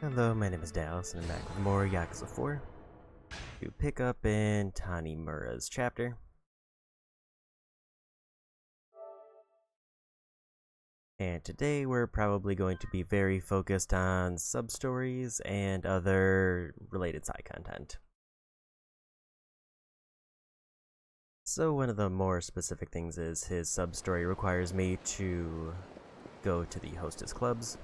Hello, my name is Dallas, and I'm back with more Yakuza 4 to pick up in Tanimura's chapter. And today we're probably going to be very focused on sub-stories and other related side content. So one of the more specific things is his sub-story requires me to go to the hostess clubs.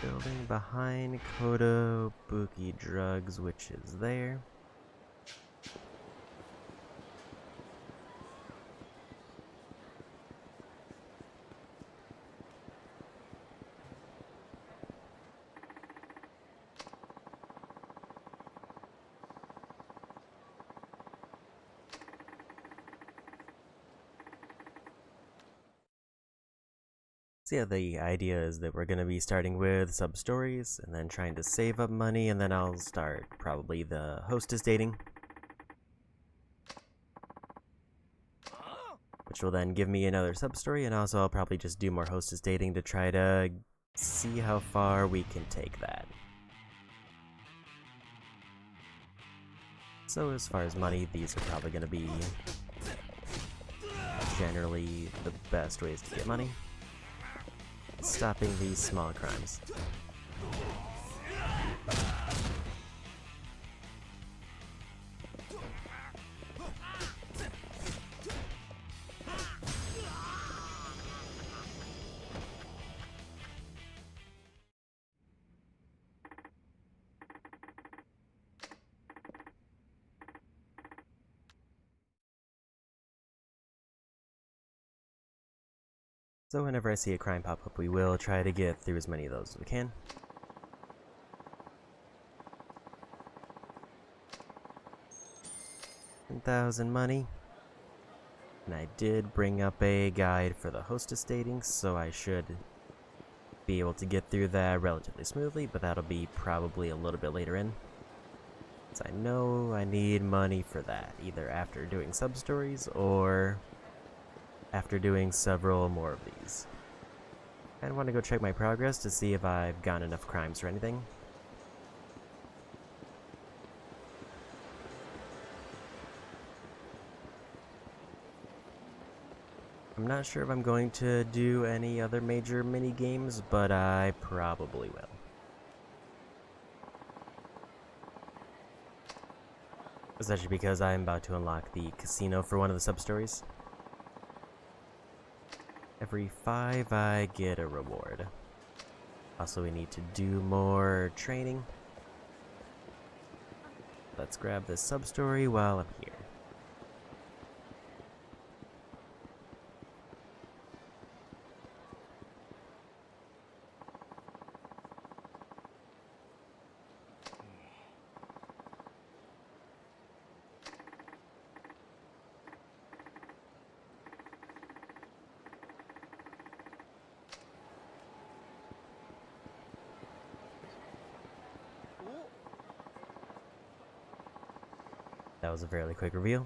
Building behind Kotobuki Drugs, which is there. So yeah, the idea is that we're going to be starting with sub-stories, and then trying to save up money, and then I'll start probably the hostess dating. Which will then give me another sub-story, and also I'll probably just do more hostess dating to try to see how far we can take that. So as far as money, these are probably going to be generally the best ways to get money. Stopping these small crimes. So whenever I see a crime pop up, we will try to get through as many of those as we can. 10,000 money. And I did bring up a guide for the hostess dating, so I should be able to get through that relatively smoothly, but that'll be probably a little bit later in. So I know I need money for that, either after doing sub-stories or after doing several more of these. I want to go check my progress to see if I've gotten enough crimes or anything. I'm not sure if I'm going to do any other major mini-games, but I probably will. Especially because I'm about to unlock the casino for one of the sub-stories. Every 5 I get a reward. Also, we need to do more training. Let's grab this sub-story while I'm here. That was a fairly quick reveal.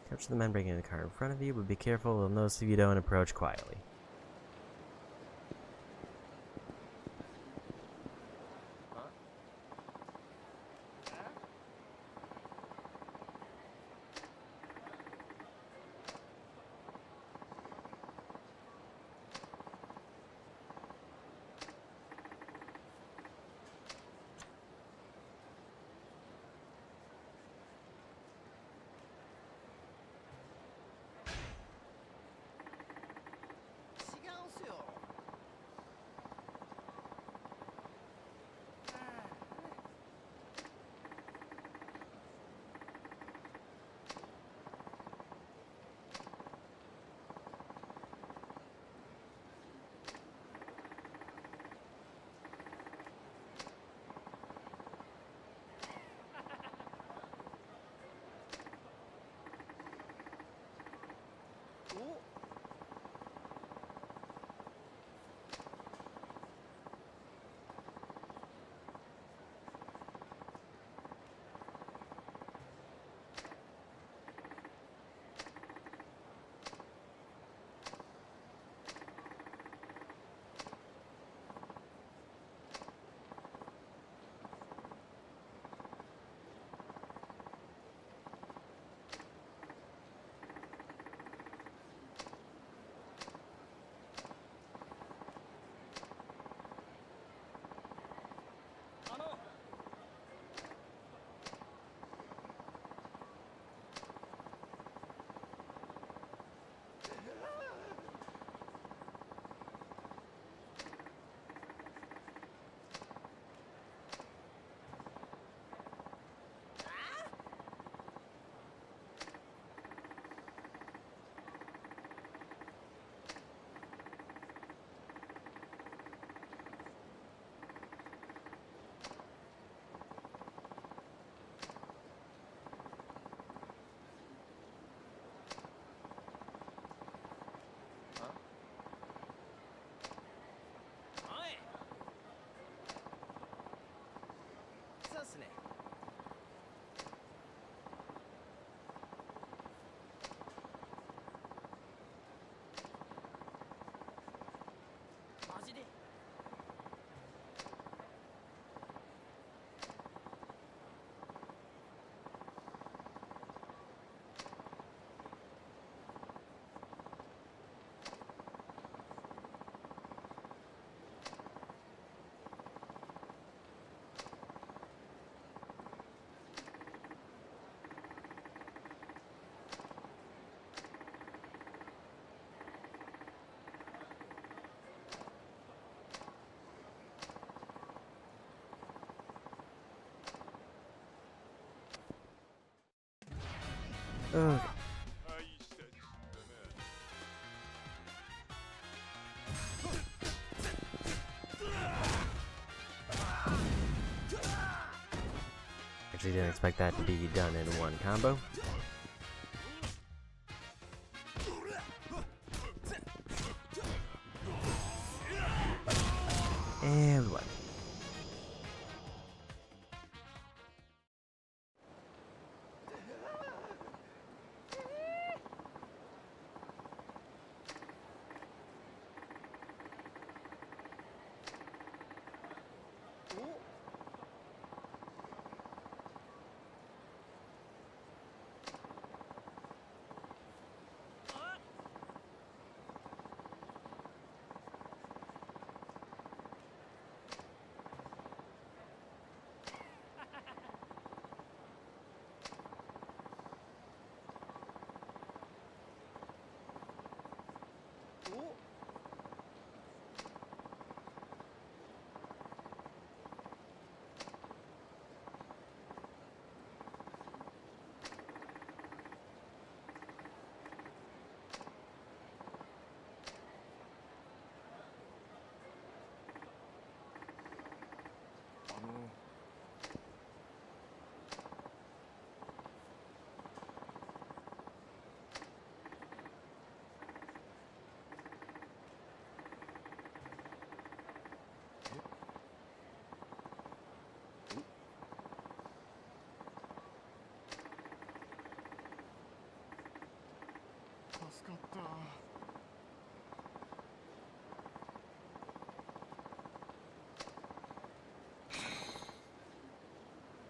Capture the men breaking the car in front of you, but be careful, they'll notice if you don't approach quietly. Okay. Actually didn't expect that to be done in one combo. And what?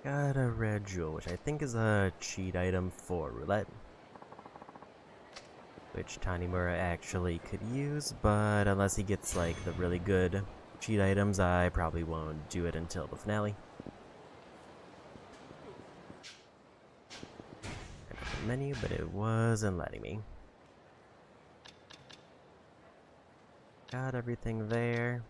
Got a red jewel, which I think is a cheat item for roulette. Which Tanimura actually could use, but unless he gets like the really good cheat items, I probably won't do it until the finale. I got the menu, but it wasn't letting me. Got everything there.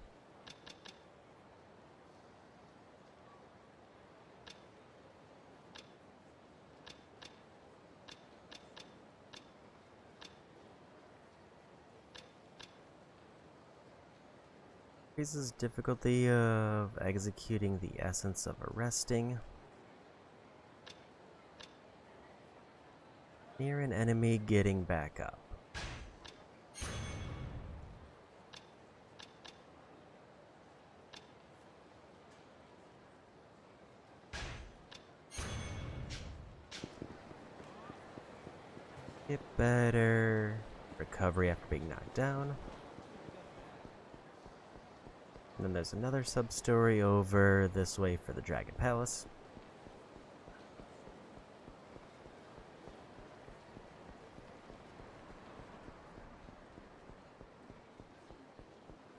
Increases difficulty of executing the essence of arresting. Near an enemy getting back up. Get better. Recovery after being knocked down. And then there's another sub-story over this way for the Dragon Palace.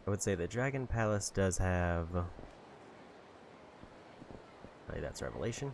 I would say the Dragon Palace does have... that's Revelation.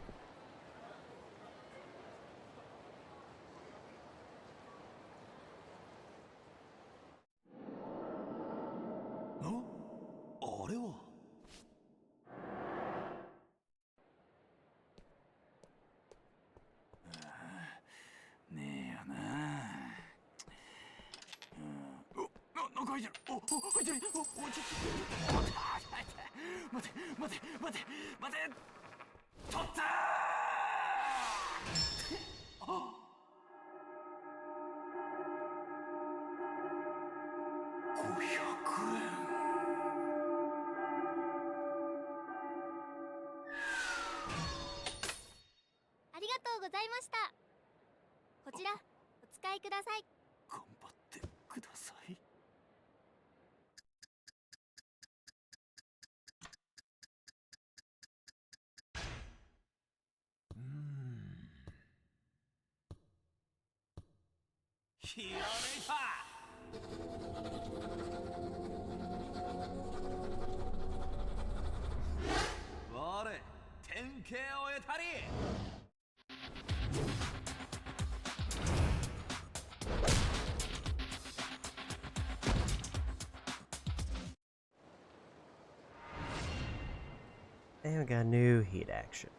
And we got new heat action.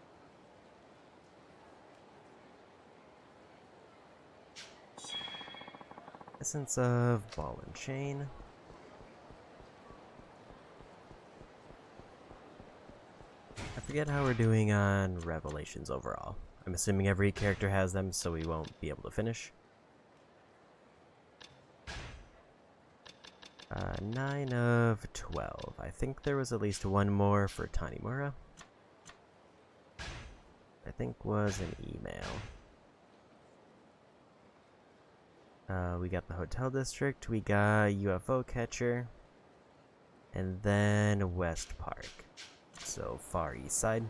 Essence of Ball and Chain. I forget how we're doing on Revelations overall. I'm assuming every character has them, so we won't be able to finish. 9 of 12. I think there was at least one more for Tanimura. I think was an email. We got the Hotel District, we got UFO Catcher, and then West Park. So far east side.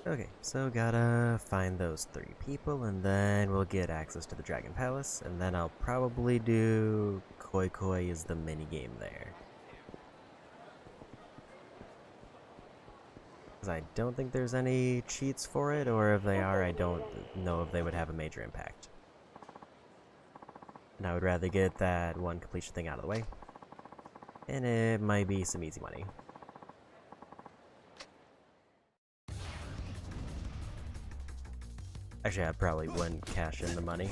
Okay, so gotta find those 3 people, and then we'll get access to the Dragon Palace, and then I'll probably do Koi Koi as the minigame there. Because I don't think there's any cheats for it, or if they are, I don't know if they would have a major impact. And I would rather get that one completion thing out of the way, and it might be some easy money. Actually, I probably wouldn't cash in the money.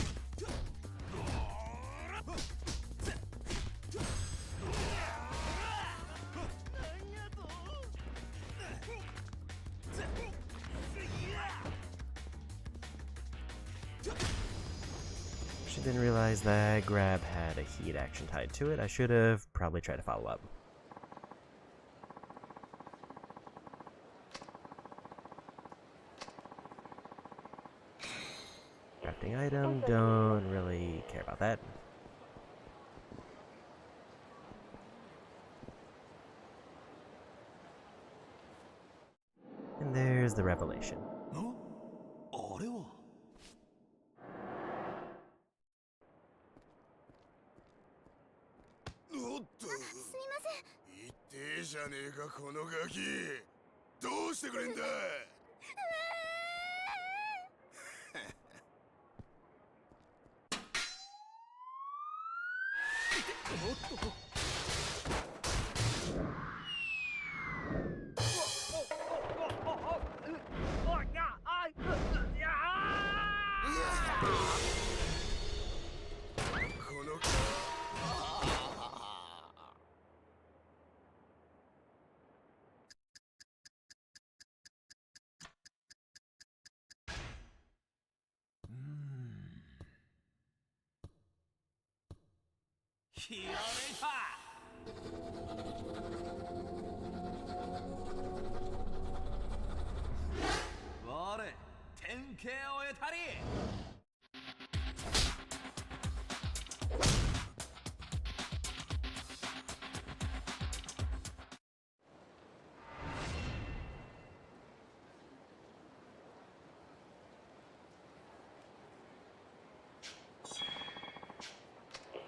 She didn't realize that grab had a heat action tied to it. I should have probably tried to follow up. Crafting item, don't really care about that. And there's the revelation.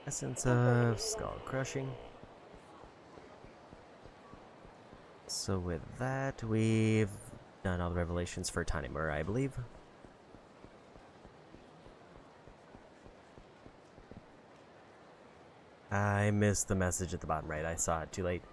Essence of Skull Crushing. So with that, we've done all the revelations for Tanimura, I believe. I missed the message at the bottom right. I saw it too late.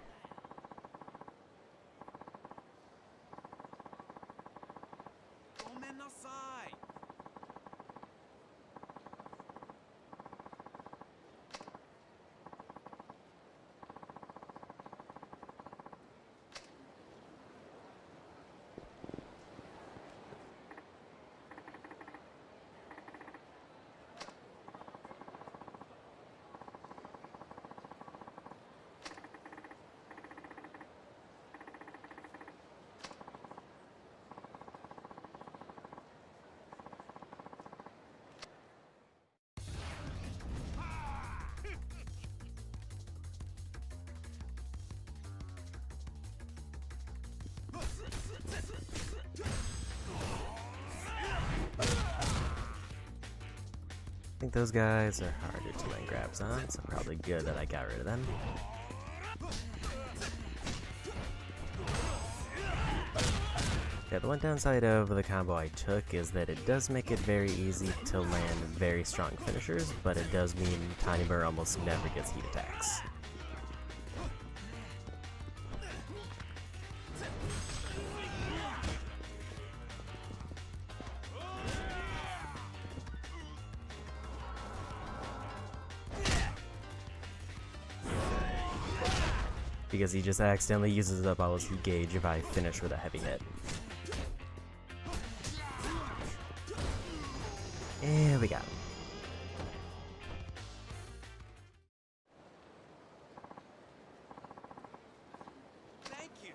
I think those guys are harder to land grabs on, so probably good that I got rid of them. Yeah, the one downside of the combo I took is that it does make it very easy to land very strong finishers, but it does mean Tanimura almost never gets heat attacks. Because he just accidentally uses up all his heat gauge if I finish with a heavy hit. And we got him. Thank you.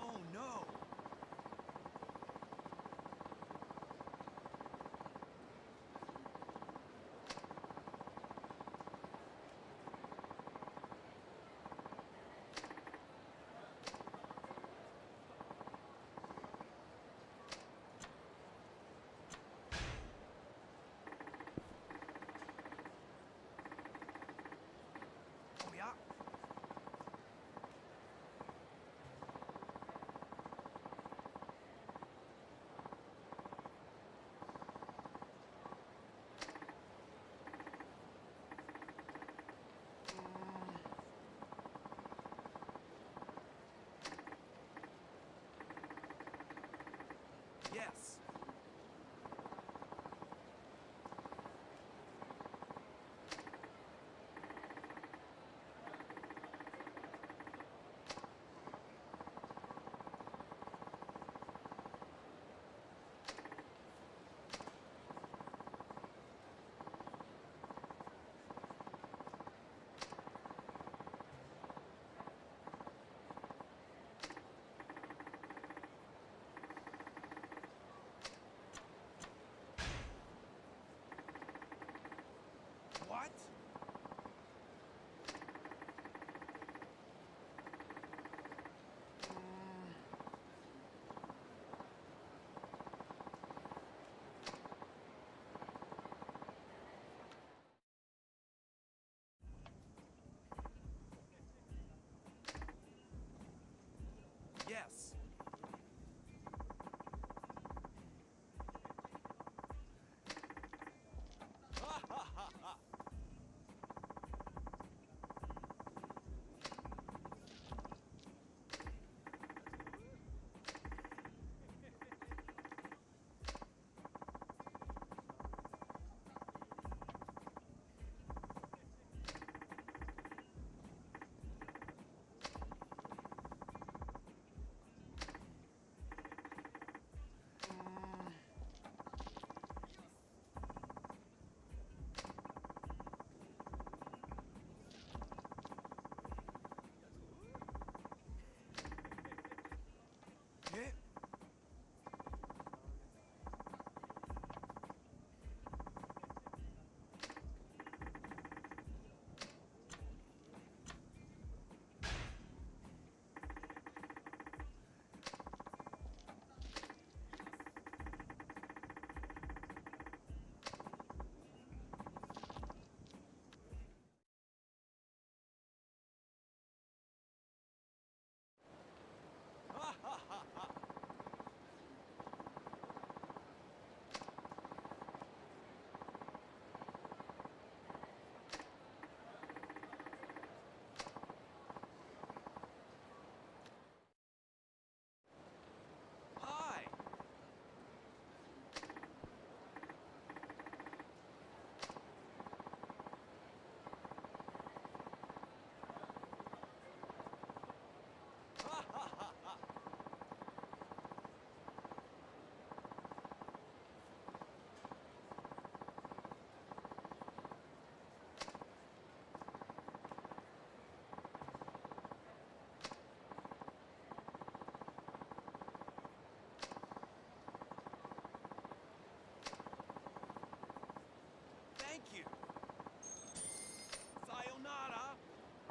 Oh no. Oh yeah. Yes.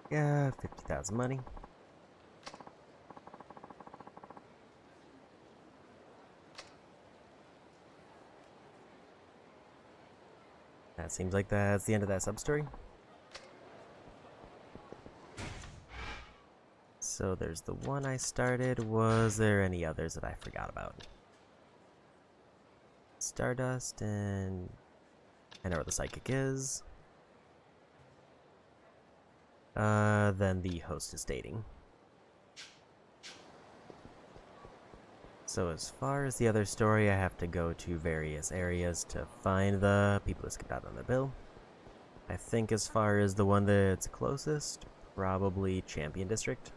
Yeah, 50,000 money. That seems like that's the end of that sub-story. So there's the one I started. Was there any others that I forgot about? Stardust, and I know where the psychic is. Then the host is dating. So as far as the other story, I have to go to various areas to find the people that skipped out on the bill. I think as far as the one that's closest, probably Champion District.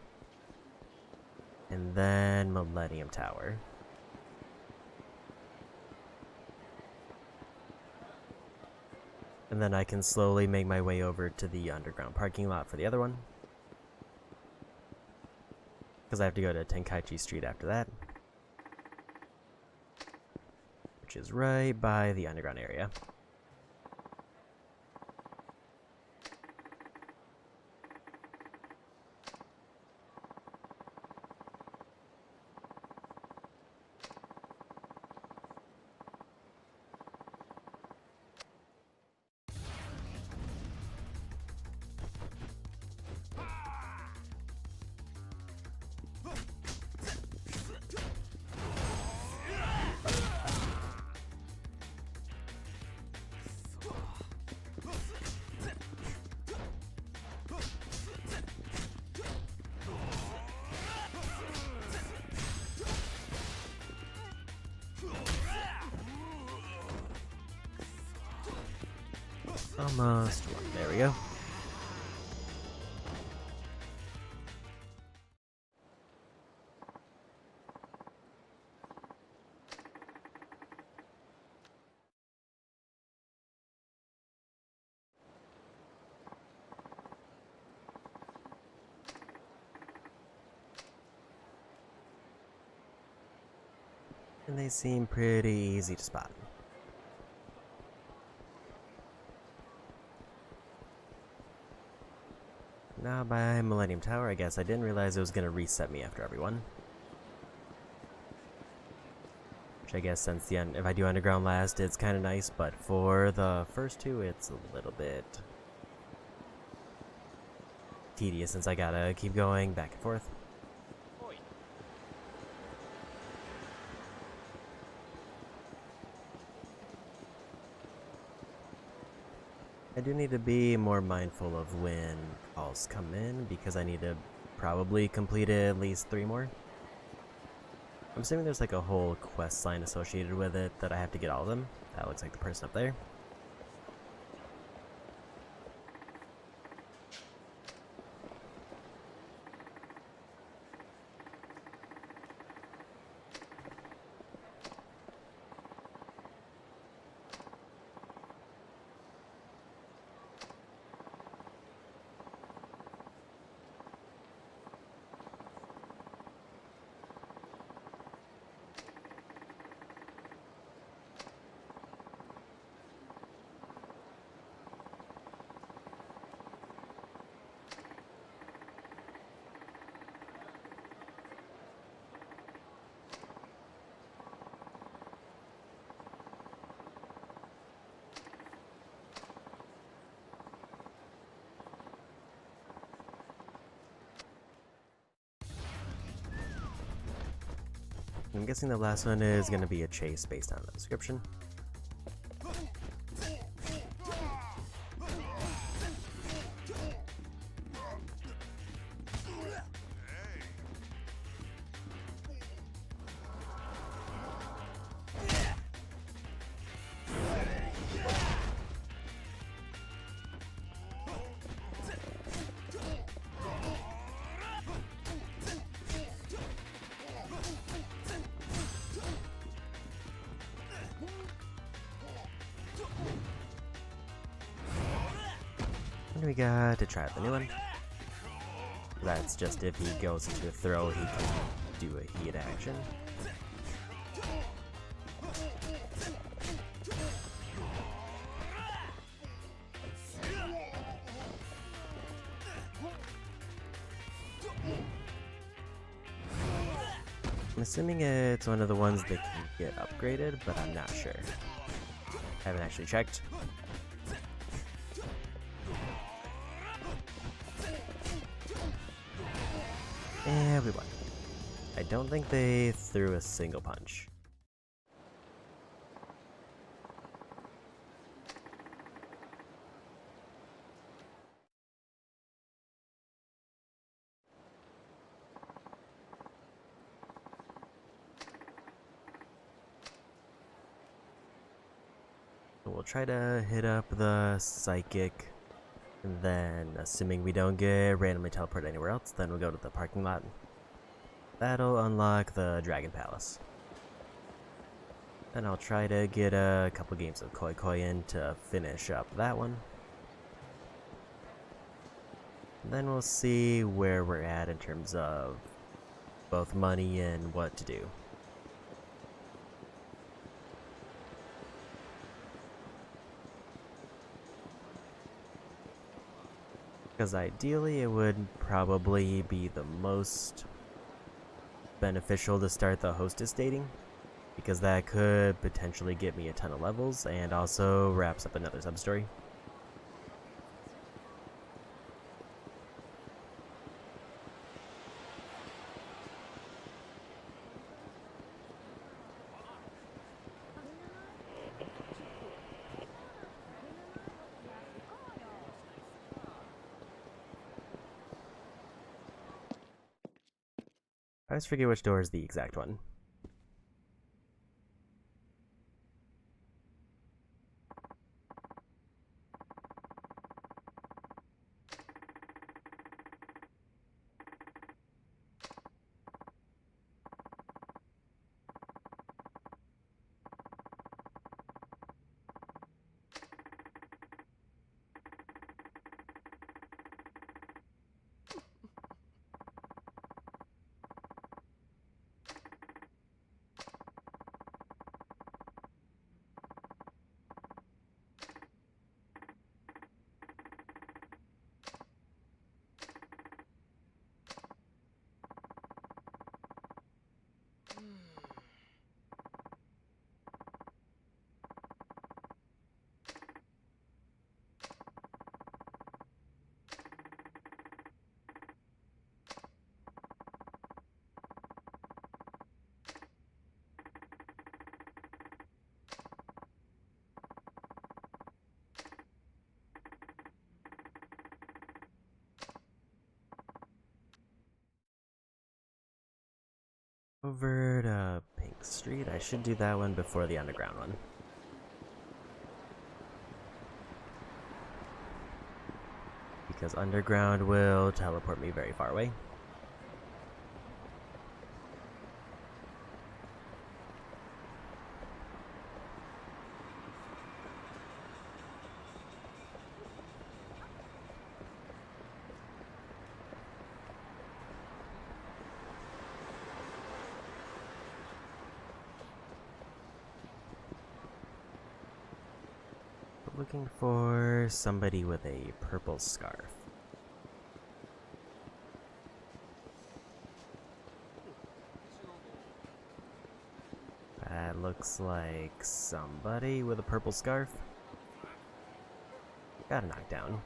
And then Millennium Tower. And then I can slowly make my way over to the underground parking lot for the other one. Because I have to go to Tenkaichi Street after that. Which is right by the underground area. Almost. There we go. And they seem pretty easy to spot. Now by Millennium Tower, I guess I didn't realize it was going to reset me after everyone. Which I guess since the end, if I do underground last, it's kind of nice, but for the first two, it's a little bit tedious since I gotta keep going back and forth. I do need to be more mindful of when calls come in because I need to probably complete at least 3 more. I'm assuming there's like a whole quest line associated with it that I have to get all of them. That looks like the person up there. I'm guessing the last one is going to be a chase based on the description. And we got to try out the new one. That's just if he goes into a throw, he can do a heat action. I'm assuming it's one of the ones that can get upgraded, but I'm not sure. Haven't actually checked. And we won. I don't think they threw a single punch. We'll try to hit up the psychic, and then, assuming we don't get randomly teleported anywhere else, then we'll go to the parking lot. That'll unlock the Dragon Palace. Then I'll try to get a couple games of Koi Koi in to finish up that one. And then we'll see where we're at in terms of both money and what to do. Because ideally it would probably be the most beneficial to start the hostess dating, because that could potentially get me a ton of levels and also wraps up another sub-story. I always forget which door is the exact one. Over to Pink Street. I should do that one before the underground one. Because underground will teleport me very far away. Looking for somebody with a purple scarf. That looks like somebody with a purple scarf. Got a knockdown.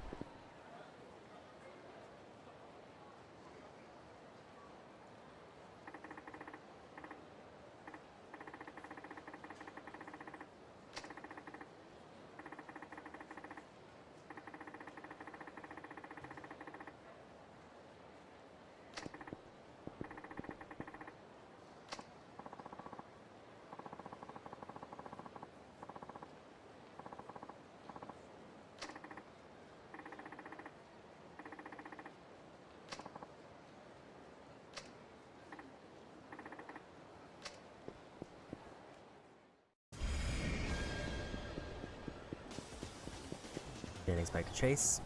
Didn't expect to chase.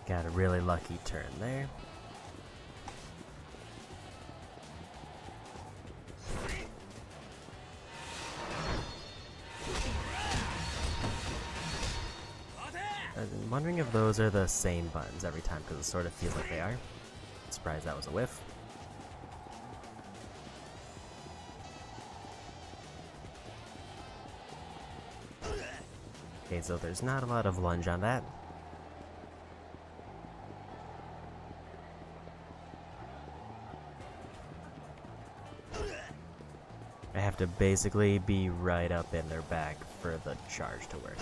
Got a really lucky turn there. wondering if those are the same buttons every time, because it sort of feels like they are. Surprised that was a whiff. Okay, so there's not a lot of lunge on that. I have to basically be right up in their back for the charge to work.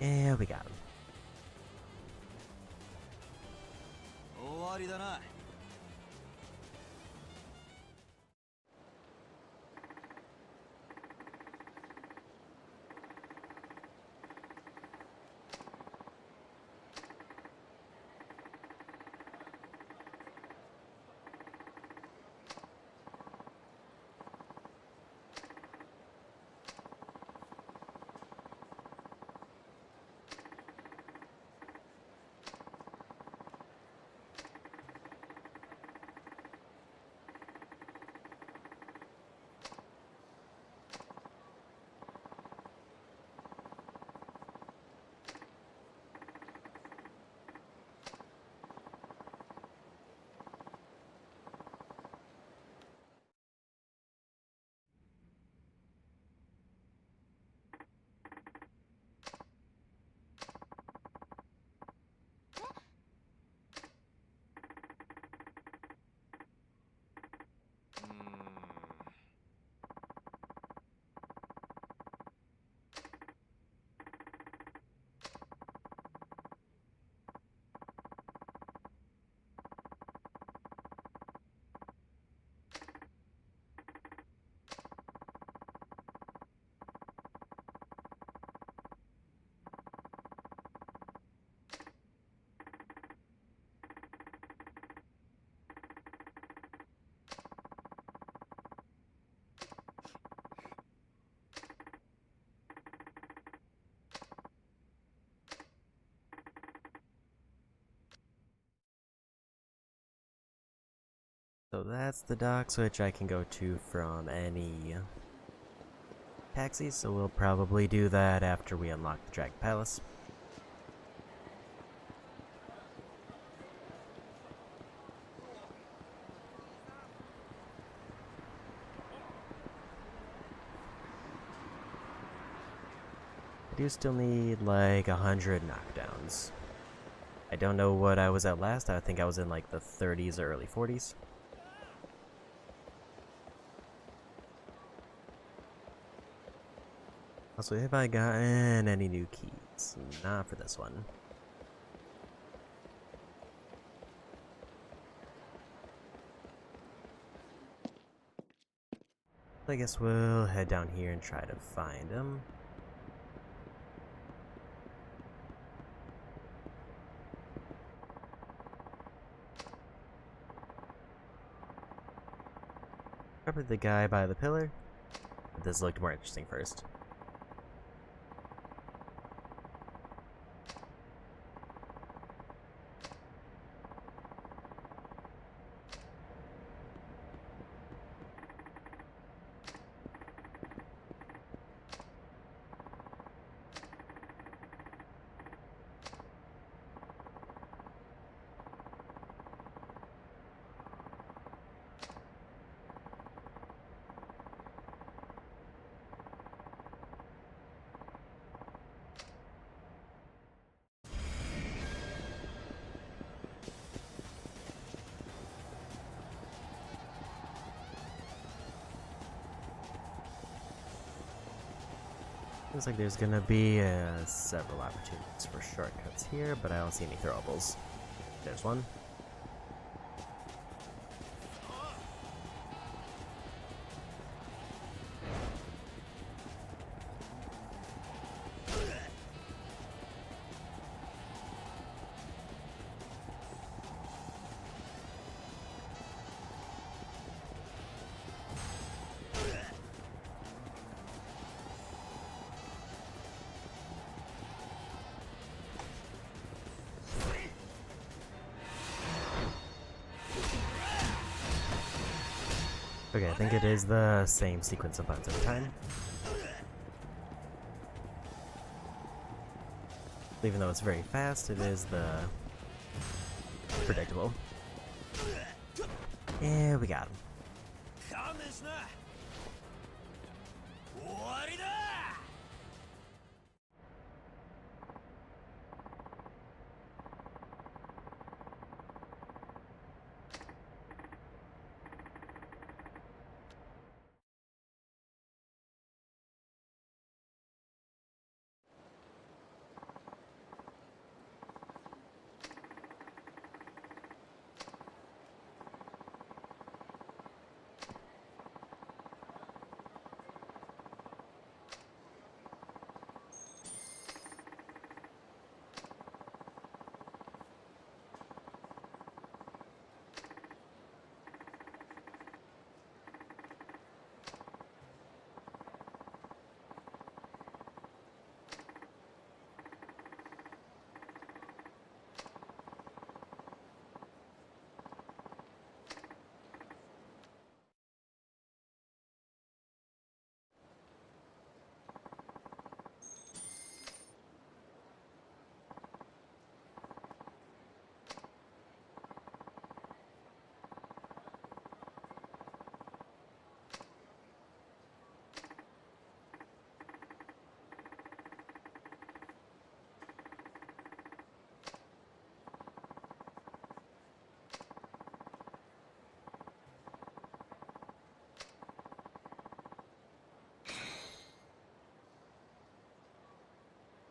Yeah, we got him. So that's the docks which I can go to from any taxis, so we'll probably do that after we unlock the Dragon Palace. I do still need like 100 knockdowns. I don't know what I was at last. I think I was in like the 30s or early 40s. Also, have I gotten any new keys? Not for this one. I guess we'll head down here and try to find them. Remember the guy by the pillar? This looked more interesting first. Looks like there's gonna be several opportunities for shortcuts here, but I don't see any throwables. There's one. Okay, I think it is the same sequence of buttons every time. Even though it's very fast, it is the predictable. Yeah, we got him.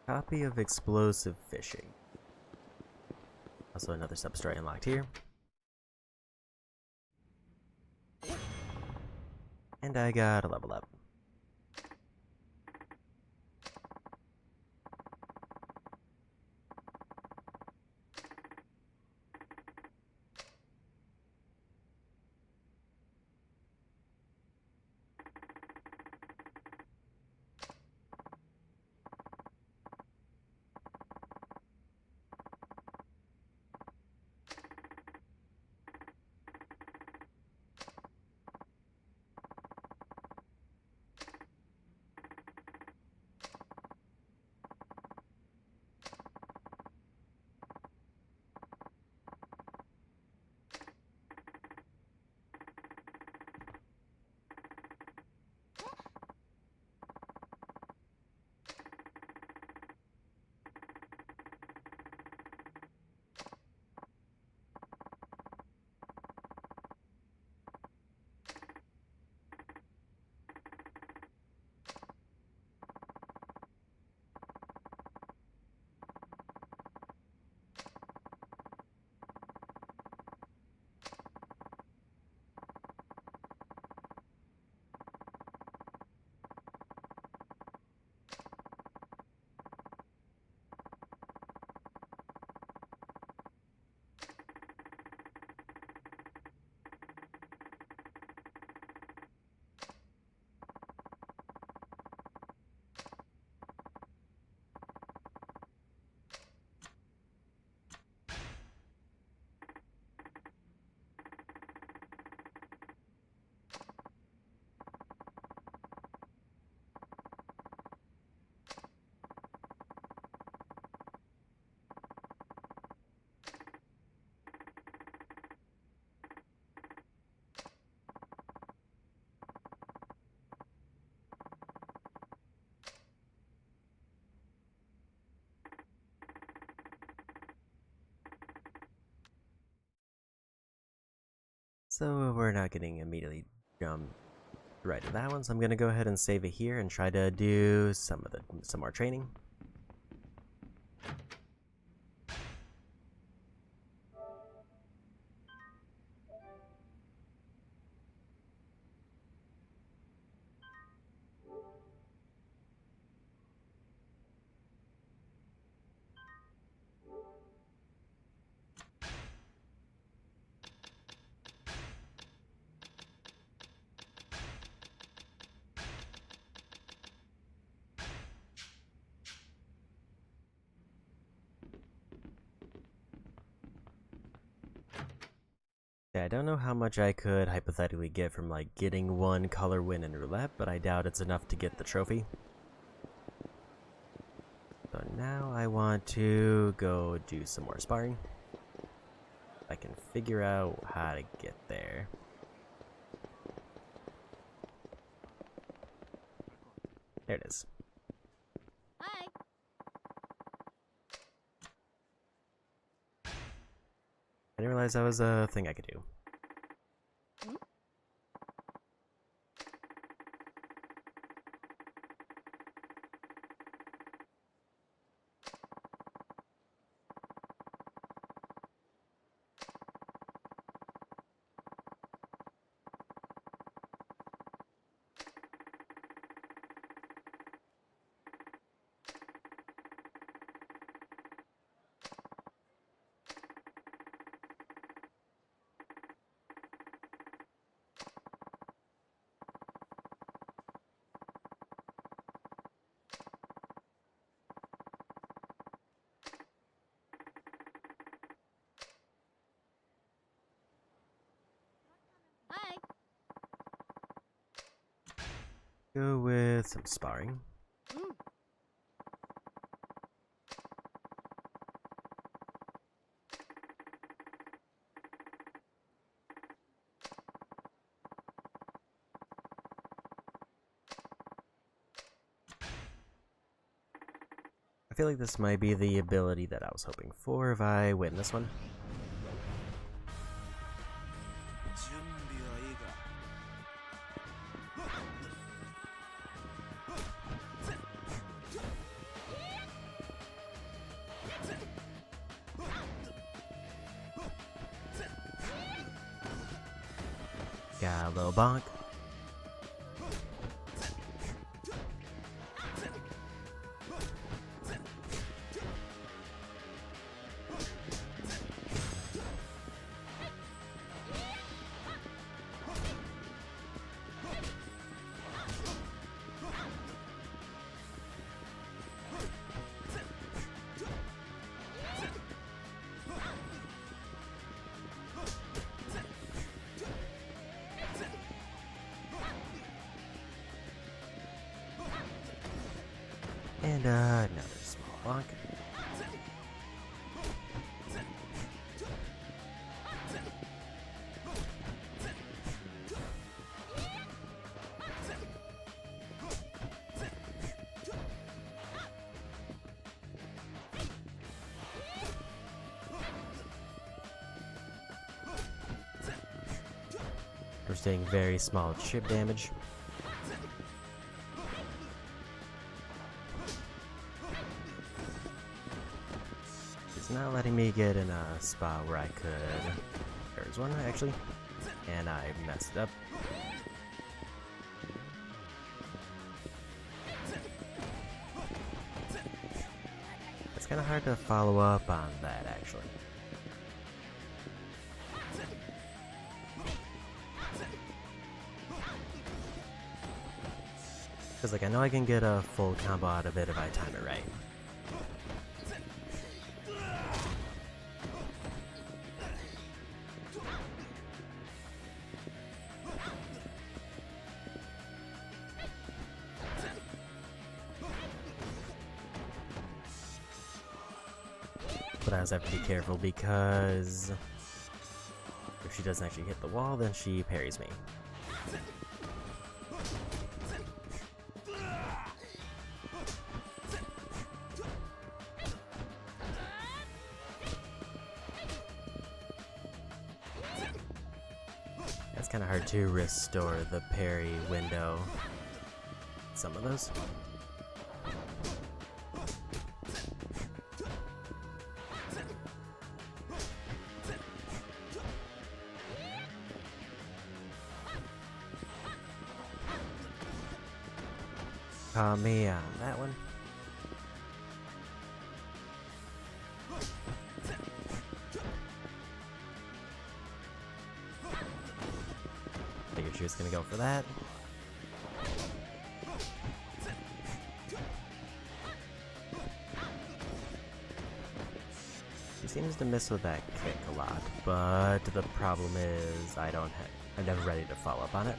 Copy of explosive fishing. Also another sub-story unlocked here. And I got a level up. So we're not getting immediately jump right to that one, so I'm gonna go ahead and save it here and try to do some more training. Okay, I don't know how much I could hypothetically get from like getting one color win in roulette, but I doubt it's enough to get the trophy. So now I want to go do some more sparring. I can figure out how to get there. There it is. Hi. I didn't realize that was a thing I could do. Hmm? Hi. Go with some sparring. Mm. I feel like this might be the ability that I was hoping for if I win this one. Got a little bonk. And another small bonk. We're staying very small chip damage. It's not letting me get in a spot where I could. There's one actually, and I messed up. It's kind of hard to follow up on that actually. Because like I know I can get a full combo out of it if I time it right. But I also have to be careful because if she doesn't actually hit the wall, then she parries me. It's kind of hard to restore the parry window. Some of those. Call me on that one. Figured she was gonna go for that. seems to miss with that kick a lot, but the problem is I'm never ready to follow up on it.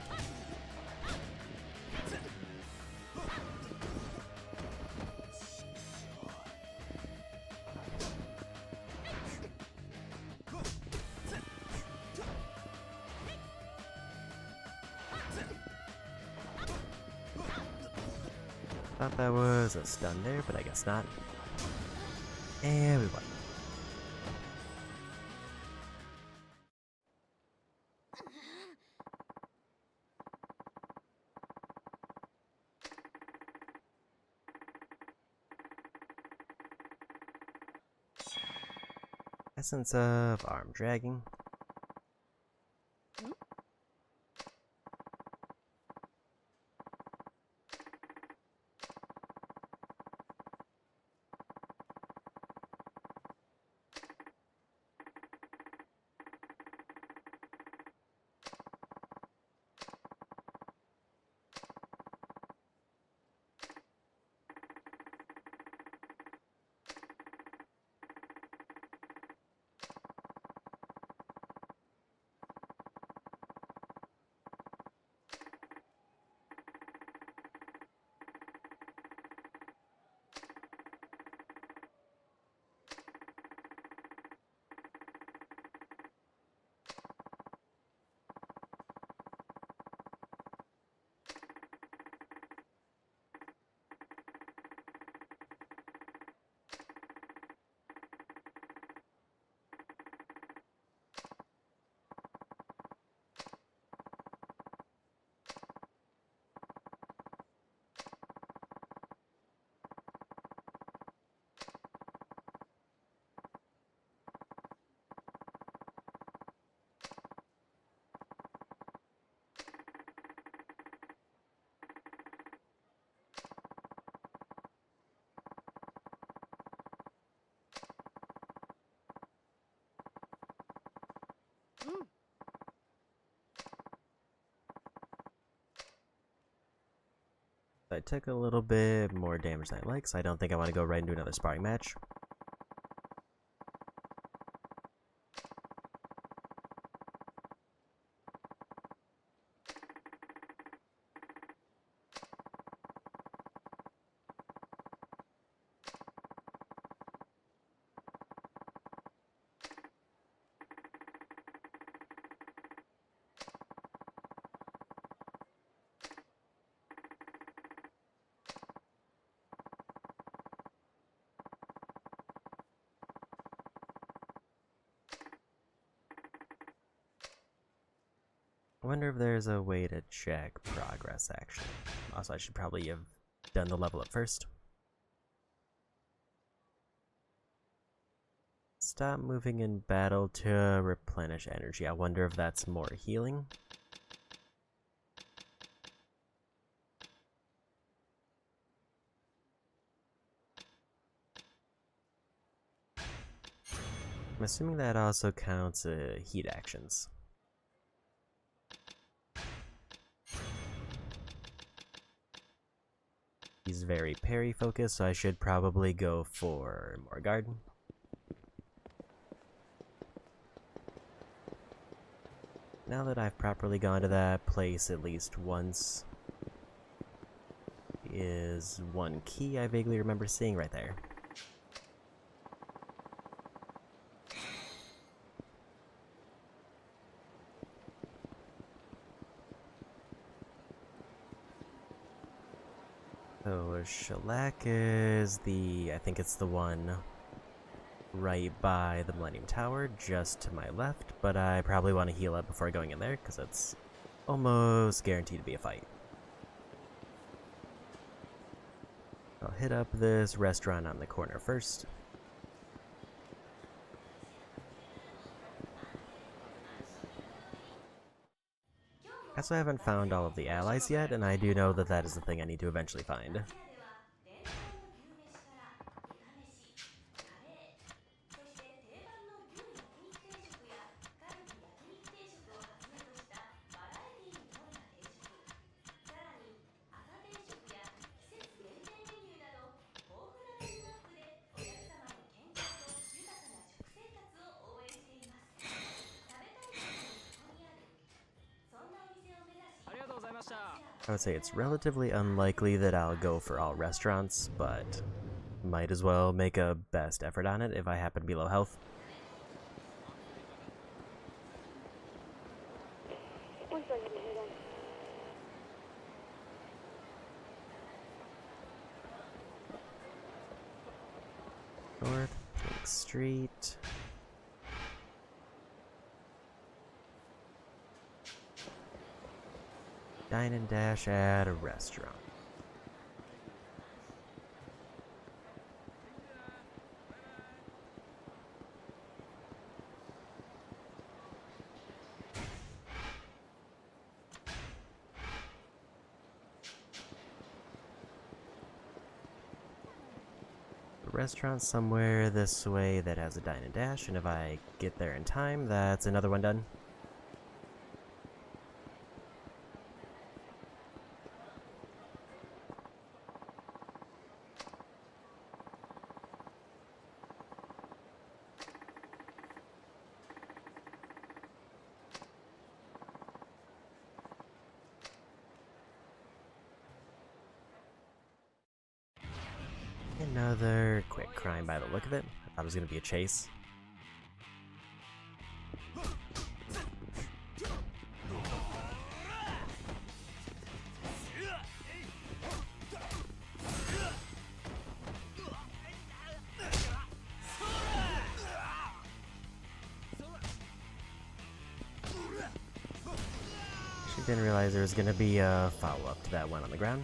Thought that was a stun there, but I guess not. And we won. Essence of arm dragging. I took a little bit more damage than I like, so I don't think I want to go right into another sparring match. I wonder if there's a way to check progress, actually. Also, I should probably have done the level up first. Stop moving in battle to replenish energy. I wonder if that's more healing. I'm assuming that also counts heat actions. He's very parry focused, so I should probably go for more guard. Now that I've properly gone to that place at least once, is one key I vaguely remember seeing right there. So Shellac is I think it's the one right by the Millennium Tower, just to my left, but I probably want to heal up before going in there, because it's almost guaranteed to be a fight. I'll hit up this restaurant on the corner first. Also, I haven't found all of the allies yet, and I do know that that is the thing I need to eventually find. I would say it's relatively unlikely that I'll go for all restaurants, but might as well make a best effort on it if I happen to be low health. North, Pink Street. Dine and dash at a restaurant. A restaurant somewhere this way that has a dine and dash, and if I get there in time, that's another one done. Another quick crime by the look of it. I thought it was going to be a chase. Actually didn't realize there was going to be a follow-up to that one on the ground.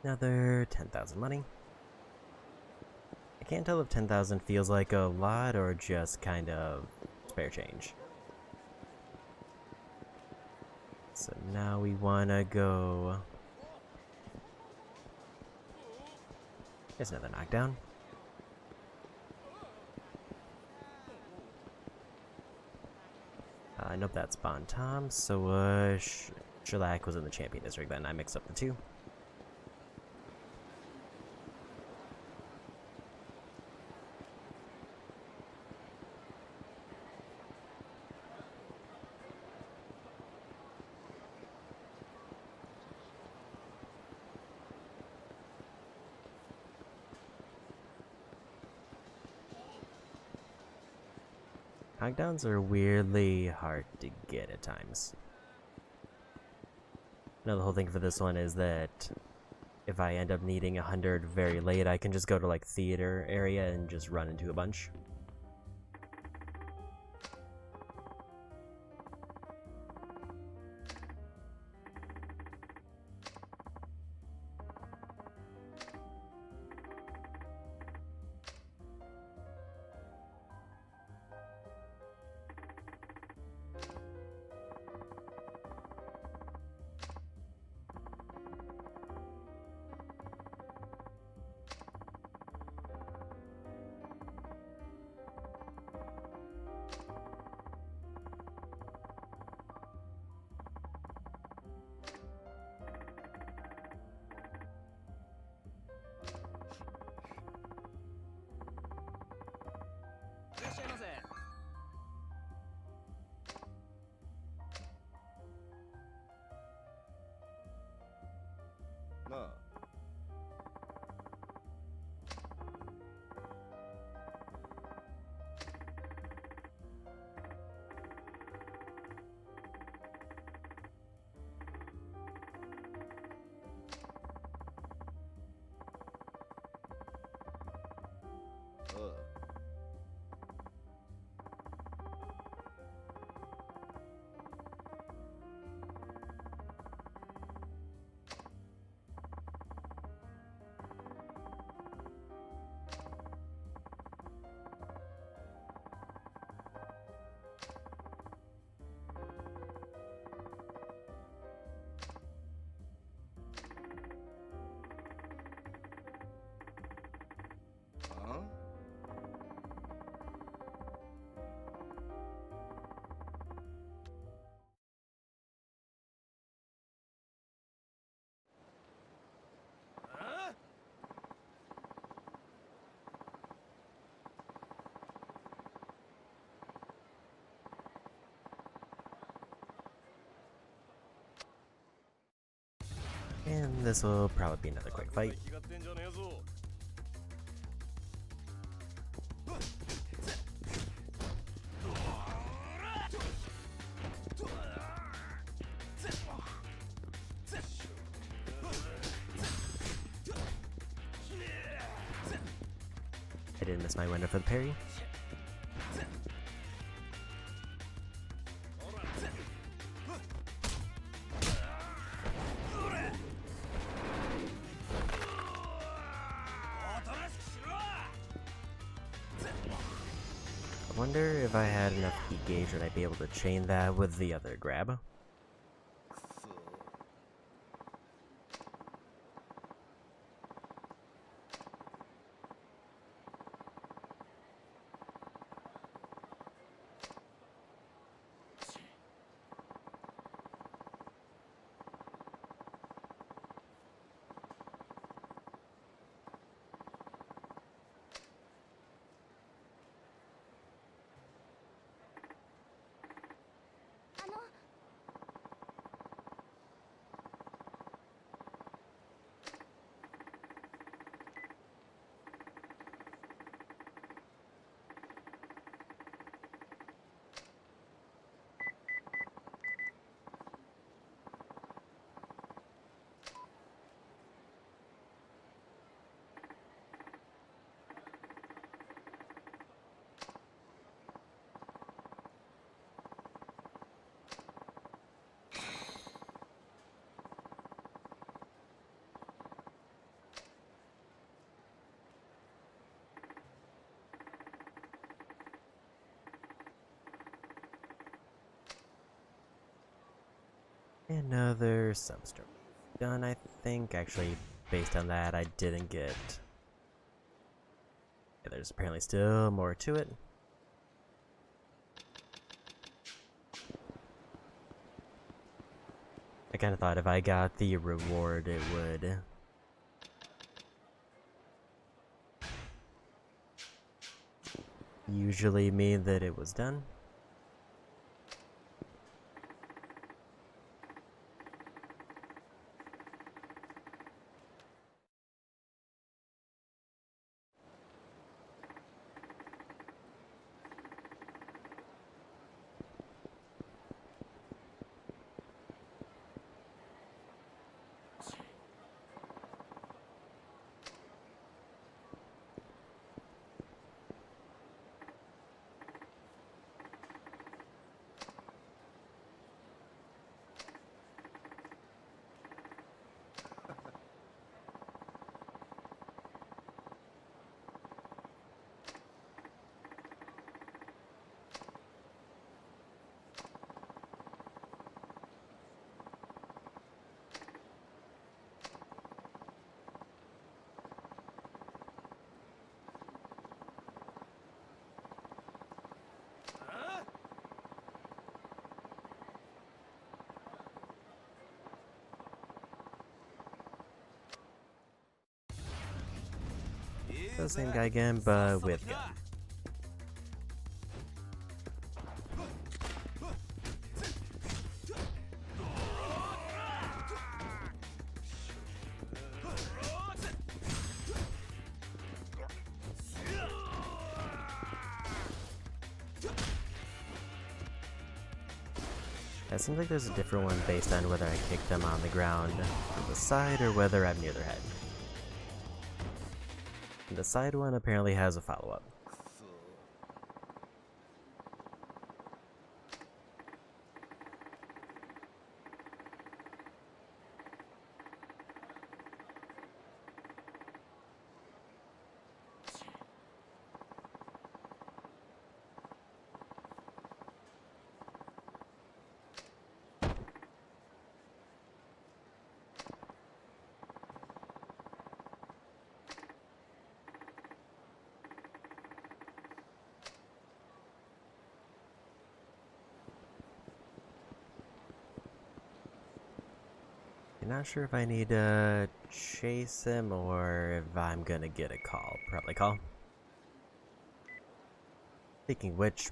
Another 10,000 money. I can't tell if 10,000 feels like a lot or just kind of spare change. So now we wanna go. There's another knockdown. Nope, that's Bon Tom. So Shellac was in the champion district then. I mixed up the two. Knockdowns are weirdly hard to get at times. Now the whole thing for this one is that if I end up needing 100 very late, I can just go to like theater area and just run into a bunch. And this will probably be another quick fight. I didn't miss my window for the parry. I wonder if I had enough heat gauge, would I be able to chain that with the other grab? Another substroke. Done, I think. Actually, based on that, I didn't get... Yeah, there's apparently still more to it. I kind of thought if I got the reward, it would... usually mean that it was done. The same guy again, but with gun. It seems like there's a different one based on whether I kick them on the ground on the side or whether I'm near their head. The side one apparently has a follow-up. I'm not sure if I need to chase him or if I'm gonna get a call. Probably call. Speaking of which,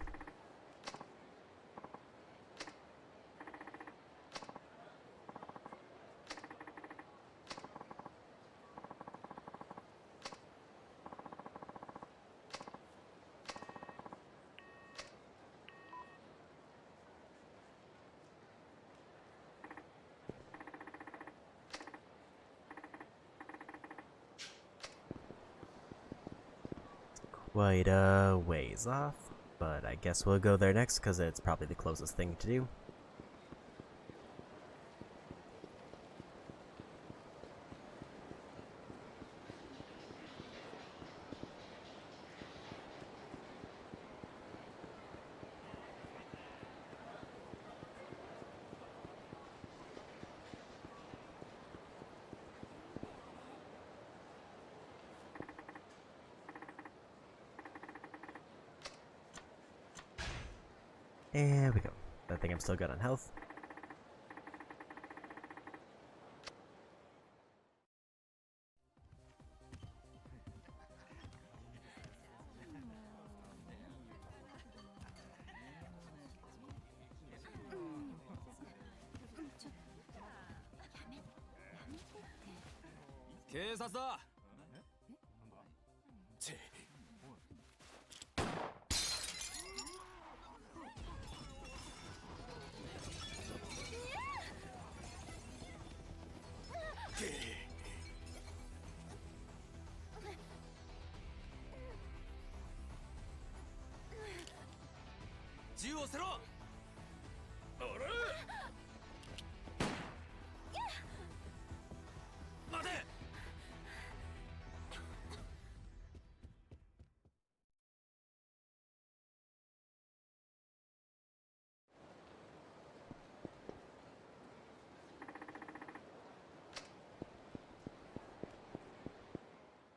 quite a ways off, but I guess we'll go there next because it's probably the closest thing to do. There we go. I think I'm still good on health.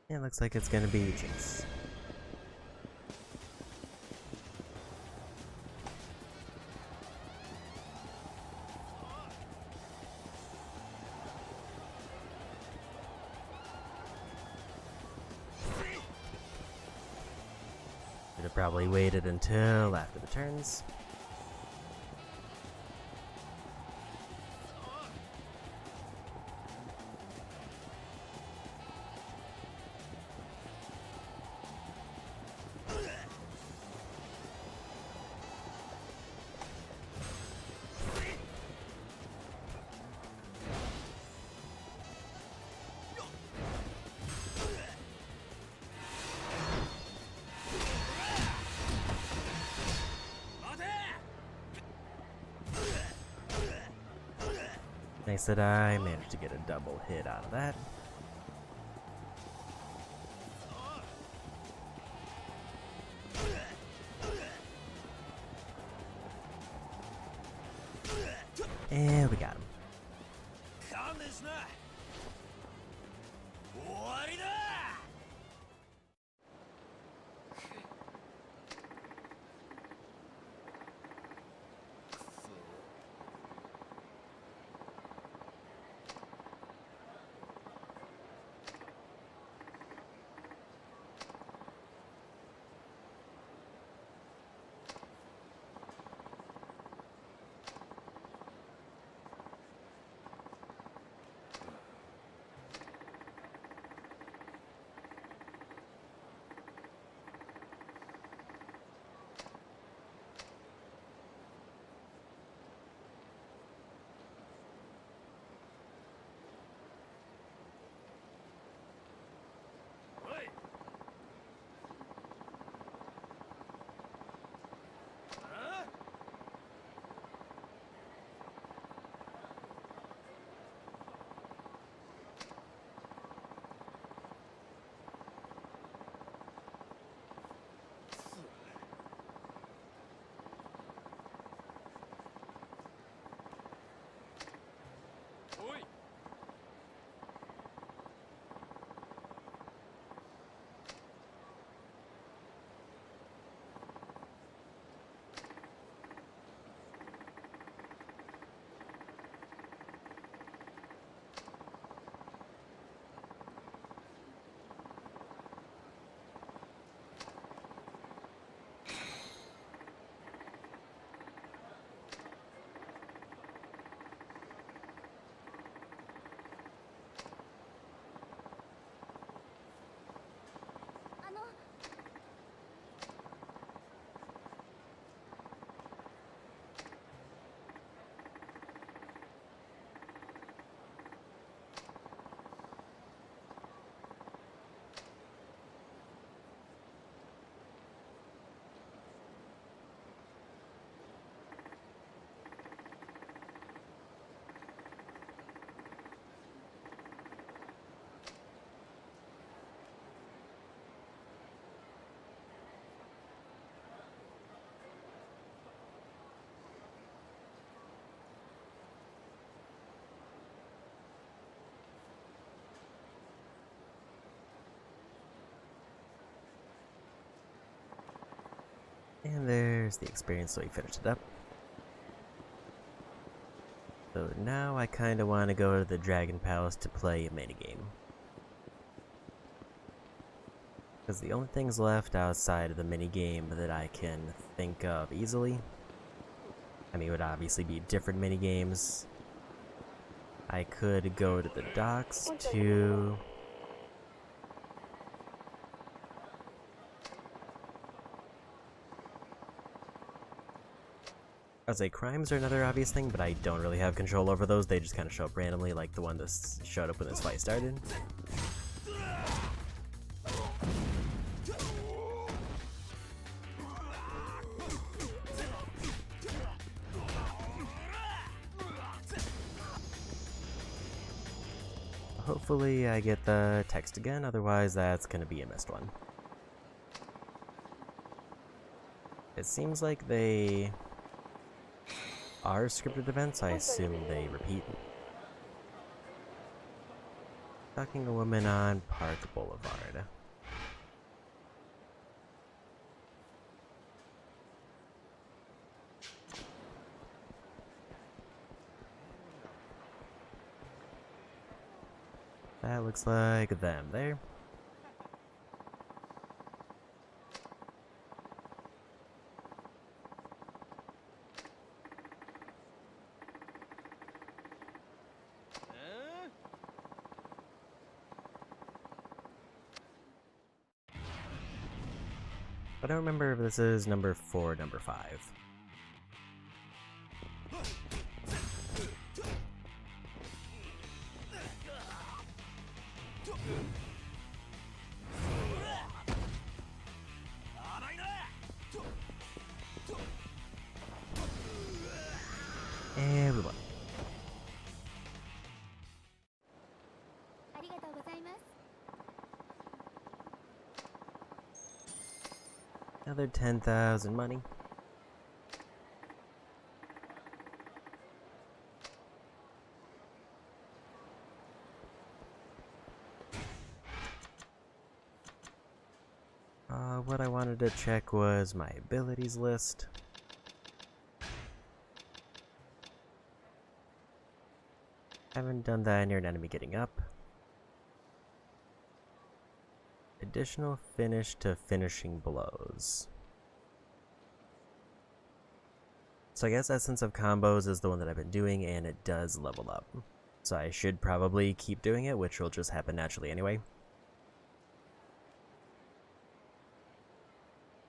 It looks like it's gonna be Jinx. Should have probably waited until after the turns. Nice that I managed to get a double hit out of that. And we got him. And there's the experience, so we finished it up. So now I kinda wanna go to the Dragon Palace to play a minigame. Because the only things left outside of the minigame that I can think of easily, I mean, it would obviously be different minigames. I could go to the docks to... I would say crimes are another obvious thing, but I don't really have control over those. They just kind of show up randomly, like the one that showed up when this fight started. Hopefully I get the text again, otherwise that's gonna be a missed one. It seems like they are scripted events, I assume they repeat. Stalking a woman on Park Boulevard. That looks like them there. I don't remember if this is number 4 or number 5. And we won. Another 10,000 money. What I wanted to check was my abilities list. Haven't done that near an enemy getting up. Additional finish to finishing blows. So I guess Essence of Combos is the one that I've been doing, and it does level up. So I should probably keep doing it, which will just happen naturally anyway.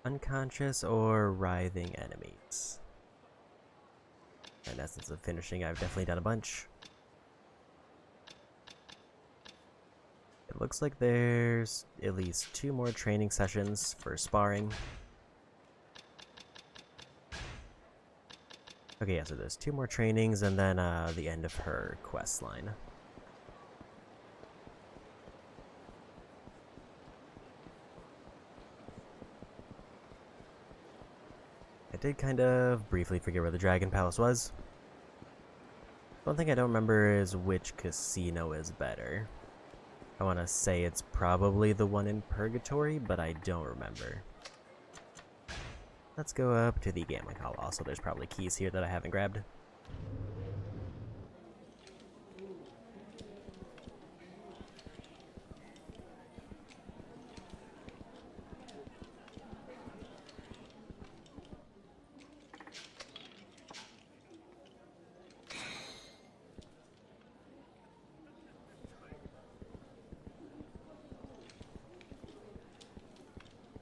Unconscious or writhing enemies. And Essence of Finishing, I've definitely done a bunch. It looks like there's at least 2 more training sessions for sparring. Okay, yeah, so there's 2 more trainings and then the end of her quest line. I did kind of briefly forget where the Dragon Palace was. One thing I don't remember is which casino is better. I want to say it's probably the one in Purgatory, but I don't remember. Let's go up to the gambling hall. Also, there's probably keys here that I haven't grabbed.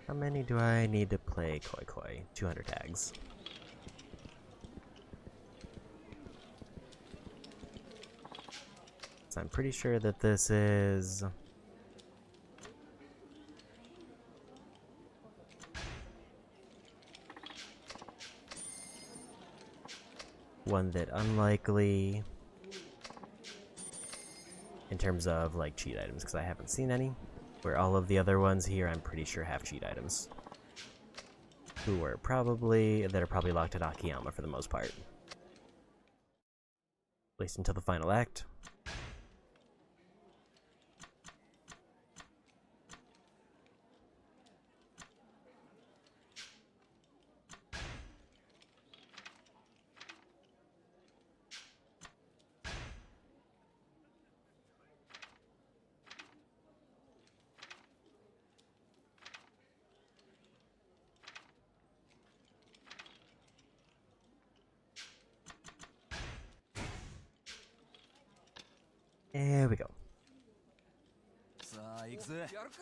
How many do I need to play Koi Koi? 200 tags. So I'm pretty sure that this is... one that unlikely... in terms of, like, cheat items, because I haven't seen any. Where all of the other ones here, I'm pretty sure have cheat items. That are probably locked at Akiyama for the most part. At least until the final act. There we go. さあ行くぜ。やるか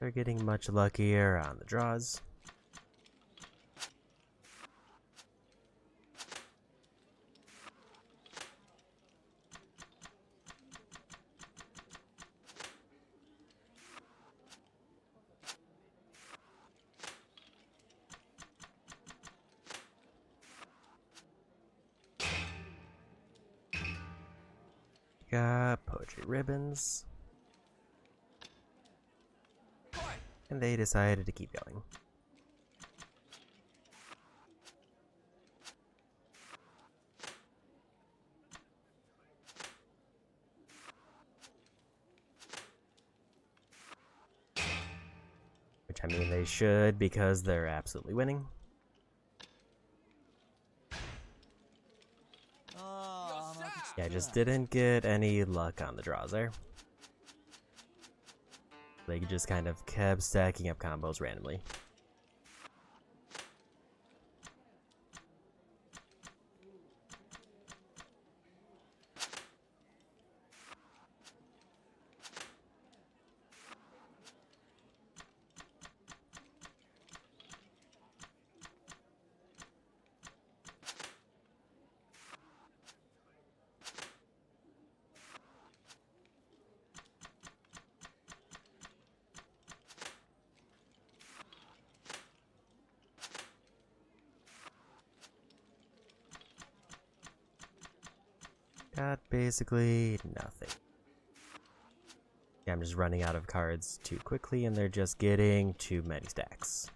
They're getting much luckier on the draws. Got poetry ribbons. And they decided to keep going. Which, I mean, they should, because they're absolutely winning. ああ、負けち Yeah, ゃ I った just didn't get any luck on the draws there. They just kind of kept stacking up combos randomly. Got basically nothing. Yeah, I'm just running out of cards too quickly, and they're just getting too many stacks.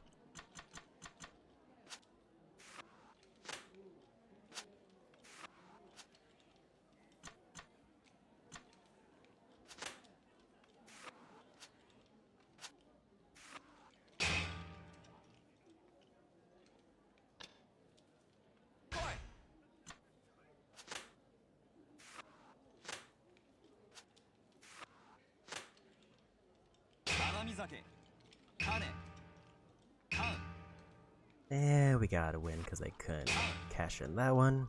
And we got a win because they couldn't cash in that one.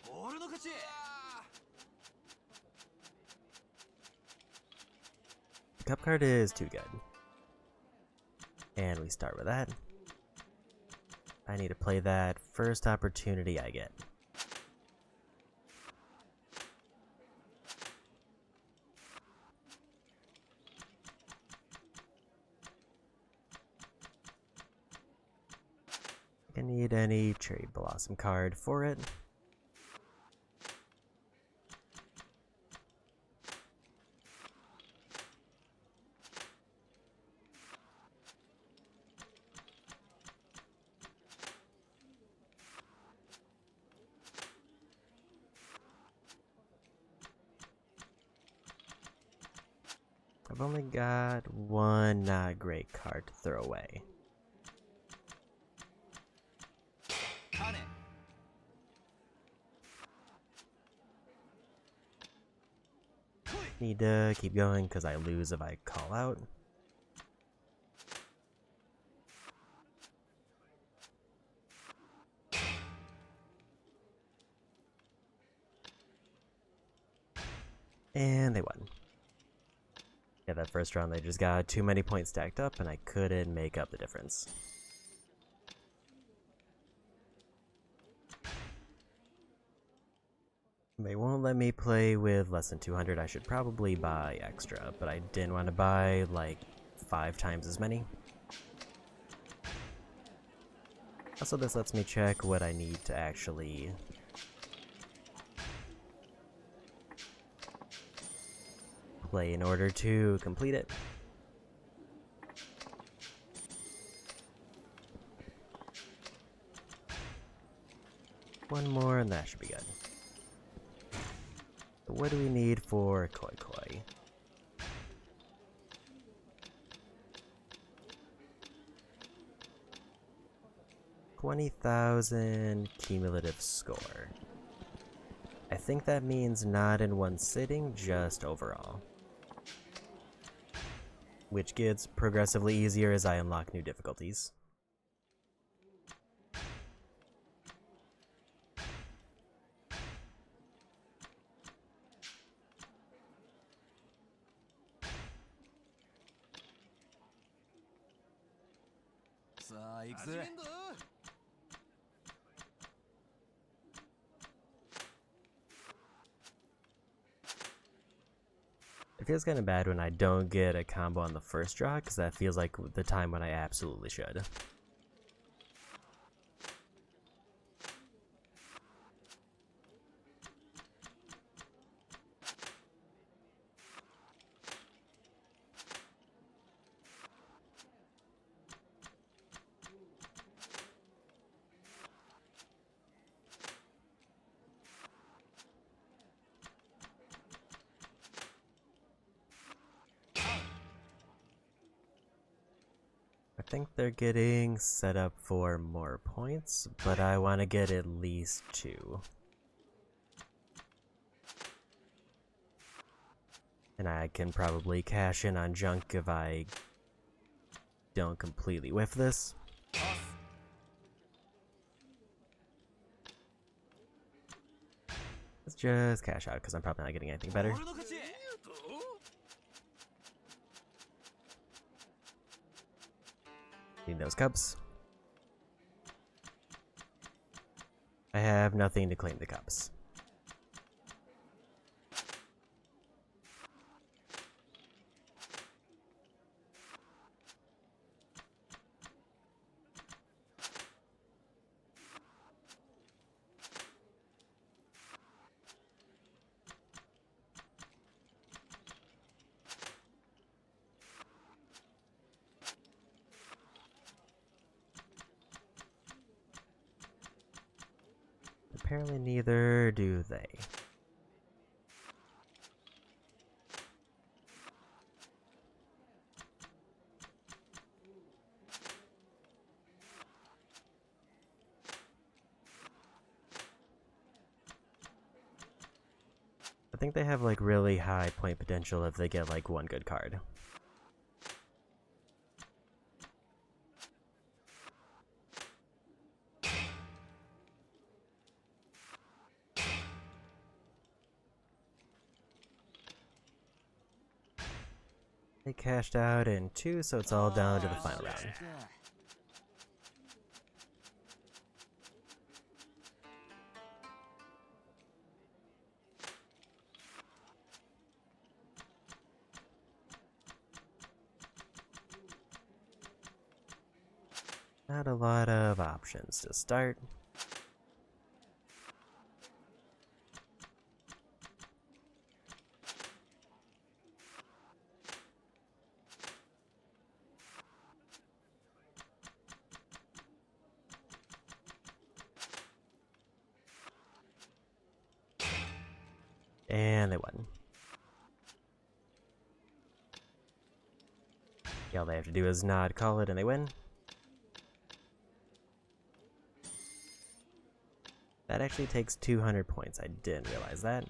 俺の勝ち。 The cup card is too good. And we start with that. I need to play that first opportunity I get. I need any cherry blossom card for it. I've only got one not great card to throw away. Need to keep going because I lose if I call out. And they won. Yeah, that first round they just got too many points stacked up and I couldn't make up the difference. They won't let me play with less than 200. I should probably buy extra, but I didn't want to buy like 5 times as many. Also, this lets me check what I need to actually play in order to complete it. One more and that should be good. What do we need for Koi Koi? $20,000 cumulative score. I think that means not in one sitting, just overall. Which gets progressively easier as I unlock new difficulties. It feels kind of bad when I don't get a combo on the first draw, because that feels like the time when I absolutely should. I think they're getting set up for more points, but I want to get at least 2. And I can probably cash in on junk if I don't completely whiff this. Let's just cash out, because I'm probably not getting anything better. Need those cups. I have nothing to claim the cups. Apparently neither do they. I think they have like really high point potential if they get like one good card. They cashed out in 2, so it's all down to the final round. Not a lot of options to start. And they won. All they have to do is nod, call it, and they win. That actually takes 200 points. I didn't realize that.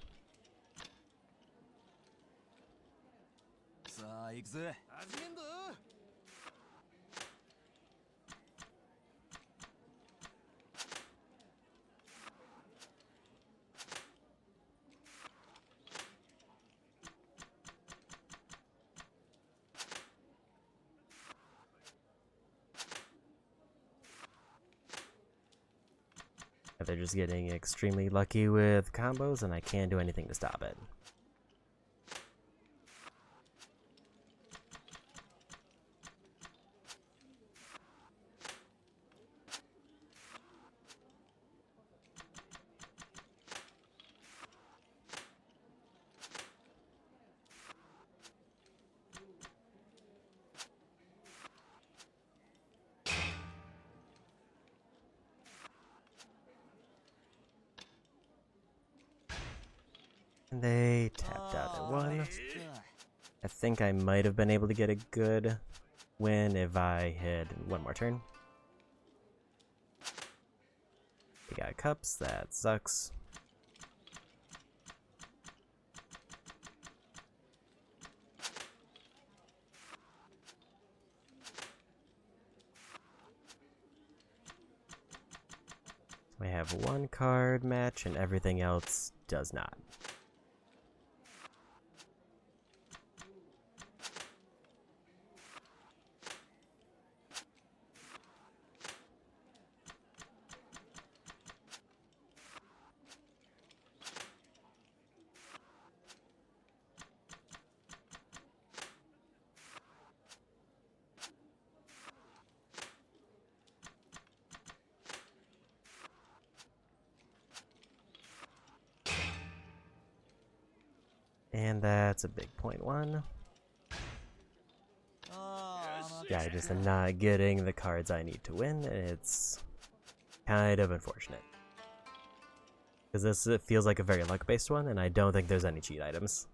They're just getting extremely lucky with combos, and I can't do anything to stop it. They down. I think I might have been able to get a good win if I had one more turn. We got cups, that sucks. We have one card match and everything else does not. And that's a big .1. Yeah, I just am not getting the cards I need to win, and it's kind of unfortunate. Because this it feels like a very luck-based one, and I don't think there's any cheat items.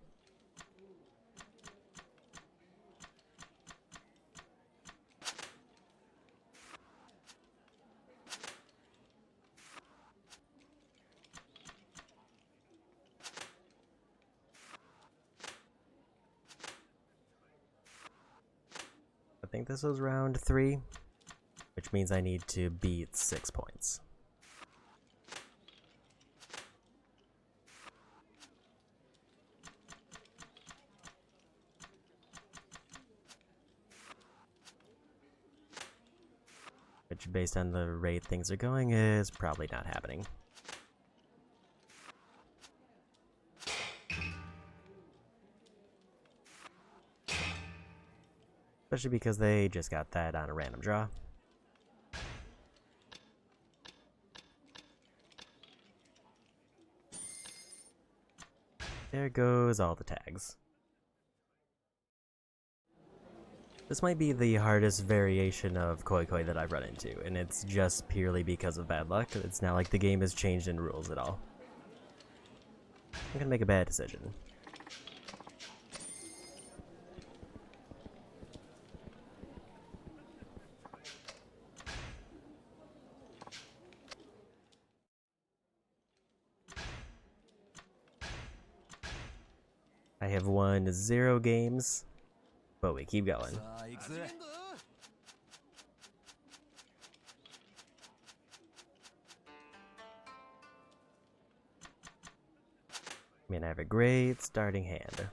I think this was round 3, which means I need to beat 6 points. Which, based on the rate things are going, is probably not happening. Especially because they just got that on a random draw. There goes all the tags. This might be the hardest variation of Koi Koi that I've run into, and it's just purely because of bad luck. It's not like the game has changed in rules at all. I'm gonna make a bad decision. I have won 0 games, but we keep going. さあ行くぜ。 I mean, I have a great starting hand.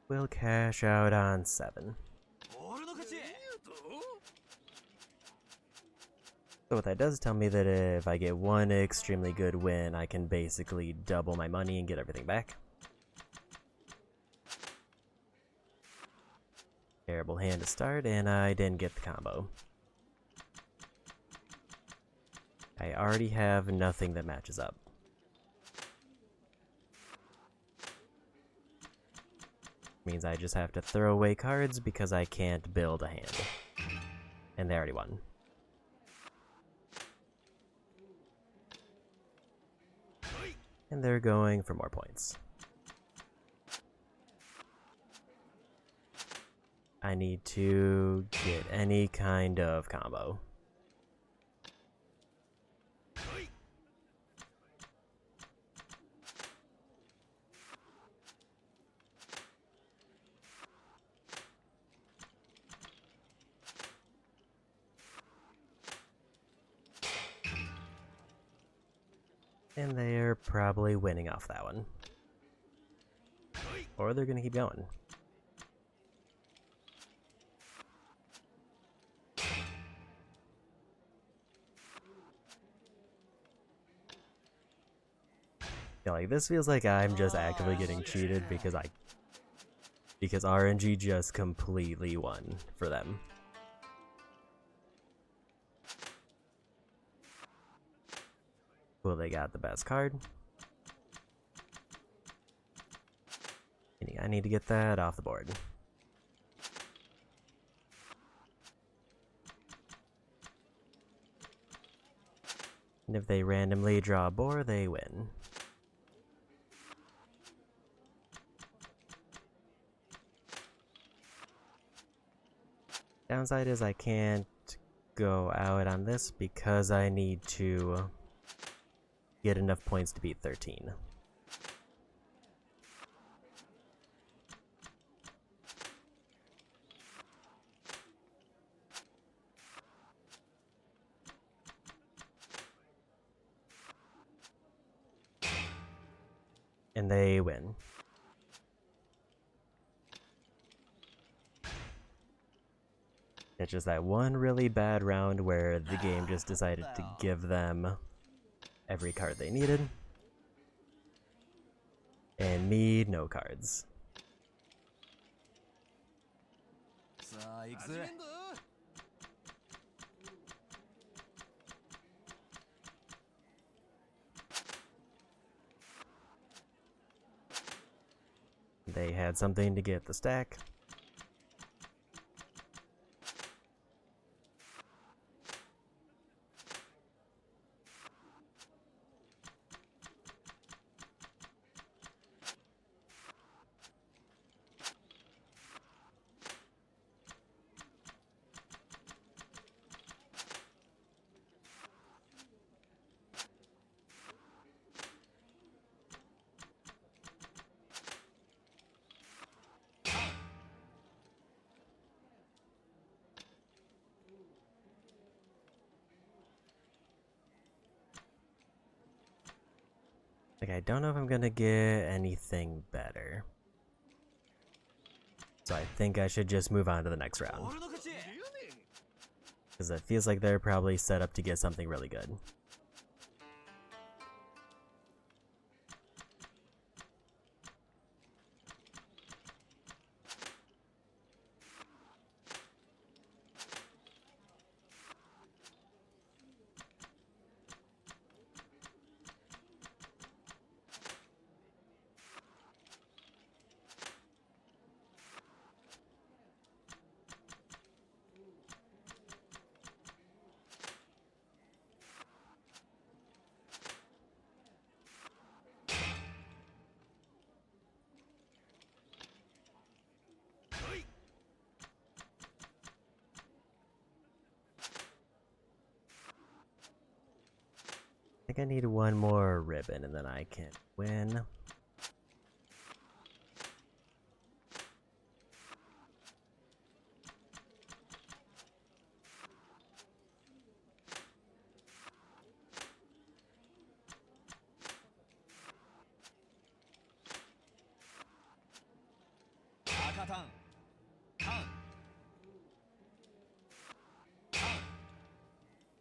We'll cash out on 7. So what that does tell me that if I get one extremely good win, I can basically double my money and get everything back. Terrible hand to start, and I didn't get the combo. I already have nothing that matches up. Means I just have to throw away cards because I can't build a hand. And they already won. And they're going for more points. I need to get any kind of combo. And they're probably winning off that one. Or they're gonna keep going. Yeah, like this feels like I'm just actively getting cheated because RNG just completely won for them. Well, they got the best card. I need to get that off the board. And if they randomly draw a boar, they win. Downside is I can't go out on this because I need to get enough points to beat 13. And they win. It's just that one really bad round where the game just decided to give them every card they needed. And me, no cards. さあ行くぜ。 They had something to get the stack. Like, I don't know if I'm gonna get anything better. So I think I should just move on to the next round. 俺の勝ち。 Because it feels like they're probably set up to get something really good. I think I need one more ribbon and then I can win.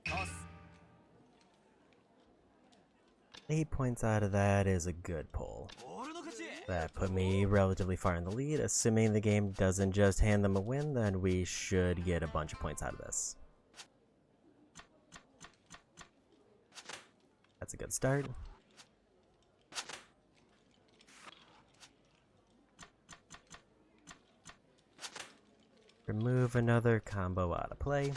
Toss. 8 points out of that is a good pull. 俺の勝ち。 That put me relatively far in the lead. Assuming the game doesn't just hand them a win, then we should get a bunch of points out of this. That's a good start. Remove another combo out of play.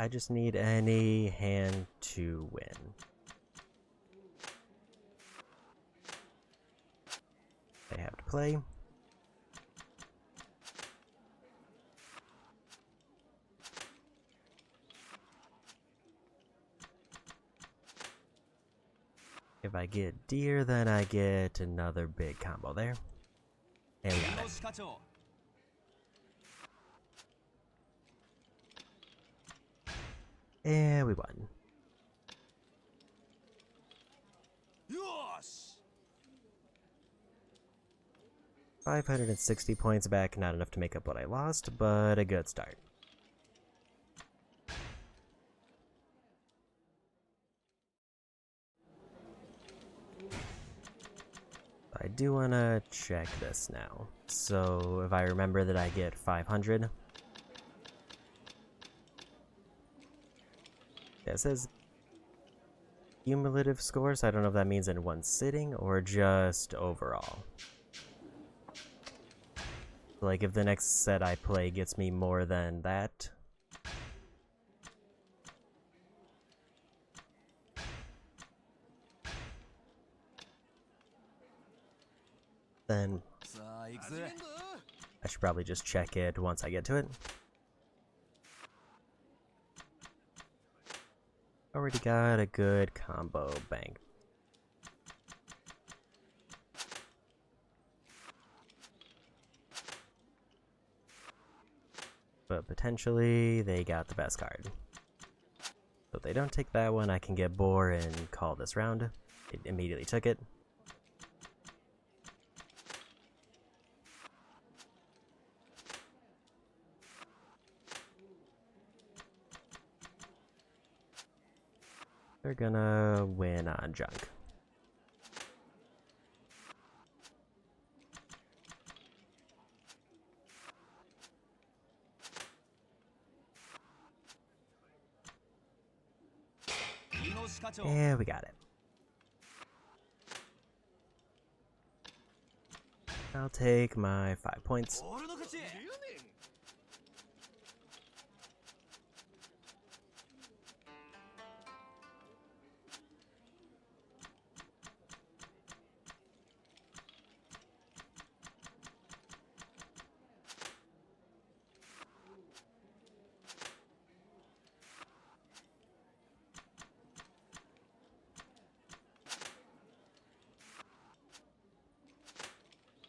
I just need any hand to win. I have to play. If I get deer, then I get another big combo there. And we got it. 課長。 And we won. よし。 560 points back, not enough to make up what I lost, but a good start. do want to check this now. So if I remember that I get 500. Yeah, it says cumulative scores. I don't know if that means in one sitting or just overall. Like if the next set I play gets me more than that, then さあ行くぜ I should probably just check it once I get to it. Already got a good combo bank. But potentially they got the best card. So if they don't take that one, I can get Boar and call this round. It immediately took it. They're gonna win on junk. Yeah, we got it. I'll take my 5 points. 俺の勝ち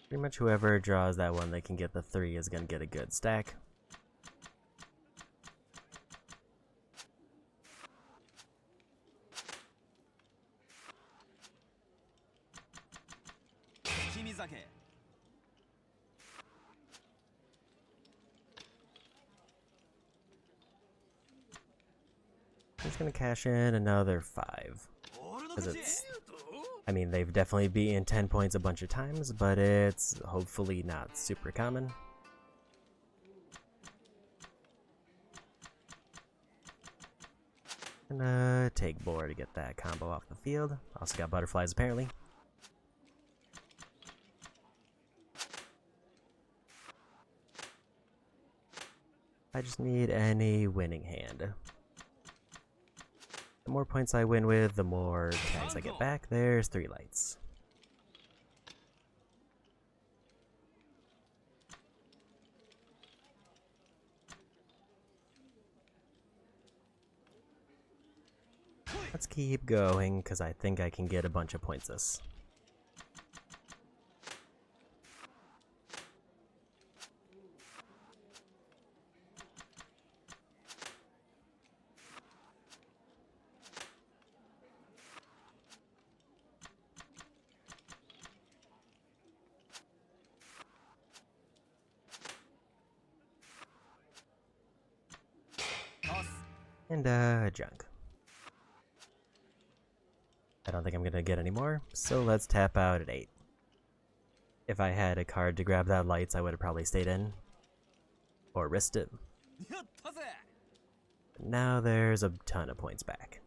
Pretty much whoever draws that one that can get the 3 is gonna get a good stack. I'm just gonna cash in another 5. Because it's, I mean, they've definitely beaten 10 points a bunch of times, but it's hopefully not super common. Gonna take Boar to get that combo off the field. Also got butterflies apparently. I just need any winning hand. The more points I win with, the more tags I get back. There's 3 lights. Let's keep going, because I think I can get a bunch of points this. And junk. I don't think I'm gonna get any more, so let's tap out at 8. If I had a card to grab that lights, I would have probably stayed in. Or risked it. やったぜ But now there's a ton of points back.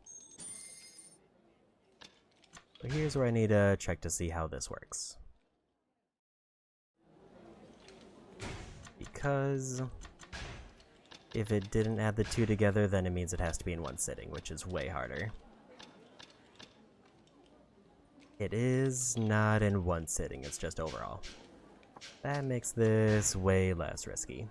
But here's where I need to check to see how this works. Because if it didn't add the 2 together, then it means it has to be in one sitting, which is way harder. It is not in one sitting, it's just overall. That makes this way less risky.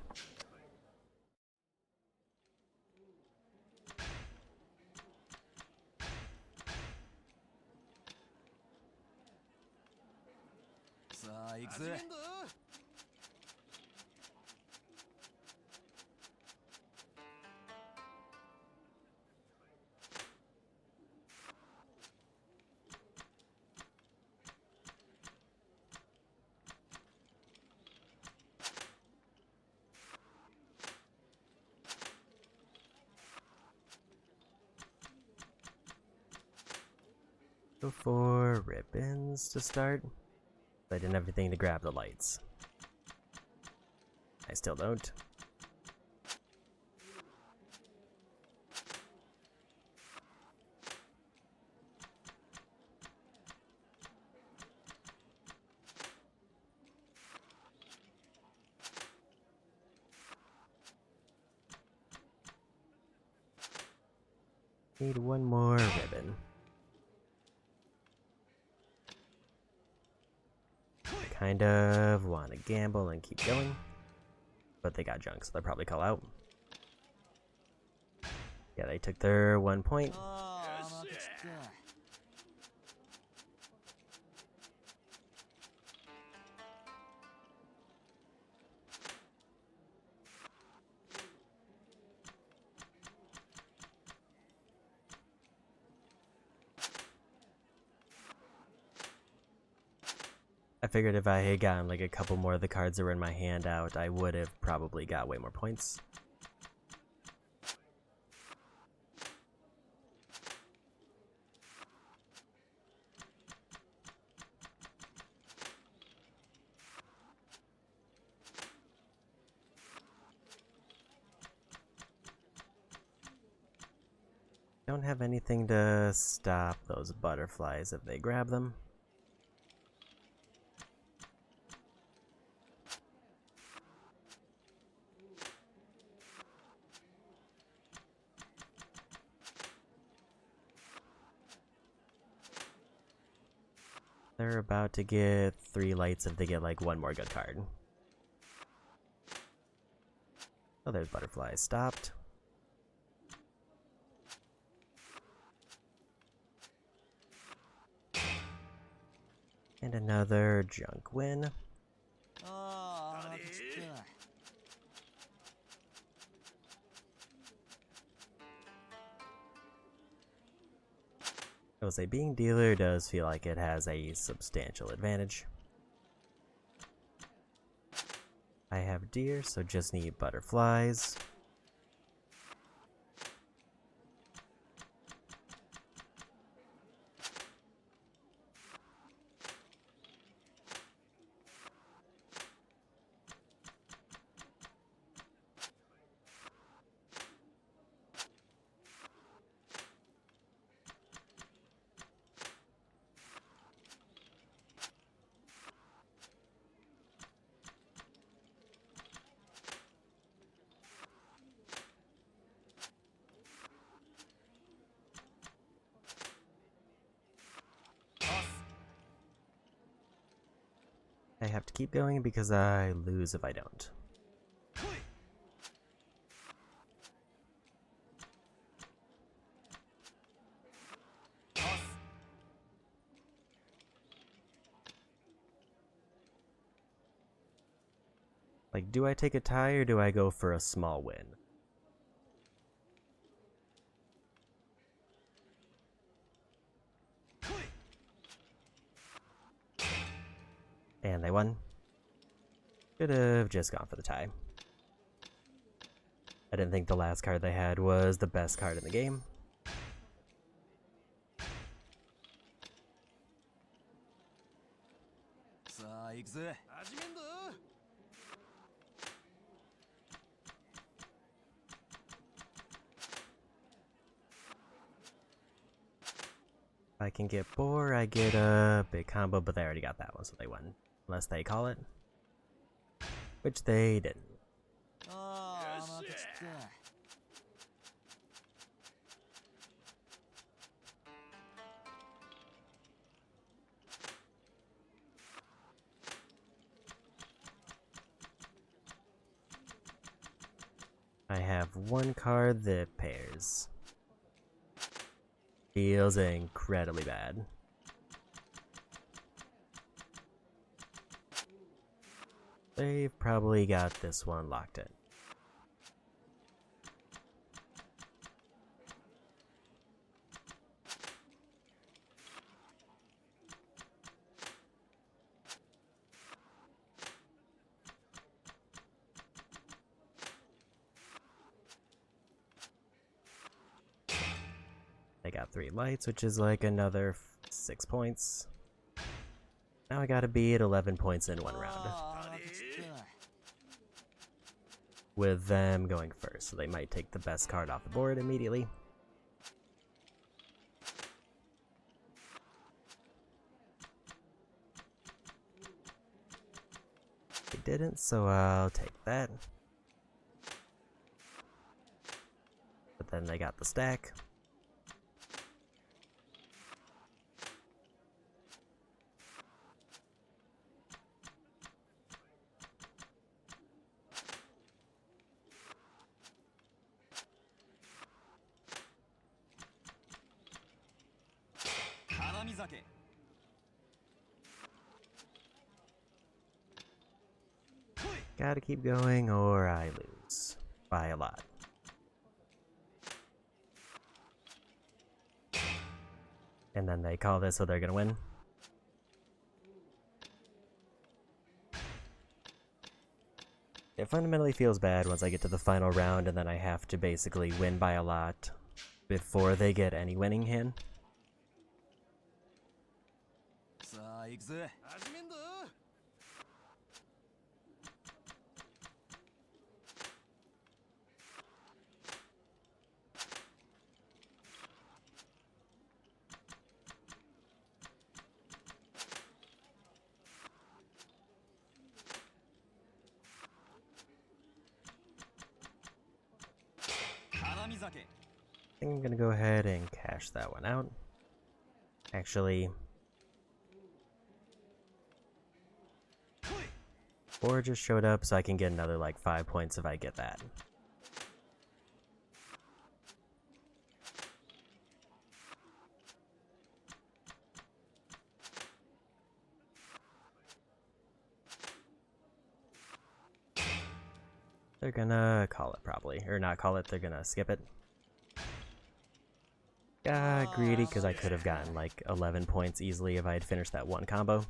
さあ行くぜ Go for ribbons to start. I didn't have anything to grab the lights. I still don't. Need one more ribbon. Kind of want to gamble and keep going, but they got junk, so they'll probably call out. Yeah, they took their 1 point. ああ負けちった I figured if I had gotten like a couple more of the cards that were in my hand out, I would have probably got way more points. Don't have anything to stop those butterflies if they grab them. They're about to get 3 lights if they get like one more good card. Oh, there's butterflies. Stopped. And another junk win. ああ負けちった I will say being dealer does feel like it has a substantial advantage. I have deer, so just need butterflies. I have to keep going because I lose if I don't. Like, do I take a tie or do I go for a small win? And they won. Could have just gone for the tie. I didn't think the last card they had was the best card in the game. Saあ行くぜ 始めんだ。 If I can get boar, I get a big combo, but they already got that one, so they won. Unless they call it. Which they didn't. ああ負けちった I have one card that pairs. Feels incredibly bad. They've probably got this one locked in. They got 3 lights, which is like another 6 points. Now I gotta be at 11 points in one round, ああなってきた with them going first, so they might take the best card off the board immediately. They didn't, so I'll take that. But then they got the stack. Gotta keep going or I lose. By a lot. And then they call this, so they're gonna win. It fundamentally feels bad once I get to the final round and then I have to basically win by a lot before they get any winning hand. さあ行くぜ始めんだ。絡み酒 I think I'm gonna go ahead and cash that one out. Actually, or just showed up so I can get another like 5 points if I get that. They're gonna call it probably, or not call it, they're gonna skip it. Got greedy because I could have gotten like 11 points easily if I had finished that one combo.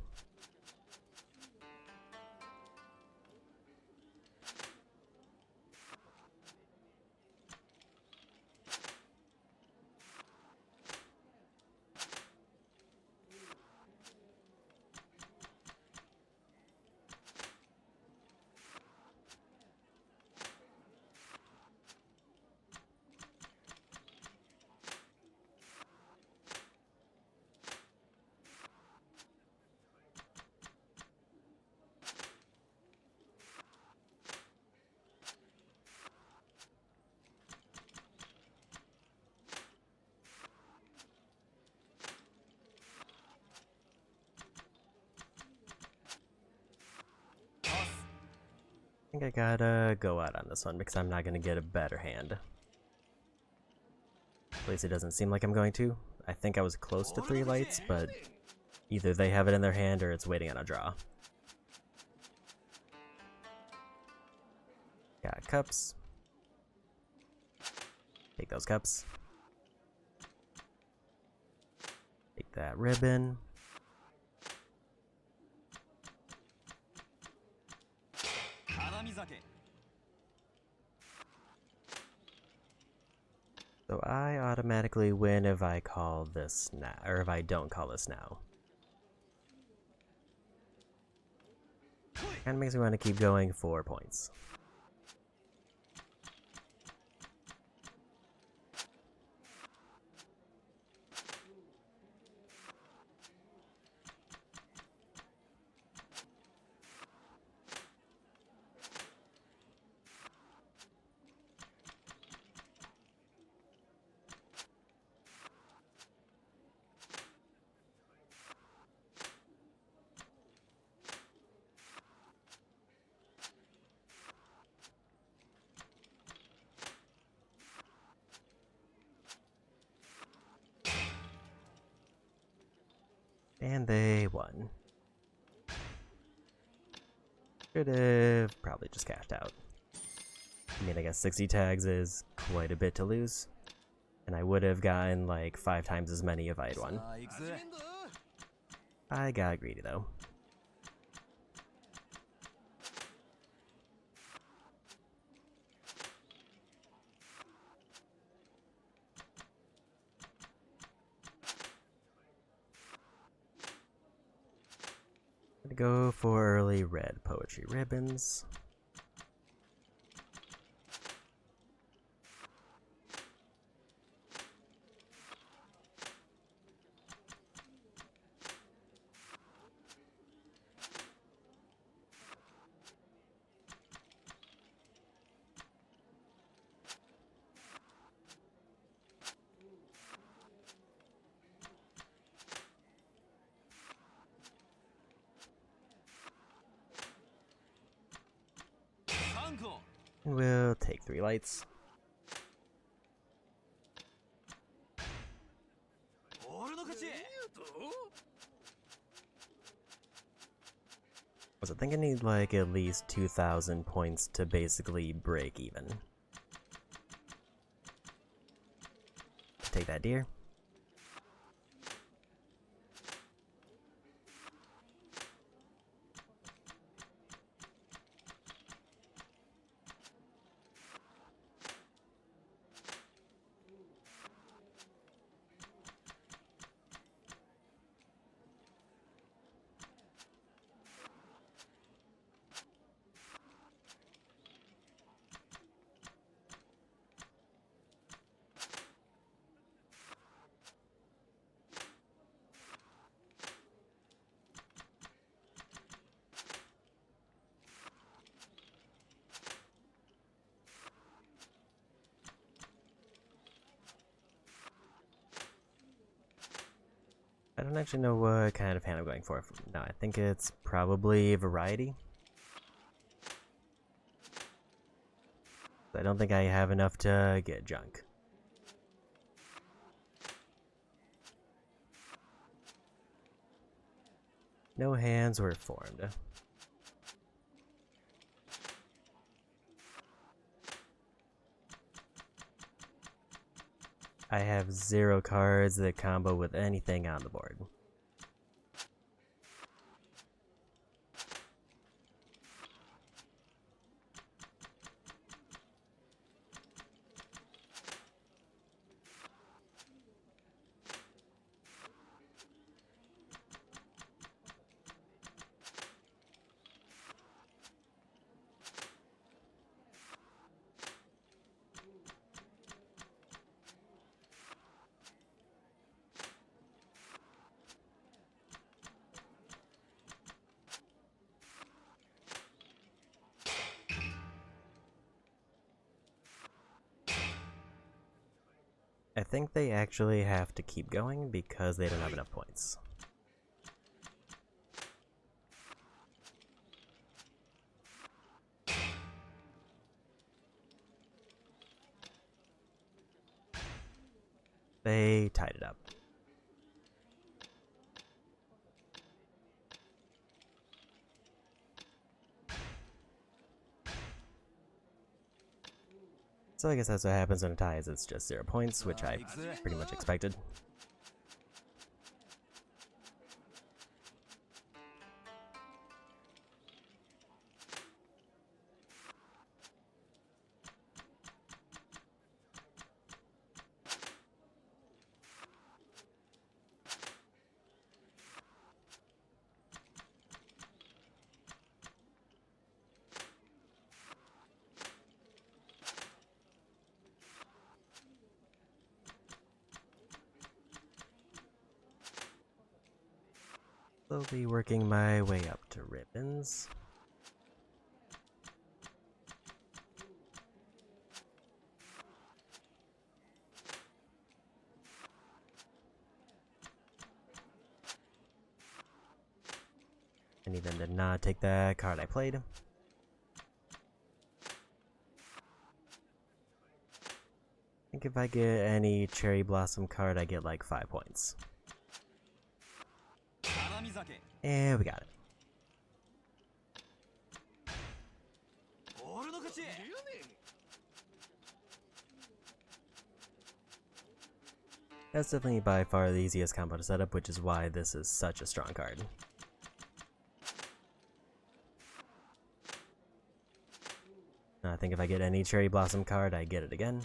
I think I gotta go out on this one because I'm not gonna get a better hand. At least it doesn't seem like I'm going to. I think I was close to 3 lights, but either they have it in their hand or it's waiting on a draw. Got cups. Take those cups. Take that ribbon. So I automatically win if I call this now, or if I don't call this now. Kinda makes me want to keep going 4 points. And they won. Should have probably just cashed out. I mean, I guess 60 tags is quite a bit to lose. And I would have gotten like 5 times as many if I had won. さあ行くぜ I got greedy though. Go for early red poetry ribbons. And we'll take 3 lights. I think I need like at least 2,000 points to basically break even. Take that deer. I don't actually know what kind of hand I'm going for. No, I think it's probably variety. I don't think I have enough to get junk. No hands were formed. I have 0 cards that combo with anything on the board. I think they actually have to keep going because they don't have enough points. They tied it up. So I guess that's what happens when it ties. It's just 0 points, which I pretty much expected. Slowly working my way up to ribbons. I need them to not take that card I played. I think if I get any Cherry Blossom card, I get like 5 points. And we got it. That's definitely by far the easiest combo to set up, which is why this is such a strong card. I think if I get any Cherry Blossom card, I get it again.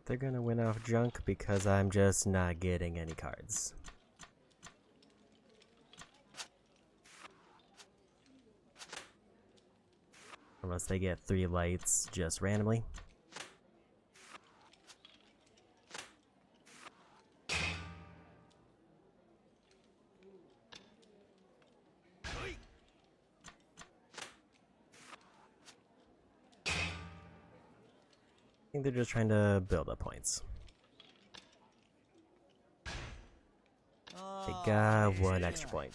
Alright, they're gonna win off junk because I'm just not getting any cards. Unless they get 3 lights just randomly. I think they're just trying to build up points. They got 1 extra point.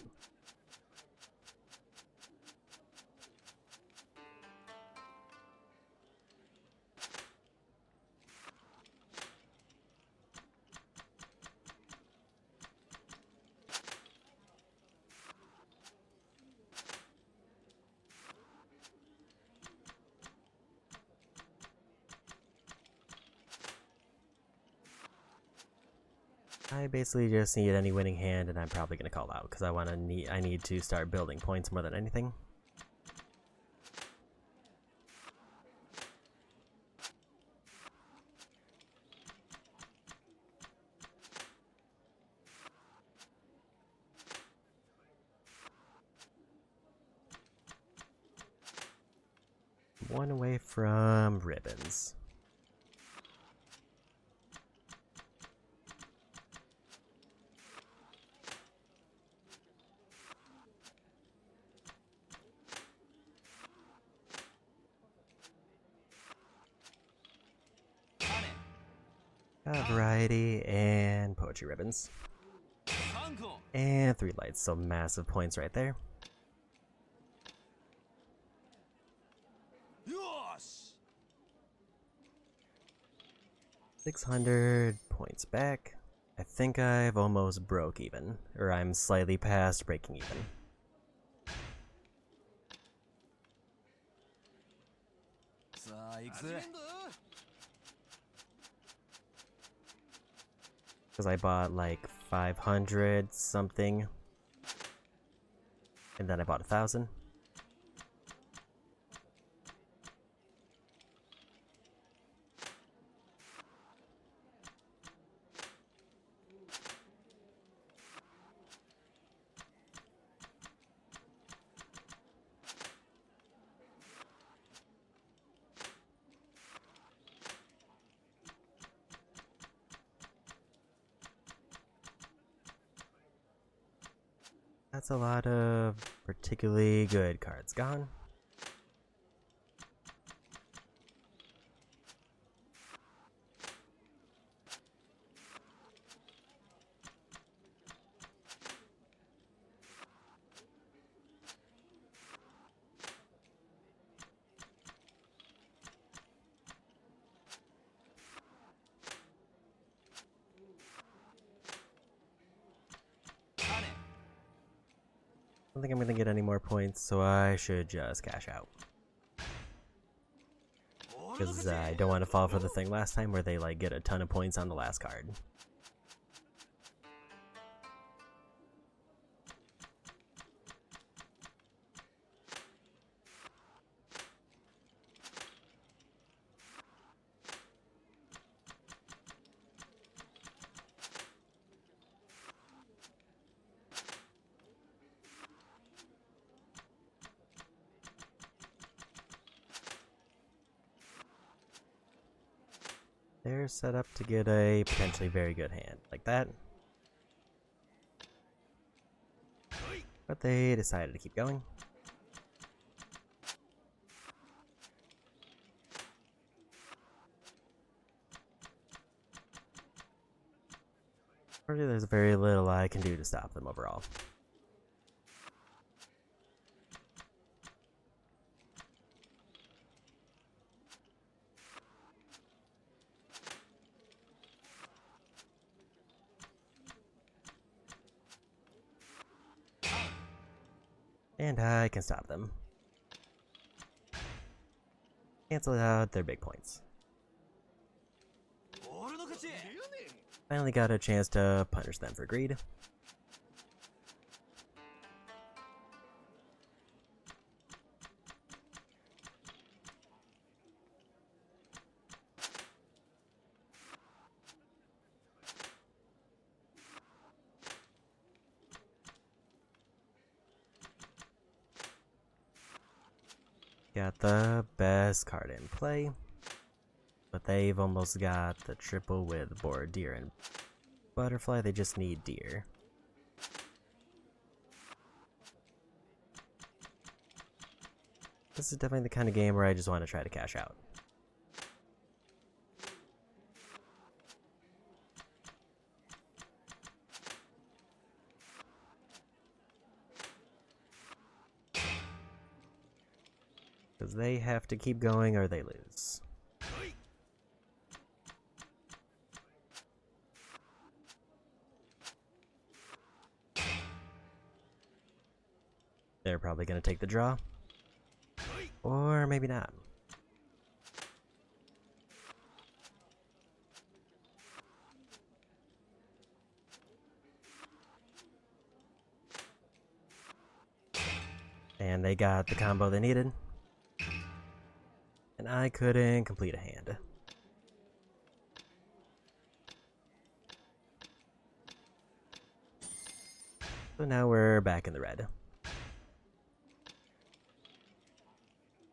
I basically just need any winning hand, and I'm probably gonna call out because I need to start building points more than anything. One away from ribbons. Got variety and poetry ribbons. And 3 lights, so massive points right there. 600 points back. I think I've almost broke even, or I'm slightly past breaking even. Because I bought like 500 something, and then I bought 1,000. That's a lot of particularly good cards gone. I don't think I'm gonna get any more points, so I should just cash out. Because I don't want to fall for the thing last time where they like get a ton of points on the last card. They're set up to get a potentially very good hand, like that. But they decided to keep going. Really, there's very little I can do to stop them overall. And I can stop them. Cancel out their big points. Finally got a chance to punish them for greed. Got the best card in play, but they've almost got the triple with boar, deer, and butterfly. They just need deer. This is definitely the kind of game where I just want to try to cash out. Because they have to keep going or they lose. They're probably going to take the draw. Or maybe not. And they got the combo they needed. And I couldn't complete a hand. So now we're back in the red.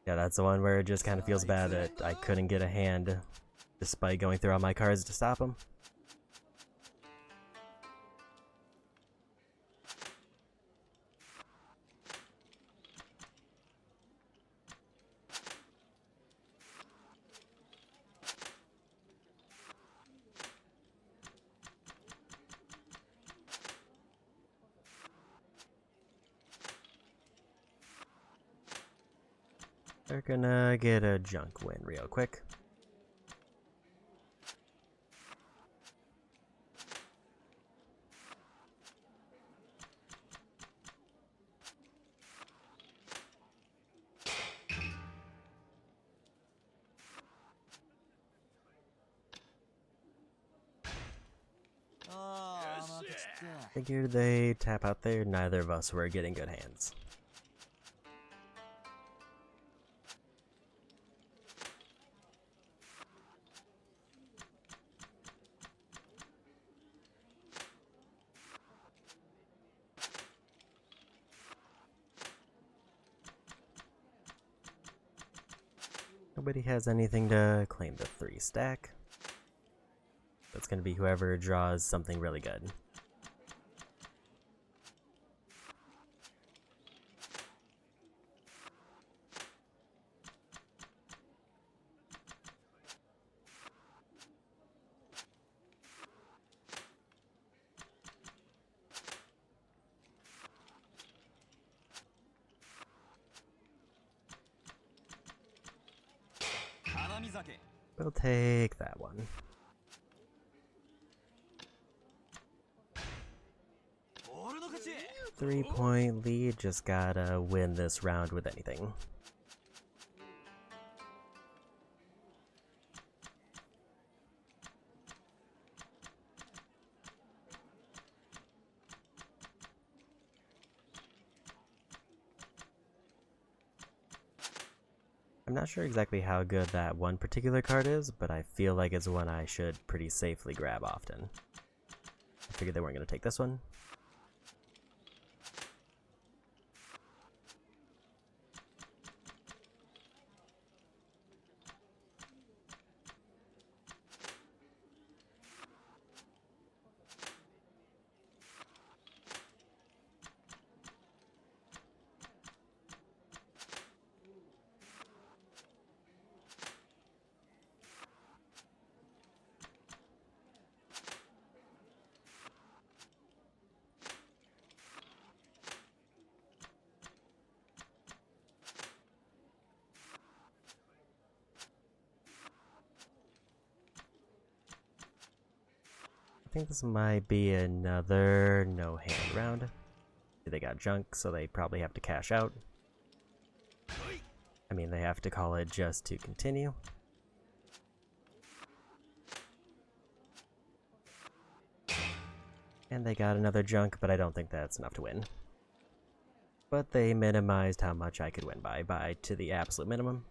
Yeah, that's the one where it just kind of feels bad that I couldn't get a hand despite going through all my cards to stop him. They're gonna get a junk win real quick. Figured they tap out there, neither of us were getting good hands. Nobody has anything to claim the 3 stack. That's going to be whoever draws something really good. We'll take that one. 3-point lead, just gotta win this round with anything. I'm not sure exactly how good that one particular card is, but I feel like it's one I should pretty safely grab often. I figured they weren't going to take this one. I think this might be another no-hand round. They got junk, so they probably have to cash out. I mean, they have to call it just to continue. And they got another junk, but I don't think that's enough to win. But they minimized how much I could win by to the absolute minimum.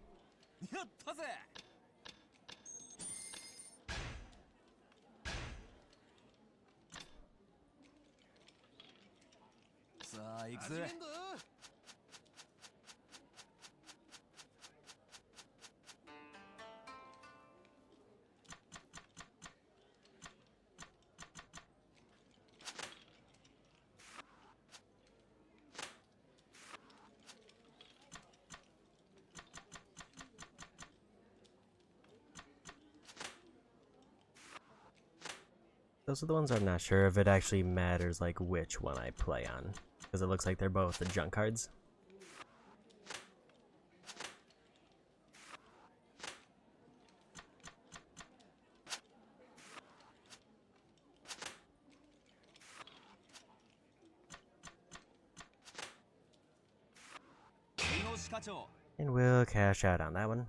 Those are the ones I'm not sure if it actually matters, like, which one I play on. Because it looks like they're both the junk cards. And we'll cash out on that one.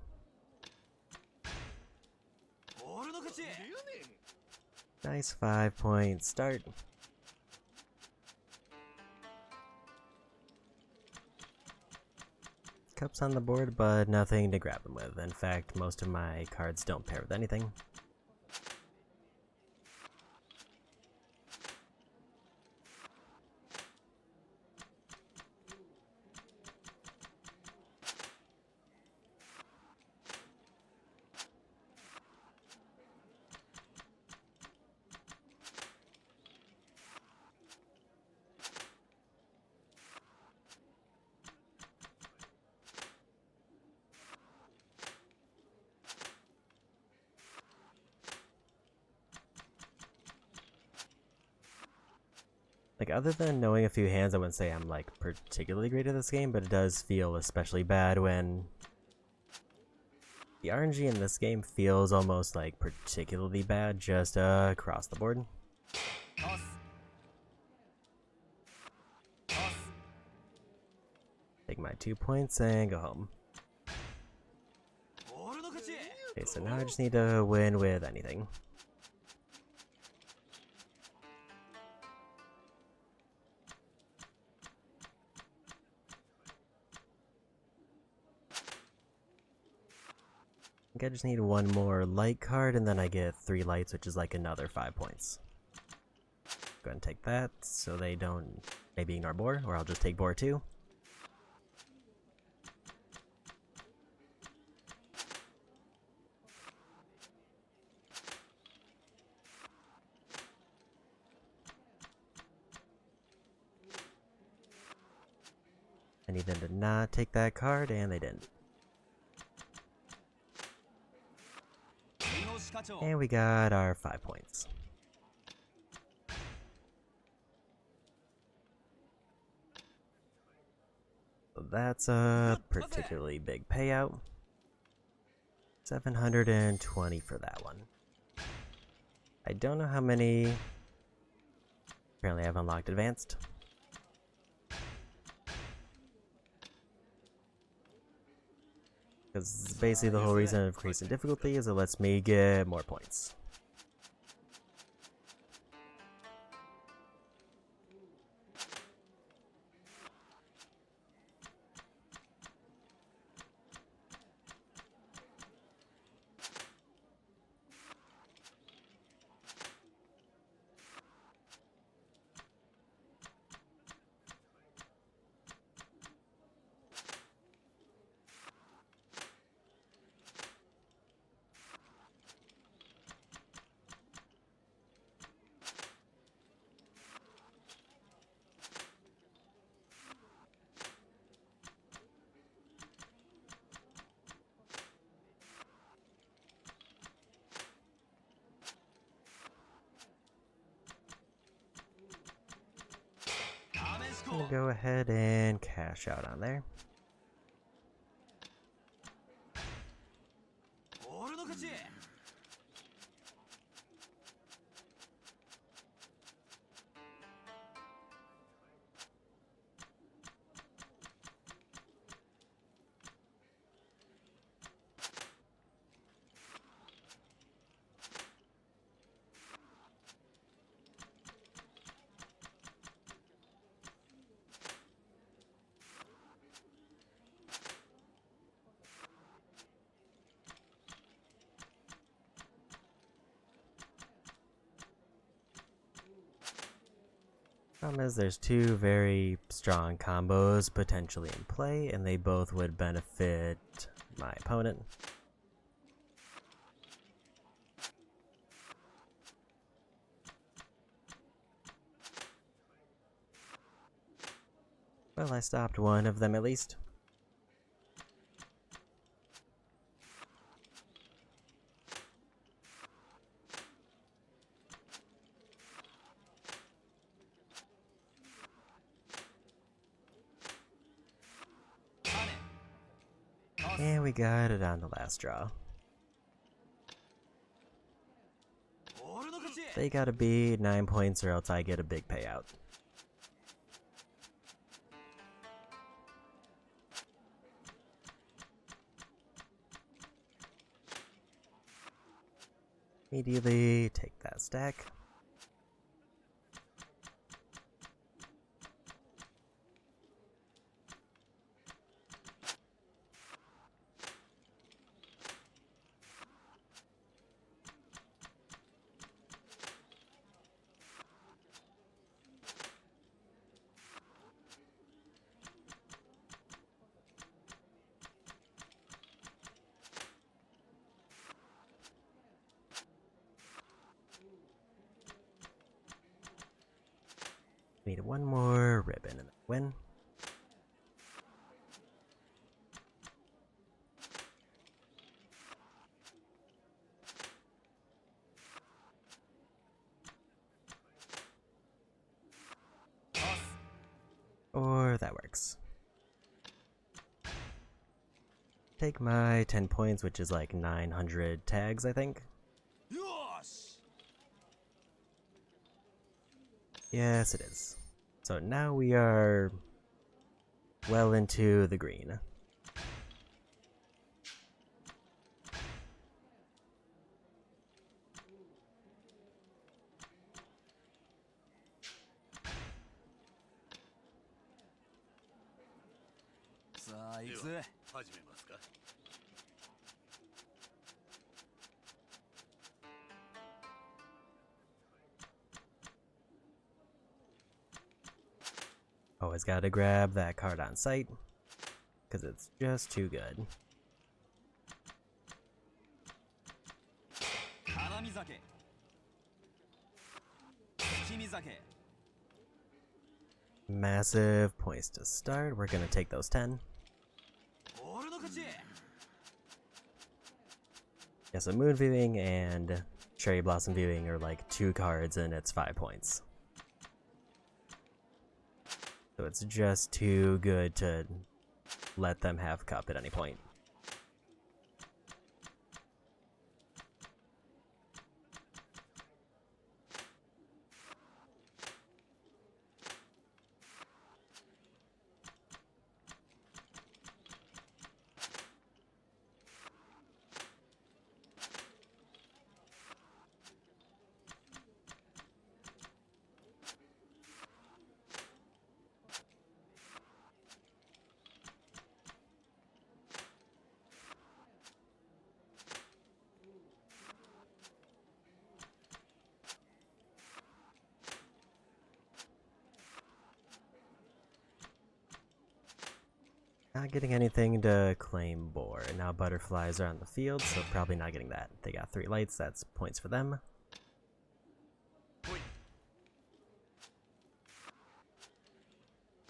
Nice 5-point start. Cups on the board, but nothing to grab them with. In fact, most of my cards don't pair with anything. Like, other than knowing a few hands, I wouldn't say I'm, like, particularly great at this game, but it does feel especially bad when the RNG in this game feels almost, like, particularly bad just across the board. Take my 2 points and go home. Okay, so now I just need to win with anything. I think I just need one more light card and then I get 3 lights, which is like another 5 points. Go ahead and take that so they don't maybe ignore boar, or I'll just take boar too. I need them to not take that card, and they didn't. And we got our 5 points. So that's a particularly big payout. 720 for that one. I don't know how many. Apparently I've unlocked advanced. Because basically the whole reason of increasing difficulty is it lets me get more points. I'm gonna go ahead and cash out on there. Problem is there's two very strong combos potentially in play, and they both would benefit my opponent. Well, I stopped one of them at least. And we got it on the last draw. 俺の勝ち They gotta be 9 points or else I get a big payout. Immediately take that stack. Need one more ribbon and win. Or that works. Take my 10 points, which is like 900 tags, I think. よし Yes, it is. So now we are well into the green.さあ行くぜ 始めますか Always gotta grab that card on sight, because it's just too good. 辛み酒七味酒 Massive points to start. We're gonna take those 10. 俺の勝ち Yeah, so Moon Viewing and Cherry Blossom Viewing are like 2 cards and it's 5 points. So it's just too good to let them have cup at any point. Not getting anything to claim boar. Now butterflies are on the field, so probably not getting that. They got 3 lights, that's points for them.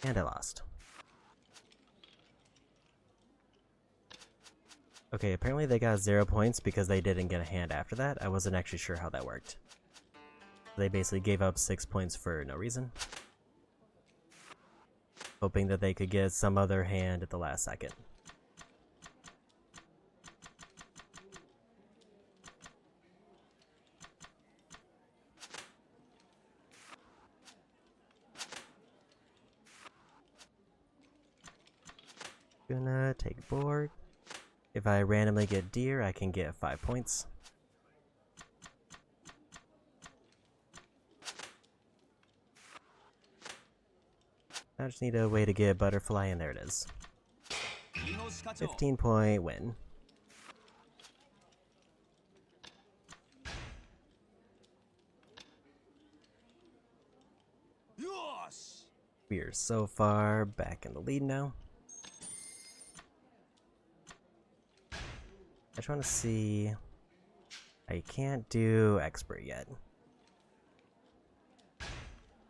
And I lost. Okay, apparently they got 0 points because they didn't get a hand after that. I wasn't actually sure how that worked. They basically gave up 6 points for no reason, hoping that they could get some other hand at the last second. Gonna take board. If I randomly get deer, I can get 5 points. I just need a way to get butterfly, and there it is. 15-point win. We are so far back in the lead now. I just want to see. I can't do expert yet.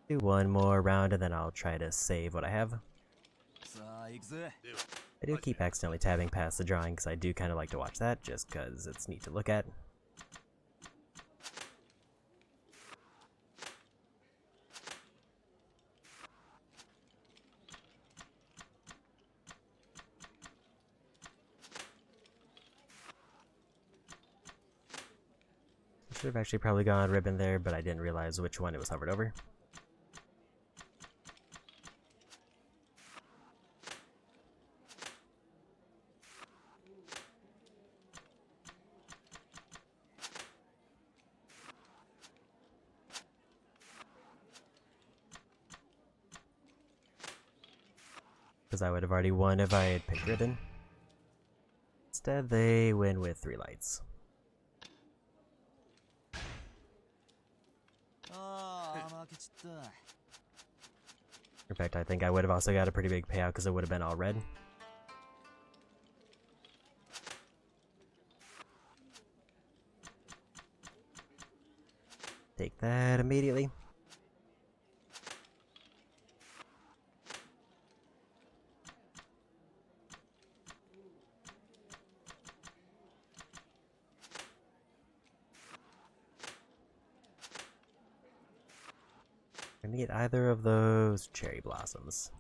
Do one more round and then I'll try to save what I have. さあ行くぜ I do keep accidentally tabbing past the drawing because I do kind of like to watch that just because it's neat to look at. Should have actually probably gone ribbon there, but I didn't realize which one it was hovered over. Because I would have already won if I had picked ribbon. Instead, they win with 3 lights. ああ負けちった In fact, I think I would have also got a pretty big payout because it would have been all red. Take that immediately. I need either of those cherry blossoms.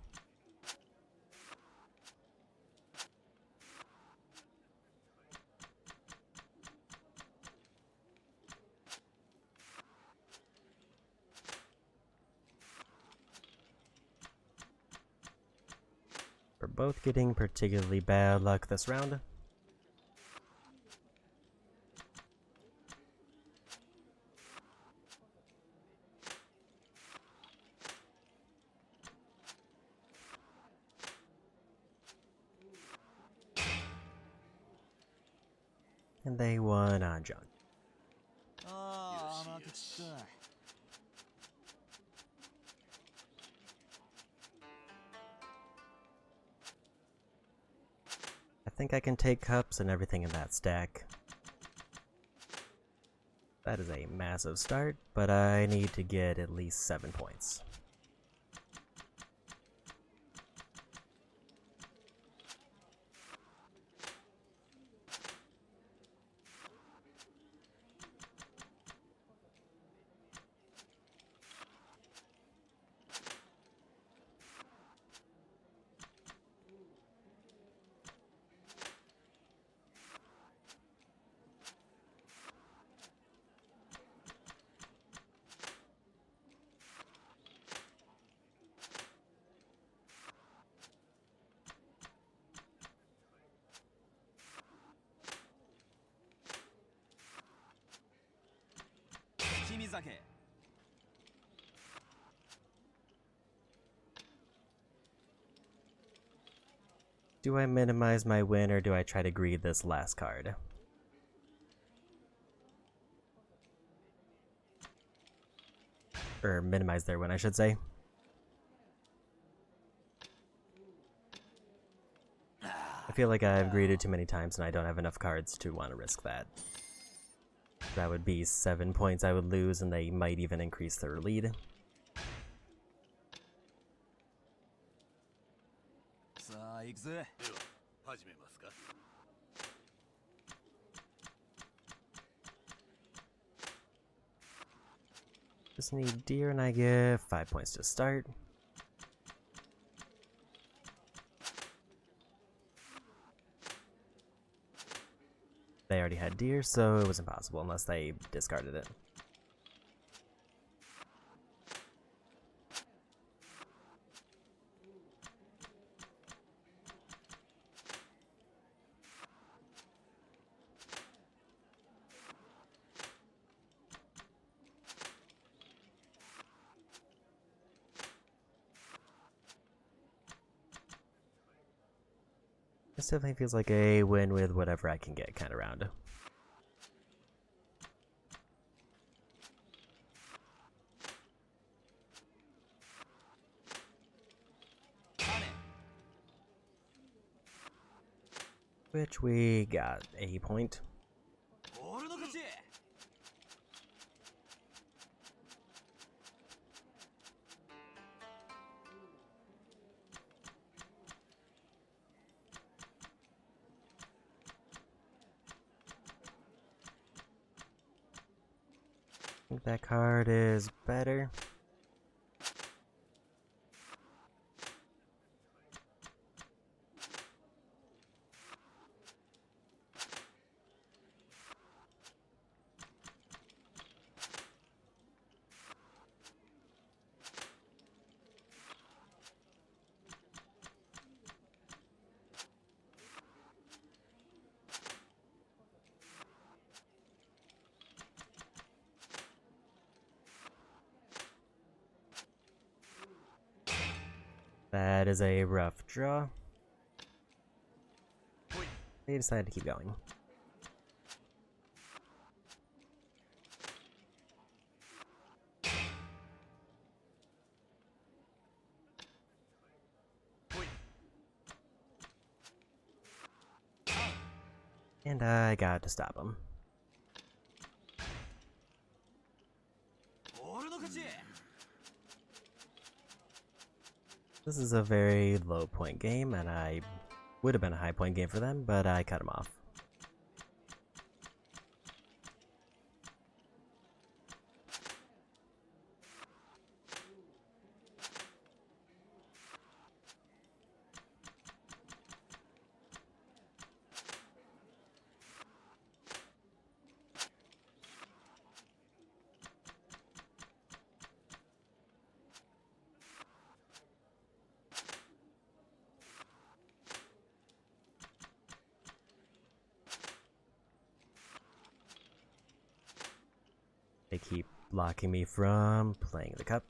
We're both getting particularly bad luck this round. And they won on junk. ああ負けちった I think I can take cups and everything in that stack. That is a massive start, but I need to get at least 7 points. Do I minimize my win or do I try to greed this last card? Or minimize their win, I should say. I feel like I've greeted too many times and I don't have enough cards to want to risk that. That would be 7 points I would lose and they might even increase their lead. さあ行くぜ Just need deer and I get 5 points to start. They already had deer, so it was impossible unless they discarded it. This definitely feels like a win with whatever I can get kind of round. Which we got a point. 俺の勝ち I think that card is better. That is a rough draw. They decided to keep going. And I got to stop him. This is a very low point game, and I would have been a high point game for them, but I cut him off. They keep blocking me from playing the cup.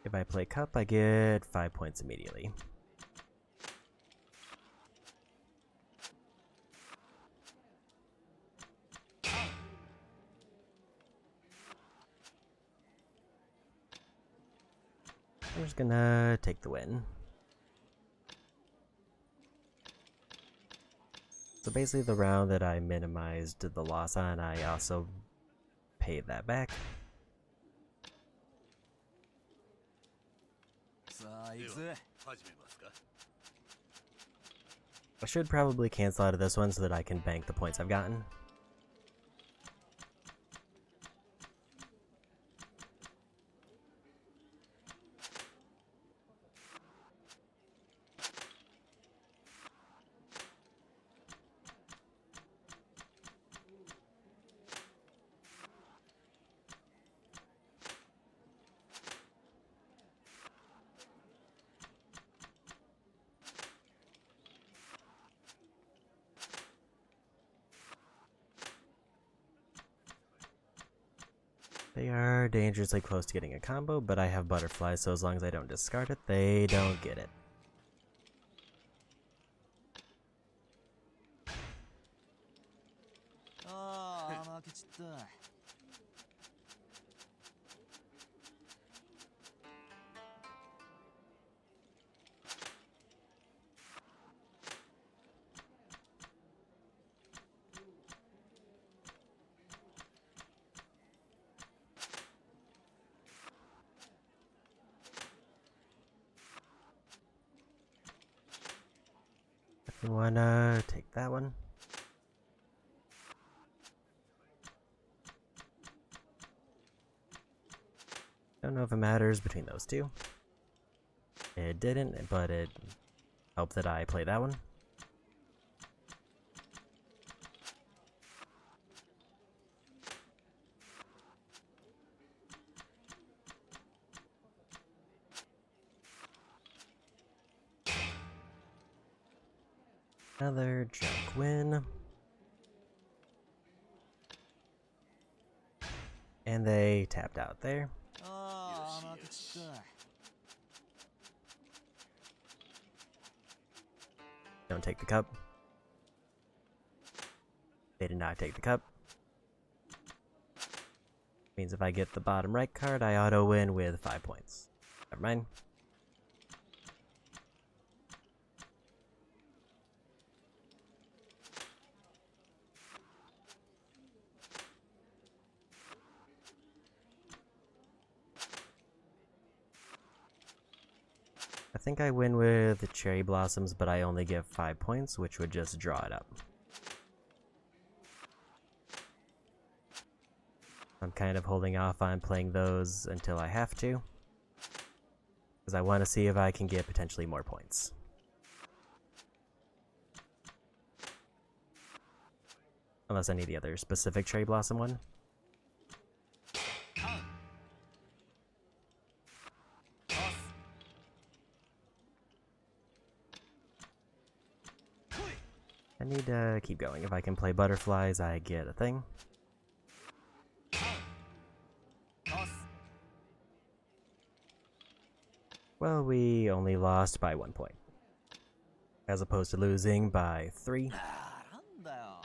If I play cup, I get 5 points immediately. I'm just gonna take the win. So basically the round that I minimized the loss on, I also paid that back. I should probably cancel out of this one so that I can bank the points I've gotten. They are dangerously close to getting a combo, but I have butterflies, so as long as I don't discard it, they don't get it. If you wanna take that one. Don't know if it matters between those two. It didn't, but it helped that I play that one. Another junk win. And they tapped out there. Don't take the cup. They did not take the cup. Means if I get the bottom right card, I auto win with 5 points. Never mind. I think I win with the cherry blossoms, but I only get 5 points, which would just draw it up. I'm kind of holding off on playing those until I have to, because I want to see if I can get potentially more points. Unless I need the other specific cherry blossom one. I need to keep going. If I can play butterflies, I get a thing. Well, we only lost by 1 point. As opposed to losing by 3. なんだよ。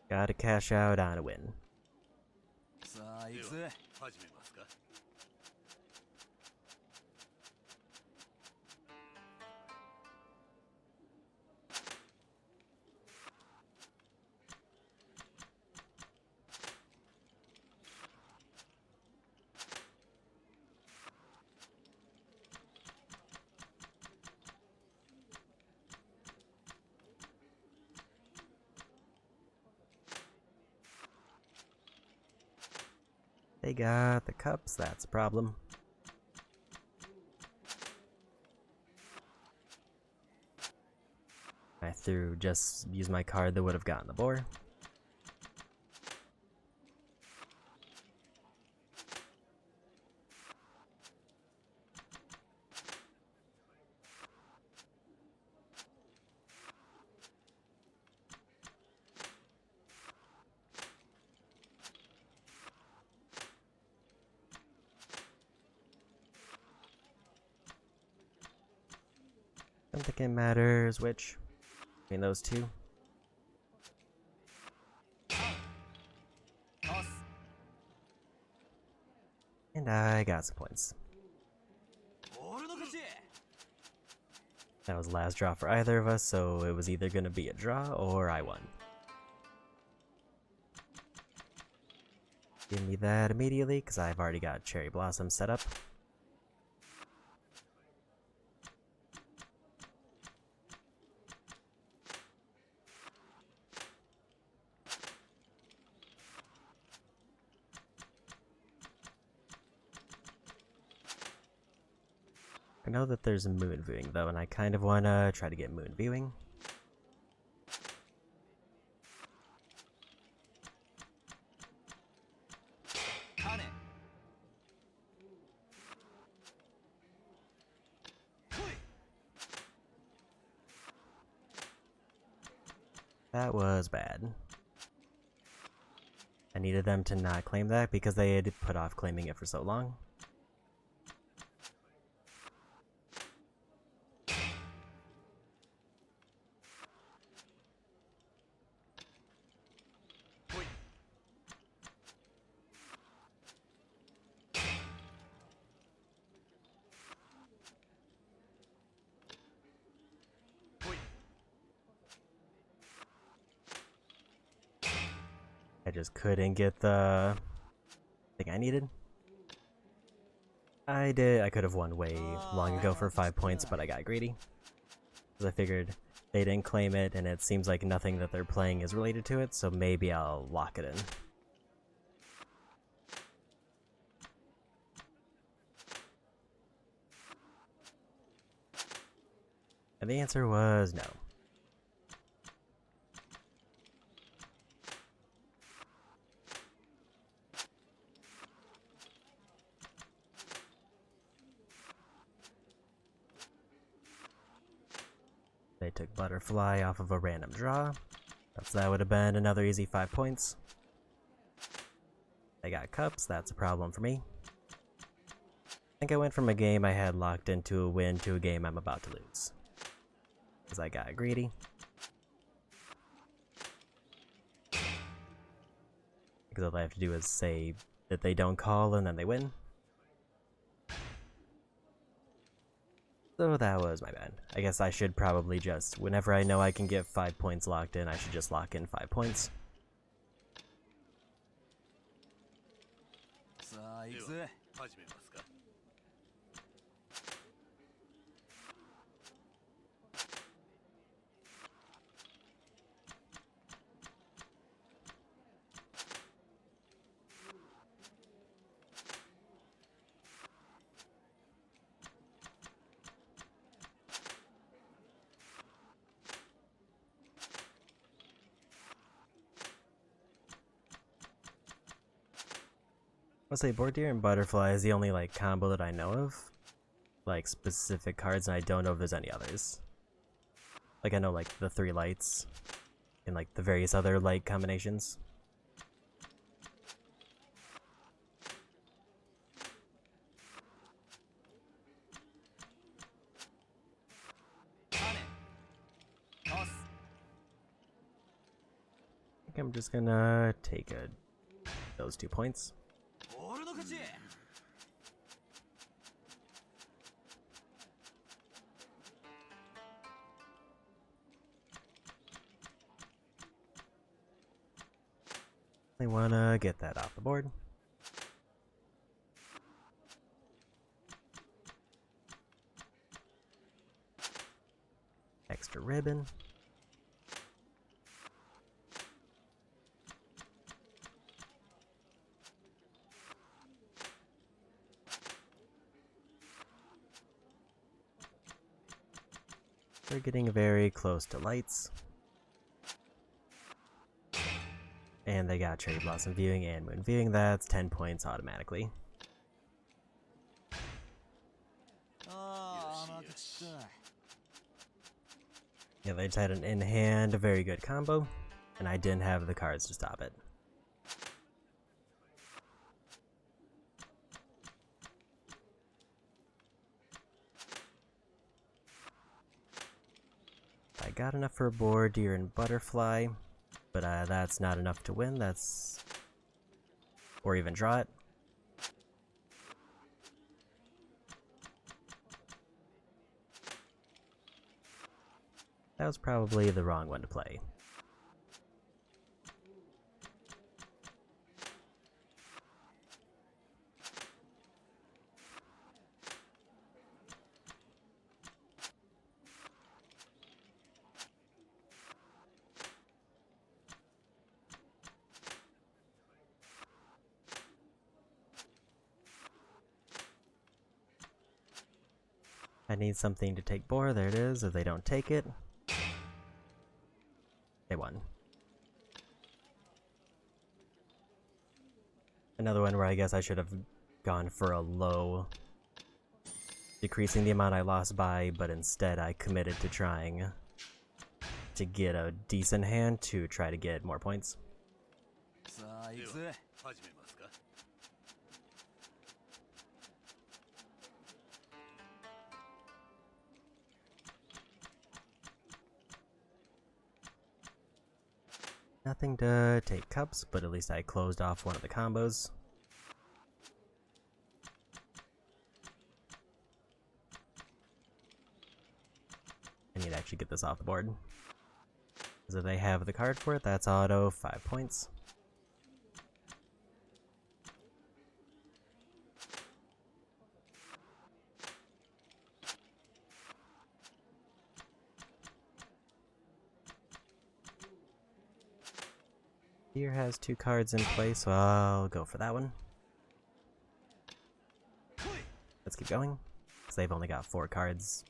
Gotta cash out on a win. さあ行くぜ。始めますか。They got the cups, that's a problem. I just used my card that would have gotten the boar. Don't think it matters which between those two. パス。 And I got some points. 俺の勝ち。 That was the last draw for either of us, so it was either going to be a draw or I won. Give me that immediately, because I've already got Cherry Blossom set up. I know that there's moon viewing though, and I kind of want to try to get moon viewing. That was bad. I needed them to not claim that because they had put off claiming it for so long. I just couldn't get the thing I needed. I could have won way long ago for 5 points, but I got greedy. Because I figured they didn't claim it, and it seems like nothing that they're playing is related to it, so maybe I'll lock it in. And the answer was no. They took Butterfly off of a random draw, so that would have been another easy 5 points. They got Cups, that's a problem for me. I think I went from a game I had locked into a win to a game I'm about to lose. Because I got greedy. Because all I have to do is say that they don't call and then they win. So that was my bad. I guess I should probably just, whenever I know I can get 5 points locked in, I should just lock in 5 points. さあ行くぜ。始めますか。I'll say Board Deer and Butterfly is the only like combo that I know of. Like specific cards, and I don't know if there's any others. Like I know like the 3 lights and like the various other light combinations. think I'm just gonna take those 2 points. 俺の勝ち I wanna get that off the board. Extra ribbon. We're getting very close to lights. And they got Cherry Blossom Viewing and Moon Viewing. That's 10 points automatically. ああ、また来た Yeah, they just had an in-hand, very good combo, and I didn't have the cards to stop it. I got enough for a board, deer, and butterfly, but that's not enough to win. Or even draw it. That was probably the wrong one to play. I need something to take board. There it is. If they don't take it, they won. Another one where I guess I should have gone for a low, decreasing the amount I lost by, but instead I committed to trying to get a decent hand to try to get more points. さあ行くぜ始めますか Nothing to take cups, but at least I closed off one of the combos. I need to actually get this off the board. So if they have the card for it, that's auto, 5 points. Deer has 2 cards in play, so I'll go for that one. Let's keep going, because they've only got 4 cards.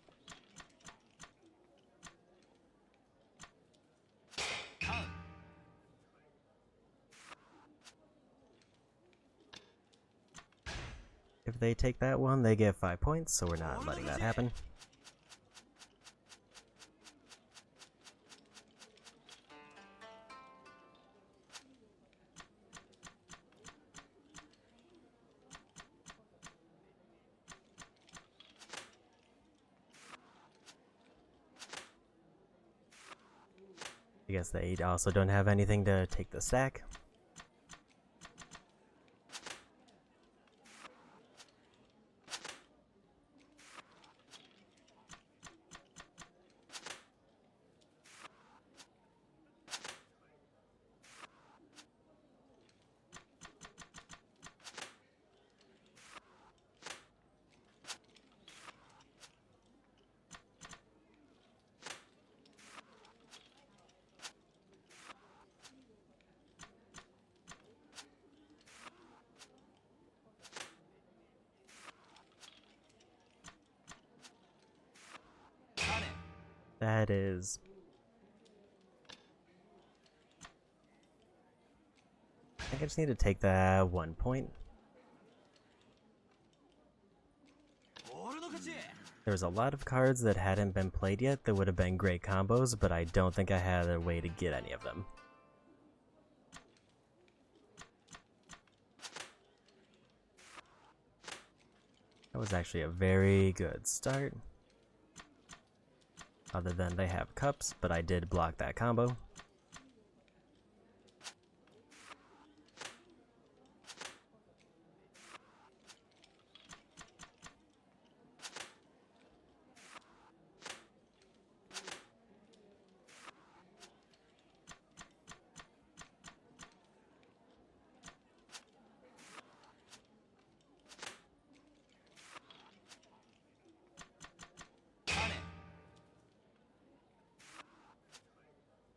If they take that one, they get 5 points, so we're not letting that happen. I guess they also don't have anything to take the stack. That is... I think I just need to take that 1 point. 俺の勝ち There was a lot of cards that hadn't been played yet that would have been great combos, but I don't think I had a way to get any of them. That was actually a very good start. Other than they have cups, but I did block that combo.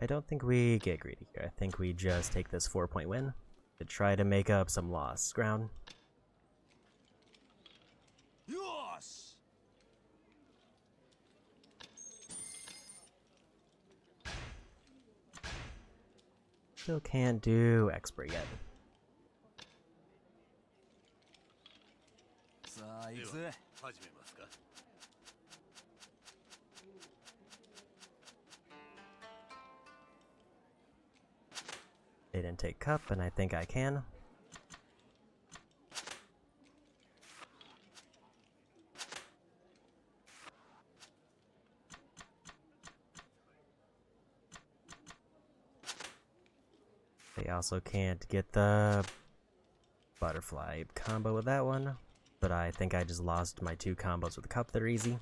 I don't think we get greedy here. I think we just take this 4-point win to try to make up some lost ground. よーし Still can't do expert yet. さあ行くぜでは始めますか。 They didn't take cup, and I think I can. They also can't get the butterfly combo with that one, but I think I just lost my 2 combos with the cup that are easy.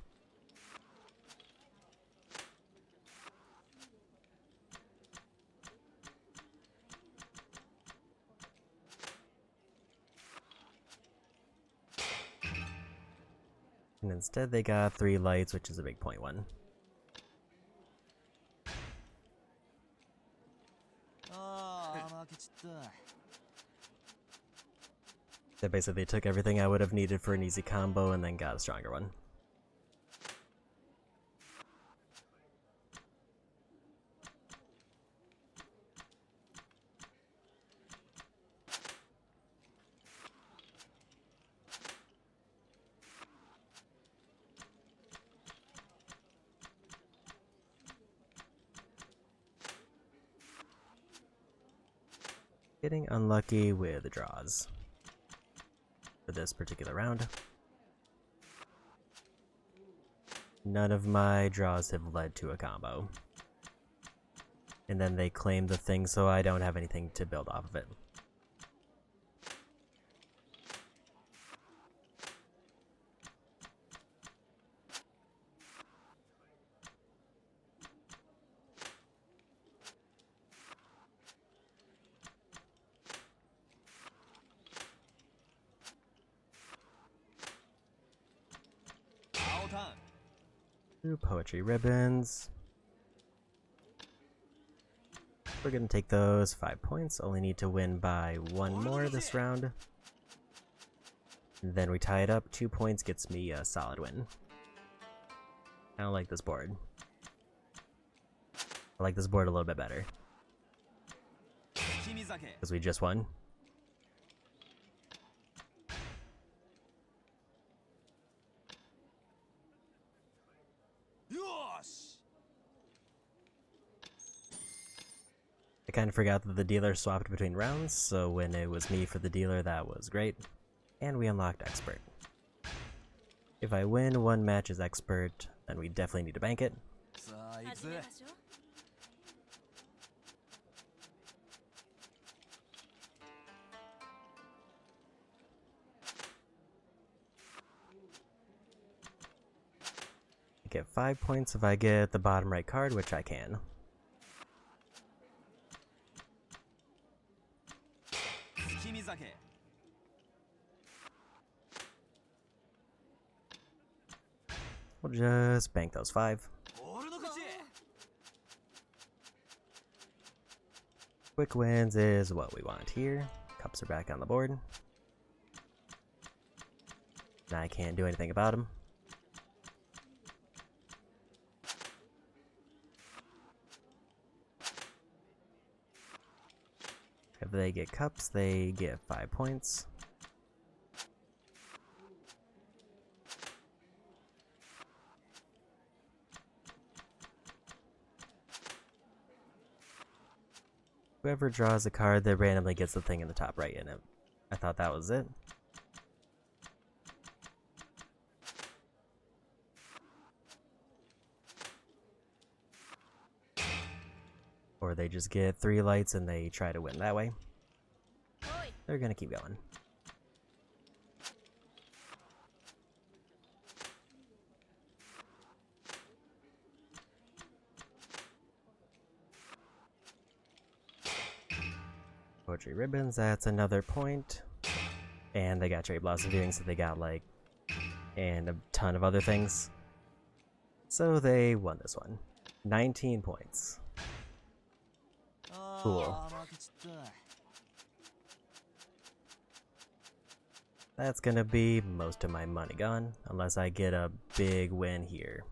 And instead they got 3 lights, which is a big point one. ああ負けちった They basically took everything I would have needed for an easy combo and then got a stronger one. Getting unlucky with the draws for this particular round. None of my draws have led to a combo. And then they claim the thing, so I don't have anything to build off of it. Ooh, poetry ribbons. We're gonna take those 5 points. Only need to win by 1 more this round. And then we tie it up. 2 points gets me a solid win. I don't like this board. I like this board a little bit better. Because we just won. I kind of forgot that the dealer swapped between rounds, so when it was me for the dealer, that was great. And we unlocked expert. If I win 1 match as expert, then we definitely need to bank it. さあ行く始めぜ ましょう。 I get 5 points if I get the bottom right card, which I can. 月見酒 We'll just bank those 5. 俺の勝ち Quick wins is what we want here. Cups are back on the board. And I can't do anything about them. If they get cups, they get 5 points. Whoever draws a card that randomly gets the thing in the top right in it. I thought that was it. Or they just get 3 lights and they try to win that way. おい、 They're gonna keep going. Poetry ribbons, that's another point. And they got cherry blossom viewing, so they got like, and a ton of other things. So they won this one. 19 points. Cool. That's gonna be most of my money gone, unless I get a big win here.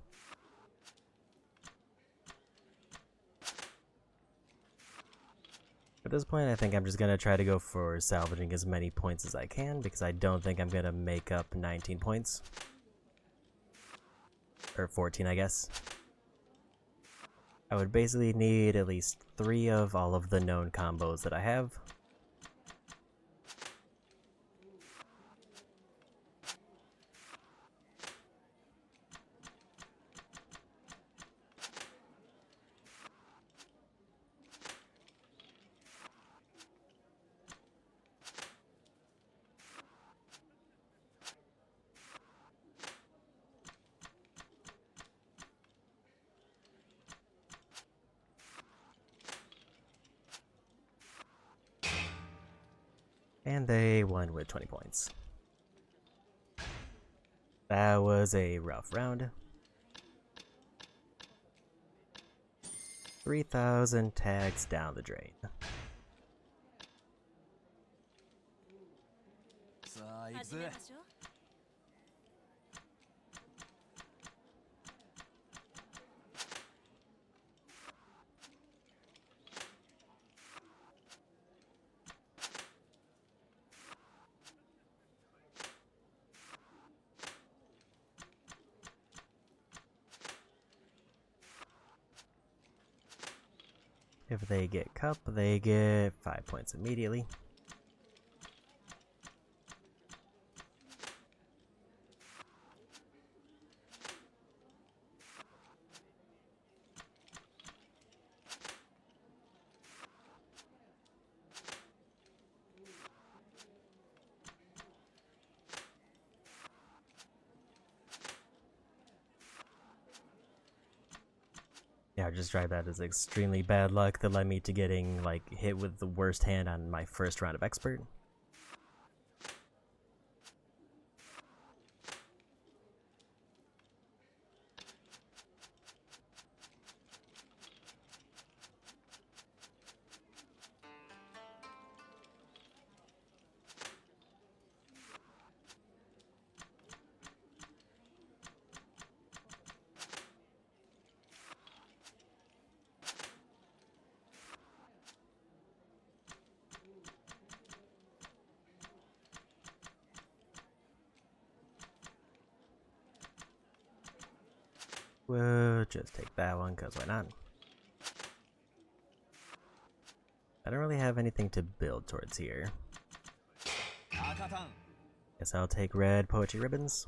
At this point, I think I'm just gonna try to go for salvaging as many points as I can, because I don't think I'm gonna make up 19 points. Or 14, I guess. I would basically need at least 3 of all of the known combos that I have. And they won with 20 points. That was a rough round. 3,000 tags down the drain. さあ行く始めぜましょう。If they get cup, they get 5 points immediately. Yeah, I just tried that as extremely bad luck that led me to getting like hit with the worst hand on my first round of expert. We'll just take that one, because why not? I don't really have anything to build towards here. 赤タン Guess I'll take red poetry ribbons.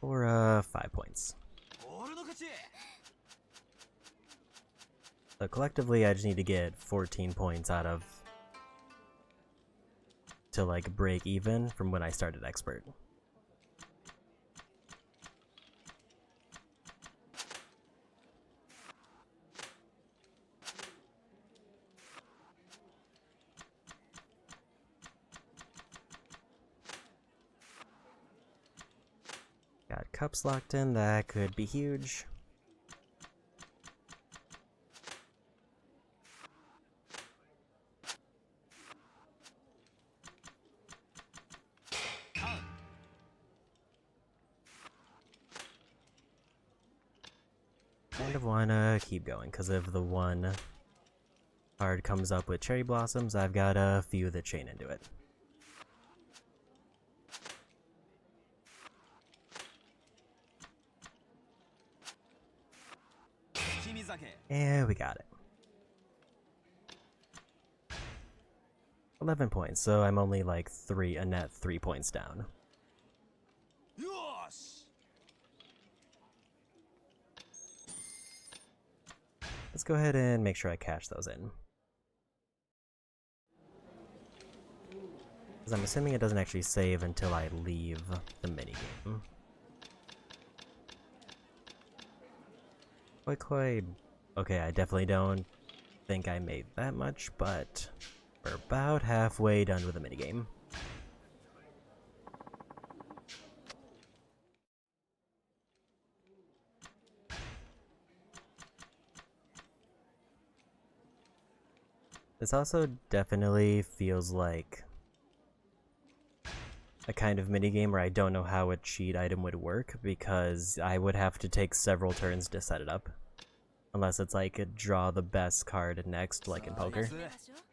For 5 points. 俺の勝ち So collectively I just need to get 14 points out of to like break even from when I started expert. Got cups locked in, that could be huge. Kind of wanna keep going, because if the one card comes up with cherry blossoms, I've got a few that chain into it. And we got it. 11 points, so I'm only like a net 3 points down. よし Let's go ahead and make sure I cash those in. Because I'm assuming it doesn't actually save until I leave the minigame. Quite. Okay, I definitely don't think I made that much, but we're about halfway done with the minigame. This also definitely feels like a kind of minigame where I don't know how a cheat item would work, because I would have to take several turns to set it up. Unless it's like a draw the best card next, like in poker. 始めましょう。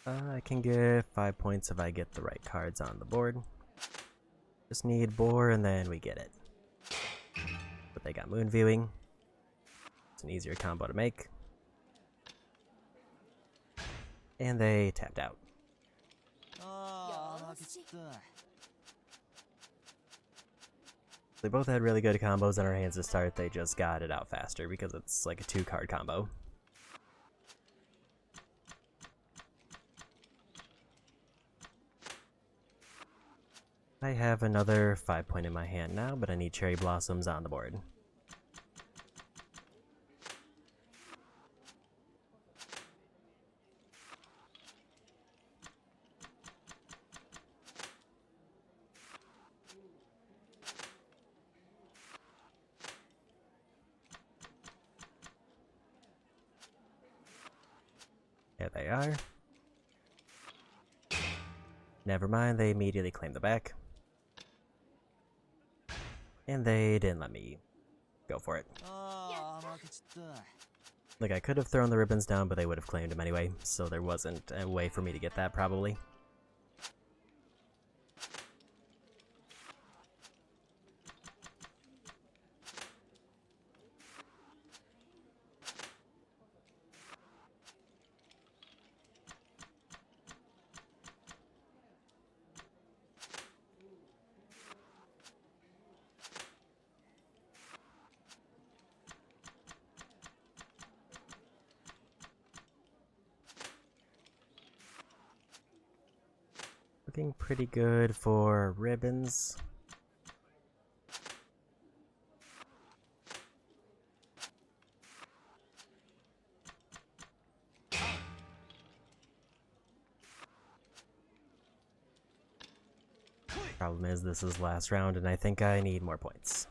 I can get 5 points if I get the right cards on the board. Just need boar and then we get it. But they got moon viewing. It's an easier combo to make. And they tapped out. ああ負けちった They both had really good combos in our hands to start. They just got it out faster because it's like a 2-card combo. I have another 5 point in my hand now, but I need cherry blossoms on the board. There they are. Never mind, they immediately claimed the back. And they didn't let me go for it. ああ負けちった Like, I could have thrown the ribbons down, but they would have claimed them anyway, so there wasn't a way for me to get that, probably. Looking pretty good for ribbons. Problem is, this is last round, and I think I need more points.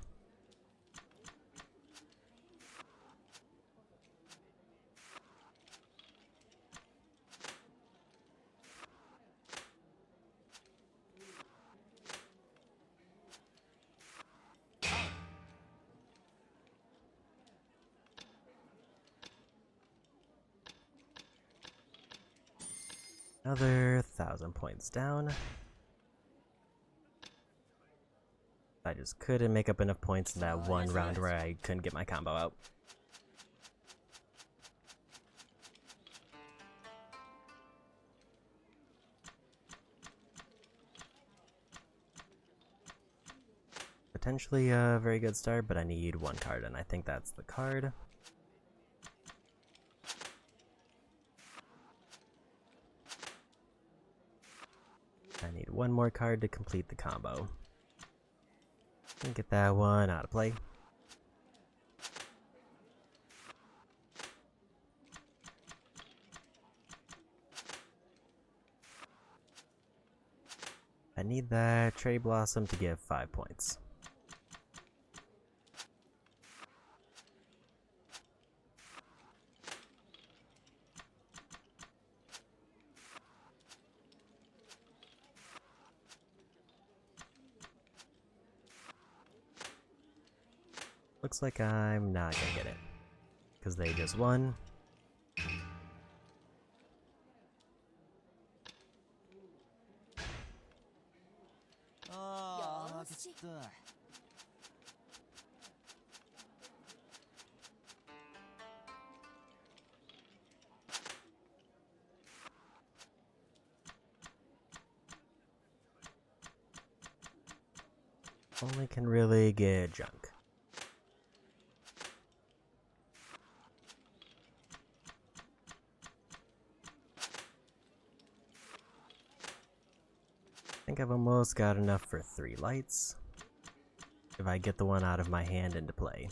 Another 1,000 points down. I just couldn't make up enough points in that one round where I couldn't get my combo out. Potentially a very good start, but I need one card, and I think that's the card. I need one more card to complete the combo. And get that one out of play. I need that cherry blossom to give 5 points. Looks like I'm not gonna get it, because they just won.ああ負けちった Only can really get junk. I think I've almost got enough for 3 lights, if I get the one out of my hand into play.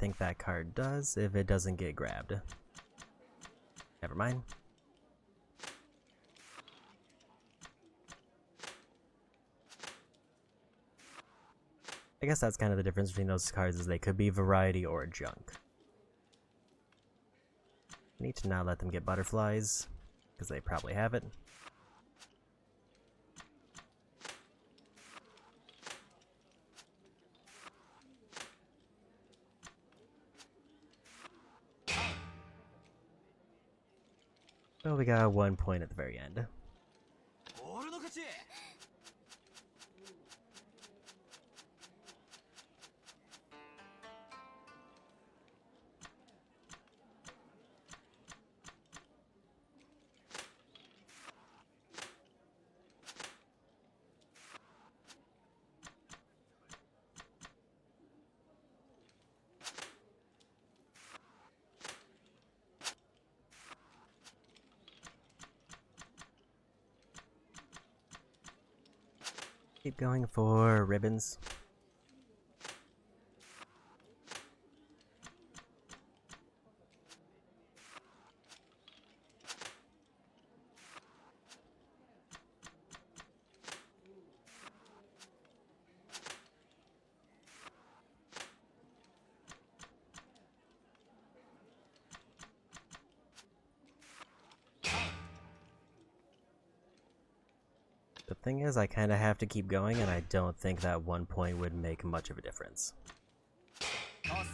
think that card does if it doesn't get grabbed. Never mind. I guess that's kind of the difference between those cards, is they could be variety or junk. I need to not let them get butterflies, because they probably have it. Well, we got 1 point at the very end. 俺の勝ち。 Keep going for ribbons. The thing is, I kind of have to keep going, and I don't think that 1 point would make much of a difference. I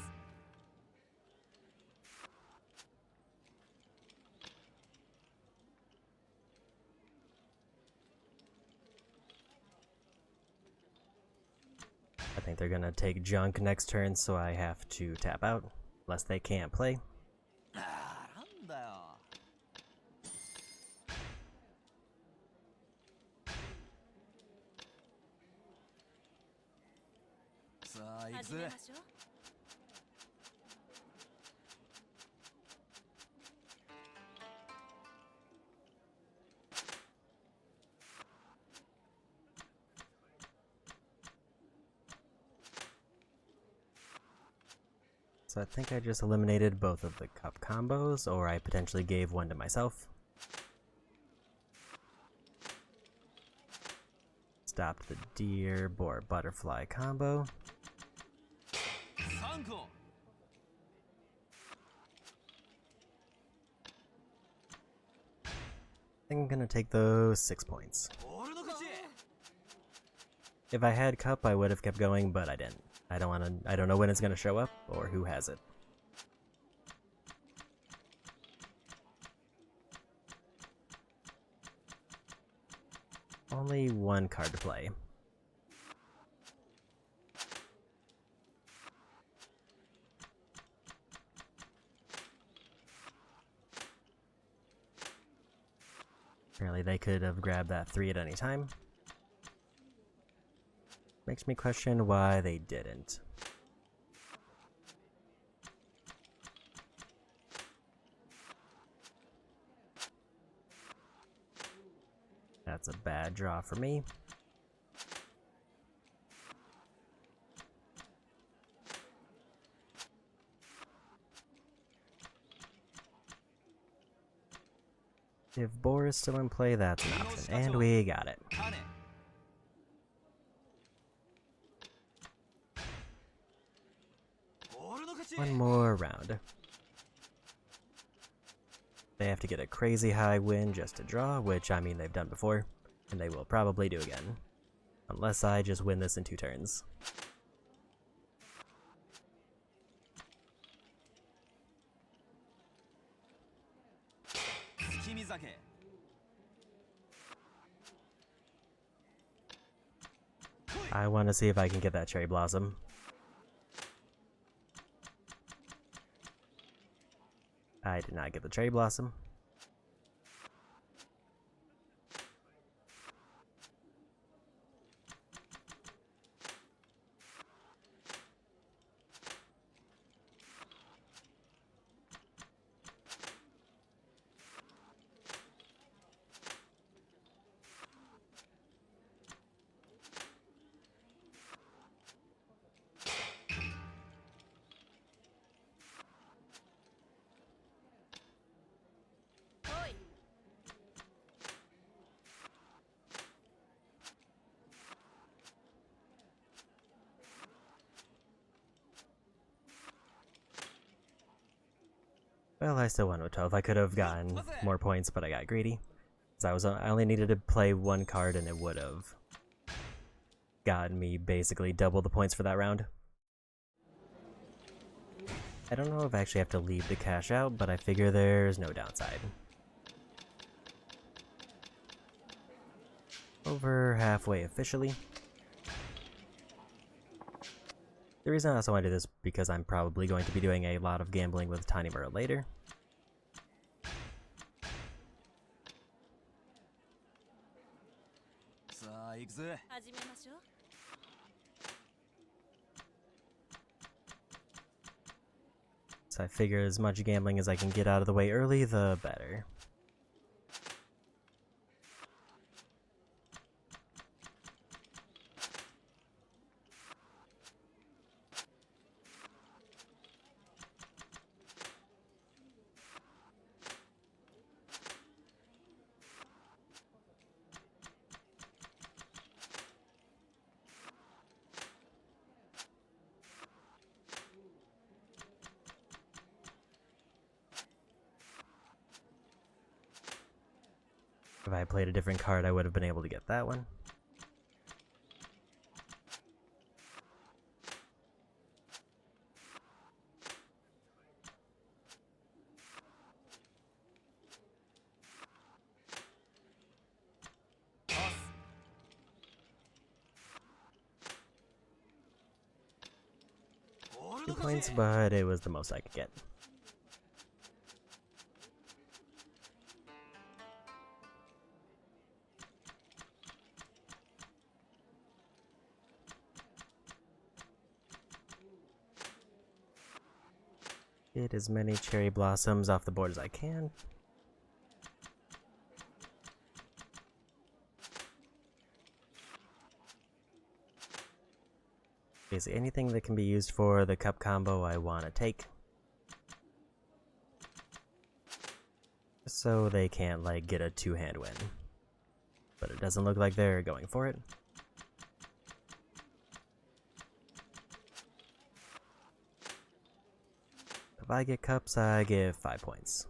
think they're gonna take junk next turn, so I have to tap out, unless they can't play. なんだよ。さあ行くぜ。 So I think I just eliminated both of the cup combos, or I potentially gave one to myself. Stopped the deer, boar, butterfly combo. 3個。 I think I'm gonna take those 6 points. 俺の勝ち。 If I had cup, I would have kept going, but I didn't. I don't know when it's gonna show up or who has it. Only one card to play. Apparently they could have grabbed that 3 at any time. Makes me question why they didn't. That's a bad draw for me. If boar is still in play, that's an option, and we got it. 金。 俺の勝ち。 One more round. They have to get a crazy high win just to draw, which, I mean, they've done before, and they will probably do again. Unless I just win this in 2 turns. I want to see if I can get that cherry blossom. I did not get the cherry blossom. Well, I still won with 12. I could have gotten more points, but I got greedy. I only needed to play one card and it would have gotten me basically double the points for that round. I don't know if I actually have to leave to cash out, but I figure there's no downside. Over halfway officially. The reason I also want to do this because I'm probably going to be doing a lot of gambling with Tiny Murray later. So I figure as much gambling as I can get out of the way early, the better. If I played a different card, I would have been able to get that one. Two points, but it was the most I could get. Get as many cherry blossoms off the board as I can. Basically anything that can be used for the cup combo I want to take. So they can't like get a two-hand win. But it doesn't look like they're going for it. If I get cups, I give 5 points.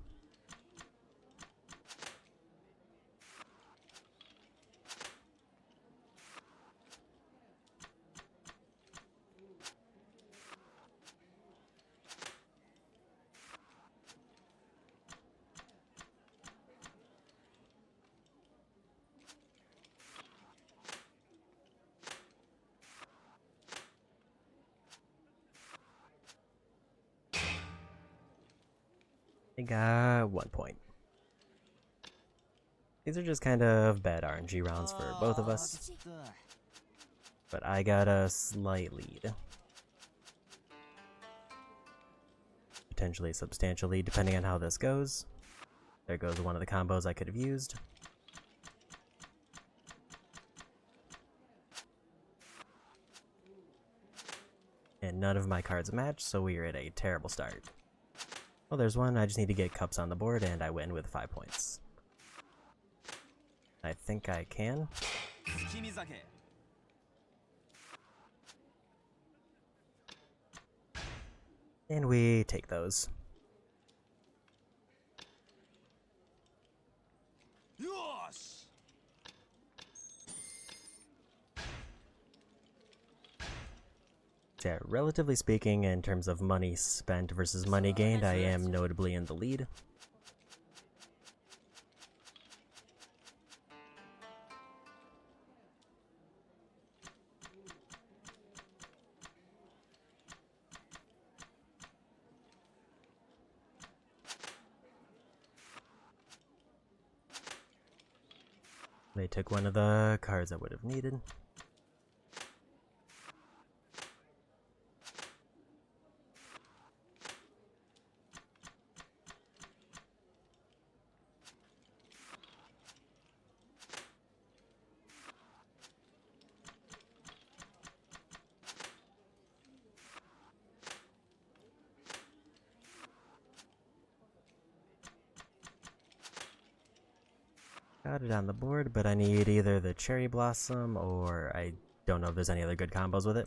I got 1 point. These are just kind of bad RNG rounds for both of us. But I got a slight lead. Potentially a substantial lead depending on how this goes. There goes one of the combos I could have used. And none of my cards match, so we are at a terrible start. Well, there's one. I just need to get cups on the board, and I win with 5 points. I think I can. And we take those. Yeah, relatively speaking, in terms of money spent versus money gained, I am notably in the lead. They took one of the cards I would have needed. Got it on the board, but I need either the cherry blossom or I don't know if there's any other good combos with it.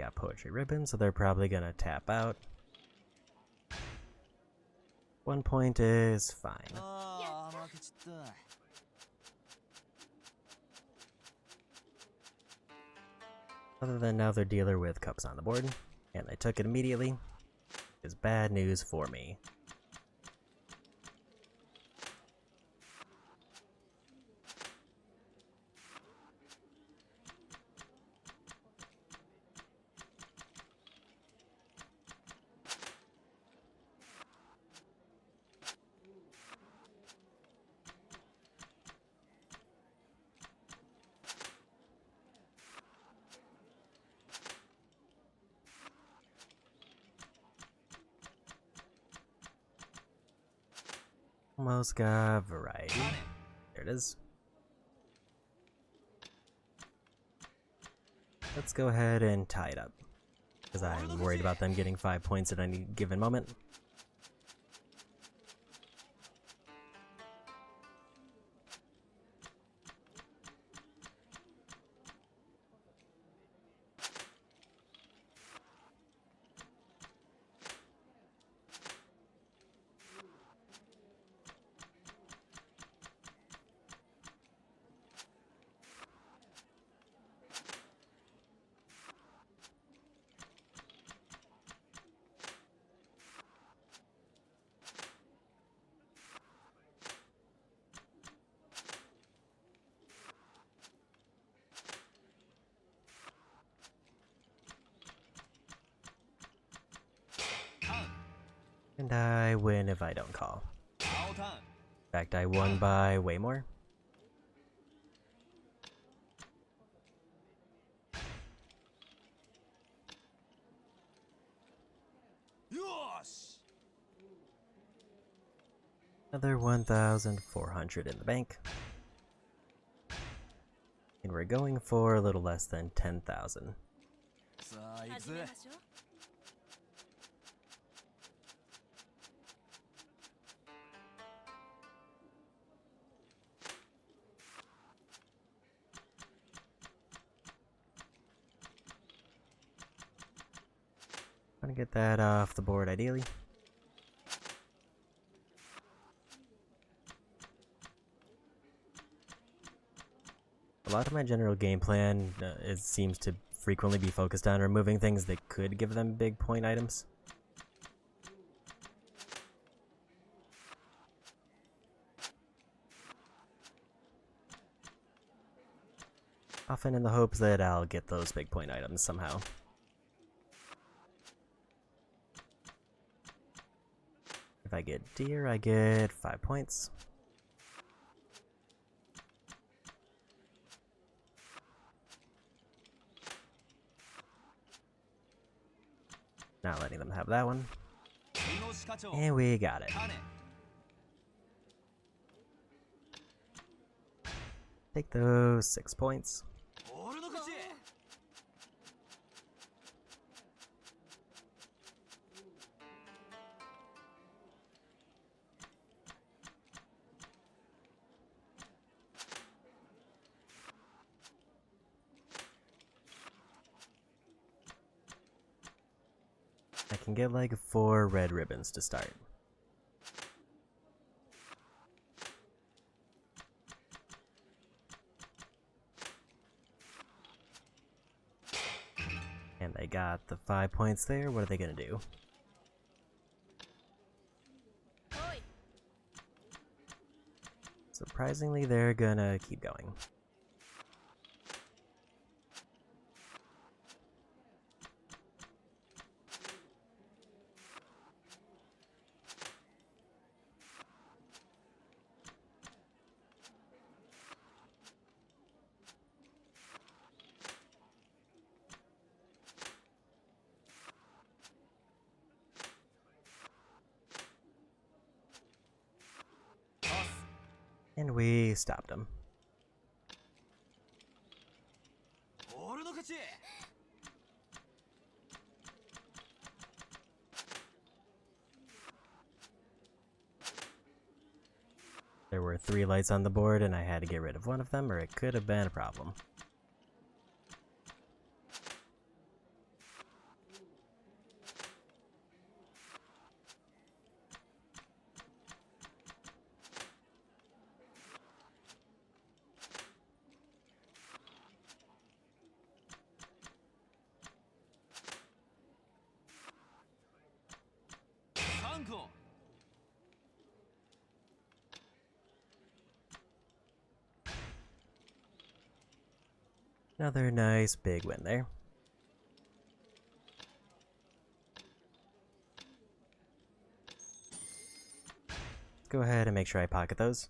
got poetry ribbon, so they're probably gonna tap out. 1 point is fine. ああ負けちった。 Other than now they're dealer with cups on the board, and they took it immediately. Is bad news for me. Almost got variety. There it is. Let's go ahead and tie it up, because I'm worried about them getting 5 points at any given moment. And I win if I don't call. 青ターン。 In fact, I won by way more. よーし。 Another 1,400 in the bank. And we're going for a little less than 10,000. さあ行くぜ。始めましょう。 Want to get that off the board ideally. A lot of my general game plan seems to frequently be focused on removing things that could give them big point items. Often in the hopes that I'll get those big point items somehow. If I get deer, I get 5 points. Not letting them have that one. 三好課長。 And we got it. 種。 Take those 6 points. 俺の勝ち。 I can get like 4 red ribbons to start. And they got the 5 points there. What are they gonna do? おい。 Surprisingly, they're gonna keep going. And we stopped them. 俺の勝ち。 There were 3 lights on the board and I had to get rid of one of them or it could have been a problem. 行 Another nice big win there. Go ahead and make sure I pocket those.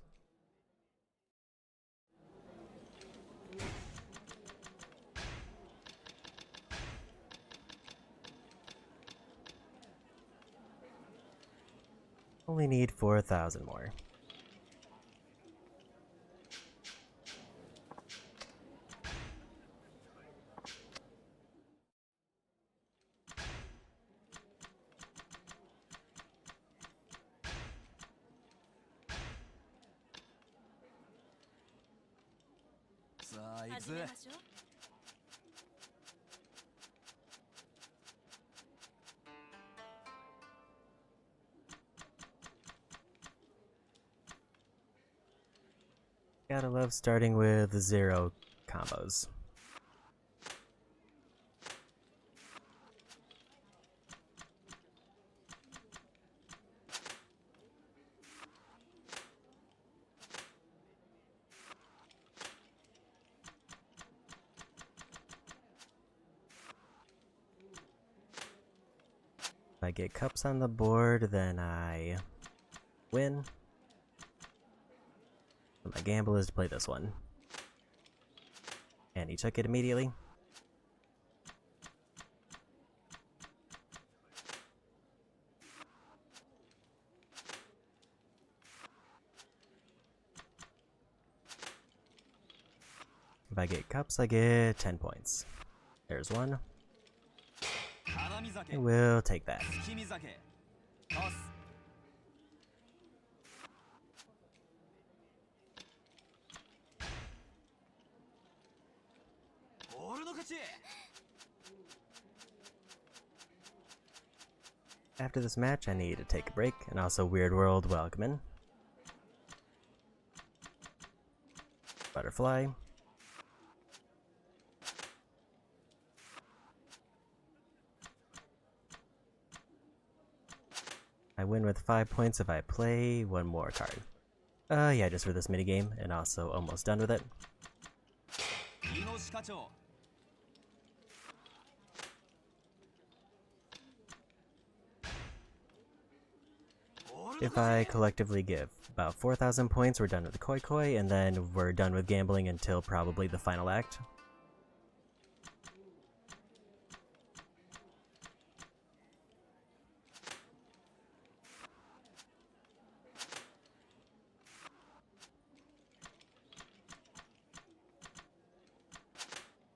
Only need 4,000 more. Sa a, 始めましょう。 Gotta love starting with 0 combos. If I get cups on the board, then I win. So my gamble is to play this one. And he took it immediately. If I get cups, I get 10 points. There's one. 絡み酒 I will take that. 月見酒トス 俺の勝ち After this match, I need to take a break, and also Weird World welcome in. Butterfly. I win with 5 points if I play one more card. Yeah, just for this minigame, and also almost done with it. イノシ課長 If I collectively give about 4,000 points, we're done with the Koi Koi, and then we're done with gambling until probably the final act.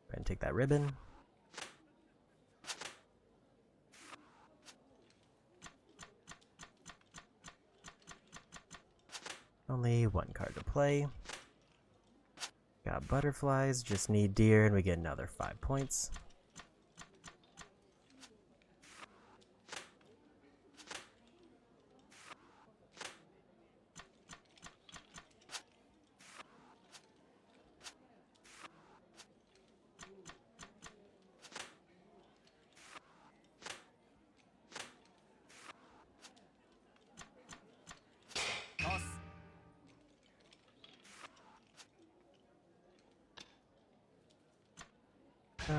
Go ahead and take that ribbon. Only one card to play. Got butterflies, just need deer, and we get another 5 points.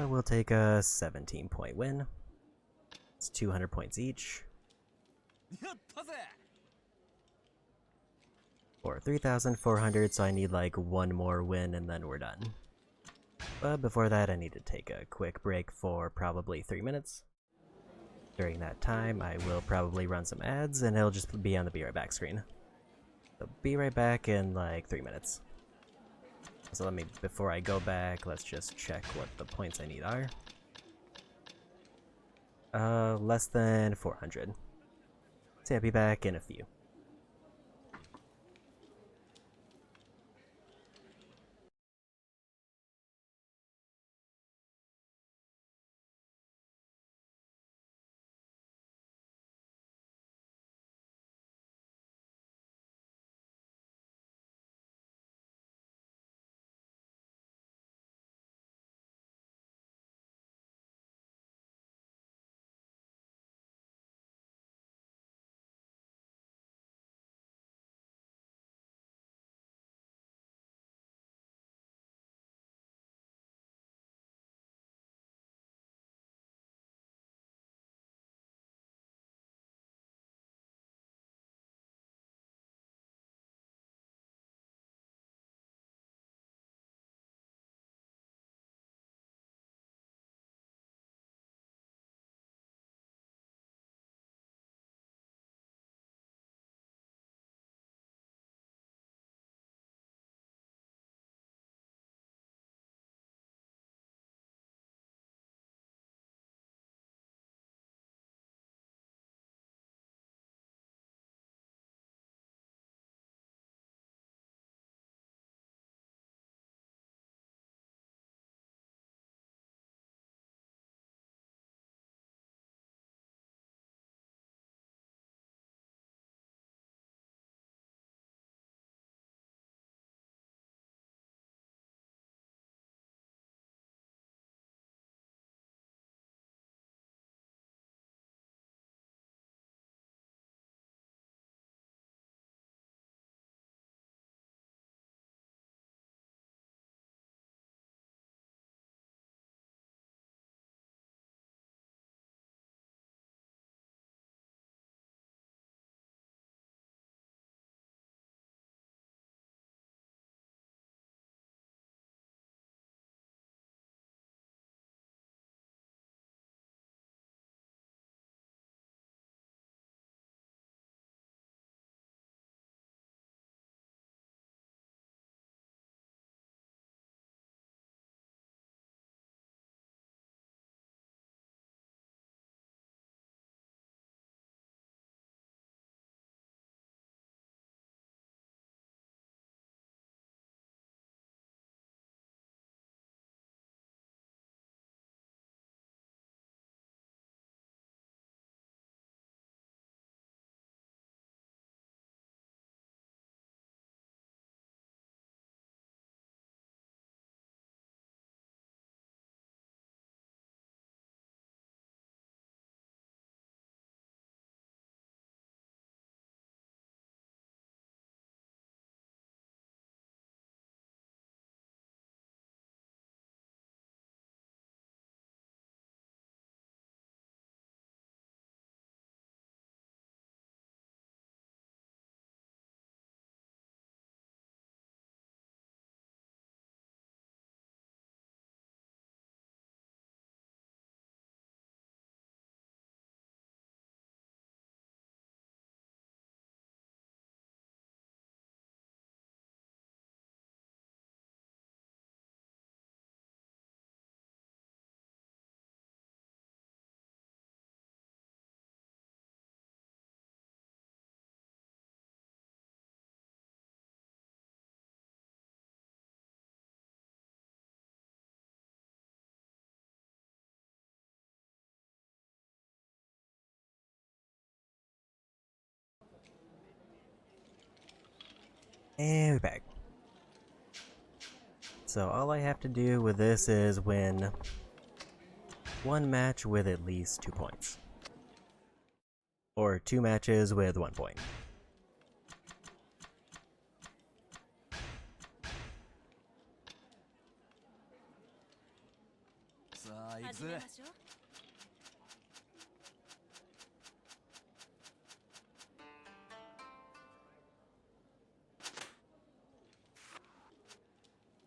We'll take a 17-point win. It's 200 points each. やったぜ Or 3,400, so I need like one more win and then we're done. But before that, I need to take a quick break for probably 3 minutes. During that time, I will probably run some ads and it'll just be on the Be Right Back screen. So be right back in like 3 minutes. So before I go back, let's just check what the points I need are. Less than 400. So I'll be back in a few. And we're back. So all I have to do with this is win one match with at least 2 points. Or 2 matches with 1 point. さあ行く始めぜましょう。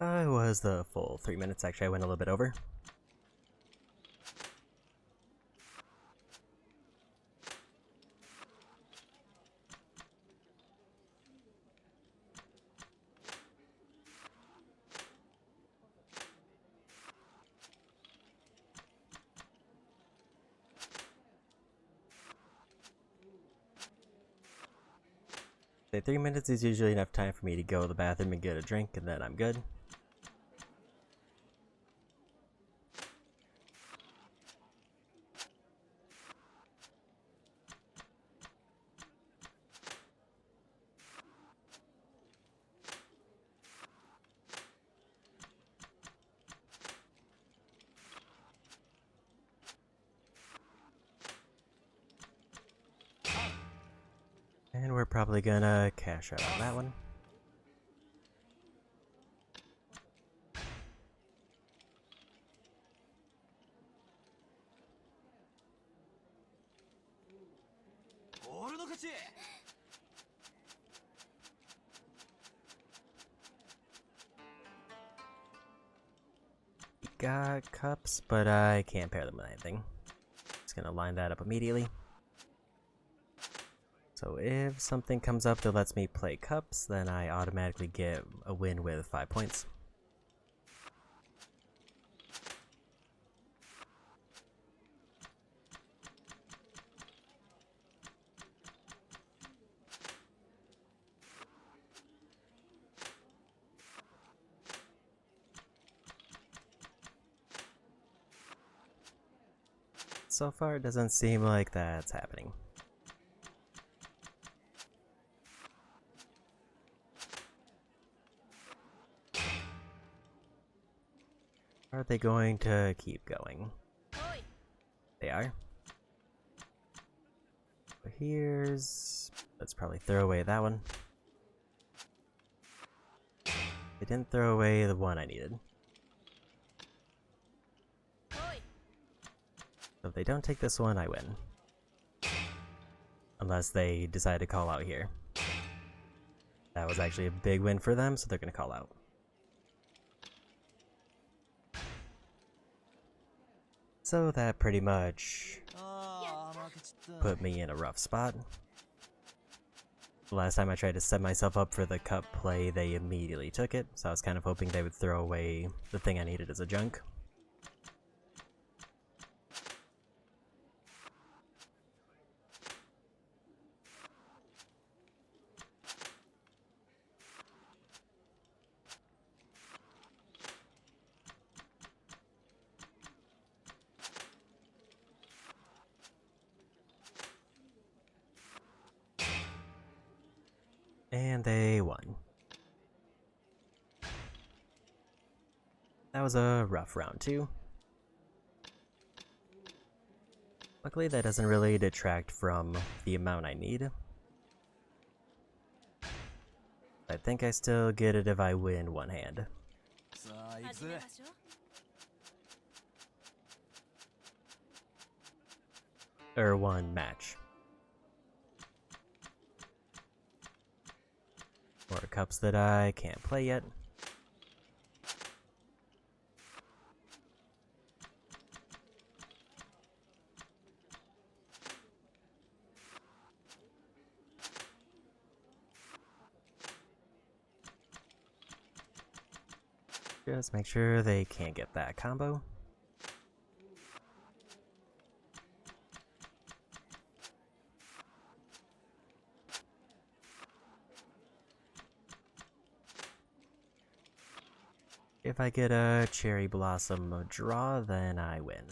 It was the full 3 minutes. Actually, I went a little bit over. Say 3 minutes is usually enough time for me to go to the bathroom and get a drink, and then I'm good. And we're probably gonna cash out on that one. Got cups, but I can't pair them with anything. Just gonna line that up immediately. So if something comes up that lets me play cups, then I automatically get a win with 5 points. So far, it doesn't seem like that's happening. Are they going to keep going? Oi. They are. So here's... let's probably throw away that one. They didn't throw away the one I needed. Oi. So if they don't take this one, I win. Unless they decide to call out here. That was actually a big win for them, so they're going to call out. So that pretty much ああ負けちゃった put me in a rough spot. The last time I tried to set myself up for the cup play, they immediately took it, so I was kind of hoping they would throw away the thing I needed as a junk. And they won. That was a rough round too. Luckily that doesn't really detract from the amount I need. I think I still get it if I win one hand. さあ行く始めぜましょう。 Or one match. Or cups that I can't play yet. Just make sure they can't get that combo. If I get a Cherry Blossom draw, then I win.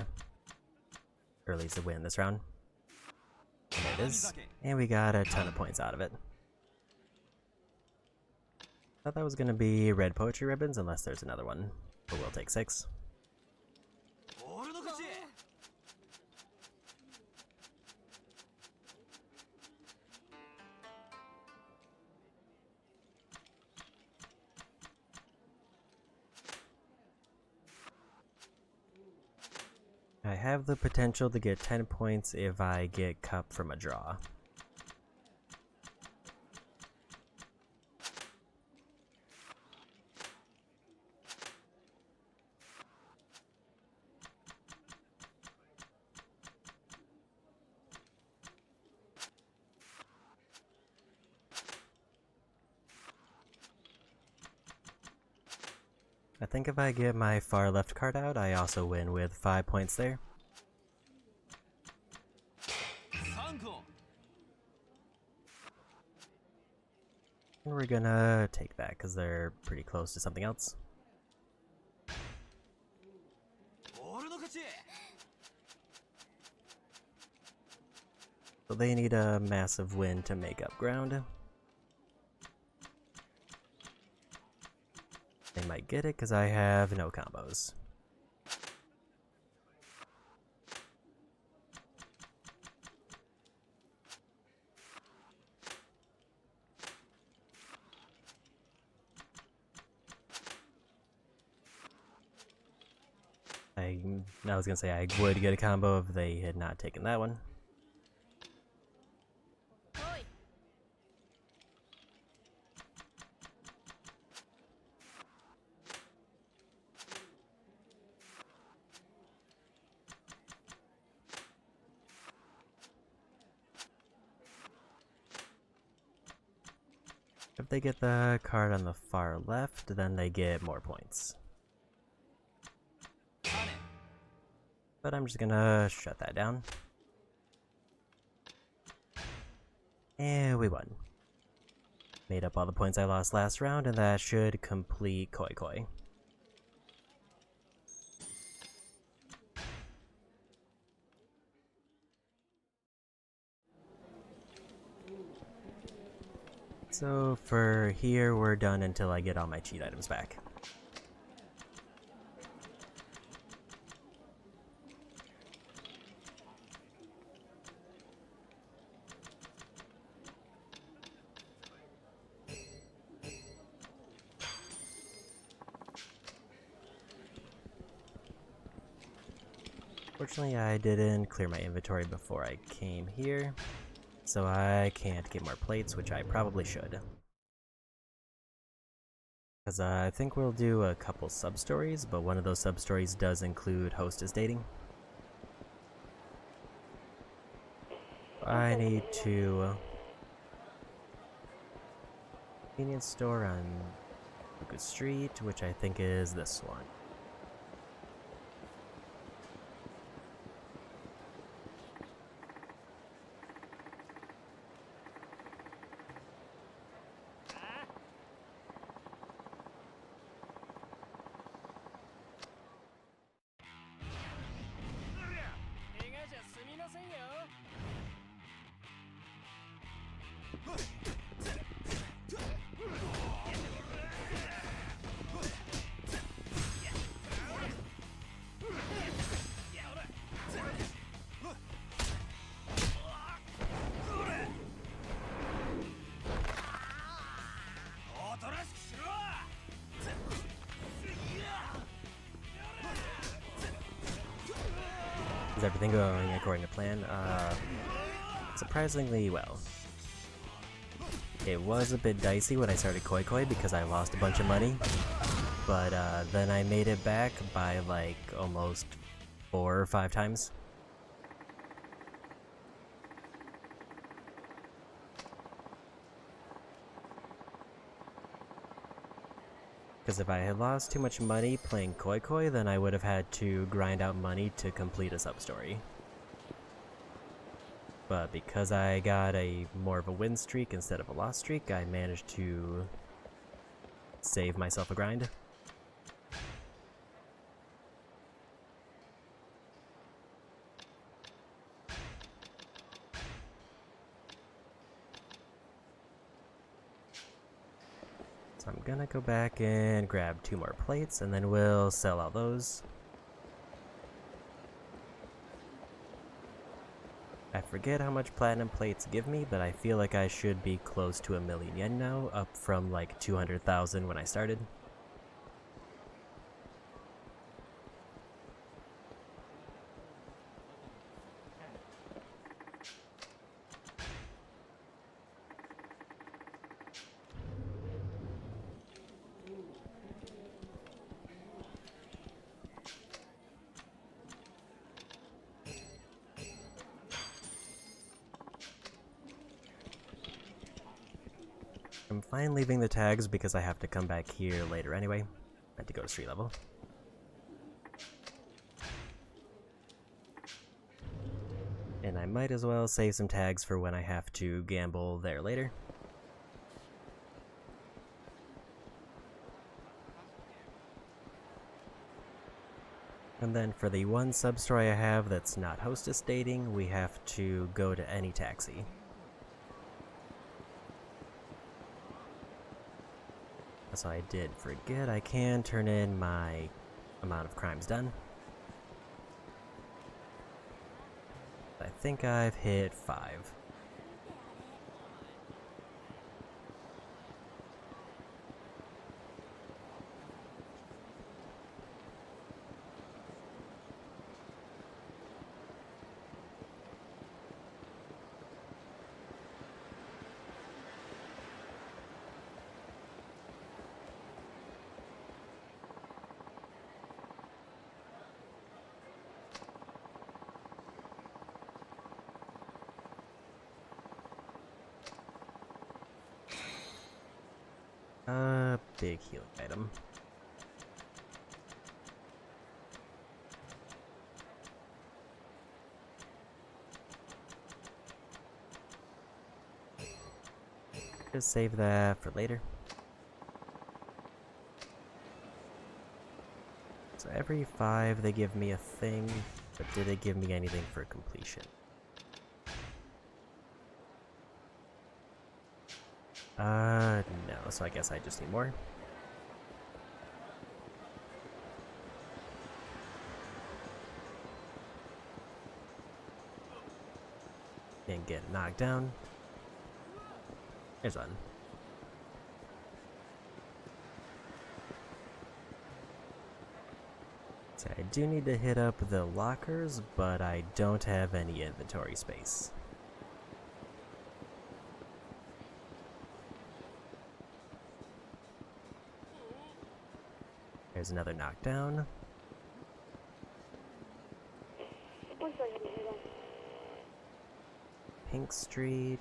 Or at least a win this round. And there it is. And we got a ton of points out of it. Thought that was gonna be red poetry ribbons, unless there's another one. But we'll take 6. 俺の勝ち。 I have the potential to get 10 points if I get cup from a draw. I think if I get my far left card out, I also win with 5 points there. 3個。 And we're gonna take that because they're pretty close to something else. 俺の勝ち。 So they need a massive win to make up ground. They might get it because I have no combos. I was gonna say I would get a combo if they had not taken that one. おい If they get the card on the far left, then they get more points. But I'm just gonna shut that down. And we won. Made up all the points I lost last round, and that should complete Koi Koi. So for here, we're done until I get all my cheat items back. Fortunately, I didn't clear my inventory before I came here, so I can't get more plates, which I probably should. Because I think we'll do a couple sub-stories, but one of those sub-stories does include hostess dating. I need to... convenience store on Yakuza Street, which I think is this one. Is everything going according to plan? Surprisingly well. It was a bit dicey when I started Koi Koi because I lost a bunch of money, but then I made it back by like almost 4 or 5 times. Because if I had lost too much money playing Koi Koi, then I would have had to grind out money to complete a sub-story. But because I got more of a win streak instead of a loss streak, I managed to save myself a grind. So I'm gonna go back and grab 2 more plates, and then we'll sell all those. I forget how much platinum plates give me, but I feel like I should be close to 1,000,000 yen now, up from like 200,000 when I started. I'm fine leaving the tags because I have to come back here later anyway. I had to go to street level. And I might as well save some tags for when I have to gamble there later. And then for the one sub-story I have that's not hostess dating, we have to go to any taxi. So I did forget I can turn in my amount of crimes done. I think I've hit 5. Big healing item. Just save that for later. So every 5 they give me a thing, but did it give me anything for completion? No, so I guess I just need more. And get knocked down. There's one. So I do need to hit up the lockers, but I don't have any inventory space. There's another knockdown. Pink Street.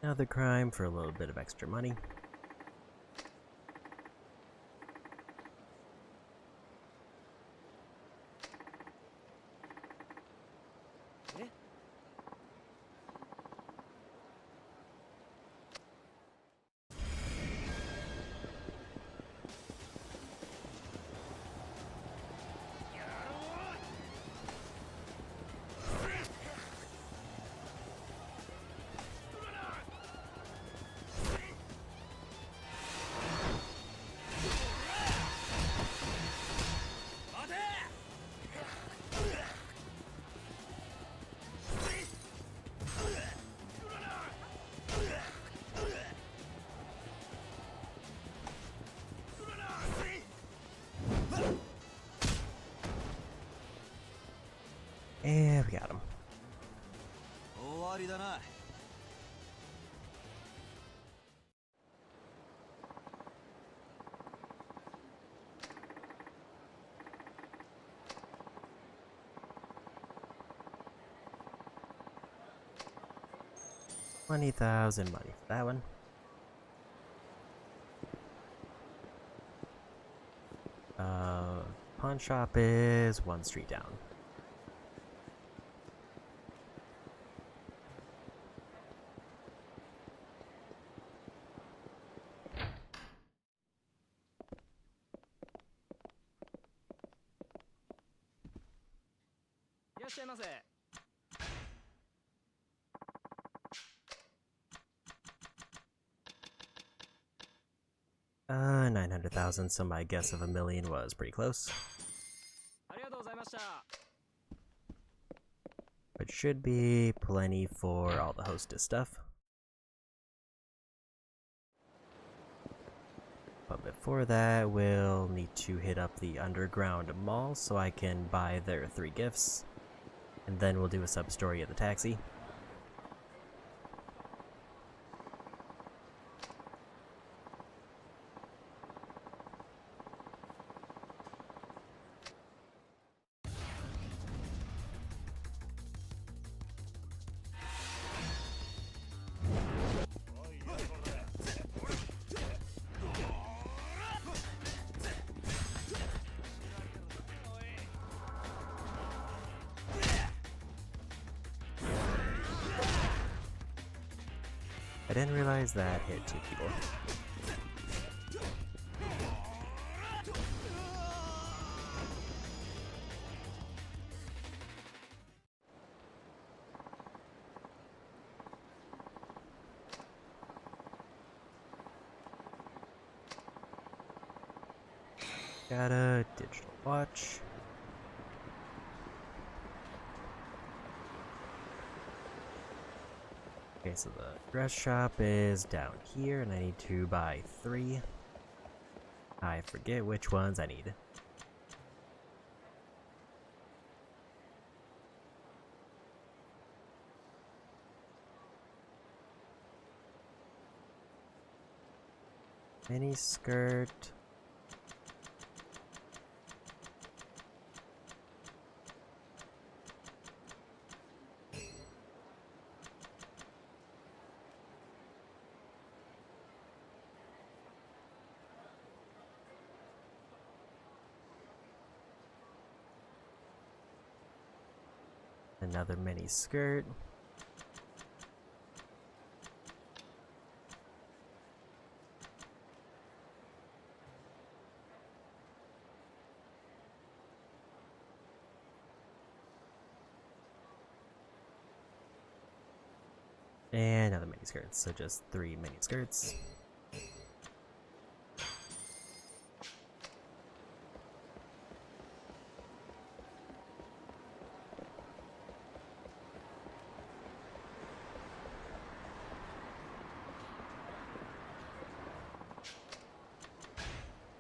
Another crime for a little bit of extra money. And we got him. 終わりだな。$20,000 money for that one. Pawn shop is 1 street down. っしゃいませ。 900,000, so my guess of a million was pretty close. ありがとうございました。 Which should be plenty for all the hostess stuff. But before that, we'll need to hit up the underground mall so I can buy their 3 gifts. And then we'll do a sub-story of the taxi. I didn't realize that hit 2 people. Got a digital watch. Okay, so the dress shop is down here, and I need to buy 3. I forget which ones I need. Mini skirt. Another mini skirt. And another mini skirt, so just 3 mini skirts.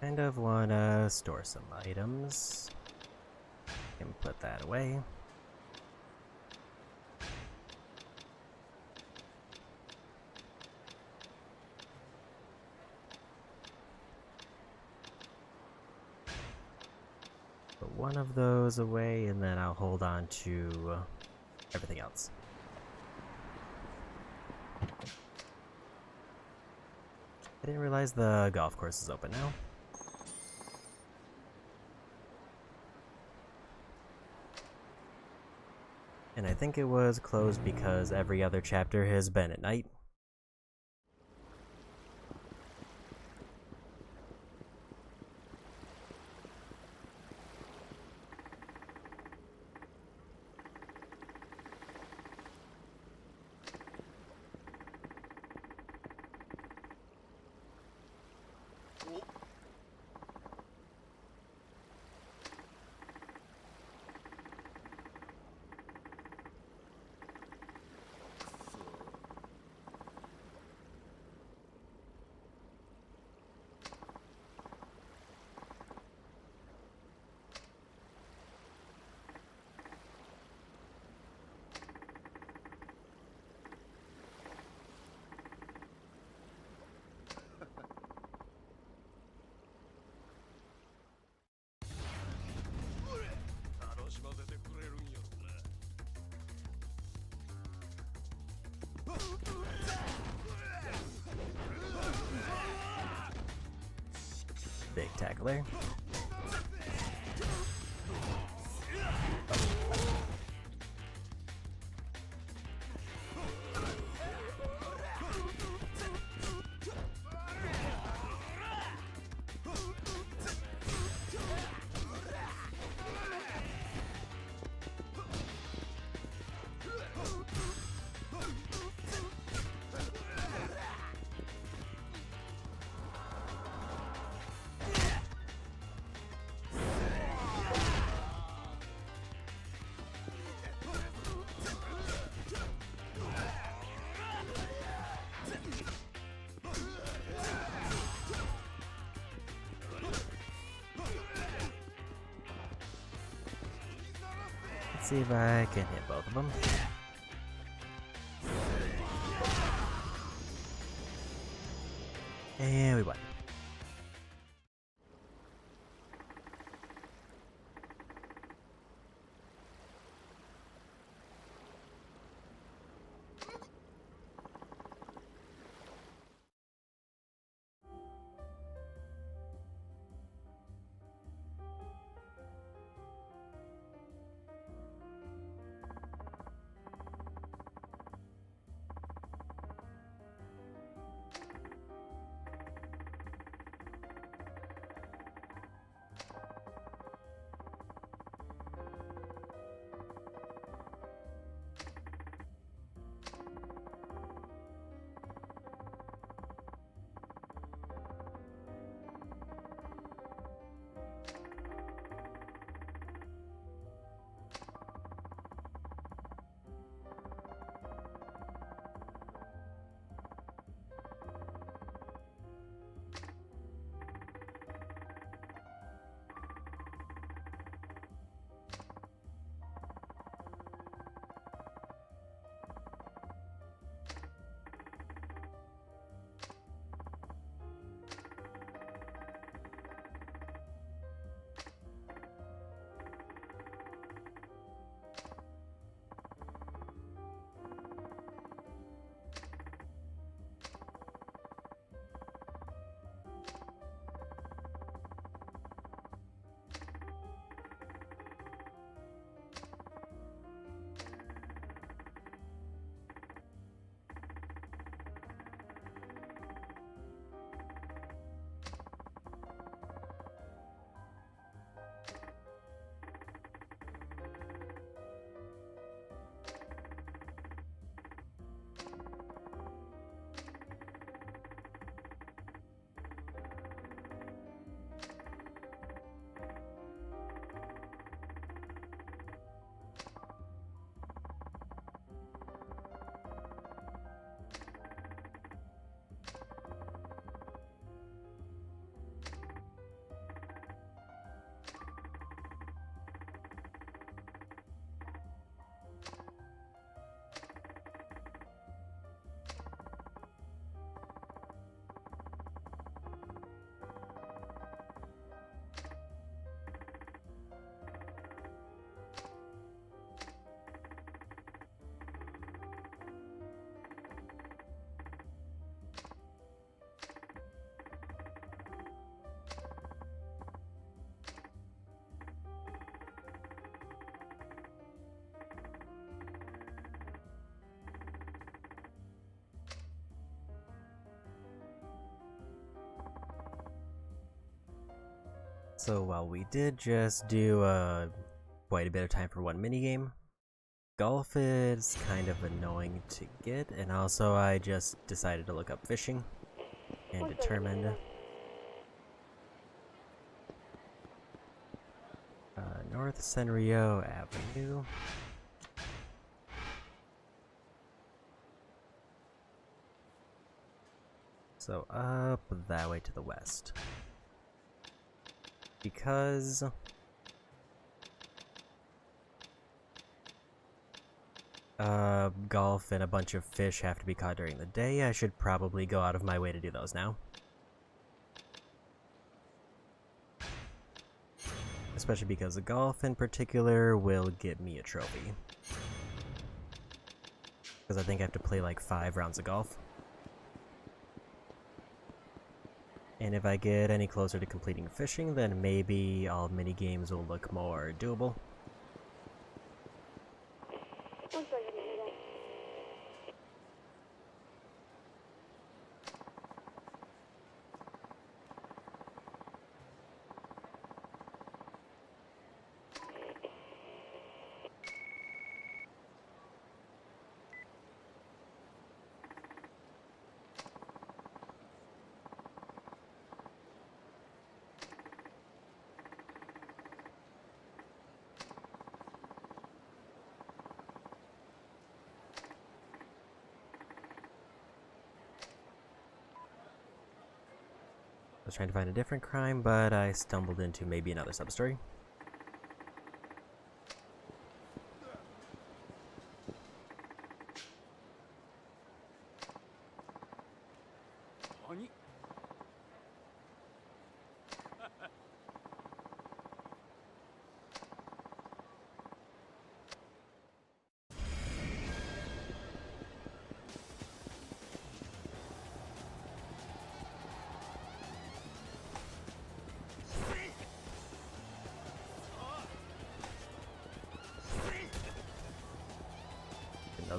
Kind of wanna store some items. And put that away. Put one of those away, and then I'll hold on to everything else. I didn't realize the golf course is open now. And I think it was closed because every other chapter has been at night. Big tackler. see if I can hit both of them. And we won. So while we did just do quite a bit of time for one minigame, golf is kind of annoying to get, and also I just decided to look up fishing and determined North Senrio Avenue. So up that way to the west. Because golf and a bunch of fish have to be caught during the day, I should probably go out of my way to do those now. Especially because the golf in particular will get me a trophy. Because I think I have to play like 5 rounds of golf. And if I get any closer to completing fishing, then maybe all minigames will look more doable. I was trying to find a different crime, but I stumbled into maybe another sub-story.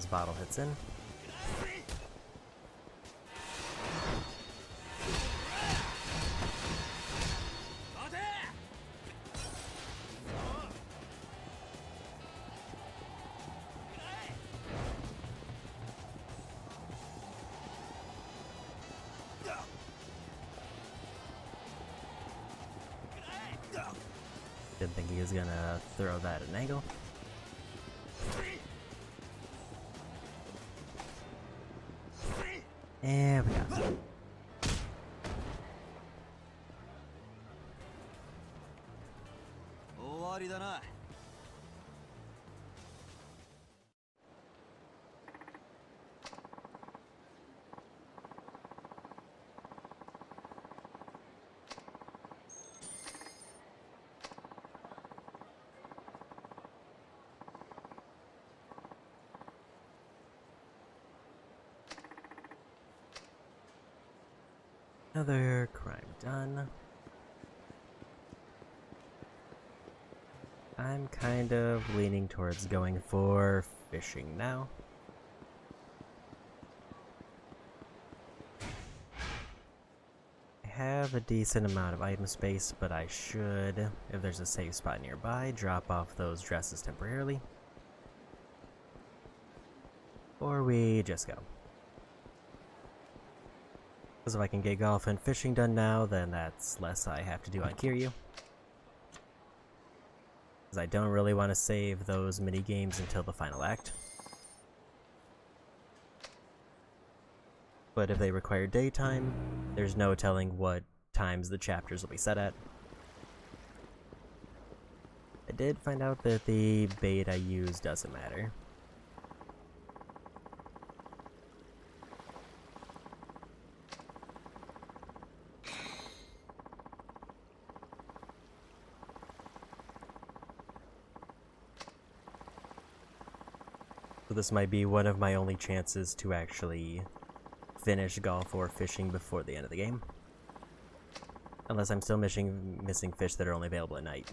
those bottle hits in. Didn't think he was gonna throw that at an angle. And we got it. Another crime done. I'm kind of leaning towards going for fishing now. I have a decent amount of item space, but I should, if there's a safe spot nearby, drop off those dresses temporarily. Or we just go. Because if I can get golf and fishing done now, then that's less I have to do on Kiryu. Because I don't really want to save those mini games until the final act. But if they require daytime, there's no telling what times the chapters will be set at. I did find out that the bait I use doesn't matter. So this might be one of my only chances to actually finish golf or fishing before the end of the game. Unless I'm still missing fish that are only available at night.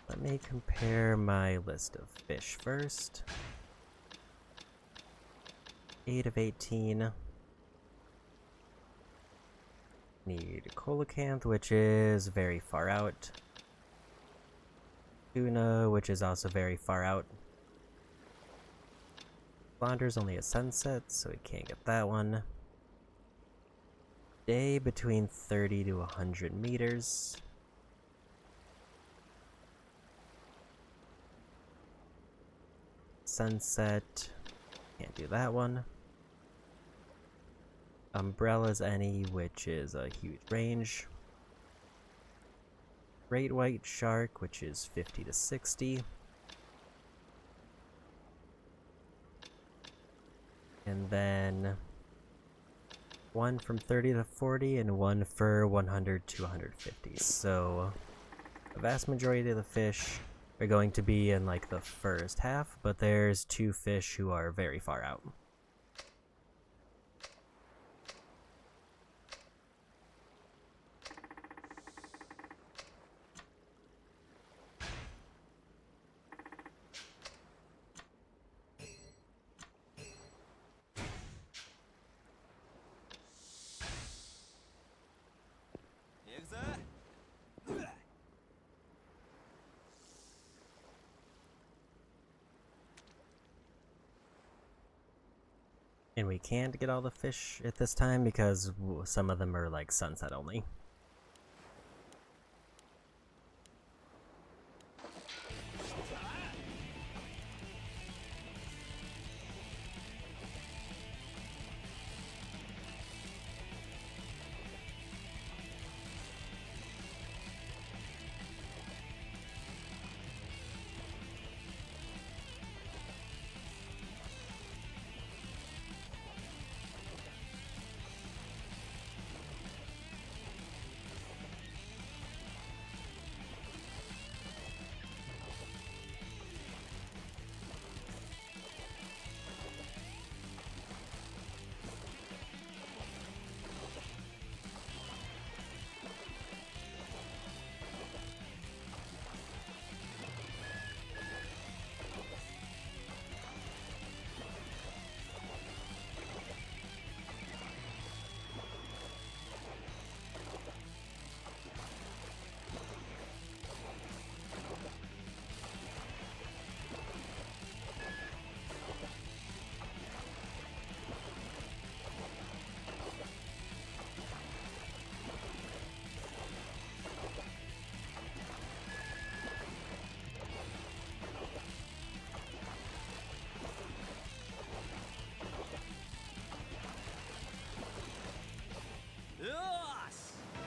Let me compare my list of fish first. 8 of 18. Need coelacanth, which is very far out. Tuna, which is also very far out. Flounder's only a sunset, so we can't get that one. Day between 30 to 100 meters. Sunset, can't do that one. Umbrella's any, which is a huge range. Great white shark, which is 50 to 60. And then one from 30 to 40 and one for 100 to 150. So the vast majority of the fish are going to be in like the first half, but there's 2 fish who are very far out. And we can't get all the fish at this time because some of them are like sunset only.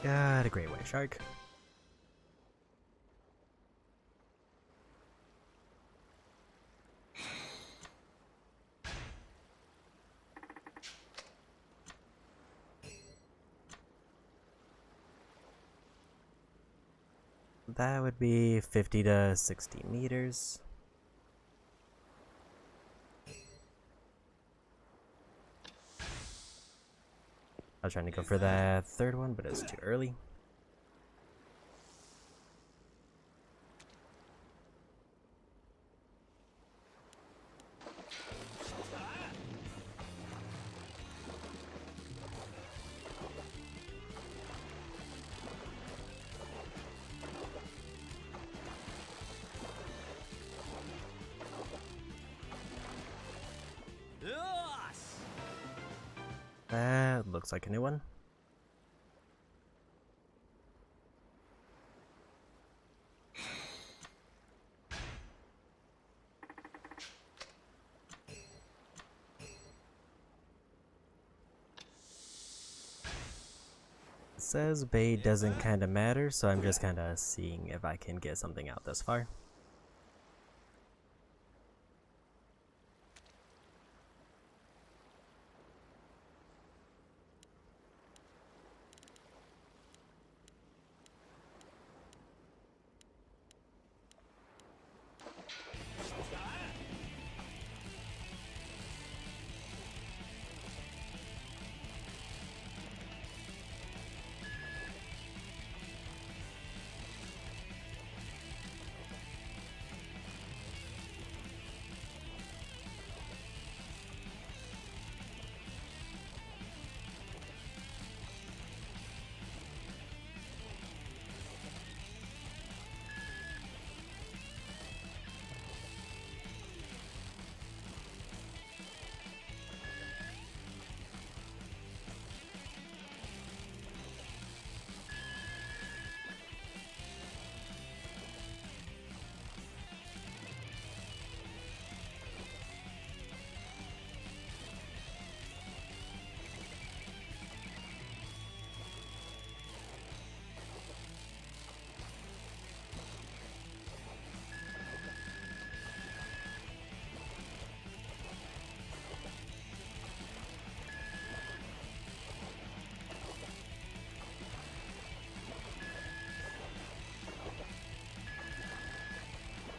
Got a great white shark. That would be 50 to 60 meters. I was trying to go for that third one, but it's too early. That looks like a new one. It says bait doesn't kind of matter, so I'm just kind of seeing if I can get something out this far.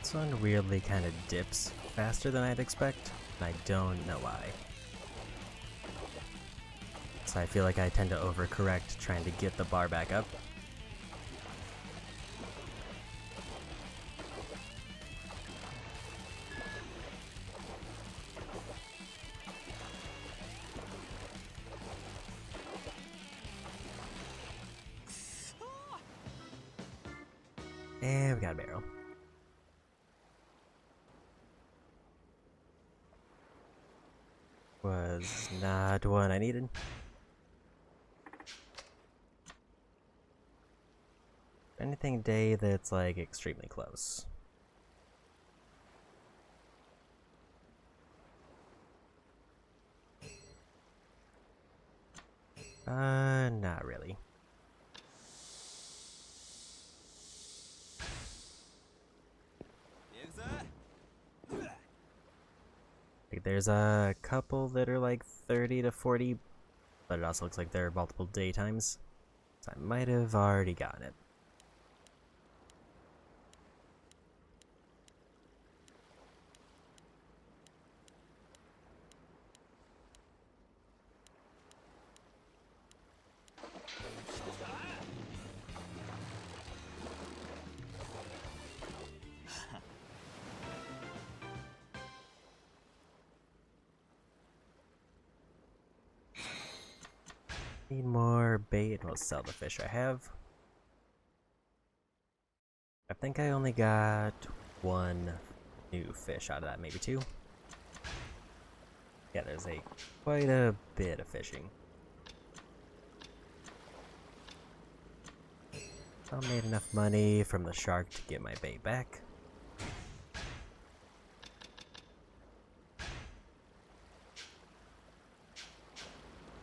This one weirdly kind of dips faster than I'd expect, and I don't know why. So I feel like I tend to overcorrect trying to get the bar back up. And we got a barrel. Was not one I needed. Anything day that's like extremely close. Not really. Like, there's a couple that are like 30 to 40, but it also looks like there are multiple daytimes. So I might have already gotten it. Need more bait and we'll sell the fish I have. I think I only got one new fish out of that, maybe two. Yeah, there's quite a bit of fishing. I made enough money from the shark to get my bait back.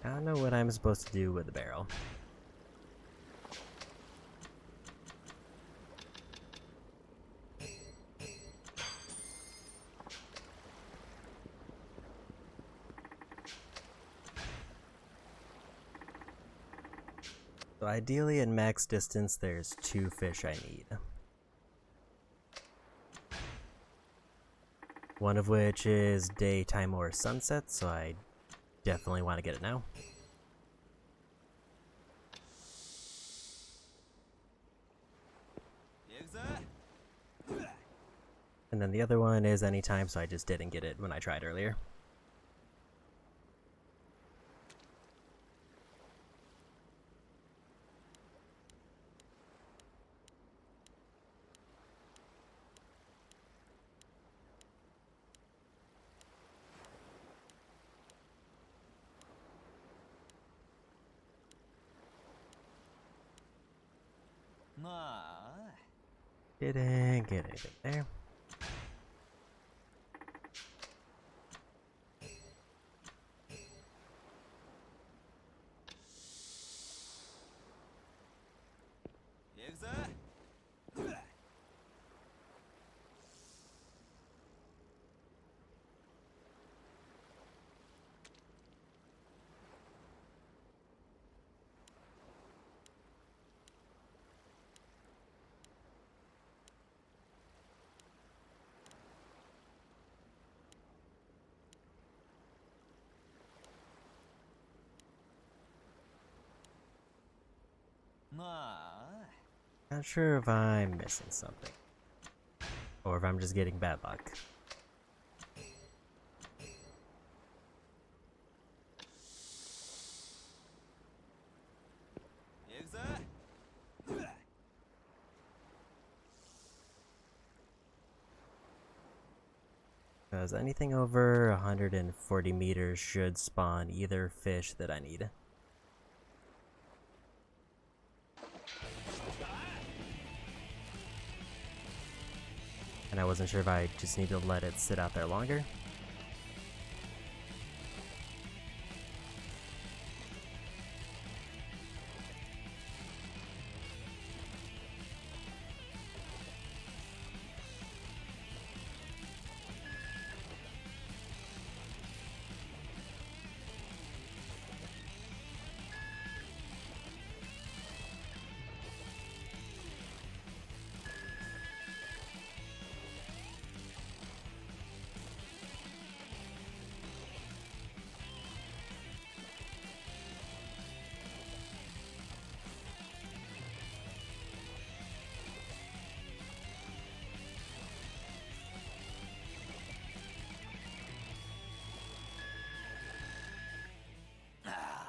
I don't know what I'm supposed to do with the barrel. So ideally at max distance there's 2 fish I need. One of which is daytime or sunset, so I definitely want to get it now. And then the other one is anytime, so I just didn't get it when I tried earlier. Didn't get anything there. Not sure if I'm missing something. Or if I'm just getting bad luck. Because anything over 140 meters should spawn either fish that I need. And I wasn't sure if I just need to let it sit out there longer.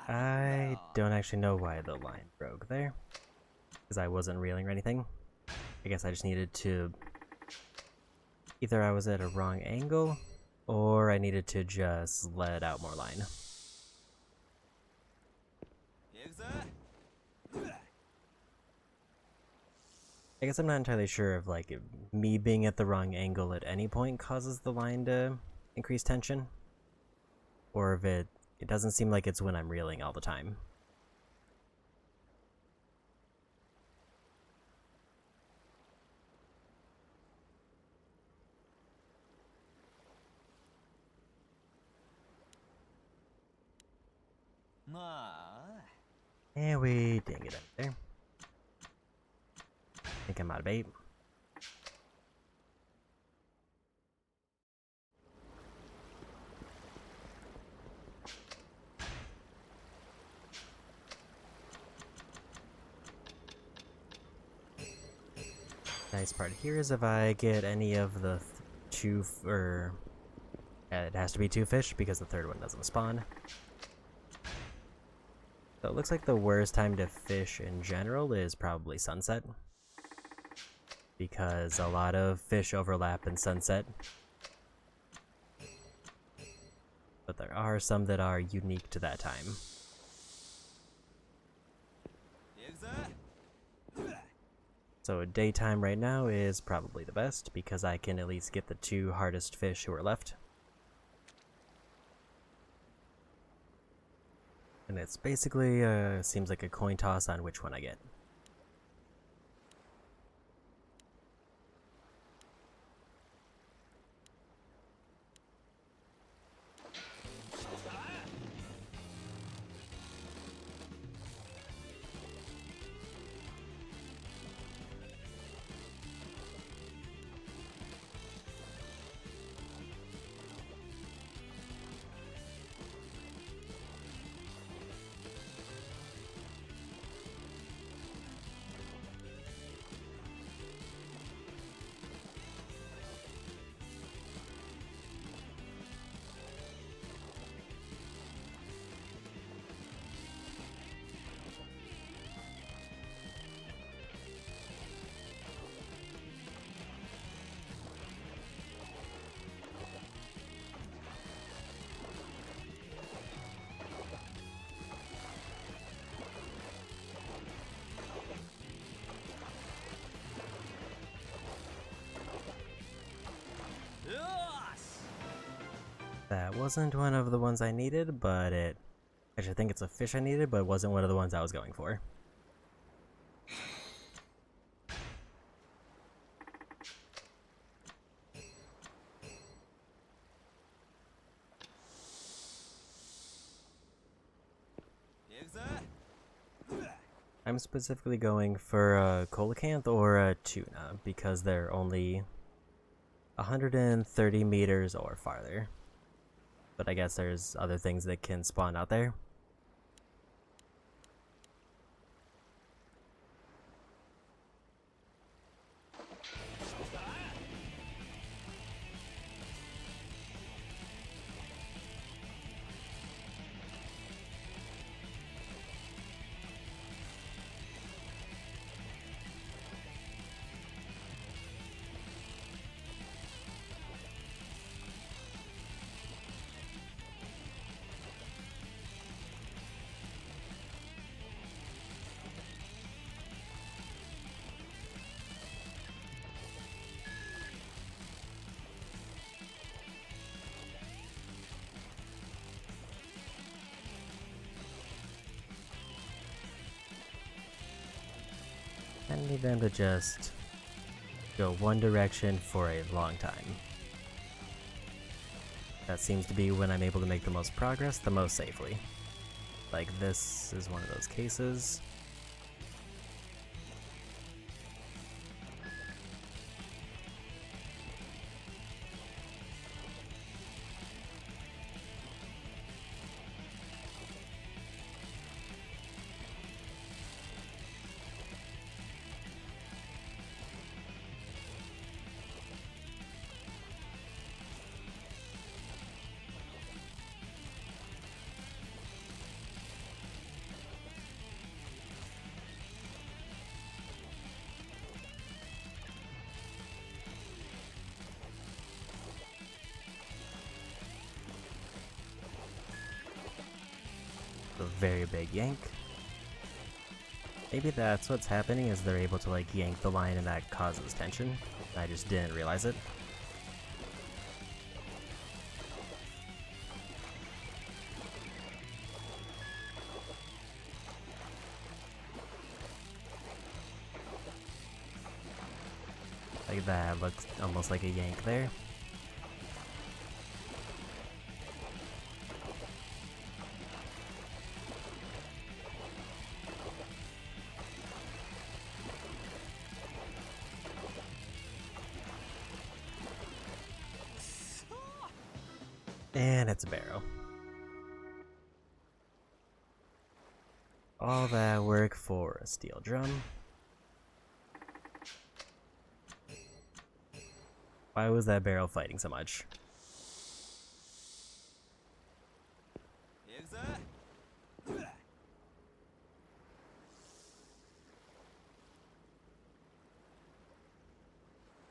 I don't actually know why the line broke there, because I wasn't reeling or anything. I guess I just needed to... Either I was at a wrong angle, or I needed to just let out more line. I guess I'm not entirely sure if, like, if me being at the wrong angle at any point causes the line to increase tension, or if it doesn't seem like it's when I'm reeling all the time. And we didn't get up there. I think I'm out of bait. Nice part here is if I get any of the it has to be 2 fish because the third one doesn't spawn. So it looks like the worst time to fish in general is probably sunset, because a lot of fish overlap in sunset. But there are some that are unique to that time. So daytime right now is probably the best, because I can at least get the 2 hardest fish who are left. And it's basically, seems like a coin toss on which one I get. wasn't one of the ones I needed, but it... Actually, I think it's a fish I needed, but it wasn't one of the ones I was going for. I'm specifically going for a coelacanth or a tuna because they're only 130 meters or farther. But I guess there's other things that can spawn out there. I need them to just go one direction for a long time. That seems to be when I'm able to make the most progress the most safely. Like this is one of those cases. A very big yank. Maybe that's what's happening, is they're able to like yank the line and that causes tension. I just didn't realize it. Like that looks almost like a yank there. And it's a barrel. All that work for a steel drum. Why was that barrel fighting so much?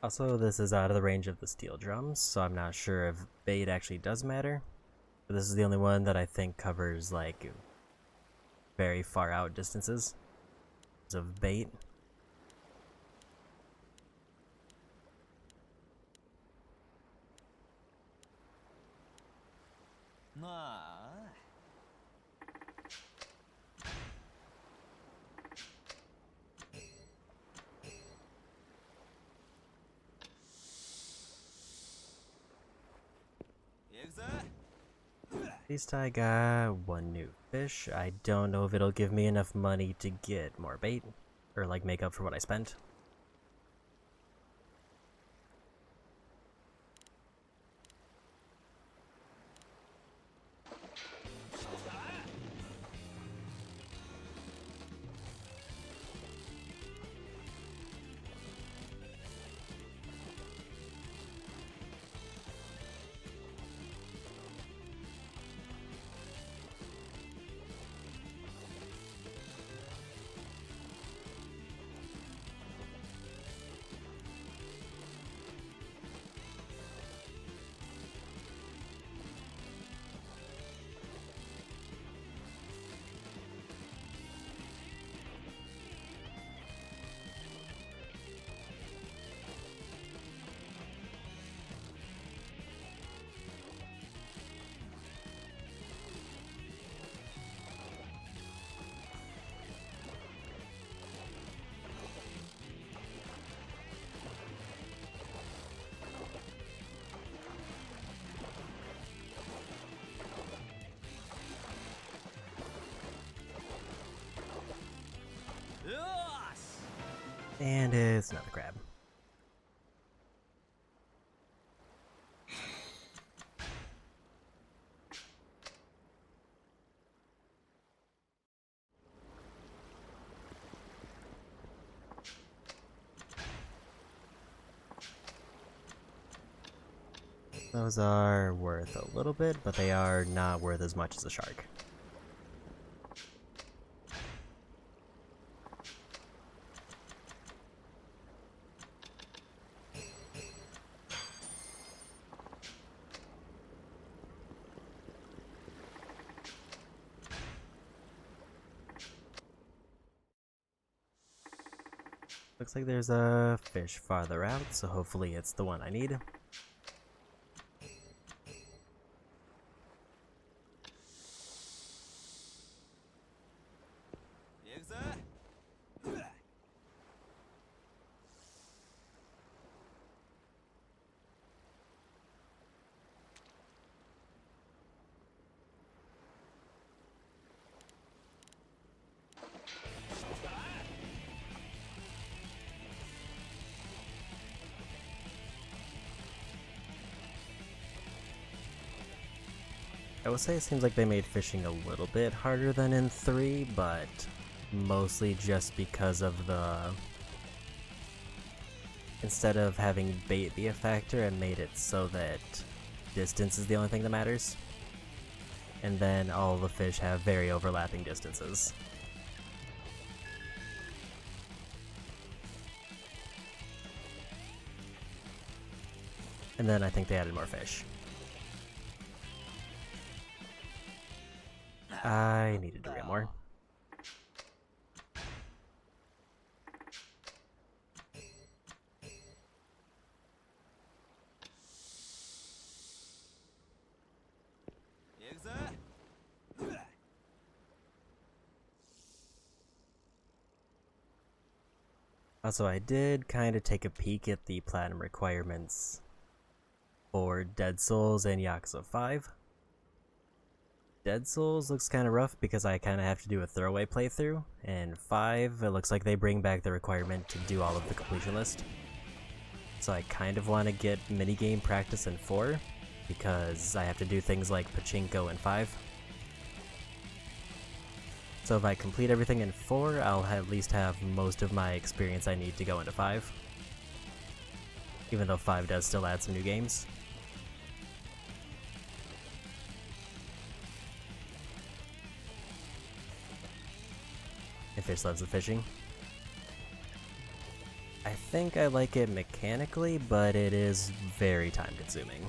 Also, this is out of the range of the steel drums, so I'm not sure if bait actually does matter. But this is the only one that I think covers, like, very far out distances of bait. At least I got one new fish. I don't know if it'll give me enough money to get more bait, or like make up for what I spent. And it's another crab. Those are worth a little bit, but they are not worth as much as a shark. Looks like there's a fish farther out, so hopefully it's the one I need. Yakuza? I will say it seems like they made fishing a little bit harder than in 3, but mostly just because of the... Instead of having bait be a factor, it made it so that distance is the only thing that matters. And then all the fish have very overlapping distances. And then I think they added more fish. I needed to get more. Yakuza? Also, I did kind of take a peek at the platinum requirements for Dead Souls and Yakuza 5. Dead Souls looks kind of rough because I kind of have to do a throwaway playthrough, and 5, it looks like they bring back the requirement to do all of the completion list. So I kind of want to get minigame practice in 4, because I have to do things like Pachinko in 5. So if I complete everything in 4, I'll at least have most of my experience I need to go into 5. Even though 5 does still add some new games. And Fish loves the fishing. I think I like it mechanically, but it is very time consuming.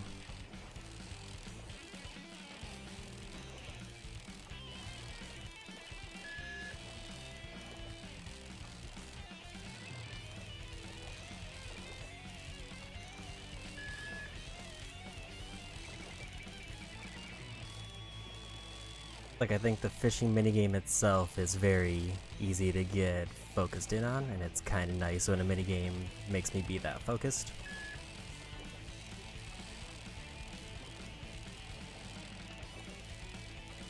Like, I think the fishing minigame itself is very easy to get focused in on, and it's kind of nice when a minigame makes me be that focused.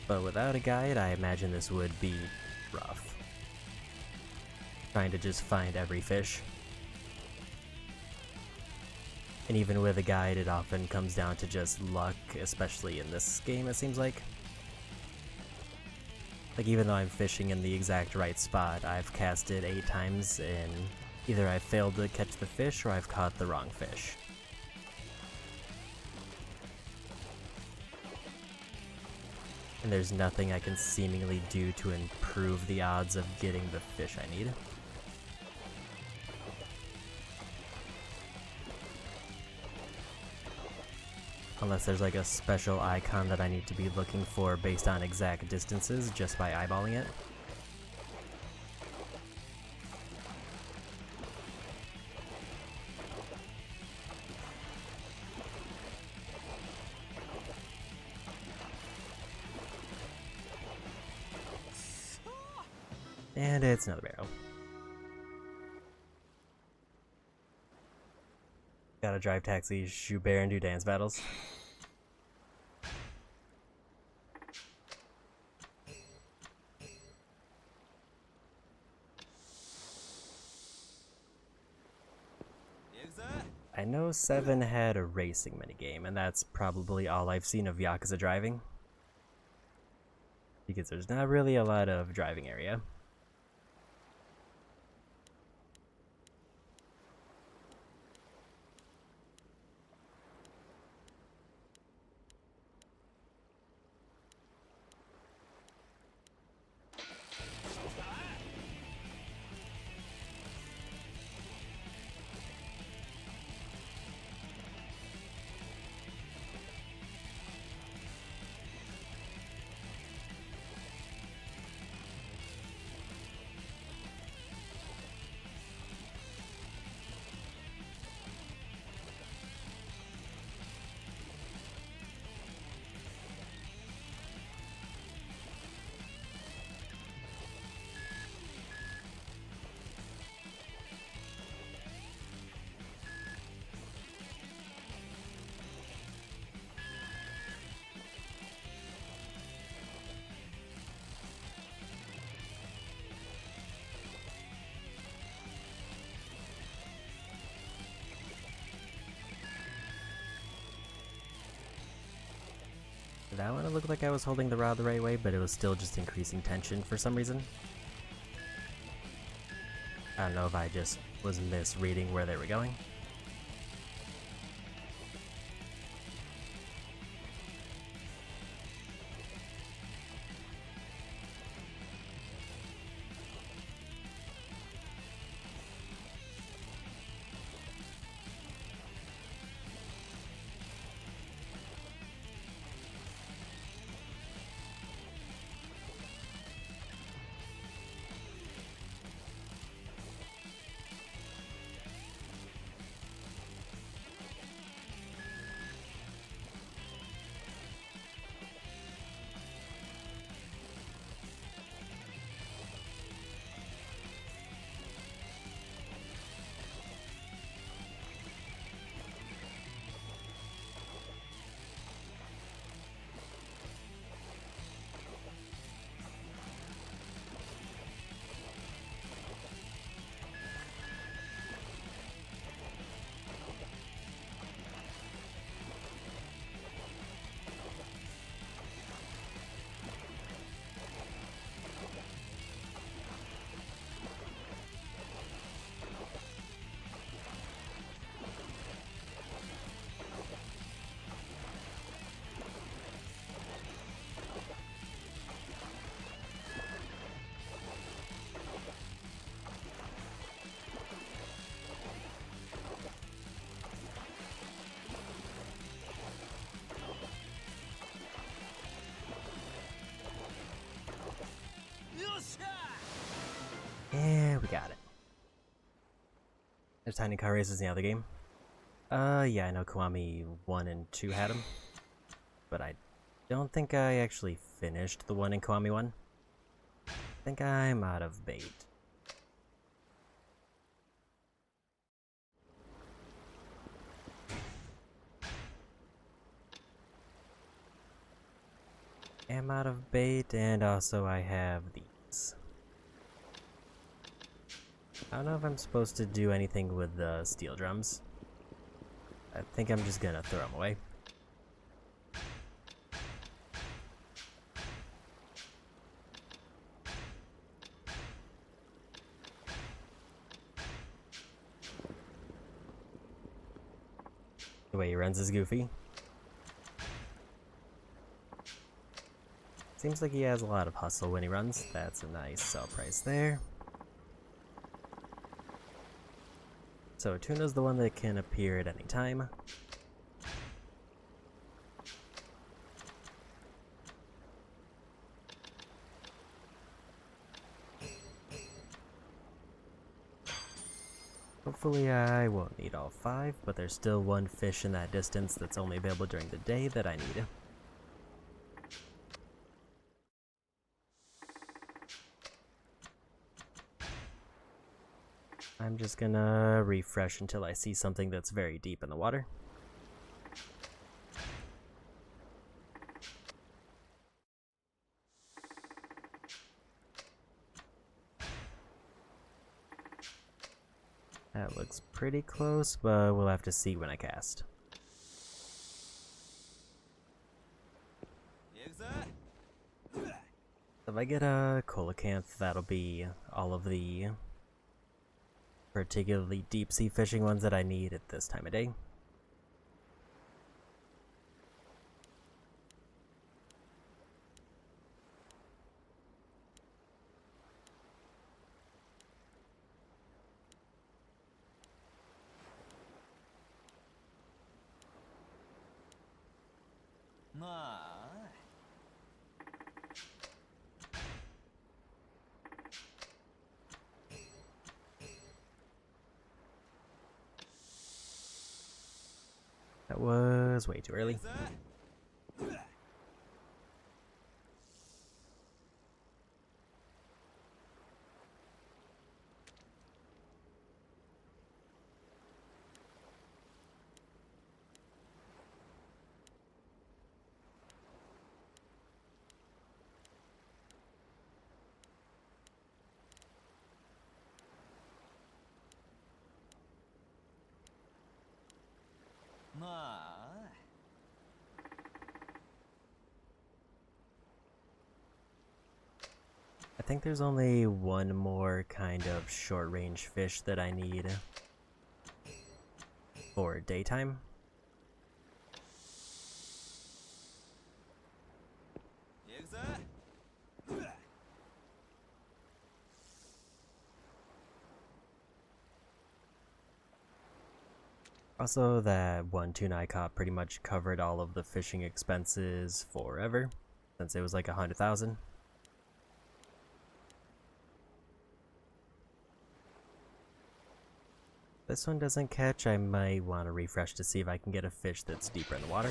But without a guide, I imagine this would be rough. Trying to just find every fish. And even with a guide, it often comes down to just luck, especially in this game, it seems like. Like, even though I'm fishing in the exact right spot, I've casted 8 times and either I've failed to catch the fish or I've caught the wrong fish. And there's nothing I can seemingly do to improve the odds of getting the fish I need. Unless there's like a special icon that I need to be looking for based on exact distances just by eyeballing it. And it's another barrel. Gotta drive taxis, shoot bear, and do dance battles. I know 7 had a racing minigame, and that's probably all I've seen of Yakuza driving. Because there's not really a lot of driving area. That one, it looked like I was holding the rod the right way, but it was still just increasing tension for some reason. I don't know if I just was misreading where they were going. Yeah, we got it. There's tiny car races in the other game. Yeah, I know Kiwami 1 and 2 had them. But I don't think I actually finished the one in Kiwami 1. I think I'm out of bait. I'm out of bait, and also I have these. I don't know if I'm supposed to do anything with the steel drums. I think I'm just gonna throw them away. The way he runs is goofy. Seems like he has a lot of hustle when he runs. That's a nice sell price there. So Tuna's the one that can appear at any time. Hopefully I won't need all 5, but there's still one fish in that distance that's only available during the day that I need. I'm just gonna refresh until I see something that's very deep in the water. That looks pretty close, but we'll have to see when I cast. Yakuza. If I get a coelacanth, that'll be all of the particularly deep sea fishing ones that I need at this time of day. Nah. That was way too early. Yakuza. Nah. I think there's only one more kind of short-range fish that I need for daytime. Yakuza. Also, that one tuna I caught pretty much covered all of the fishing expenses forever, since it was like 100,000. This one doesn't catch, I might want to refresh to see if I can get a fish that's deeper in the water.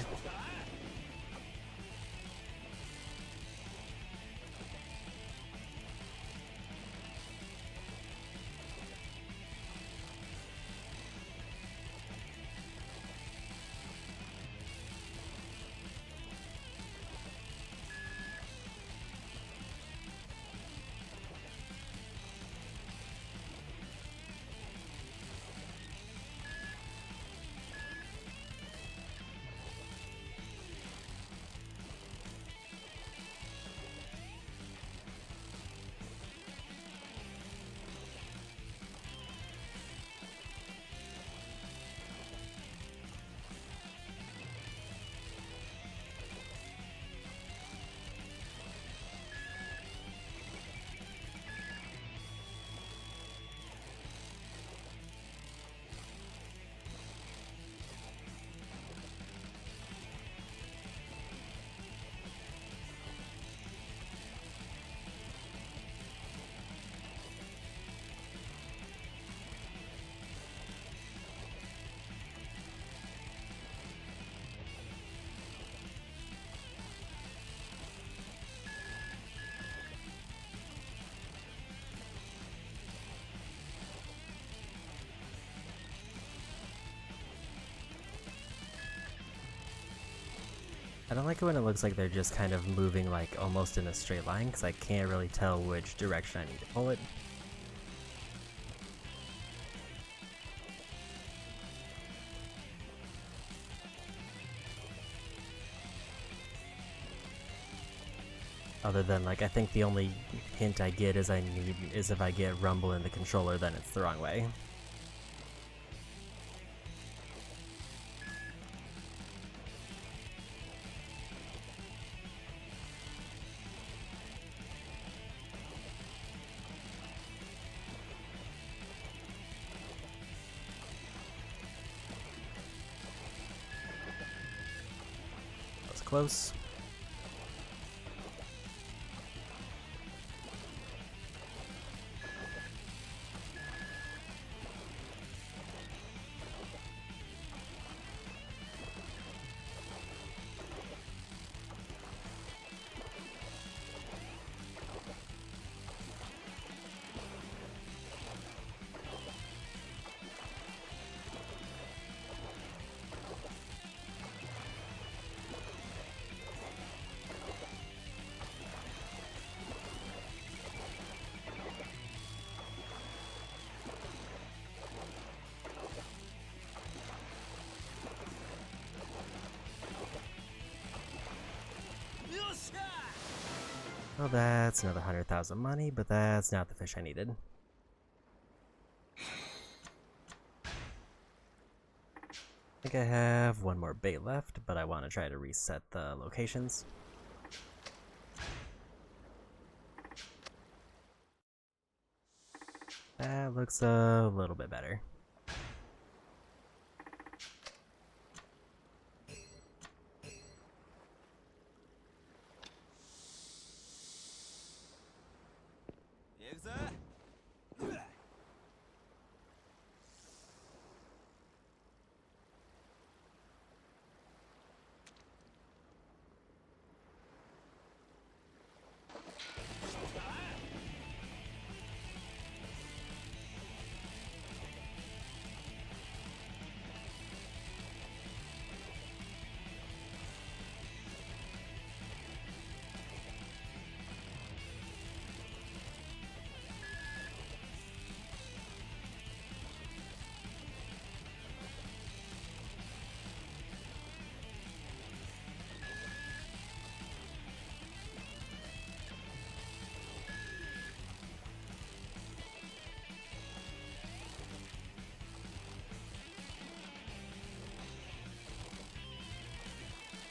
I don't like it when it looks like they're just kind of moving like almost in a straight line, because I can't really tell which direction I need to pull it. Other than like, I think the only hint I get is is if I get rumble in the controller, then it's the wrong way. That was close. Well, that's another 100,000 money, but that's not the fish I needed. I think I have one more bait left, but I want to try to reset the locations. That looks a little bit better. Yakuza?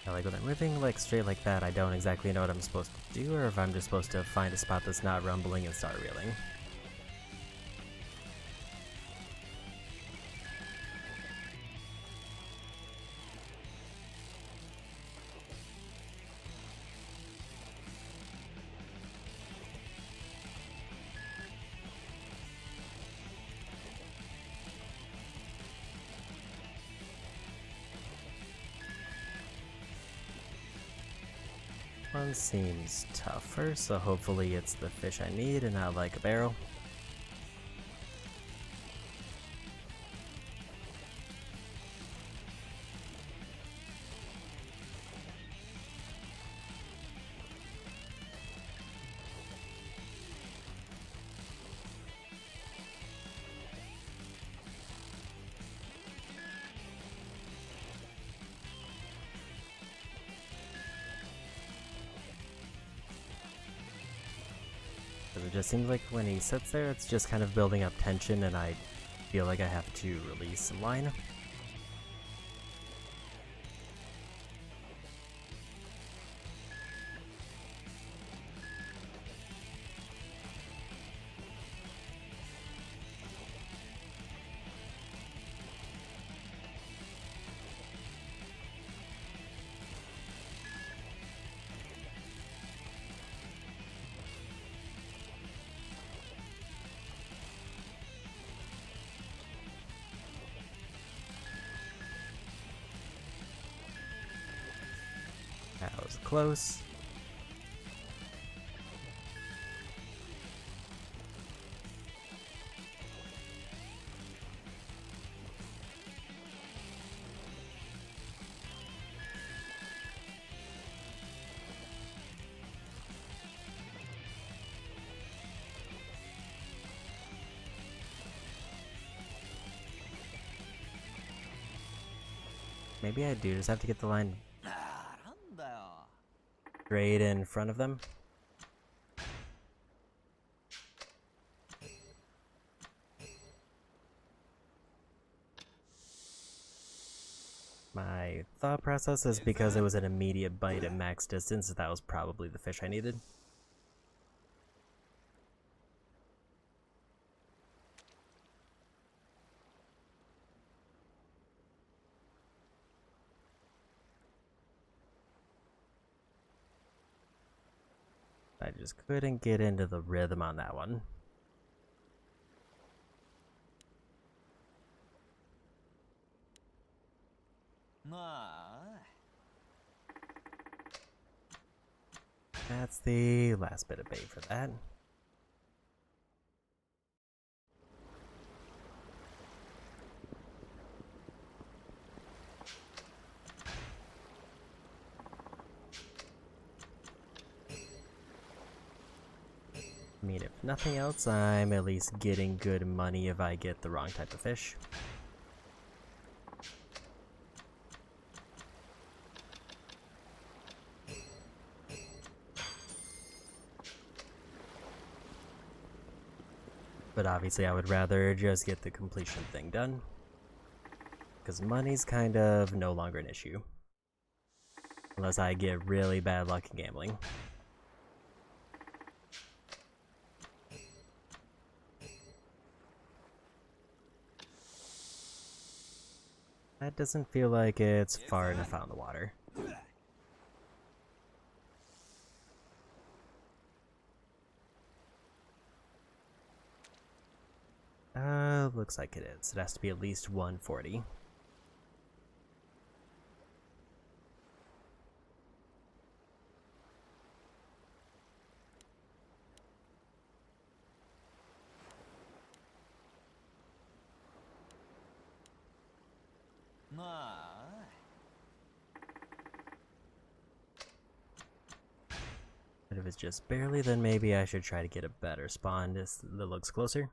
Now, like when I'm moving like straight like that, I don't exactly know what I'm supposed to do, or if I'm just supposed to find a spot that's not rumbling and start reeling. One seems tougher, so hopefully it's the fish I need and not like a barrel. Because it just seems like when he sits there, it's just kind of building up tension, and I feel like I have to release some line. That was close. Maybe I do just have to get the line なんだよ。 straight in front of them. My thought process is because it was an immediate bite at max distance, that was probably the fish I needed. I just couldn't get into the rhythm on that one. That's the last bit of bait for that. I mean, if nothing else, I'm at least getting good money if I get the wrong type of fish. But obviously I would rather just get the completion thing done, because money's kind of no longer an issue. Unless I get really bad luck in gambling. That doesn't feel like it's far enough out in the water. Looks like it is. It has to be at least 140. But if it's just barely, then maybe I should try to get a better spawn that looks closer.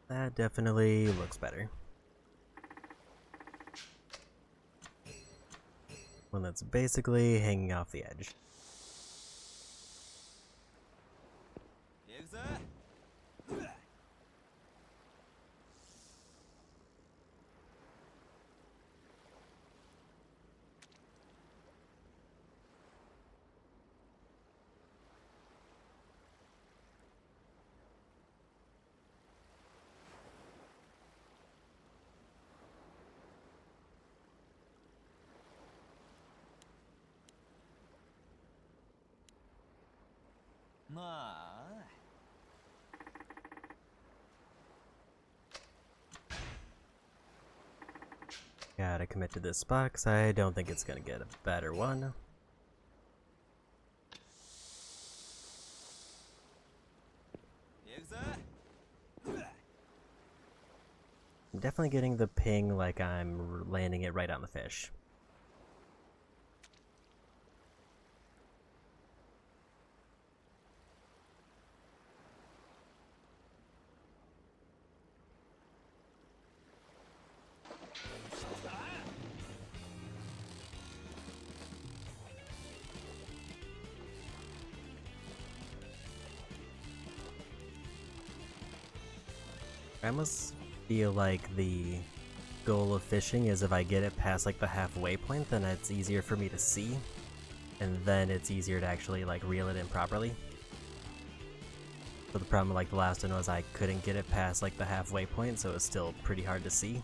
That definitely looks better. One that's basically hanging off the edge. Gotta commit to this spot, 'cause I don't think it's gonna get a better one. I'm definitely getting the ping like I'm landing it right on the fish. I almost feel like the goal of fishing is if I get it past like the halfway point, then it's easier for me to see, and then it's easier to actually like reel it in properly. But the problem like the last one was I couldn't get it past like the halfway point, so it was still pretty hard to see.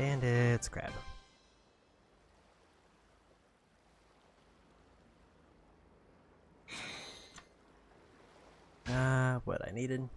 And it's crab. What I needed.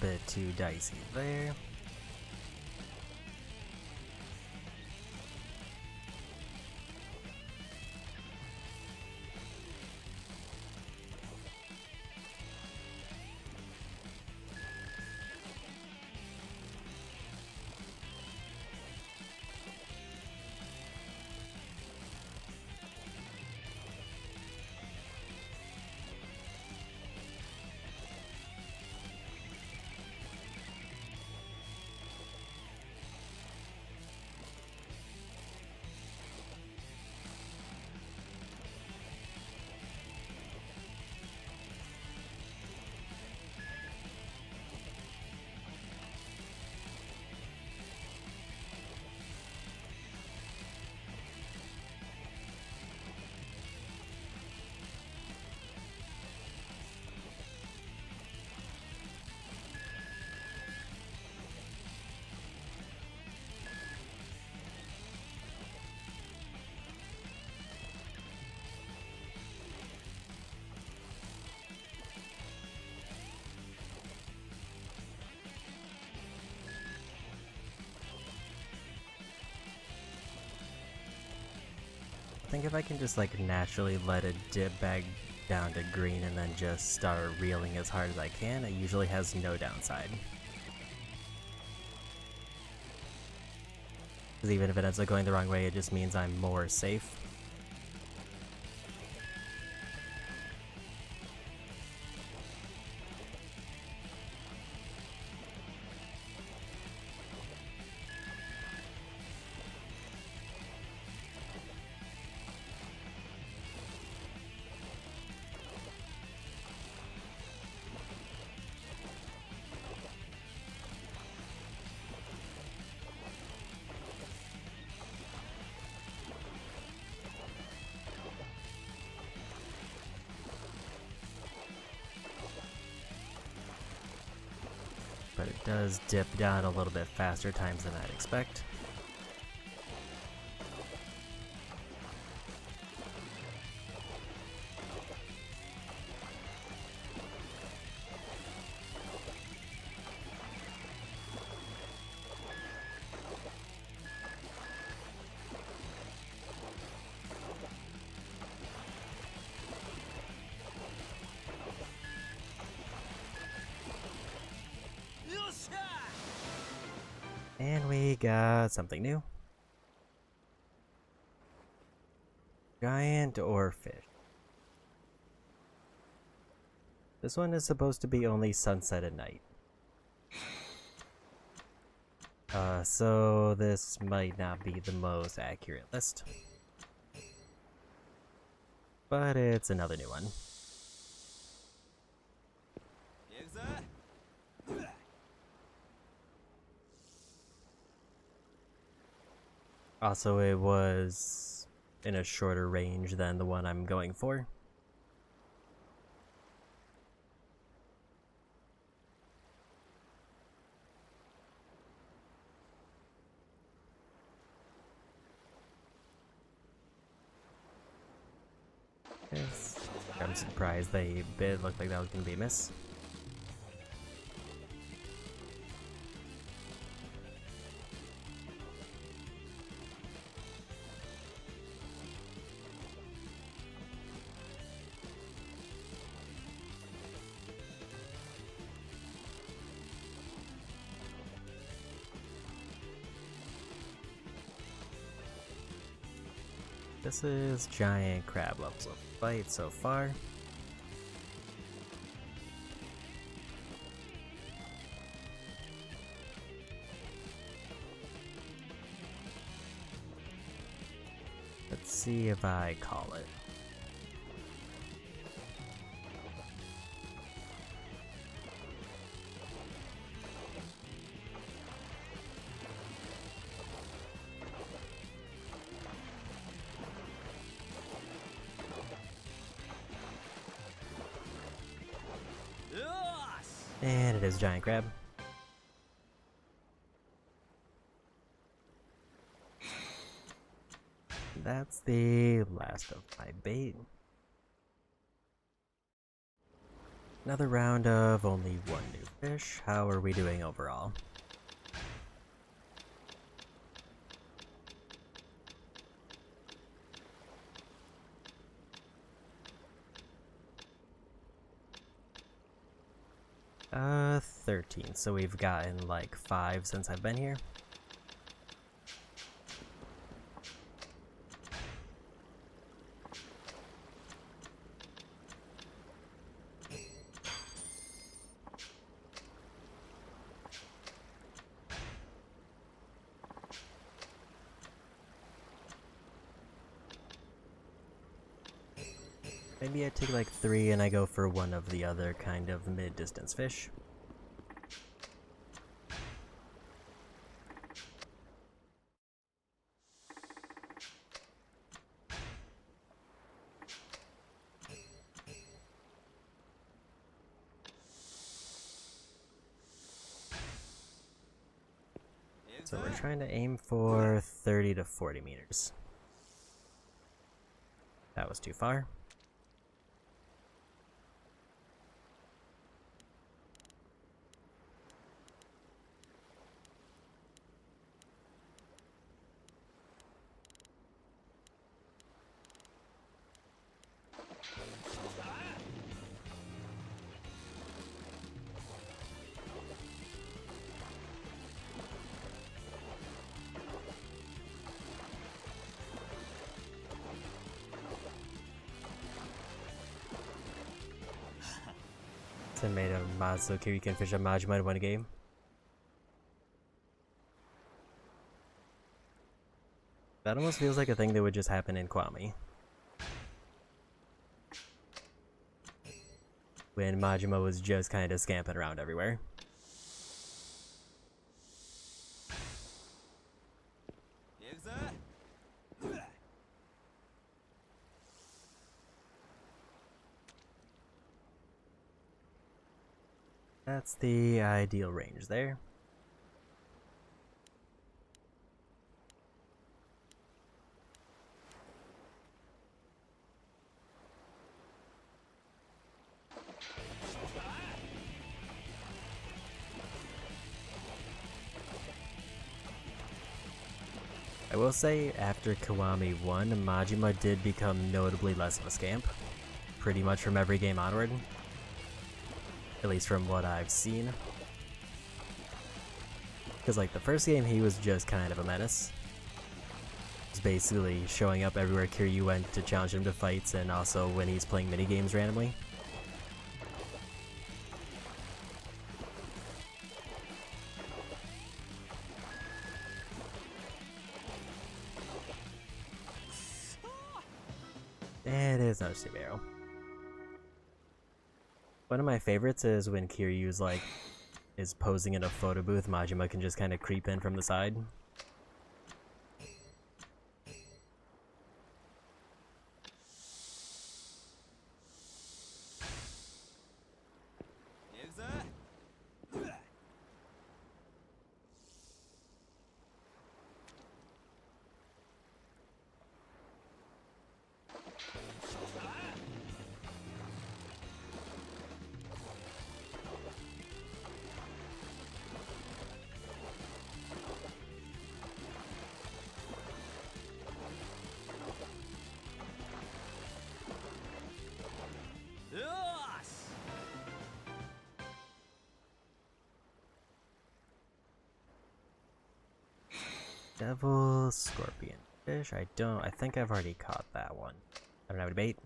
bit too dicey there. I think if I can just like naturally let it dip back down to green and then just start reeling as hard as I can, it usually has no downside. Because even if it ends up going the wrong way, it just means I'm more safe. But it does dip down a little bit faster times than I'd expect. And we got something new. Giant or fish. This one is supposed to be only sunset at night. So this might not be the most accurate list. But it's another new one. Yakuza? Also, it was in a shorter range than the one I'm going for. Yes. I'm surprised they bid looked like that was going to be a miss. This is giant crab levels of fight so far. Let's see if I call it. And it is giant crab. That's the last of my bait. Another round of only one new fish. How are we doing overall? Uh, 13. So we've gotten like 5 since I've been here. Maybe I take like 3 and I go for one of the other kind of mid-distance fish. So we're trying to aim for 30 to 40 meters. That was too far. I made a mod so Kiryu can fish a Majima in one game. That almost feels like a thing that would just happen in Kwame. When Majima was just kind of scamping around everywhere. That's the ideal range there. I will say, after Kiwami 1, Majima did become notably less of a scamp. Pretty much from every game onward. At least from what I've seen. Because like the first game he was just kind of a menace. He was basically showing up everywhere Kiryu went to challenge him to fights, and also when he's playing minigames randomly. It is no Subaru. One of my favorites is when Kiryu's like is posing in a photo booth, Majima can just kind of creep in from the side. Devil Scorpion Fish. I think I've already caught that one. I don't have any bait.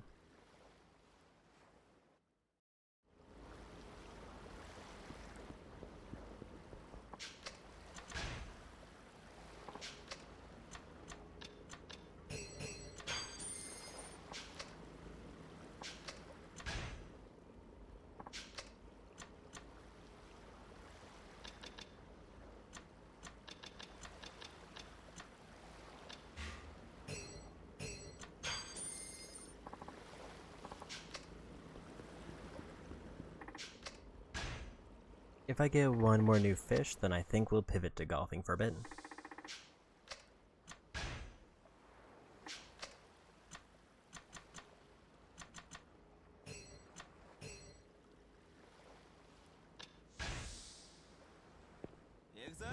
If I get one more new fish, then I think we'll pivot to golfing for a bit. ぜ。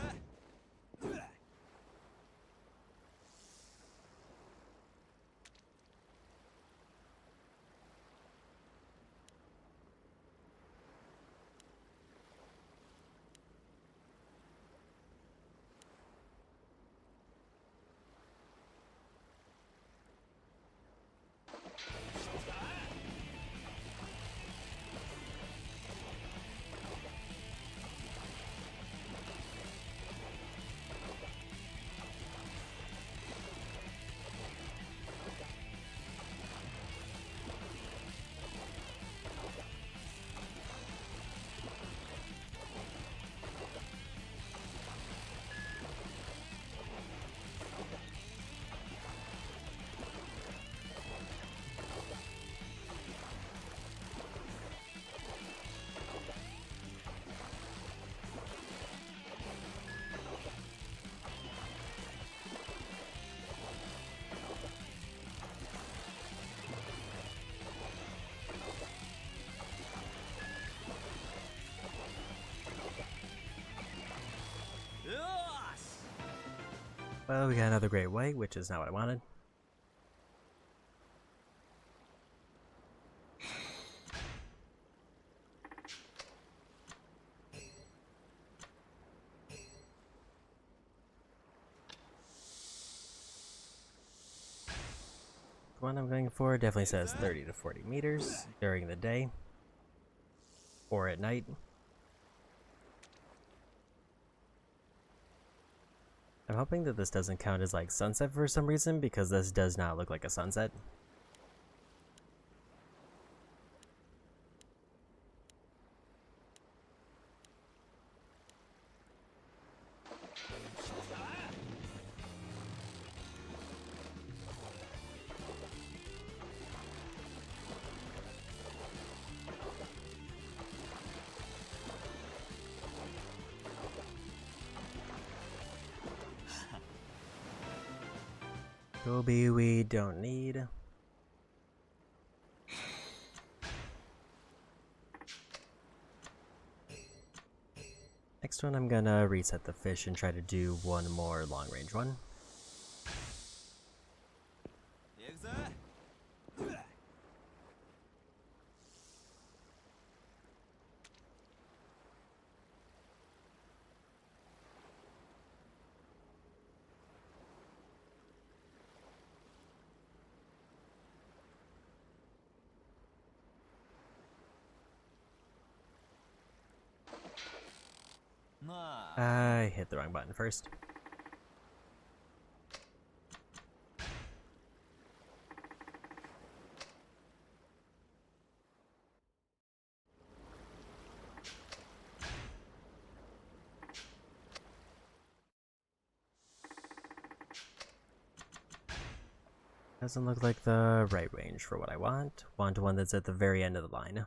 Well, we got another great white, which is not what I wanted. The one I'm going for definitely says 30 to 40 meters during the day or at night. I'm hoping that this doesn't count as like sunset for some reason, because this does not look like a sunset. Kobe we don't need. Next one I'm gonna reset the fish and try to do one more long range one. 行くぜ。 I hit the wrong button first. Doesn't look like the right range for what I want. Want one that's at the very end of the line.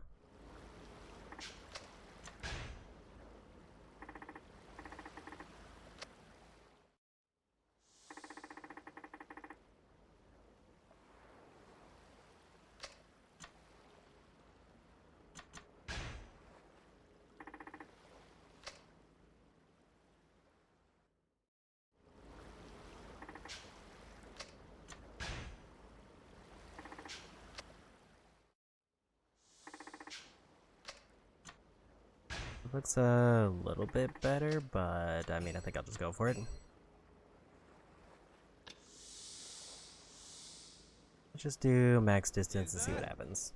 Looks a little bit better, but I mean, I think I'll just go for it. Let's just do max distance and see what happens.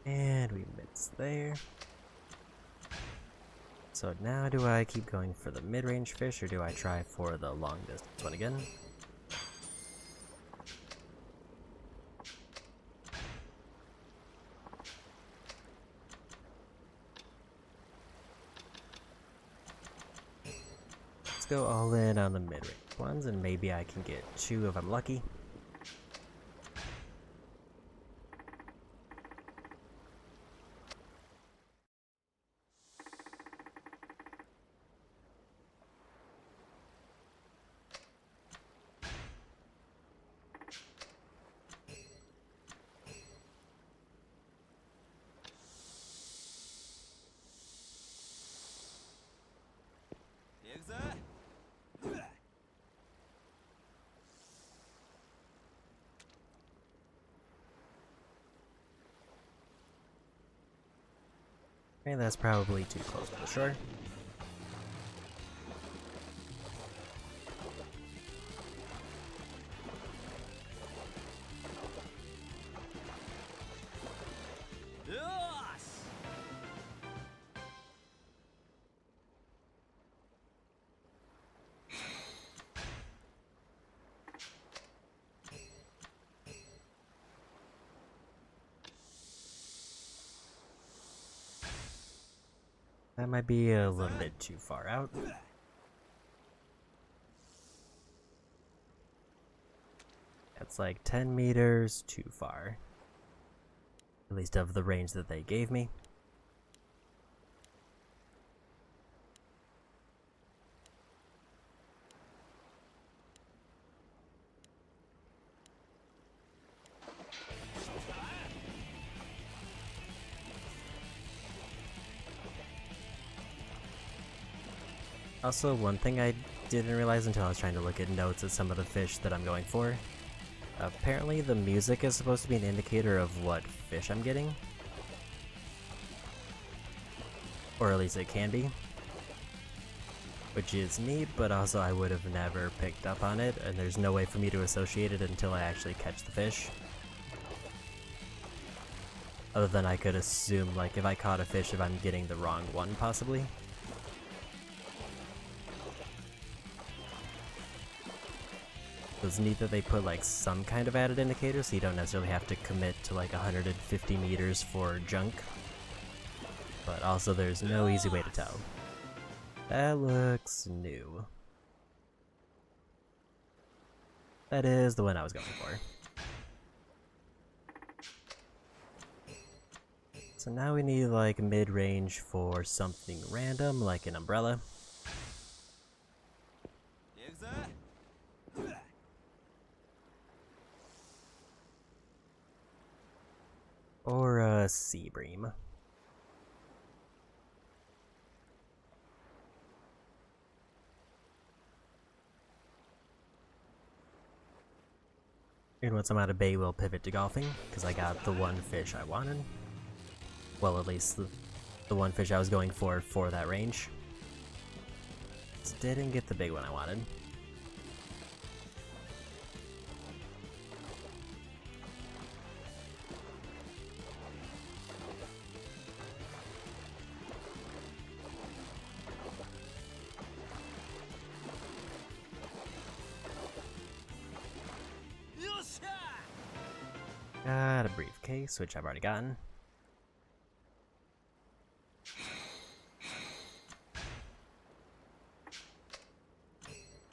And we missed there. So now do I keep going for the mid-range fish, or do I try for the long distance one again? Let's go all in on the mid-range ones, and maybe I can get 2 if I'm lucky. Yakuza. Okay, that's probably too close to the shore. Yosh! That might be a little bit too far out. That's like 10 meters too far. At least of the range that they gave me. Also, one thing I didn't realize until I was trying to look at notes at some of the fish that I'm going for. Apparently the music is supposed to be an indicator of what fish I'm getting. Or at least it can be. Which is neat, but also I would have never picked up on it, and there's no way for me to associate it until I actually catch the fish. Other than I could assume, like, if I caught a fish, if I'm getting the wrong one, possibly. It's neat that they put like some kind of added indicator so you don't necessarily have to commit to like 150 meters for junk. But also there's no easy way to tell. That looks new. That is the one I was going for. So now we need like mid-range for something random like an umbrella. Yakuza. Or a sea bream. And once I'm out of bait, we'll pivot to golfing, because I got the one fish I wanted. Well, at least the one fish I was going for that range. Just didn't get the big one I wanted. Got a briefcase, which I've already gotten.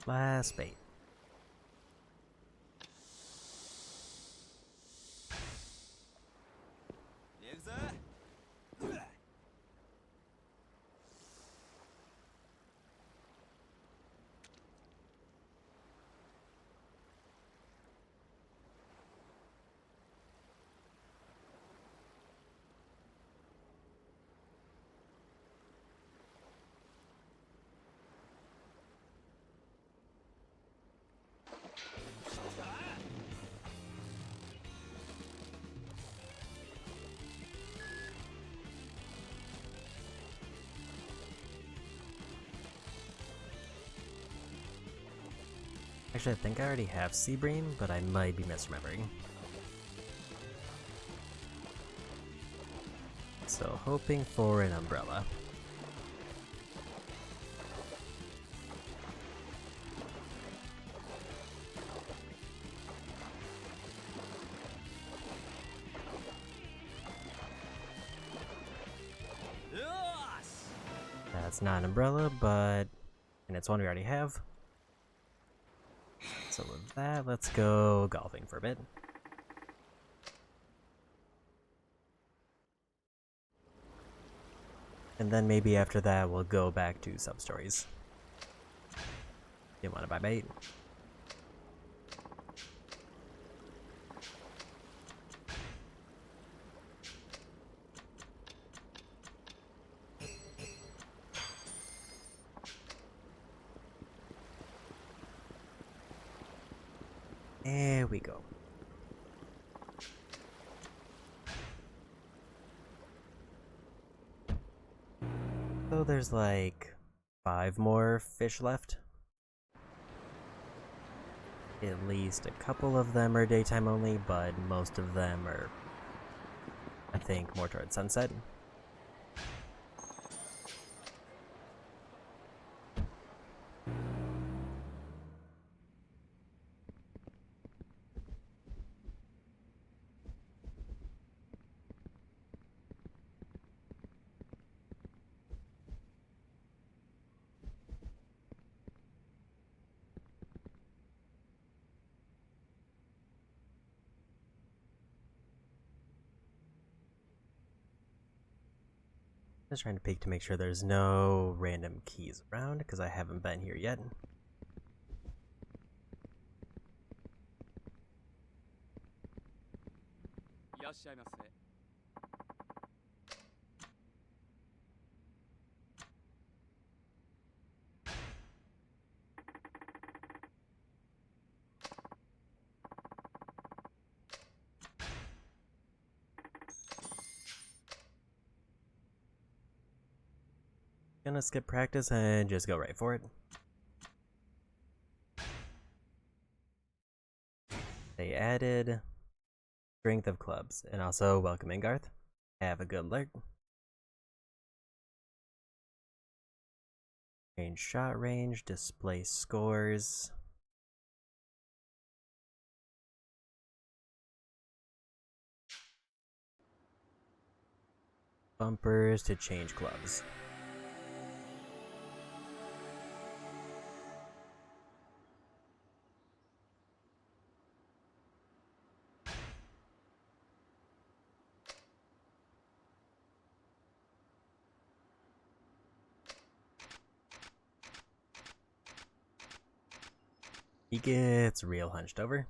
Last bait. Yakuza. Actually, I think I already have sea bream, but I might be misremembering. So, hoping for an umbrella. It's not an umbrella, but... and it's one we already have. So with that, let's go golfing for a bit. And then maybe after that, we'll go back to sub-stories. You want to buy bait? There we go. So there's like 5 more fish left. At least a couple of them are daytime only, but most of them are, I think, more towards sunset. Just trying to peek to make sure there's no random keys around, because I haven't been here yet. Gonna skip practice and just go right for it. They added strength of clubs and also welcome in, Garth. Have a good alert. Change shot range, display scores. Bumpers to change clubs. He gets real hunched over.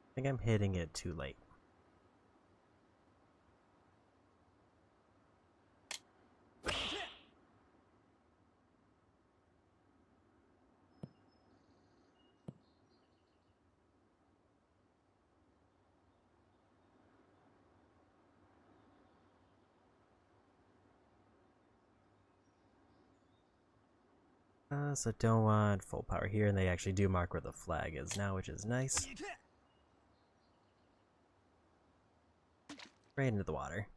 I think I'm hitting it too late. So don't want full power here, and they actually do mark where the flag is now, which is nice. Right into the water.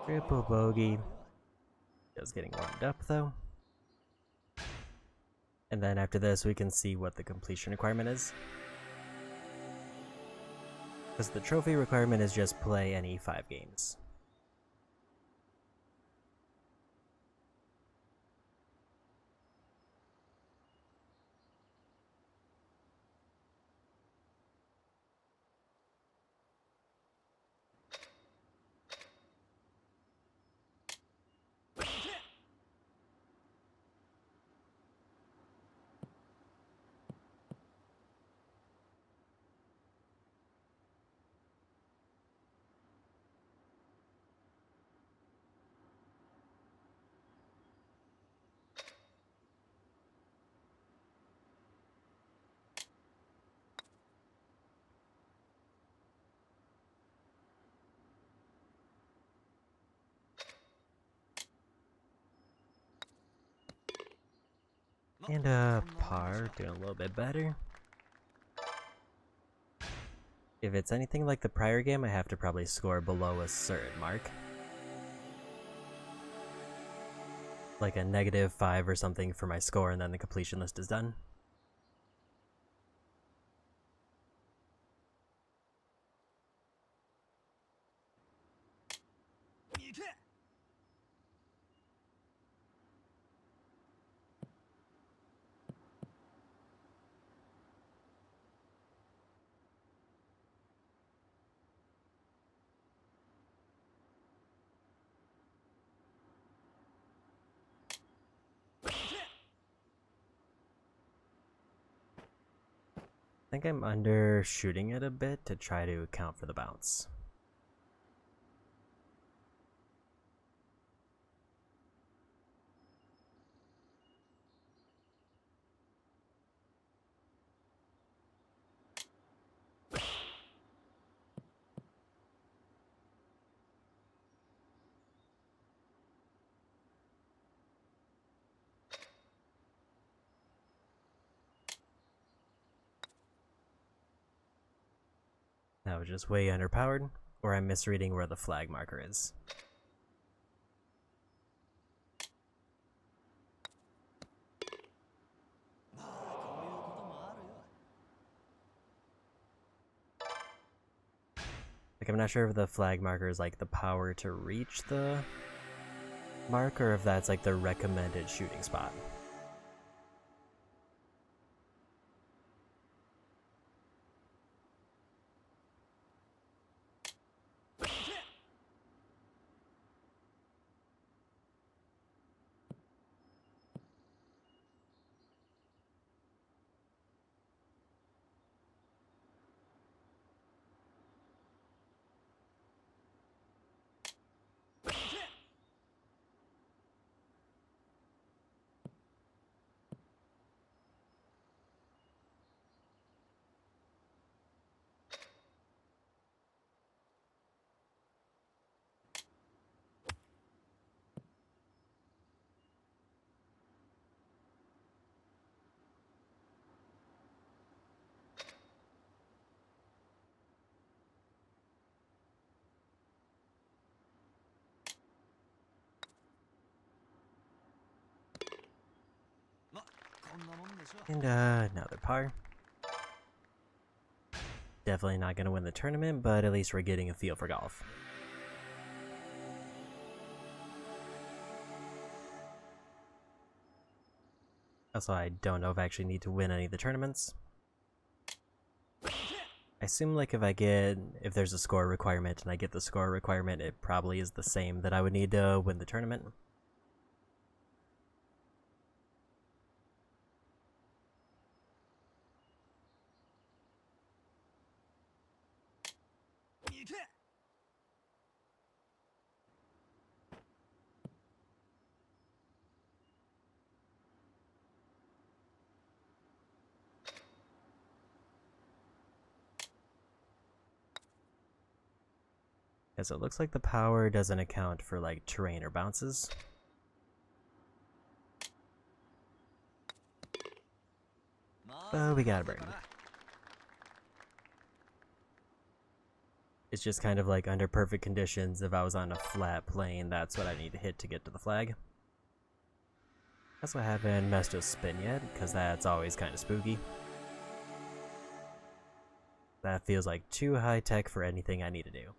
Triple bogey. Just getting warmed up though. And then after this we can see what the completion requirement is. Because the trophy requirement is just play any 5 games. And par, doing a little bit better. If it's anything like the prior game, I have to probably score below a certain mark. Like a -5 or something for my score, and then the completion list is done. I think I'm undershooting it a bit to try to account for the bounce. That was just way underpowered, or I'm misreading where the flag marker is. Like, I'm not sure if the flag marker is like the power to reach the mark, or if that's like the recommended shooting spot. And another par. Definitely not going to win the tournament, but at least we're getting a feel for golf. Also, I don't know if I actually need to win any of the tournaments. I assume like if there's a score requirement and I get the score requirement, it probably is the same that I would need to win the tournament. Yeah, so it looks like the power doesn't account for like terrain or bounces. But we got a birdie. It's just kind of like under perfect conditions, if I was on a flat plane, that's what I need to hit to get to the flag. Also, I haven't messed with spin yet, because that's always kind of spooky. That feels like too high tech for anything I need to do.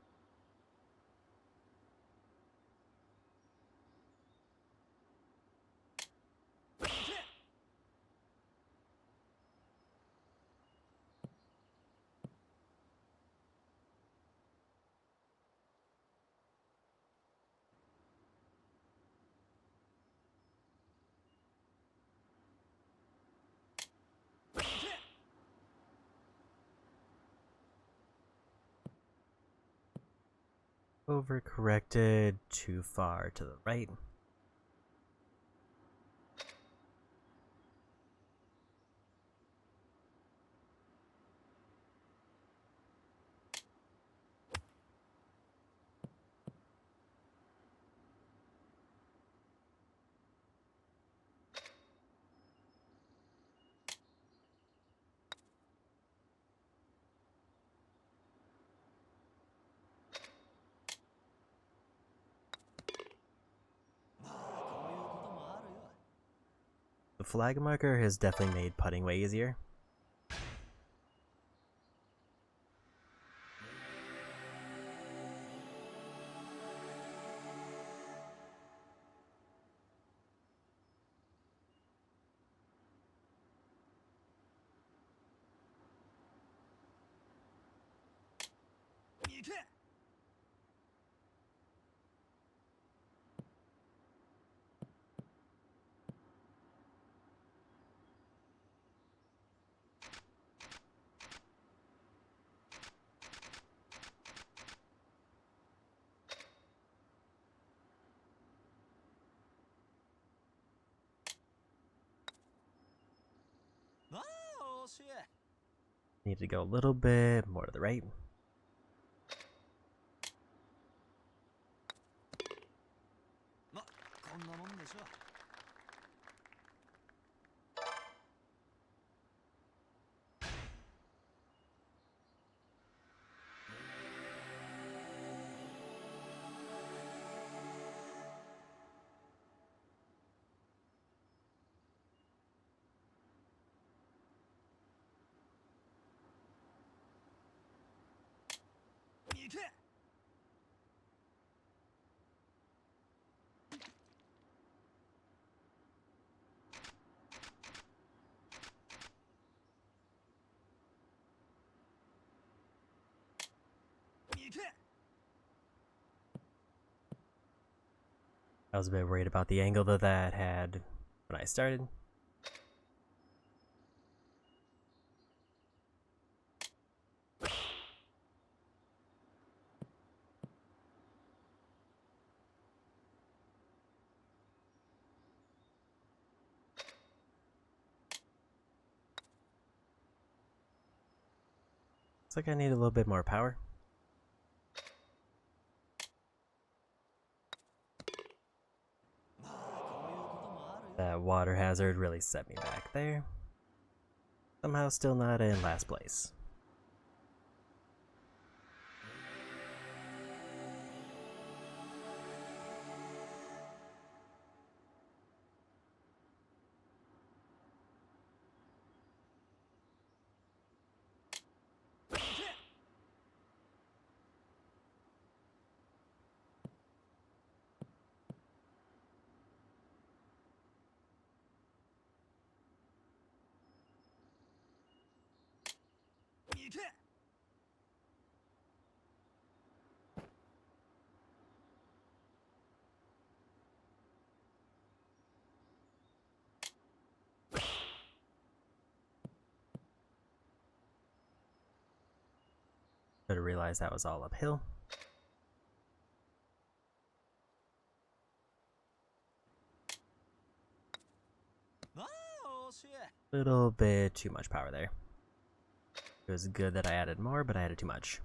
Overcorrected, too far to the right. The flag marker has definitely made putting way easier. Need to go a little bit more to the right. I was a bit worried about the angle that had when I started. Looks like I need a little bit more power. That water hazard really set me back there. Somehow still not in last place. Should have realized that was all uphill. Little bit too much power there. It was good that I added more, but I added too much.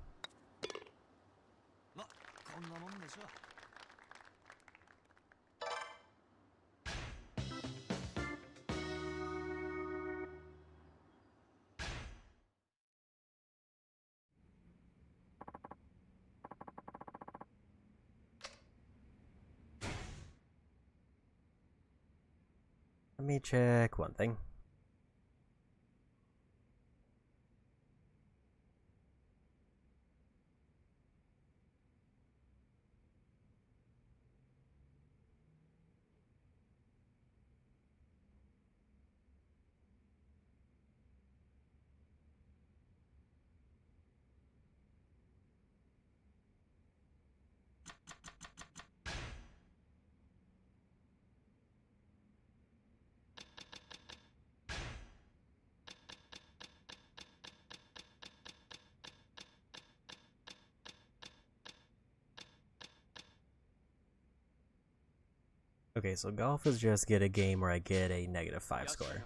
Let me check one thing. Okay, so golf is just get a game where I get a -5 score.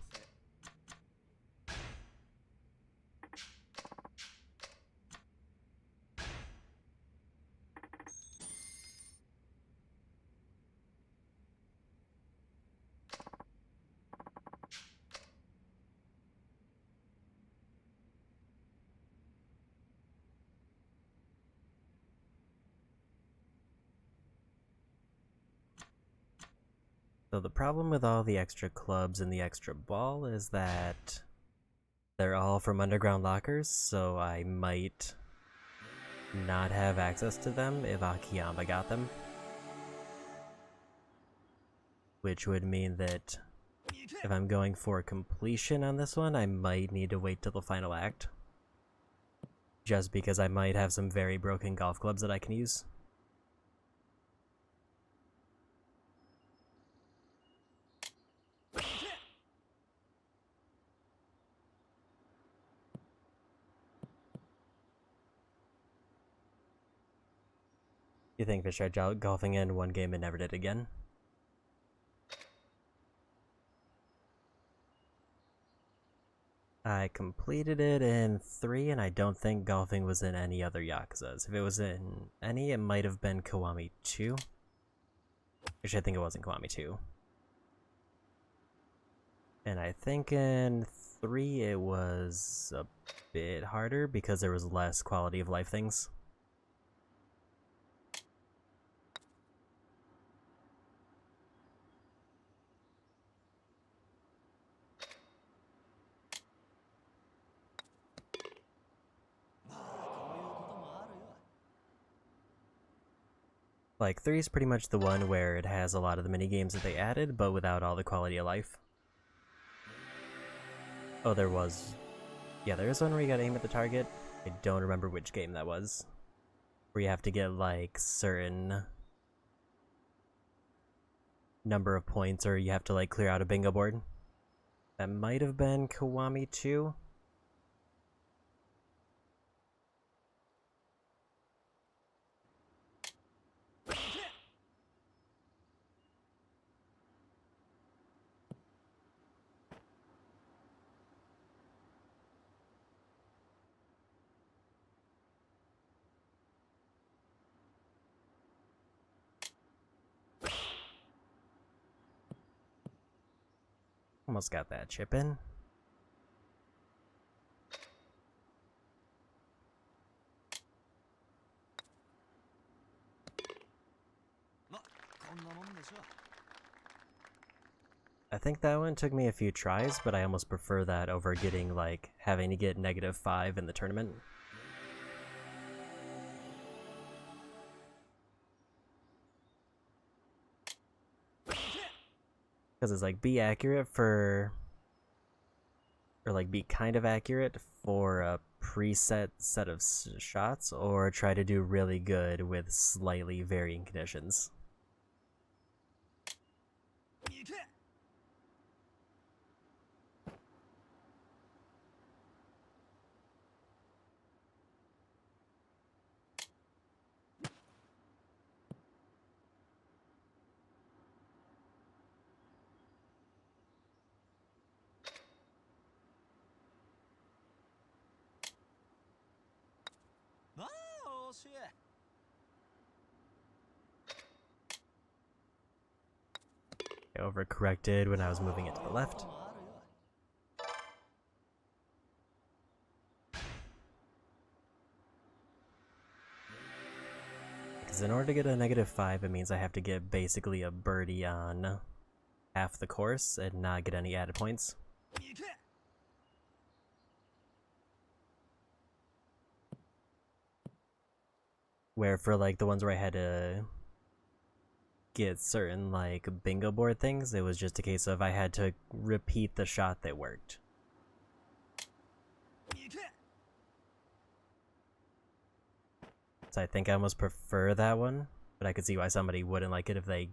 So the problem with all the extra clubs and the extra ball is that they're all from underground lockers, so I might not have access to them if Akiyama got them. Which would mean that if I'm going for completion on this one, I might need to wait till the final act. Just because I might have some very broken golf clubs that I can use. You think Fish tried golfing in one game and never did again? I completed it in 3, and I don't think golfing was in any other Yakuzas. If it was in any, it might have been Kiwami 2. Which I think it was in Kiwami 2. And I think in 3 it was a bit harder because there was less quality of life things. Like, 3 is pretty much the one where it has a lot of the minigames that they added, but without all the quality of life. Oh, there was... Yeah, there is one where you gotta aim at the target. I don't remember which game that was. Where you have to get, like, certain number of points, or you have to, like, clear out a bingo board. That might have been Kiwami 2. Almost got that chip in. I think that one took me a few tries, but I almost prefer that over getting, like, having to get -5 in the tournament. Because it's like, be accurate for... Or like, be kind of accurate for a preset set of shots, or try to do really good with slightly varying conditions. I overcorrected when I was moving it to the left. Because in order to get a -5, it means I have to get basically a birdie on half the course and not get any added points. Where for like the ones where I had to get certain like bingo board things, it was just a case of I had to repeat the shot that worked. So I think I almost prefer that one, but I could see why somebody wouldn't like it if they...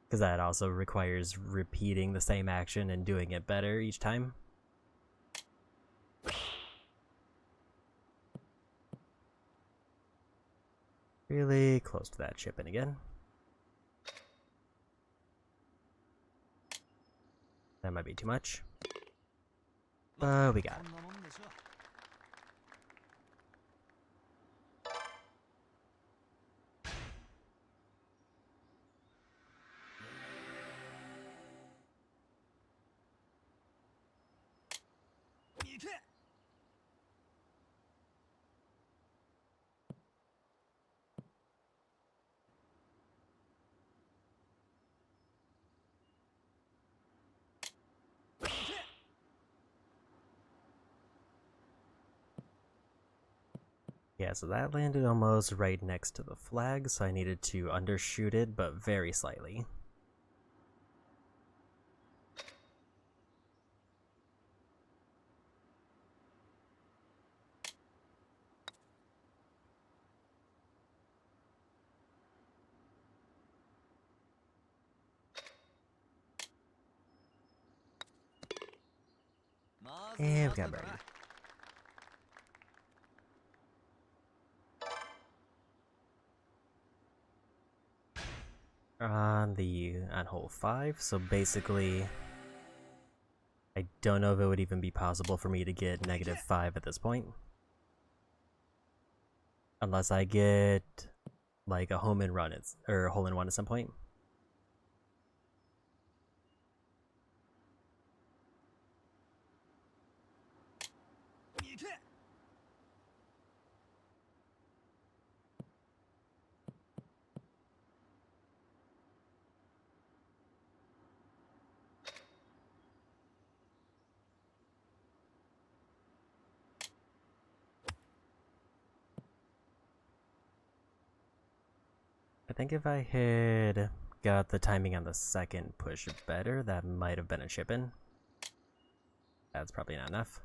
Because that also requires repeating the same action and doing it better each time. Really close to that chip in again. That might be too much. But we got it. Yeah, so that landed almost right next to the flag, so I needed to undershoot it, but very slightly. And we got birdie. On hole 5, so basically I don't know if it would even be possible for me to get -5 at this point. Unless I get like a home in run or hole in one at some point. I think if I had got the timing on the second push better, that might have been a chip-in. That's probably not enough.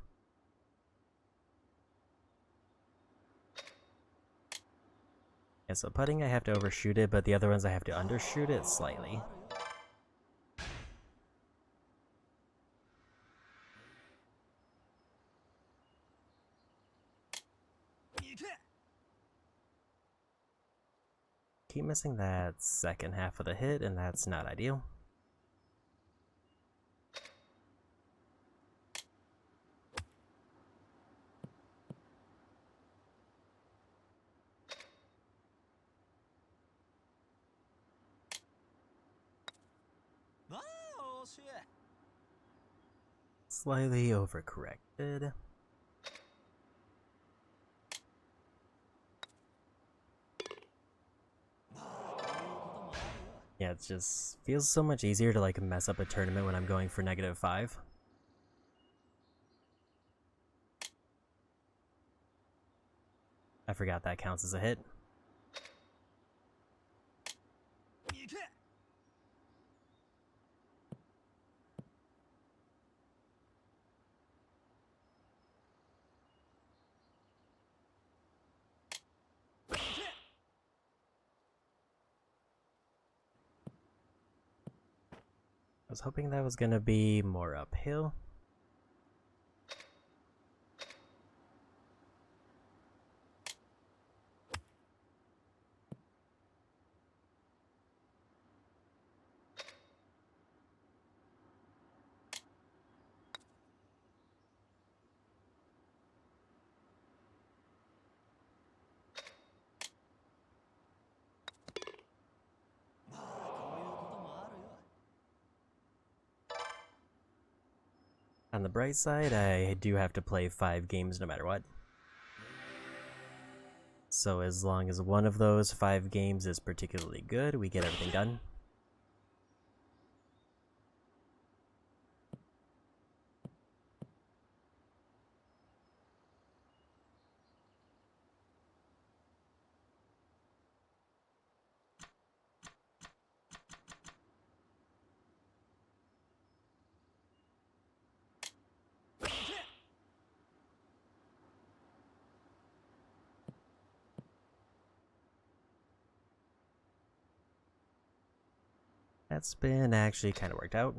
Yeah, so putting I have to overshoot it, but the other ones I have to undershoot it slightly. Keep missing that second half of the hit, and that's not ideal. Slightly overcorrected. Yeah, it just feels so much easier to like mess up a tournament when I'm going for -5. I forgot that counts as a hit. I was hoping that was gonna be more uphill. On the bright side, I do have to play 5 games no matter what. So as long as one of those 5 games is particularly good, we get everything done. That spin actually kind of worked out.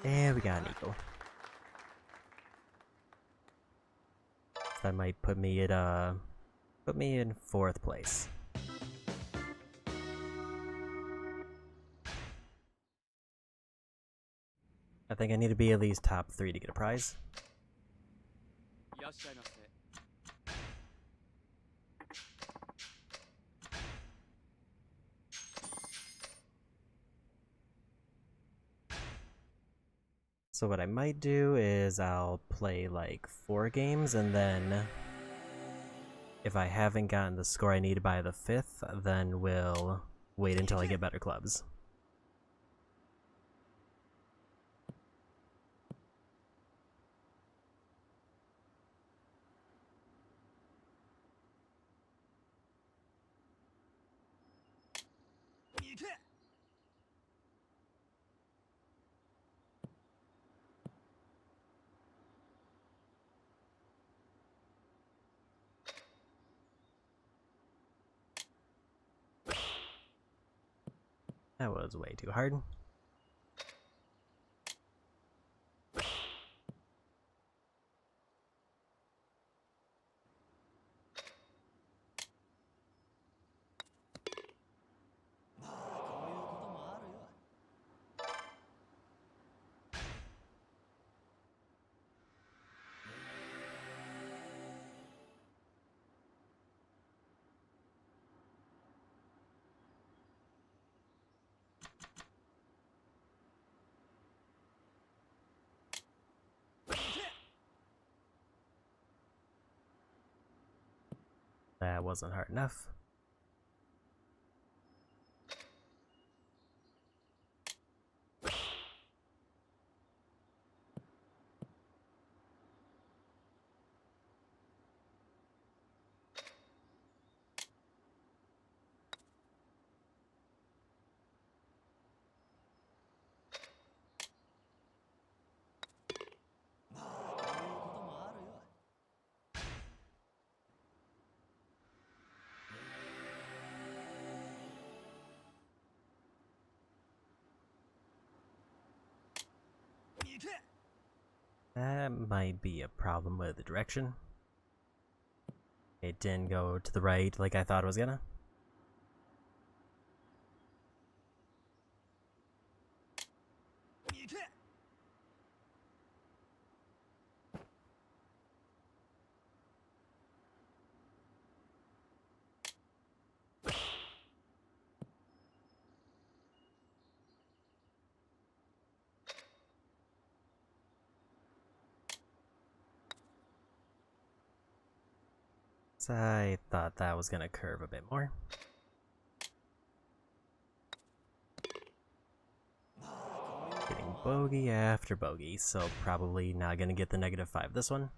And we got an eagle. That might put me at put me in 4th place. I think I need to be at least top 3 to get a prize. いらっしゃいませ。 So what I might do is I'll play like 4 games, and then if I haven't gotten the score I need by the 5th, then we'll wait until I get better clubs. That was way too hard. That wasn't hard enough. That might be a problem with the direction. It didn't go to the right like I thought it was gonna. So I thought that was gonna curve a bit more. Getting bogey after bogey, so probably not gonna get the -5 this one.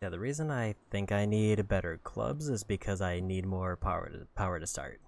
Yeah, the reason I think I need better clubs is because I need more power to start.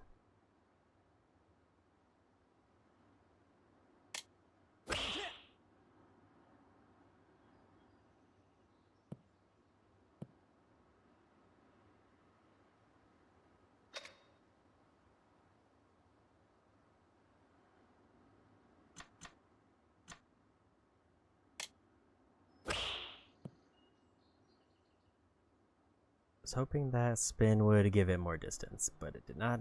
I was hoping that spin would give it more distance, but it did not.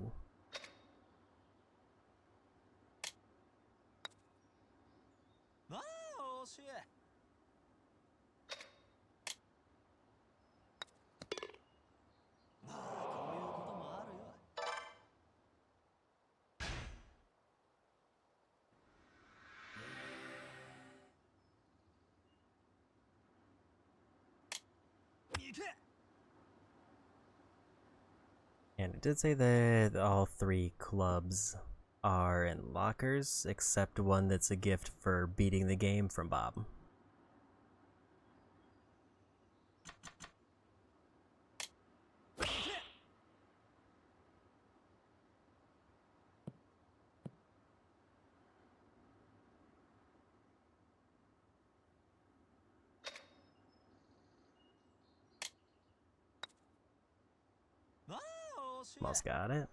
Oh, shit. And it did say that all 3 clubs are in lockers, except one that's a gift for beating the game from Bob. Oh, shit. Almost got it.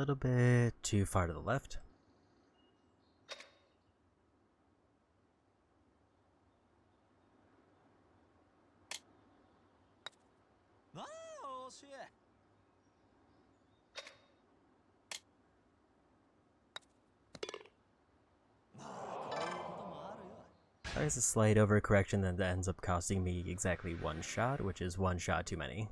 little bit too far to the left. Oh, shit. There's a slight overcorrection that ends up costing me exactly one shot, which is one shot too many.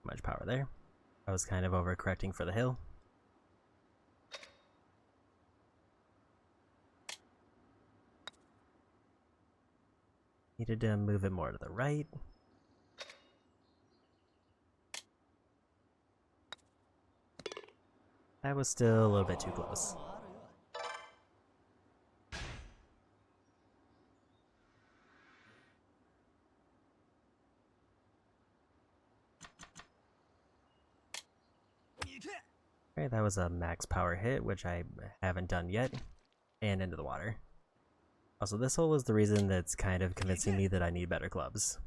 Much power there. I was kind of overcorrecting for the hill. Needed to move it more to the right. That was still a little bit too close. Okay, that was a max power hit, which I haven't done yet, and into the water. Also, this hole is the reason that's kind of convincing me that I need better clubs.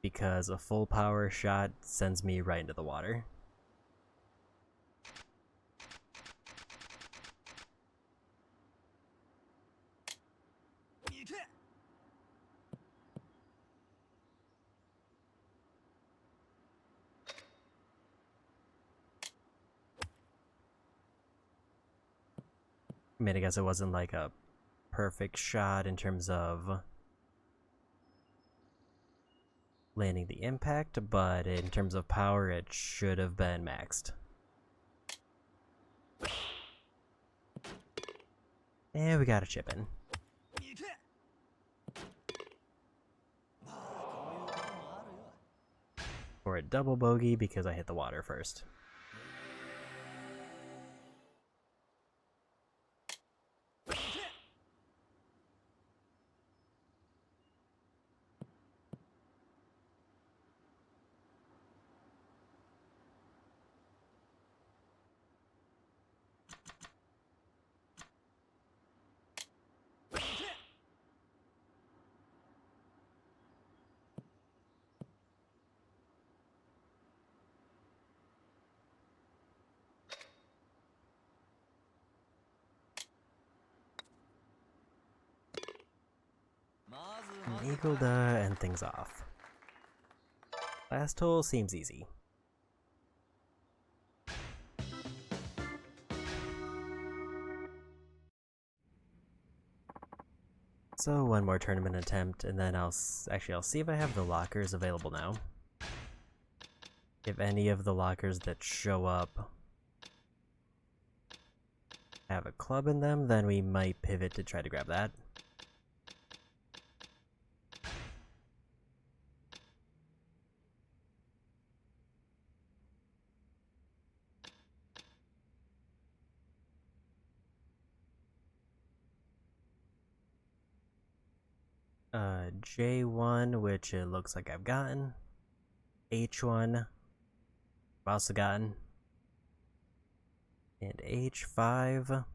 Because a full power shot sends me right into the water. I mean, I guess it wasn't like a perfect shot in terms of landing the impact, but in terms of power, it should have been maxed. And we got a chip in. For a double bogey because I hit the water first. Eagle to end things off. Last hole seems easy. So one more tournament attempt, and then I'll see if I have the lockers available now. If any of the lockers that show up have a club in them, then we might pivot to try to grab that. J1, which it looks like I've gotten. H1, I've also gotten. And H5,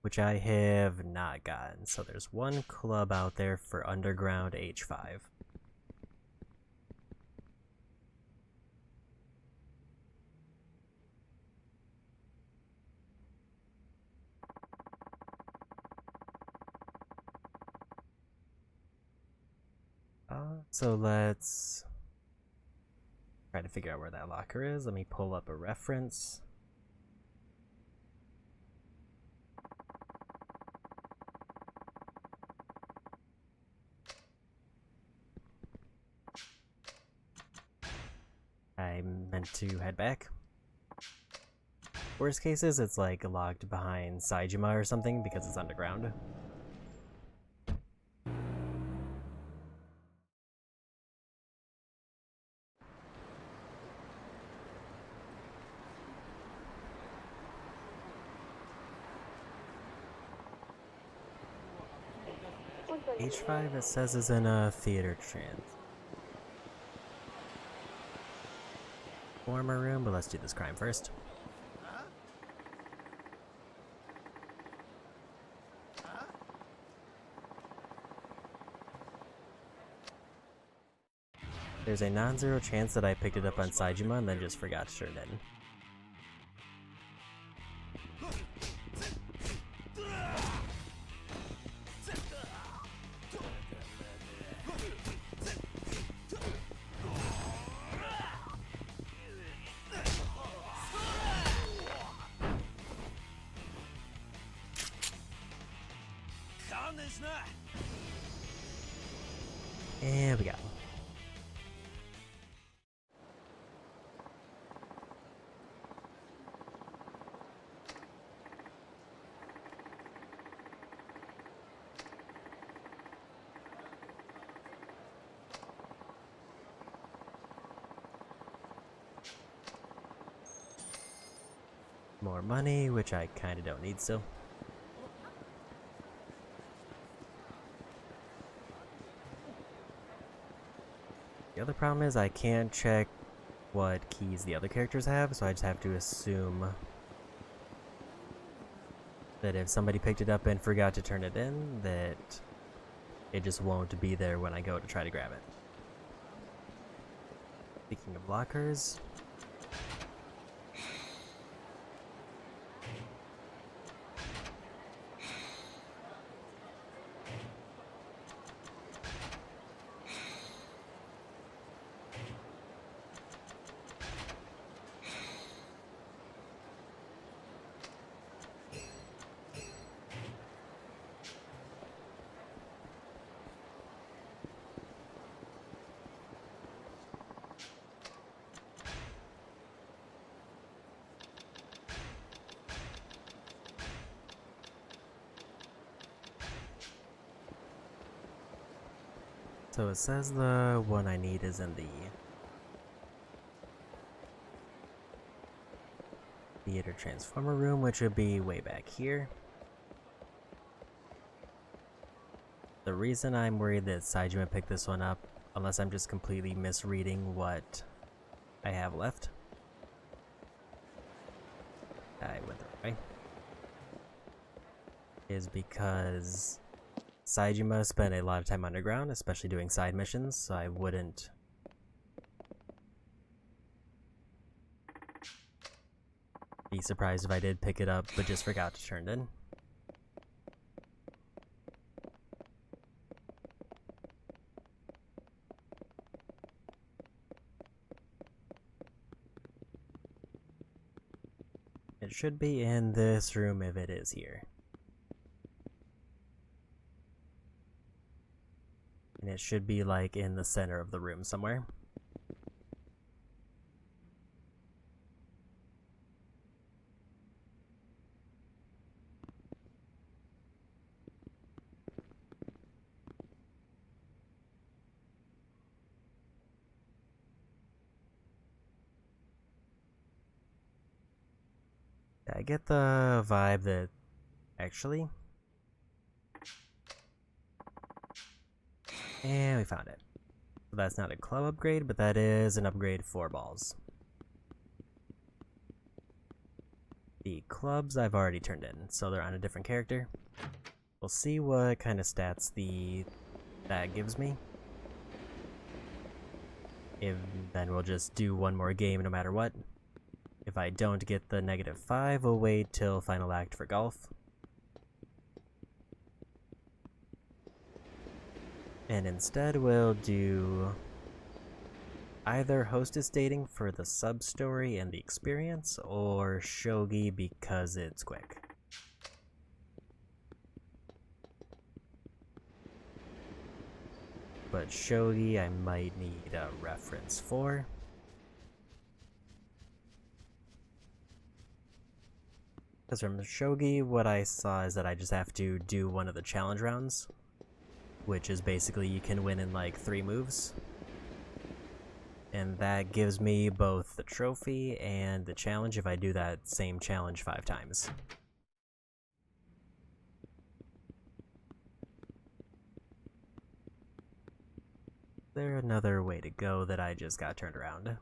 which I have not gotten. So there's one club out there for underground H5. So let's try to figure out where that locker is. Let me pull up a reference. I meant to head back. Worst cases, it's like locked behind Saijima or something because it's underground. H5 it says is in a theater transformer room, but let's do this crime first. There's a non-zero chance that I picked it up on Saejima and then just forgot to turn it in. And we got one. More money, which I kinda don't need still. The other problem is I can't check what keys the other characters have, so I just have to assume that if somebody picked it up and forgot to turn it in, that it just won't be there when I go to try to grab it. Speaking of lockers, so it says the one I need is in the theater transformer room, which would be way back here. The reason I'm worried that Saejima picked this one up, unless I'm just completely misreading what I have left. I went the wrong way. Is because Saejima spent a lot of time underground, especially doing side missions, so I wouldn't be surprised if I did pick it up but just forgot to turn it in. It should be in this room if it is here. And it should be like in the center of the room somewhere. I get the vibe that actually, and we found it. So that's not a club upgrade, but that is an upgrade for balls. The clubs I've already turned in, so they're on a different character. We'll see what kind of stats that gives me. Then we'll just do one more game no matter what. If I don't get the -5, we'll wait till final act for golf. And instead we'll do either hostess dating for the sub-story and the experience, or shogi because it's quick. But shogi I might need a reference for. Because from shogi, what I saw is that I just have to do one of the challenge rounds, which is basically you can win in like 3 moves. And that gives me both the trophy and the challenge if I do that same challenge 5 times. there another way to go that I just got turned around?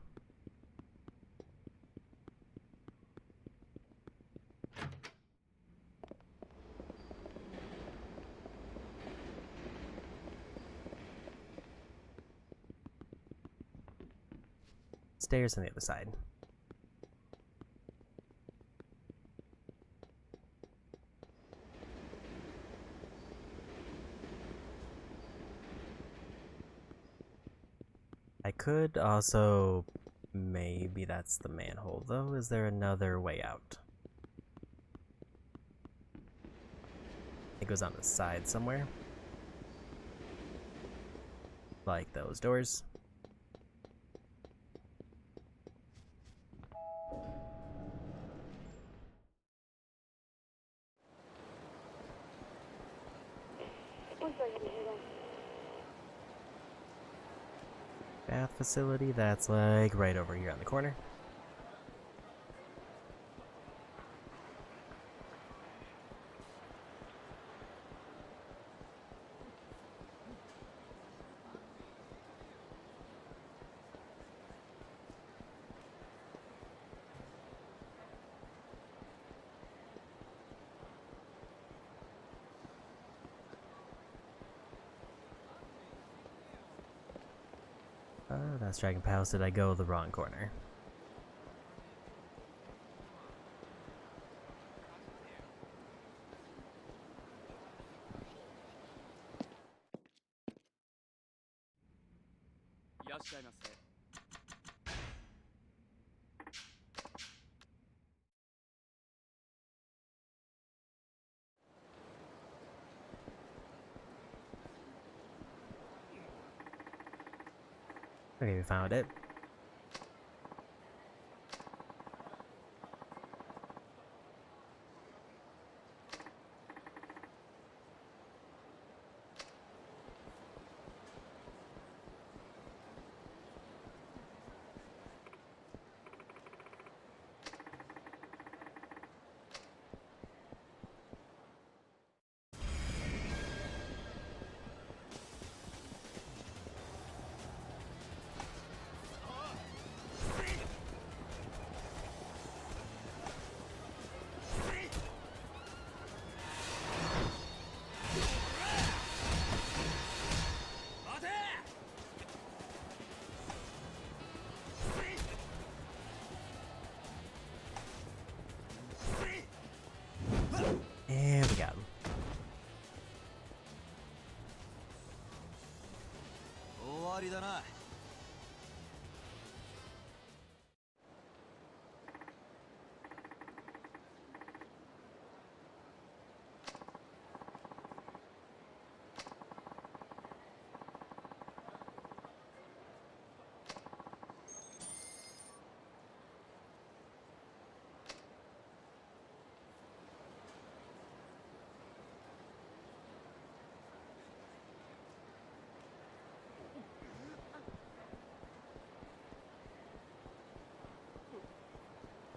Stairs on the other side. I could also... maybe that's the manhole, though. Is there another way out? It goes on the side somewhere. Like those doors. Bath facility, that's like right over here on the corner. That's Dragon Palace. Did I go the wrong corner? Okay, we found it. And we got him. 終わりだな。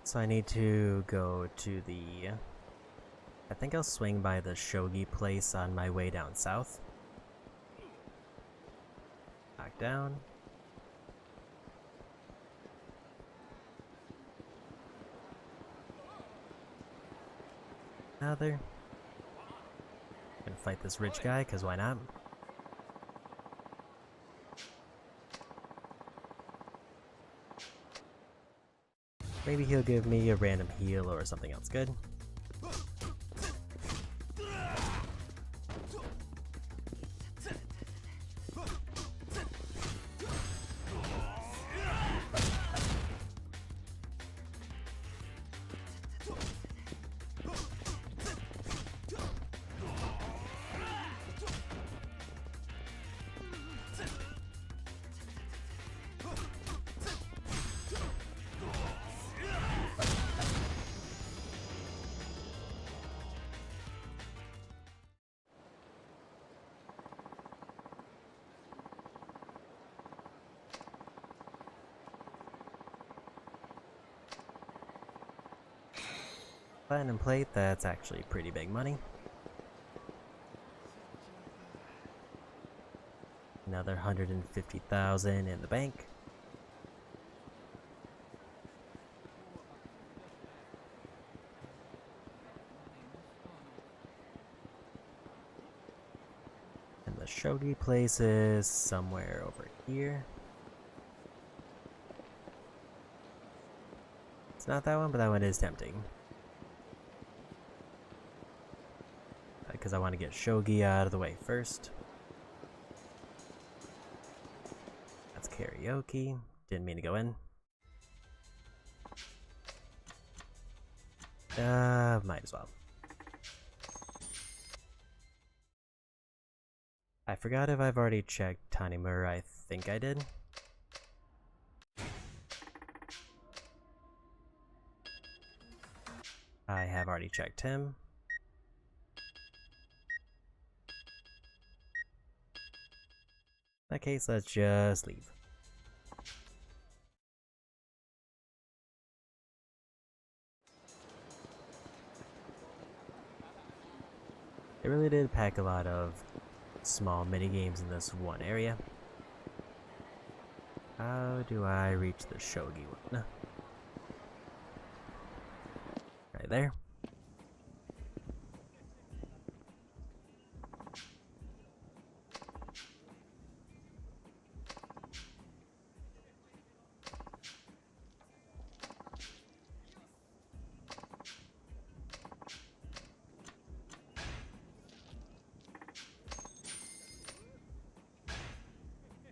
So I need to go to the... I think I'll swing by the shogi place on my way down south. Knock down. Another. Gonna fight this rich guy, cause why not? Maybe he'll give me a random heal or something else good. Platinum plate, that's actually pretty big money. Another 150,000 in the bank. And the shogi place is somewhere over here. It's not that one, but that one is tempting. Because I want to get shogi out of the way first. That's karaoke. Didn't mean to go in. Might as well. I forgot if I've already checked Tanimura. I think I did. I have already checked him. In that case, let's just leave. They really did pack a lot of small mini games in this one area. How do I reach the shogi one? Right there.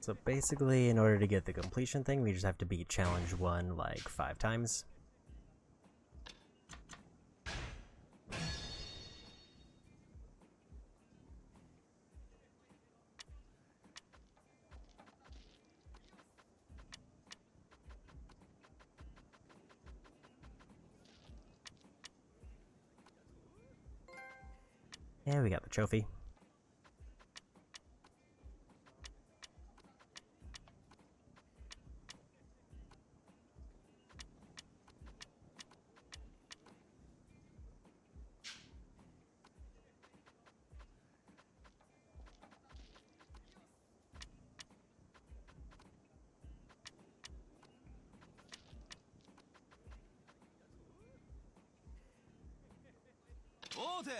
So basically, in order to get the completion thing, we just have to beat challenge 1 like 5 times. And we got the trophy. Order!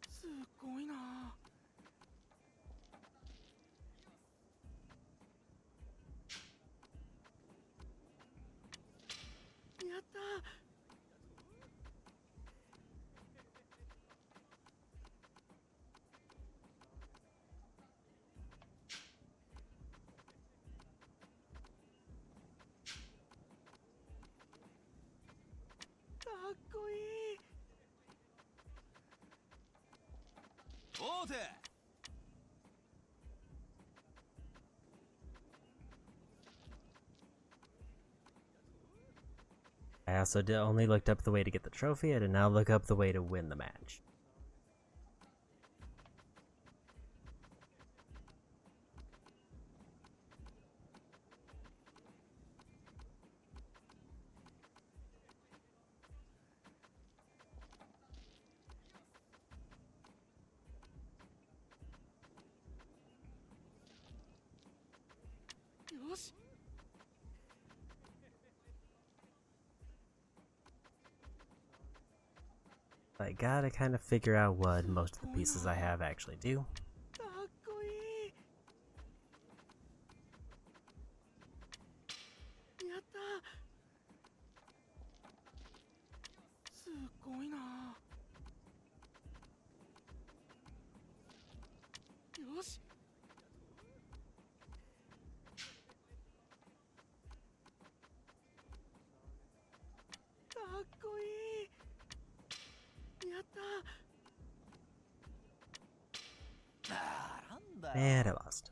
すごいな。やったー。かっこいい。Order! I also only looked up the way to get the trophy. I did not look up the way to win the match. Yoし。I gotta kind of figure out what most of the pieces I have actually do. かっこいい。やったー。すごいな。よし。かっこいい。やったー。なんだよ。 And I lost.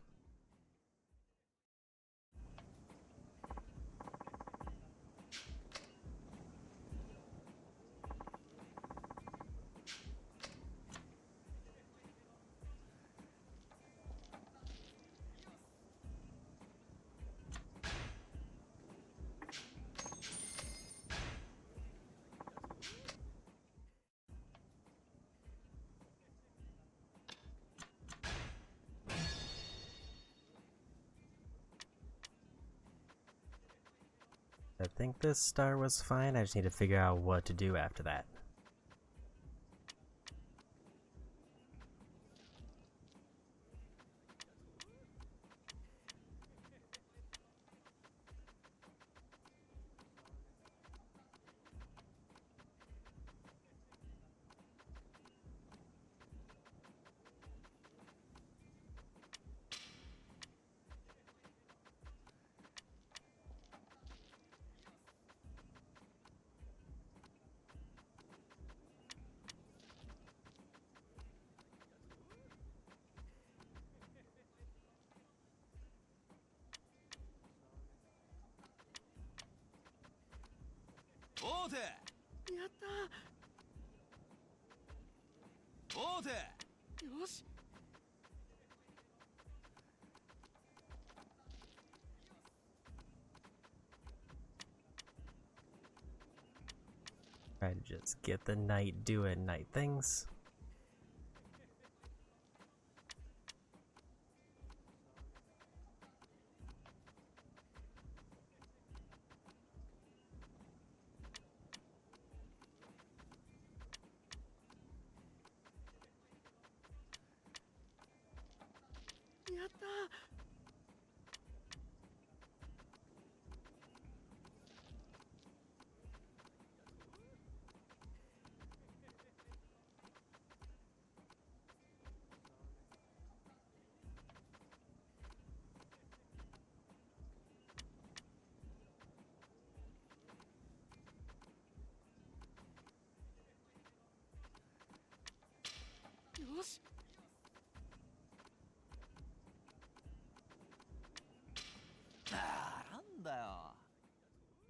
I think this star was fine, I just need to figure out what to do after that. Order! やった Order! よし Try to just get the knight doing knight things.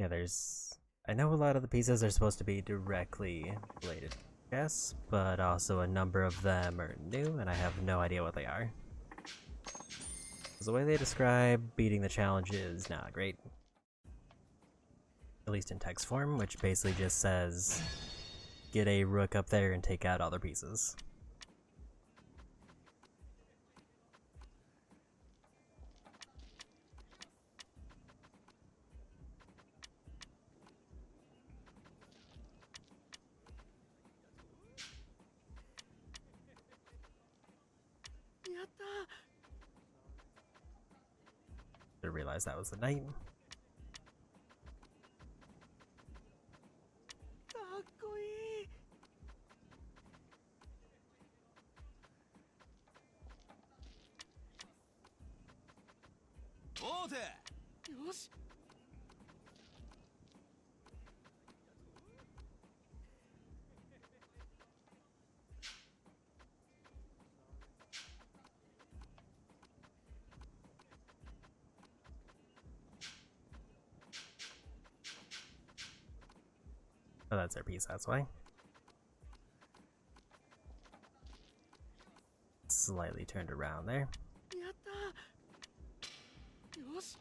Yeah, I know a lot of the pieces are supposed to be directly related, yes, but also a number of them are new, and I have no idea what they are. The way they describe beating the challenge is not great. At least in text form, which basically just says, get a rook up there and take out other pieces. I realized that was the knight. かっこいい Order! よし Oh, that's their piece, that's why. Slightly turned around there. やったよし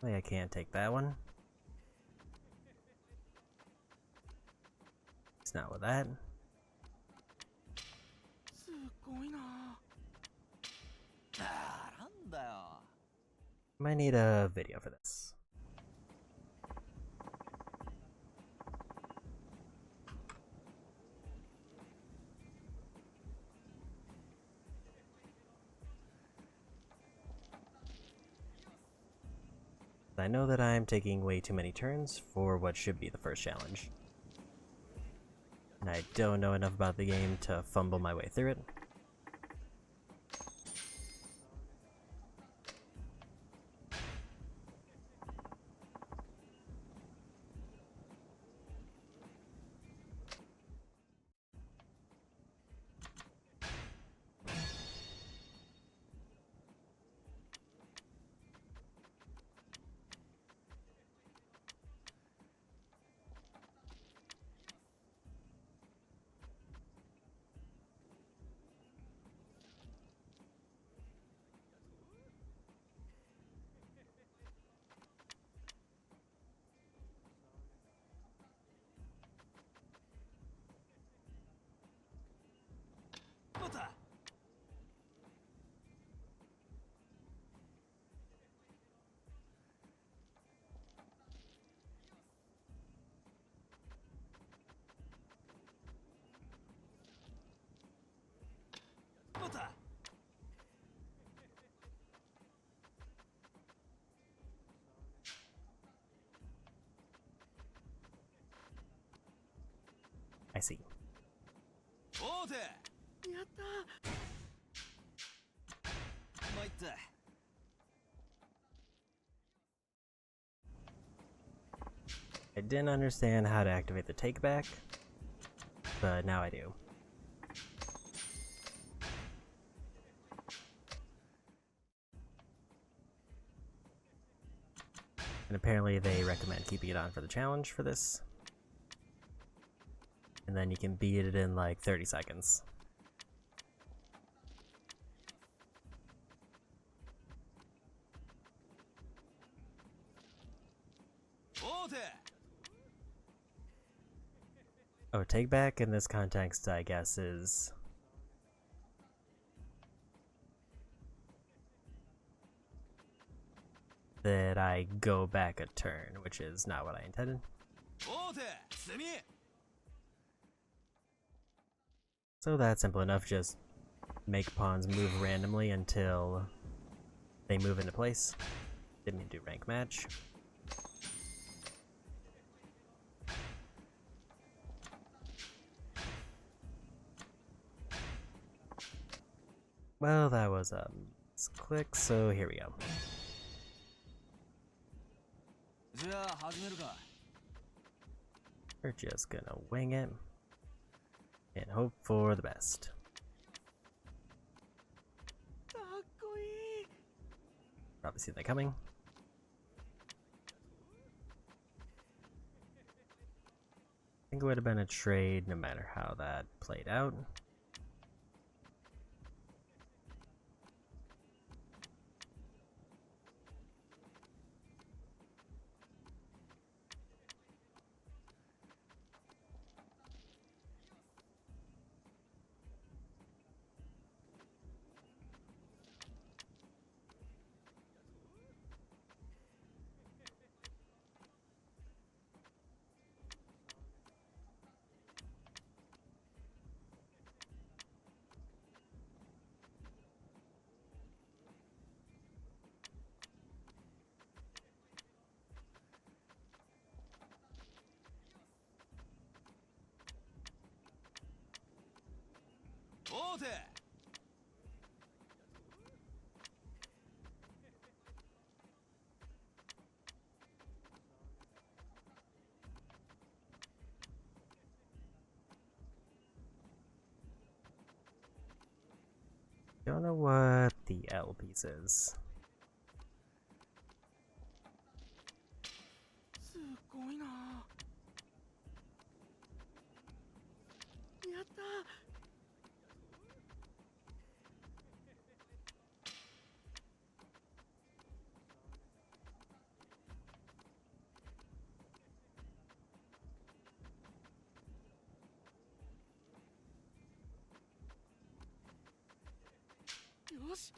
Wait, I can't take that one. It's not with that. すごいな なんだよ Might need a video for this. I know that I'm taking way too many turns for what should be the first challenge. And I don't know enough about the game to fumble my way through it. see. 王手。やった参った。 I didn't understand how to activate the take back, but now I do. And apparently they recommend keeping it on for the challenge for this. And then you can beat it in like 30 seconds. Oh, take back in this context, I guess, is that I go back a turn, which is not what I intended. So that's simple enough, just make pawns move randomly until they move into place. Didn't mean to do rank match. Well, that was a click, so here we go. じゃあ始めるか。 We're just gonna wing it and hope for the best. かっこいい Probably see that coming. I think it would have been a trade no matter how that played out. Don't know what the L piece is. すごいなやったよし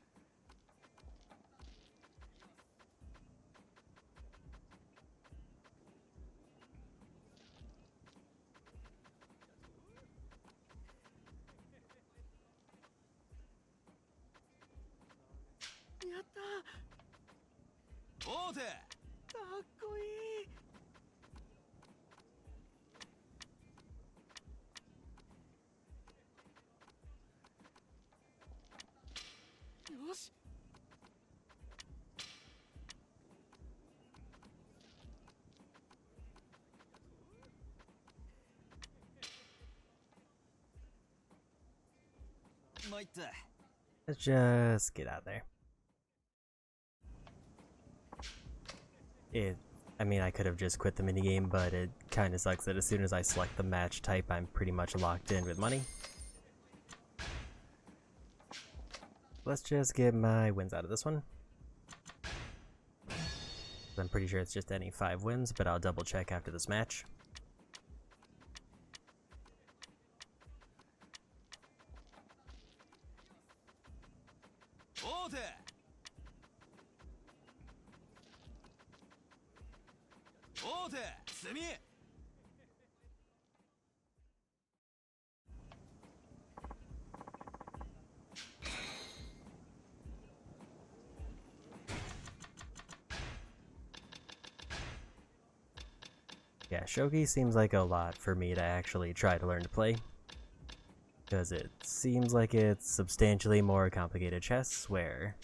やった王手。かっこいいよし参った。 Let's just get out of there. I mean, I could have just quit the minigame, but it kind of sucks that as soon as I select the match type, I'm pretty much locked in with money. Let's just get my wins out of this one. I'm pretty sure it's just any 5 wins, but I'll double check after this match. Yeah, shogi seems like a lot for me to actually try to learn to play. Because it seems like it's substantially more complicated chess, where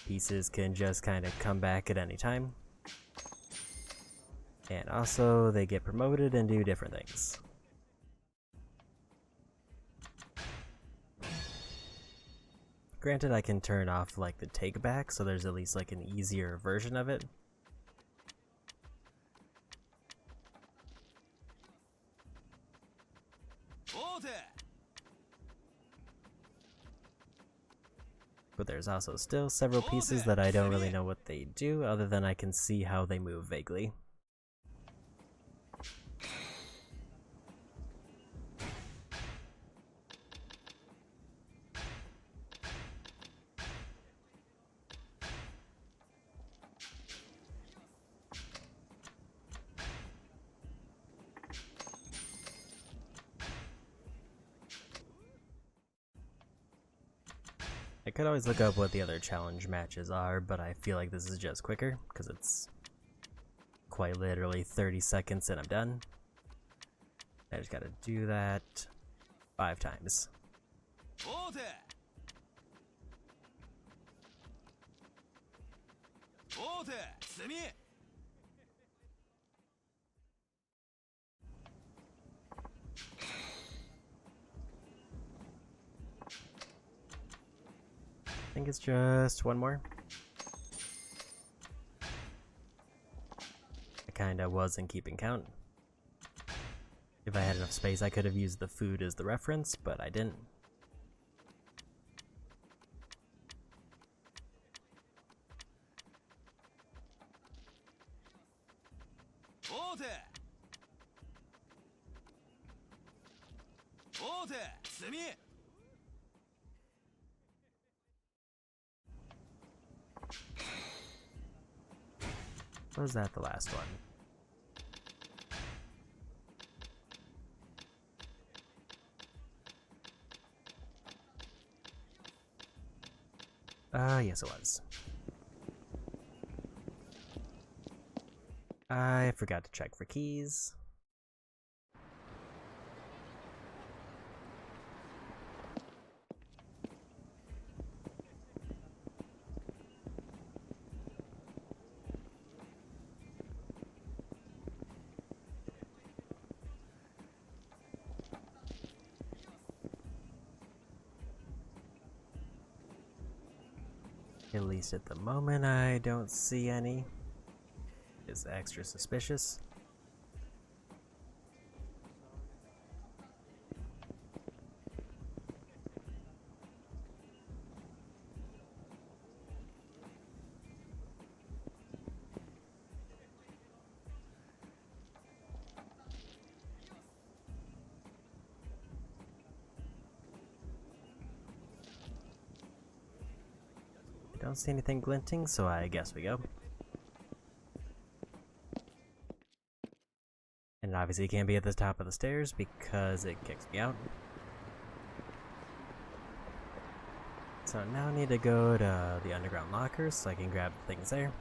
pieces can just kind of come back at any time. And also, they get promoted and do different things. Granted, I can turn off like the take back, so there's at least like an easier version of it. But there's also still several pieces that I don't really know what they do, other than I can see how they move vaguely. I could always look up what the other challenge matches are, but I feel like this is just quicker, because it's quite literally 30 seconds and I'm done. I just gotta do that 5 times. I think it's just one more. I kinda wasn't keeping count. If I had enough space, I could have used the food as the reference, but I didn't. Was that the last one? Yes it was. I forgot to check for keys. At least at the moment, I don't see any. It's extra suspicious. I don't see anything glinting, so I guess we go. And obviously it can't be at the top of the stairs because it kicks me out. So now I need to go to the underground lockers so I can grab things there.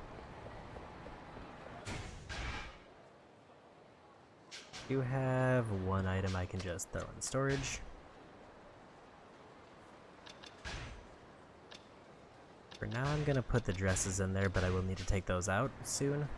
I do have one item I can just throw in storage. For now I'm gonna put the dresses in there, but I will need to take those out soon.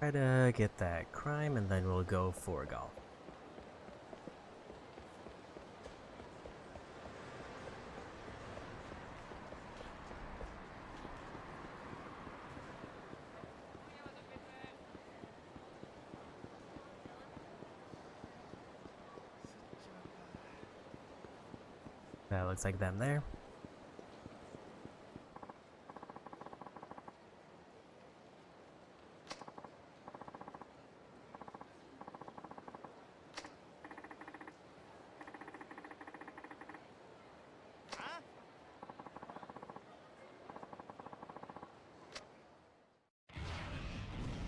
Try to get that crime and then we'll go for golf. That looks like them there.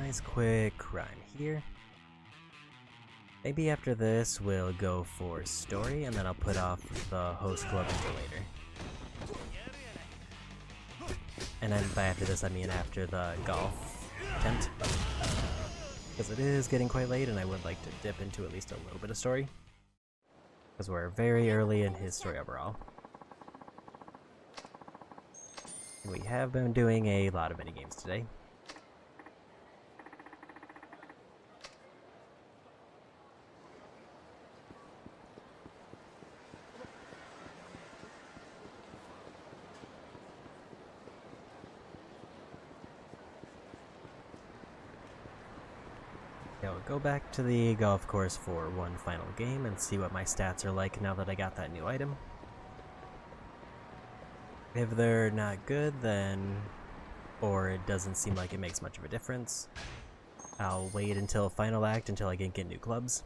nice quick run here. Maybe after this we'll go for story, and then I'll put off the host club until later. And then by after this I mean after the golf attempt. Because it is getting quite late and I would like to dip into at least a little bit of story. Because we're very early in his story overall. And we have been doing a lot of minigames today. I'll go back to the golf course for one final game and see what my stats are like now that I got that new item. If they're not good, then, or it doesn't seem like it makes much of a difference, I'll wait until final act until I can get new clubs.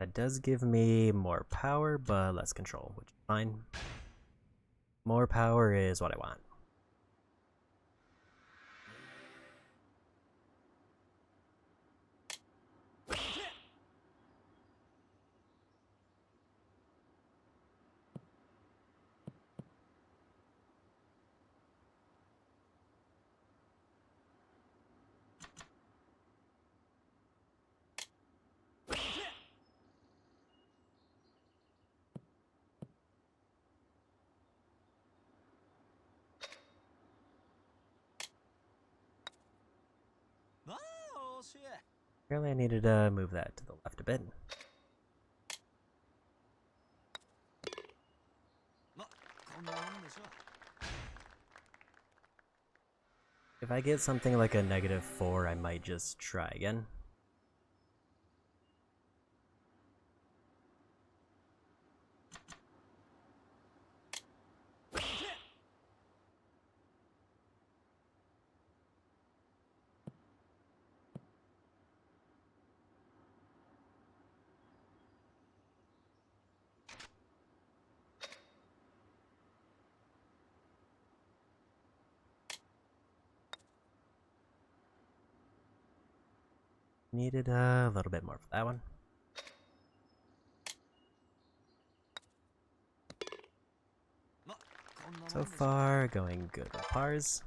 That does give me more power, but less control, which is fine. More power is what I want. Oh, shit. Apparently I needed to move that to the left a bit. If I get something like a -4, I might just try again. Needed a little bit more for that one. So far, going good with pars.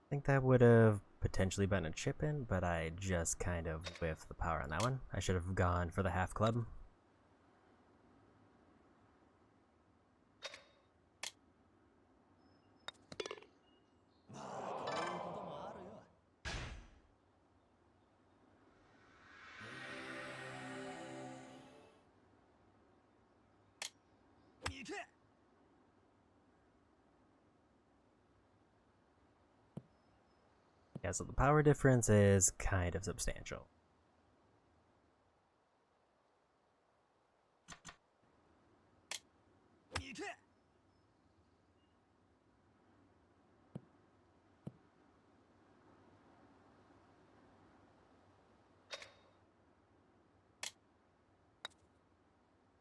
I think that would have potentially been a chip in, but I just kind of whiffed the power on that one. I should have gone for the half club. Yeah, so the power difference is kind of substantial.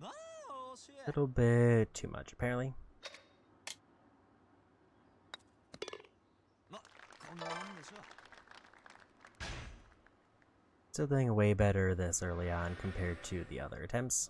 Oh, shit. A little bit too much, apparently. Still doing way better this early on compared to the other attempts.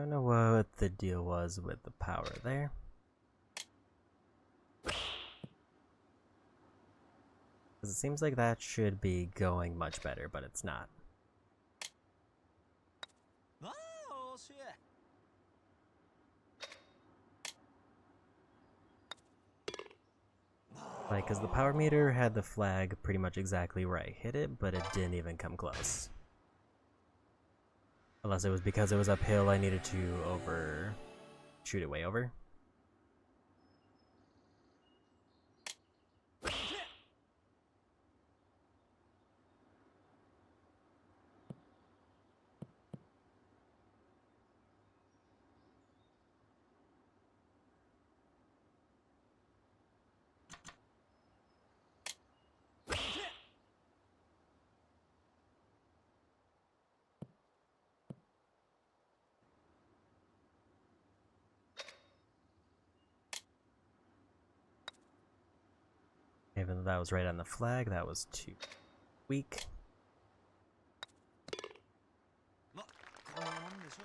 Don't know what the deal was with the power there. 'Cause it seems like that should be going much better, but it's not. ああ惜しい Like, cause the power meter had the flag pretty much exactly where I hit it, but it didn't even come close. Unless it was because it was uphill, I needed to shoot it way over. Even though that was right on the flag, that was too weak. まこんなもんでしょ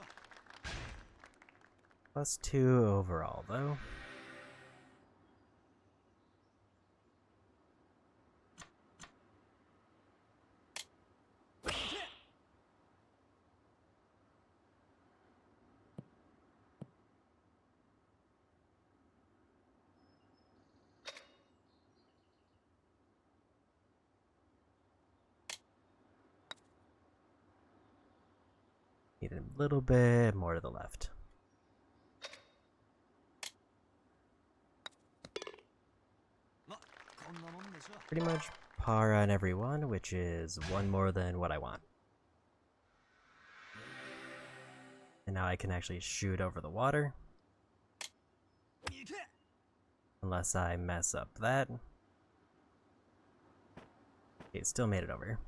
+2 overall, though. Need a little bit more to the left. まこんなもんでしょ Pretty much par on every one, which is one more than what I want. And now I can actually shoot over the water. いけ Unless I mess up that. Okay, still made it over.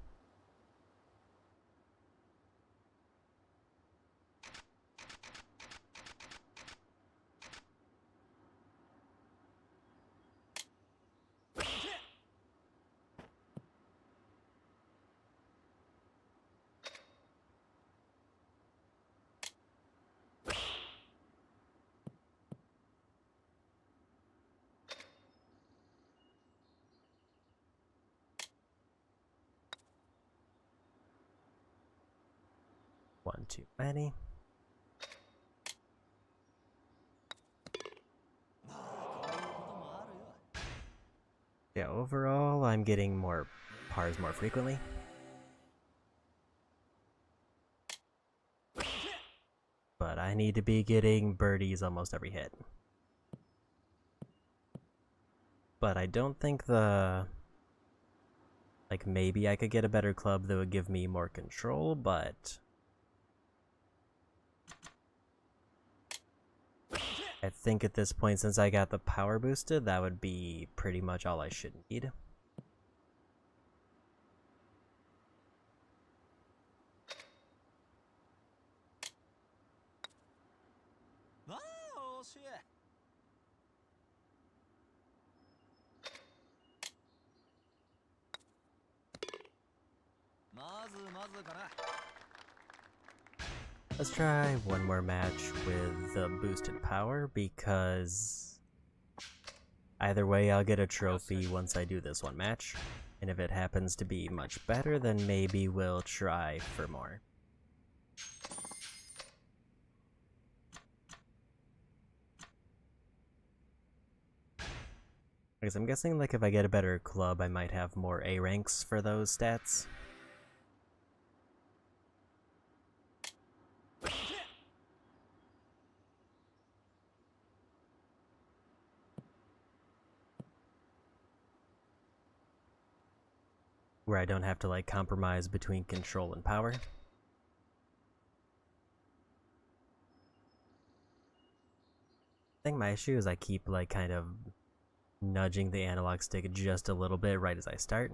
One too many. まあこういうこともあるよ Yeah, overall, I'm getting more pars more frequently. But I need to be getting birdies almost every hit. But I don't think like, maybe I could get a better club that would give me more control, but I think at this point, since I got the power boosted, that would be pretty much all I should need. Ah, 惜しい まずまずかな Let's try one more match with the boosted power, because either way I'll get a trophy once I do this one match, and if it happens to be much better, then maybe we'll try for more. Because I'm guessing, like, if I get a better club, I might have more A ranks for those stats. Where I don't have to, like, compromise between control and power. I think my issue is I keep, like, kind of nudging the analog stick just a little bit right as I start.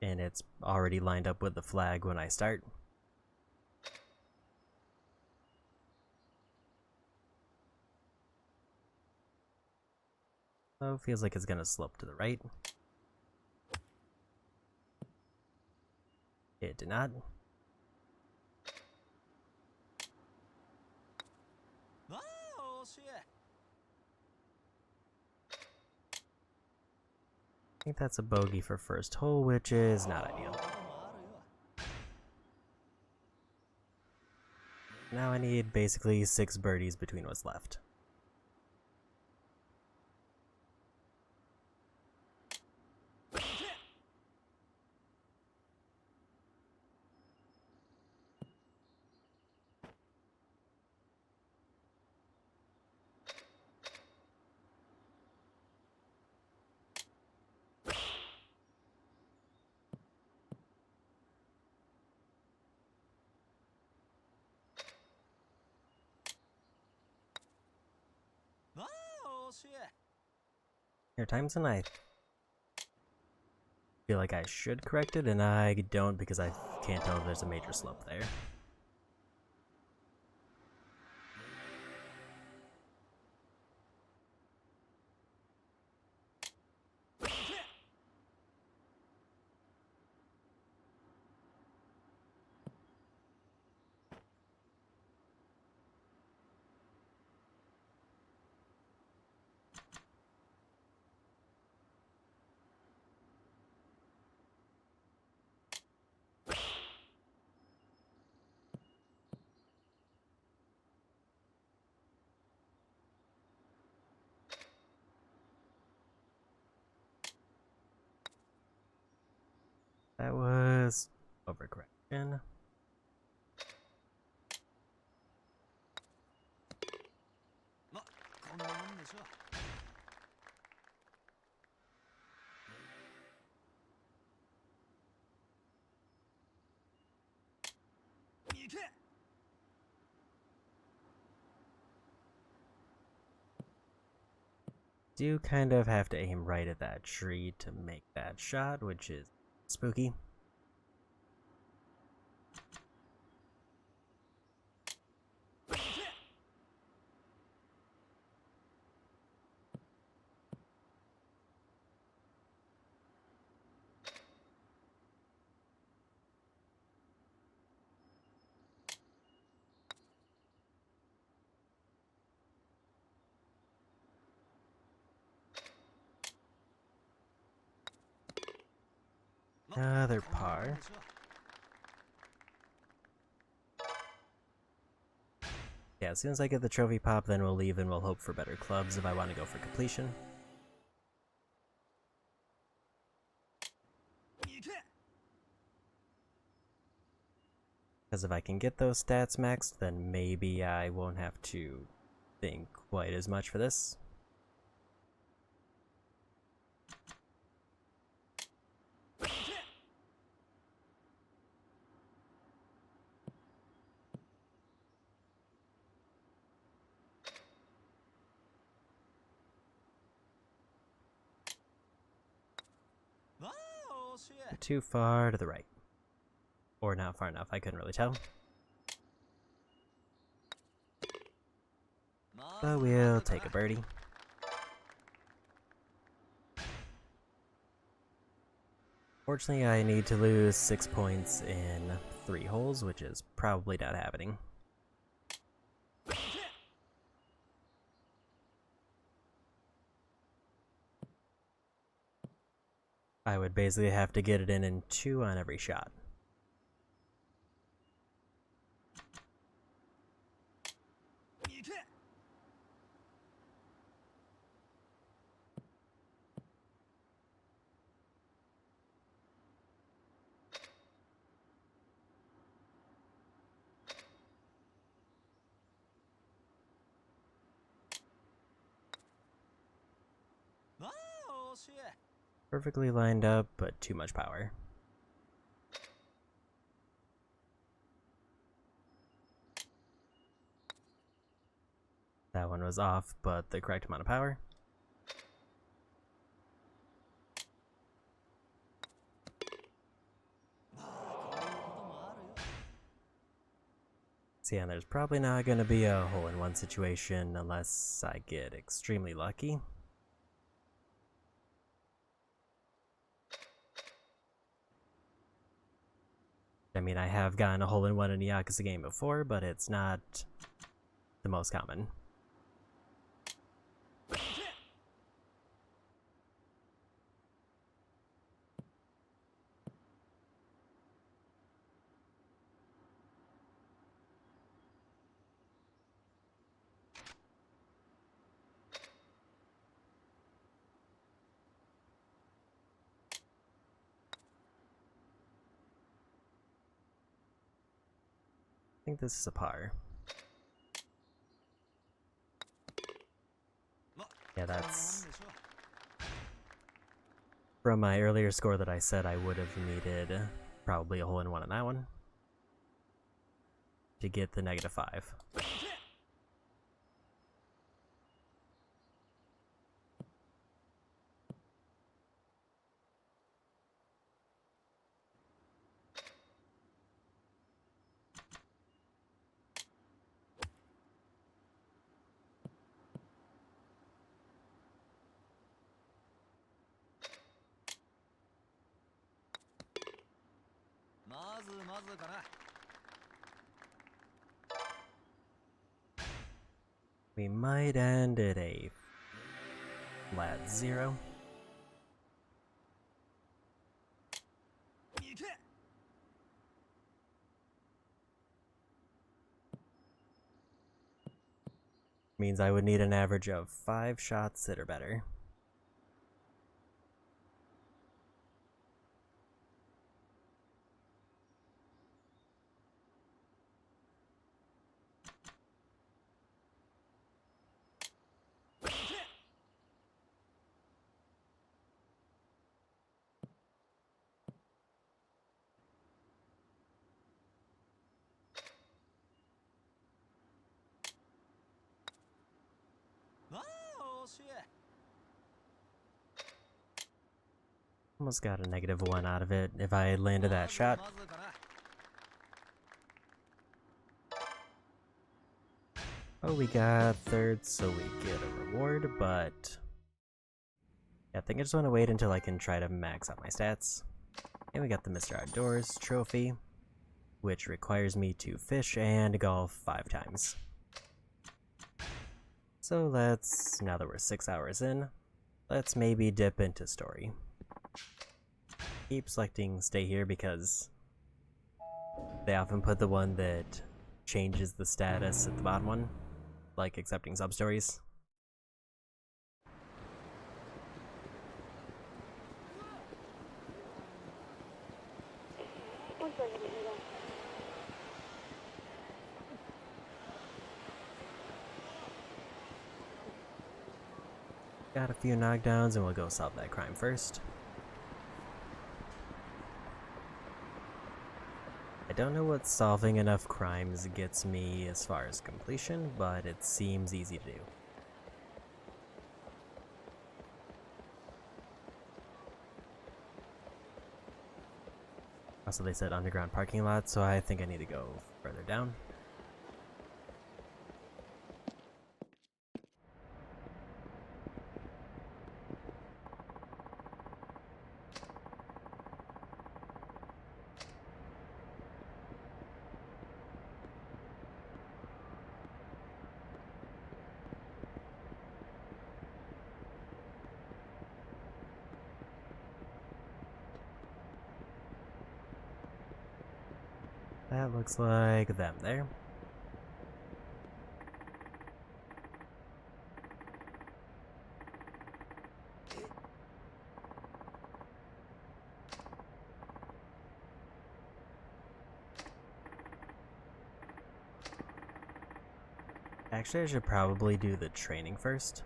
And it's already lined up with the flag when I start. So it feels like it's gonna slope to the right. It did not. Oh, shit. I think that's a bogey for first hole, which is not ideal. Now I need basically 6 birdies between what's left. Oh, shit. There are times when I feel like I should correct it, and I don't because I can't tell if there's a major slope there. That was overcorrection. Do kind of have to aim right at that tree to make that shot, which is spooky. Another par. Yeah, as soon as I get the trophy pop, then we'll leave and we'll hope for better clubs if I want to go for completion. Because if I can get those stats maxed, then maybe I won't have to think quite as much for this. Oh, shit. Too far to the right. Or not far enough, I couldn't really tell. But we'll take a birdie. Fortunately, I need to lose 6 points in 3 holes, which is probably not happening. I would basically have to get it in 2 on every shot. Oh, shit. Perfectly lined up, but too much power. That one was off, but the correct amount of power. So yeah, there's probably not going to be a hole-in-one situation unless I get extremely lucky. I mean, I have gotten a hole-in-one in a Yakuza game before, but it's not the most common. I think this is a par. Yeah, that's... From my earlier score that I said I would have needed probably a hole-in-one on that one to get the -5. We might end at a flat 0. Means I would need an average of 5 shots that are better. Almost got a -1 out of it if I had landed that shot. Oh, we got third, so we get a reward, but yeah, I think I just want to wait until I can try to max out my stats. And we got the Mr. Outdoors trophy, which requires me to fish and golf 5 times. So let's, now that we're 6 hours in, let's maybe dip into story. Keep selecting stay here because they often put the one that changes the status at the bottom one, like accepting sub-stories. Got a few knockdowns and we'll go solve that crime first. I don't know what solving enough crimes gets me as far as completion, but it seems easy to do. Also, they said underground parking lot, so I think I need to go further down. That looks like them there. Actually, I should probably do the training first.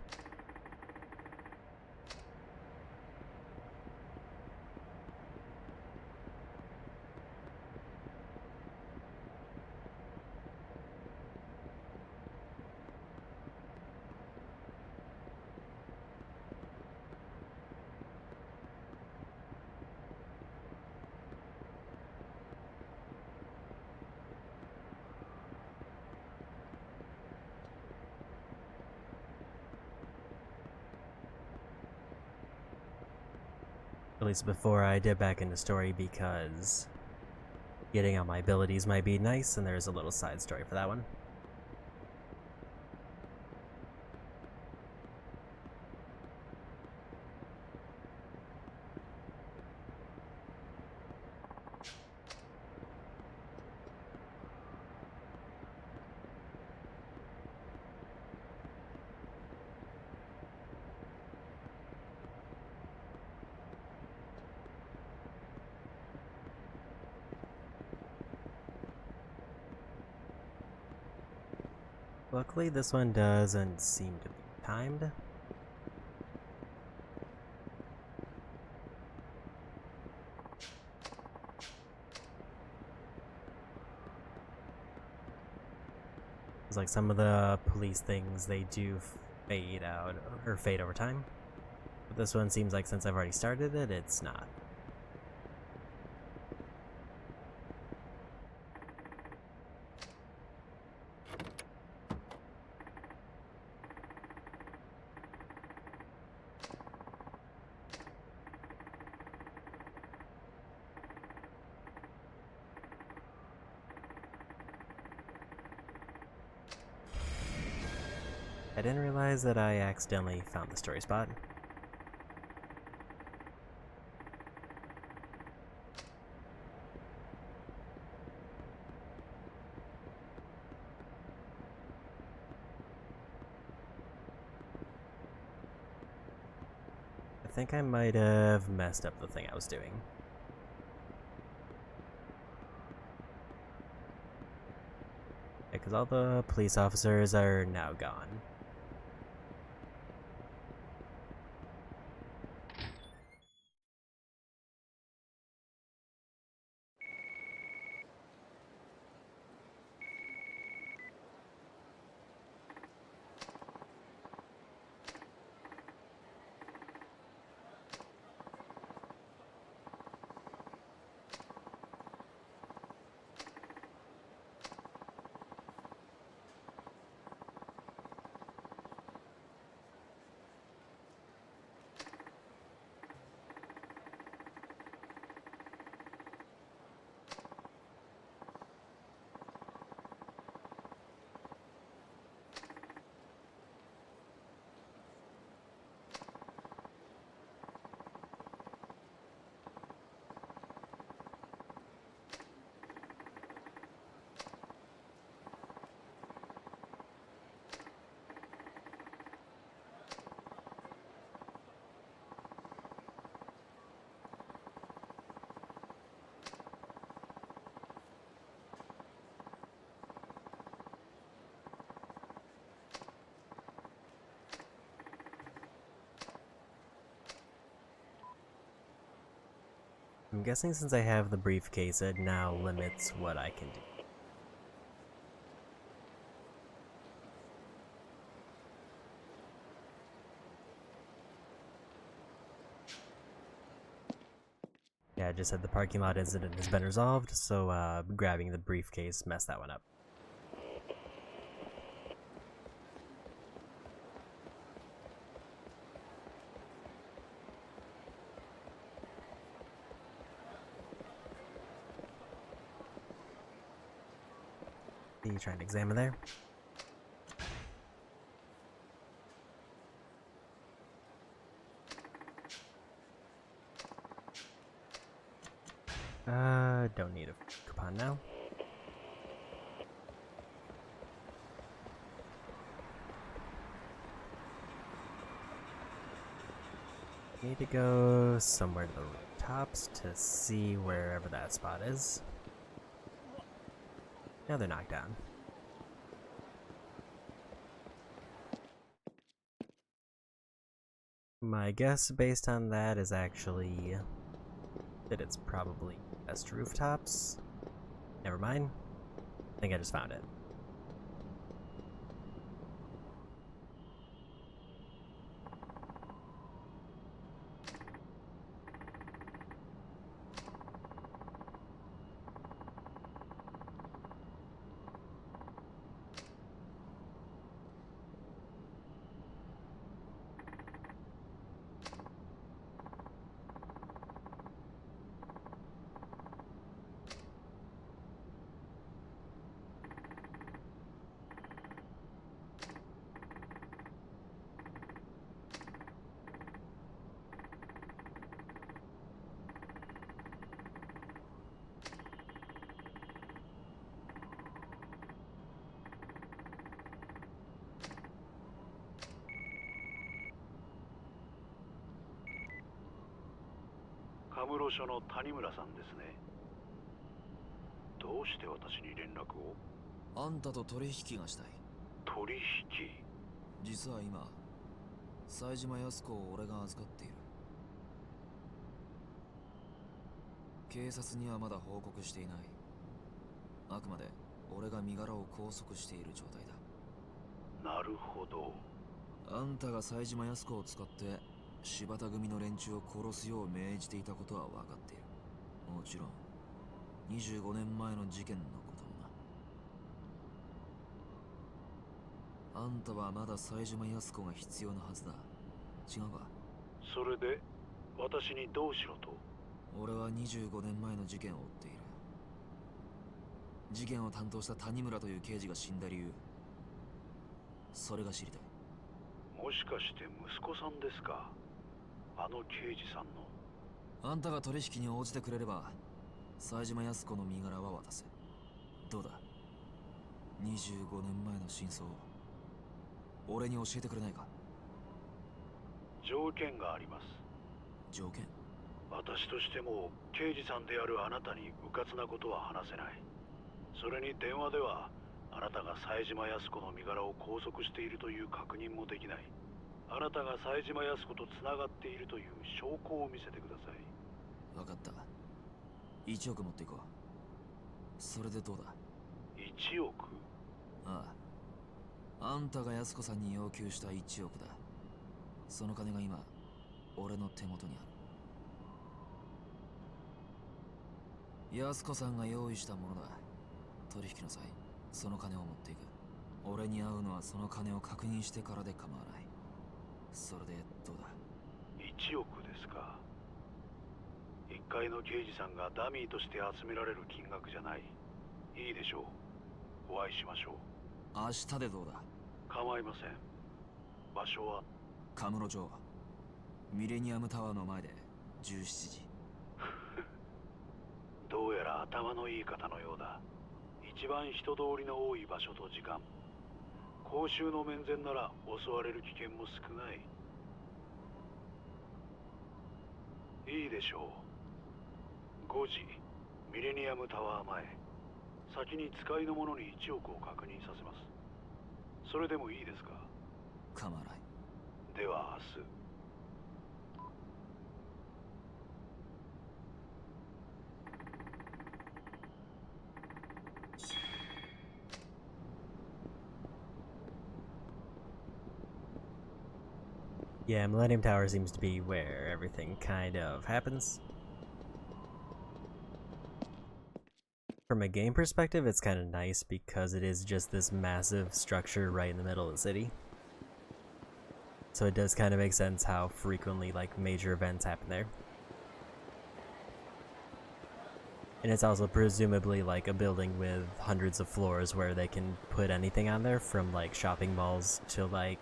At least before I dip back into story, because Getting all my abilities might be nice, and there's a little side story for that one. Luckily, this one doesn't seem to be timed. It's like some of the police things, they do fade out, or fade over time. But this one seems like since I've already started it, it's not. I didn't realize that I accidentally found the story spot. I think I might have messed up the thing I was doing. Yeah, because all the police officers are now gone. I'm guessing since I have the briefcase, it now limits what I can do. Yeah, I just said the parking lot incident has been resolved, so grabbing the briefcase messed that one up. Are you trying to examine there? Don't need a coupon now. Need to go somewhere to the rooftops to see wherever that spot is. Now they're knocked down. My guess based on that is actually that it's probably best rooftops. Never mind. I think I just found it. カムロ署の谷村さんですね。どうして私に連絡を？あんたと取引がしたい。取引？実は今、冴島康子を俺が預かっている。警察にはまだ報告していない。あくまで俺が身柄を拘束している状態だ。なるほど。あんたが冴島康子を使って柴田組の連中を殺すよう命じていたことは分かっている。もちろん25年前の事件のこともな。あんたはまだ冴島康子が必要なはずだ。違うか？それで私にどうしろと？俺は25年前の事件を追っている。事件を担当した谷村という刑事が死んだ理由、それが知りたい。もしかして息子さんですか？あの刑事さんの。あんたが取引に応じてくれれば冴島康子の身柄は渡す。どうだ、25年前の真相を俺に教えてくれないか？条件があります。条件？私としても刑事さんであるあなたに迂闊なことは話せない。それに電話ではあなたが冴島康子の身柄を拘束しているという確認もできない。あなたが冴島康子とつながっているという証拠を見せてください。分かった。1億持っていこう。それでどうだ1億？ああ、あんたが安子さんに要求した1億だ。その金が今俺の手元にある。安子さんが用意したものだ。取引の際その金を持っていく。俺に会うのはその金を確認してからで構わない。それでどうだ1億ですか。1階の刑事さんがダミーとして集められる金額じゃない。いいでしょう。お会いしましょう。明日でどうだ？構いません。場所は？カムロ町ミレニアムタワーの前で17時。どうやら頭のいい方のようだ。一番人通りの多い場所と時間。公衆の面前なら襲われる危険も少ない。いいでしょう。5時、ミレニアムタワー前。先に使いの者に1億を確認させます。それでもいいですか？構わない。では明日。Yeah, Millennium Tower seems to be where everything kind of happens. From a game perspective, it's kind of nice because it is just this massive structure right in the middle of the city. So it does kind of make sense how frequently like major events happen there. And it's also presumably like a building with hundreds of floors where they can put anything on there, from like shopping malls to like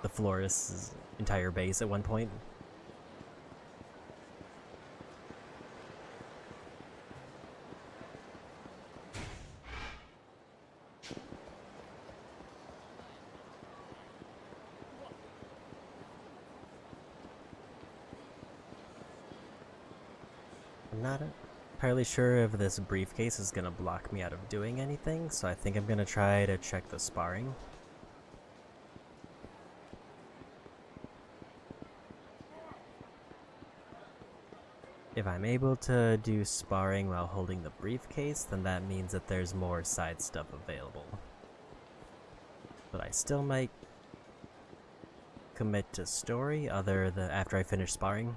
the florist's entire base at one point. I'm not entirely sure if this briefcase is gonna block me out of doing anything, so I think I'm gonna try to check the sparring. If I'm able to do sparring while holding the briefcase, then that means that there's more side stuff available. But I still might commit to story after I finish sparring.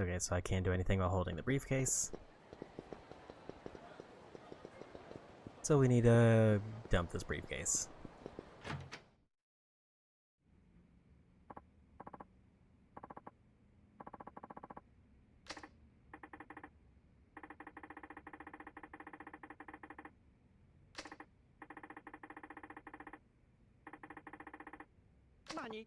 Okay, so I can't do anything while holding the briefcase. So we need to dump this briefcase. 何？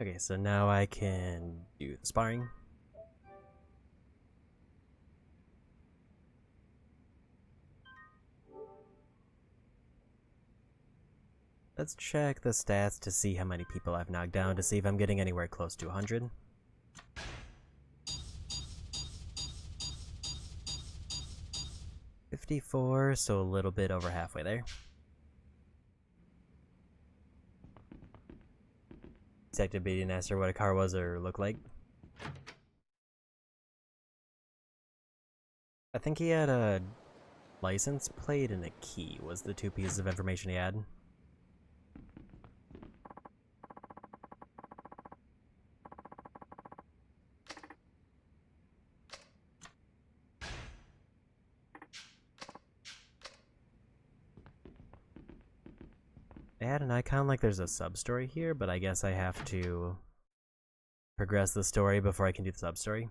Okay, so now I can do the sparring. Let's check the stats to see how many people I've knocked down to see if I'm getting anywhere close to 100. $54, so a little bit over halfway there. Detective B didn't ask her what a car was or looked like. I think he had a license plate and a key was the two pieces of information he had. They had an icon like there's a sub-story here, but I guess I have to progress the story before I can do the sub-story.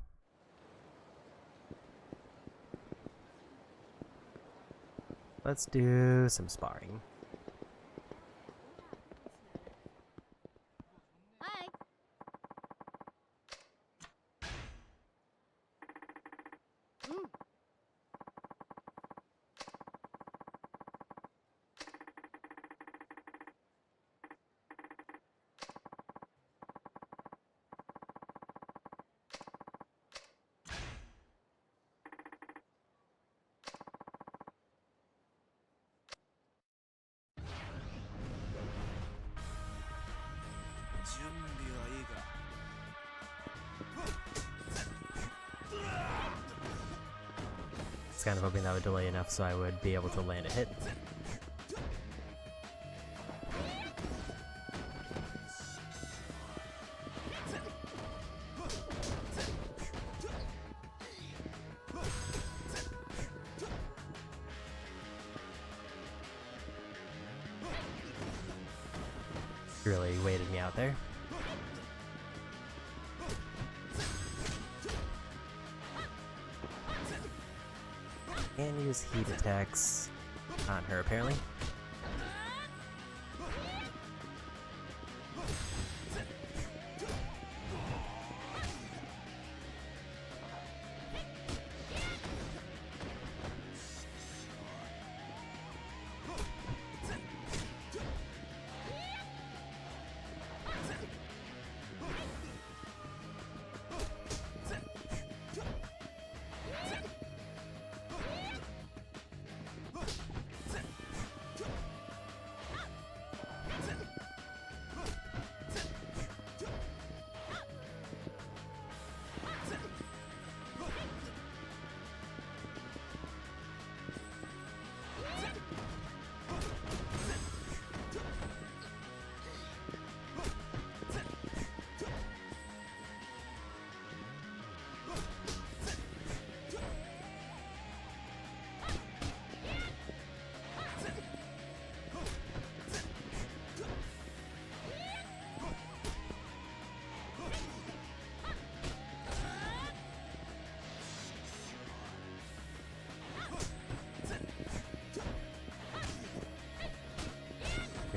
Let's do some sparring. Hi. I was kind of hoping that would delay enough so I would be able to land a hit. Really waited me out there. And use heat attacks on her, apparently.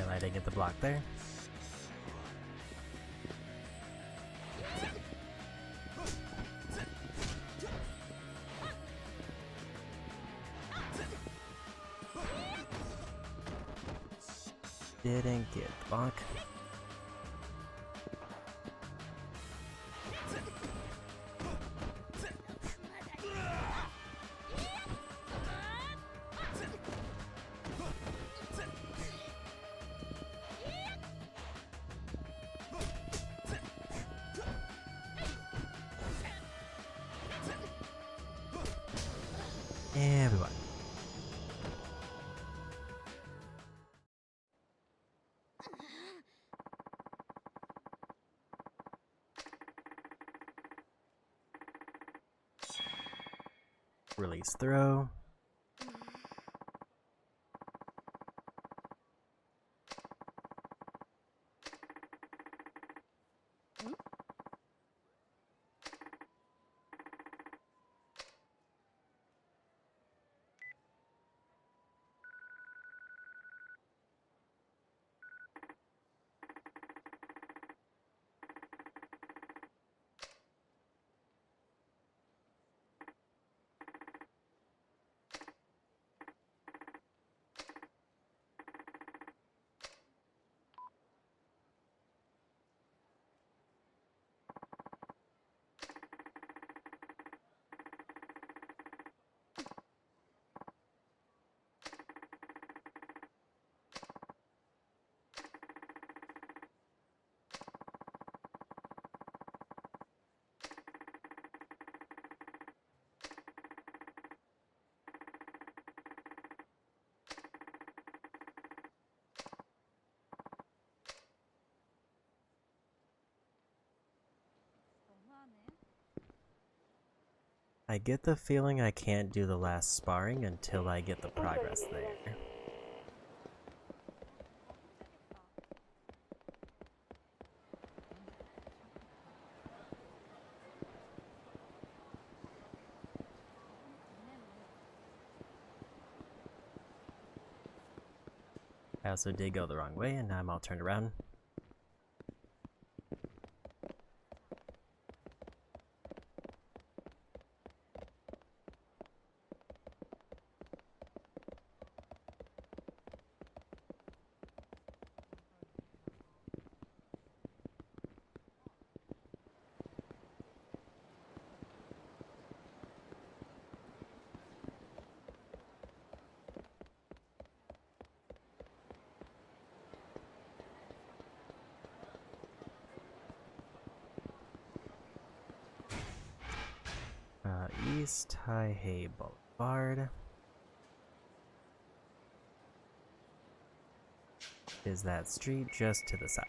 I didn't get the block there. Didn't get the block. And we won. Release throw. I get the feeling I can't do the last sparring until I get the progress there. I also did go the wrong way, and now I'm all turned around. East Taihei Boulevard is that street just to the south.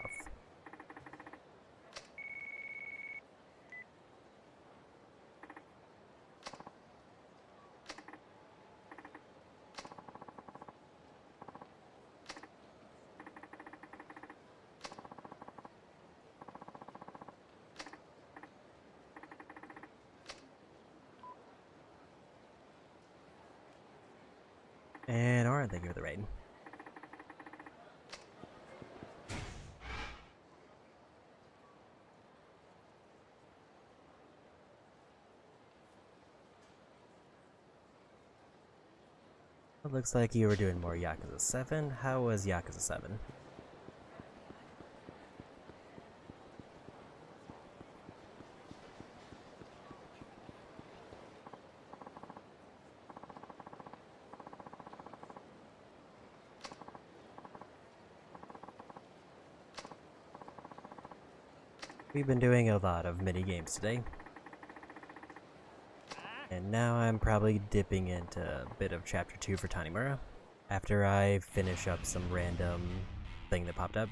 And alright, thank you for the raid. It looks like you were doing more Yakuza 7. How was Yakuza 7? We've been doing a lot of mini games today. And now I'm probably dipping into a bit of Chapter 2 for Tanimura, after I finish up some random thing that popped up.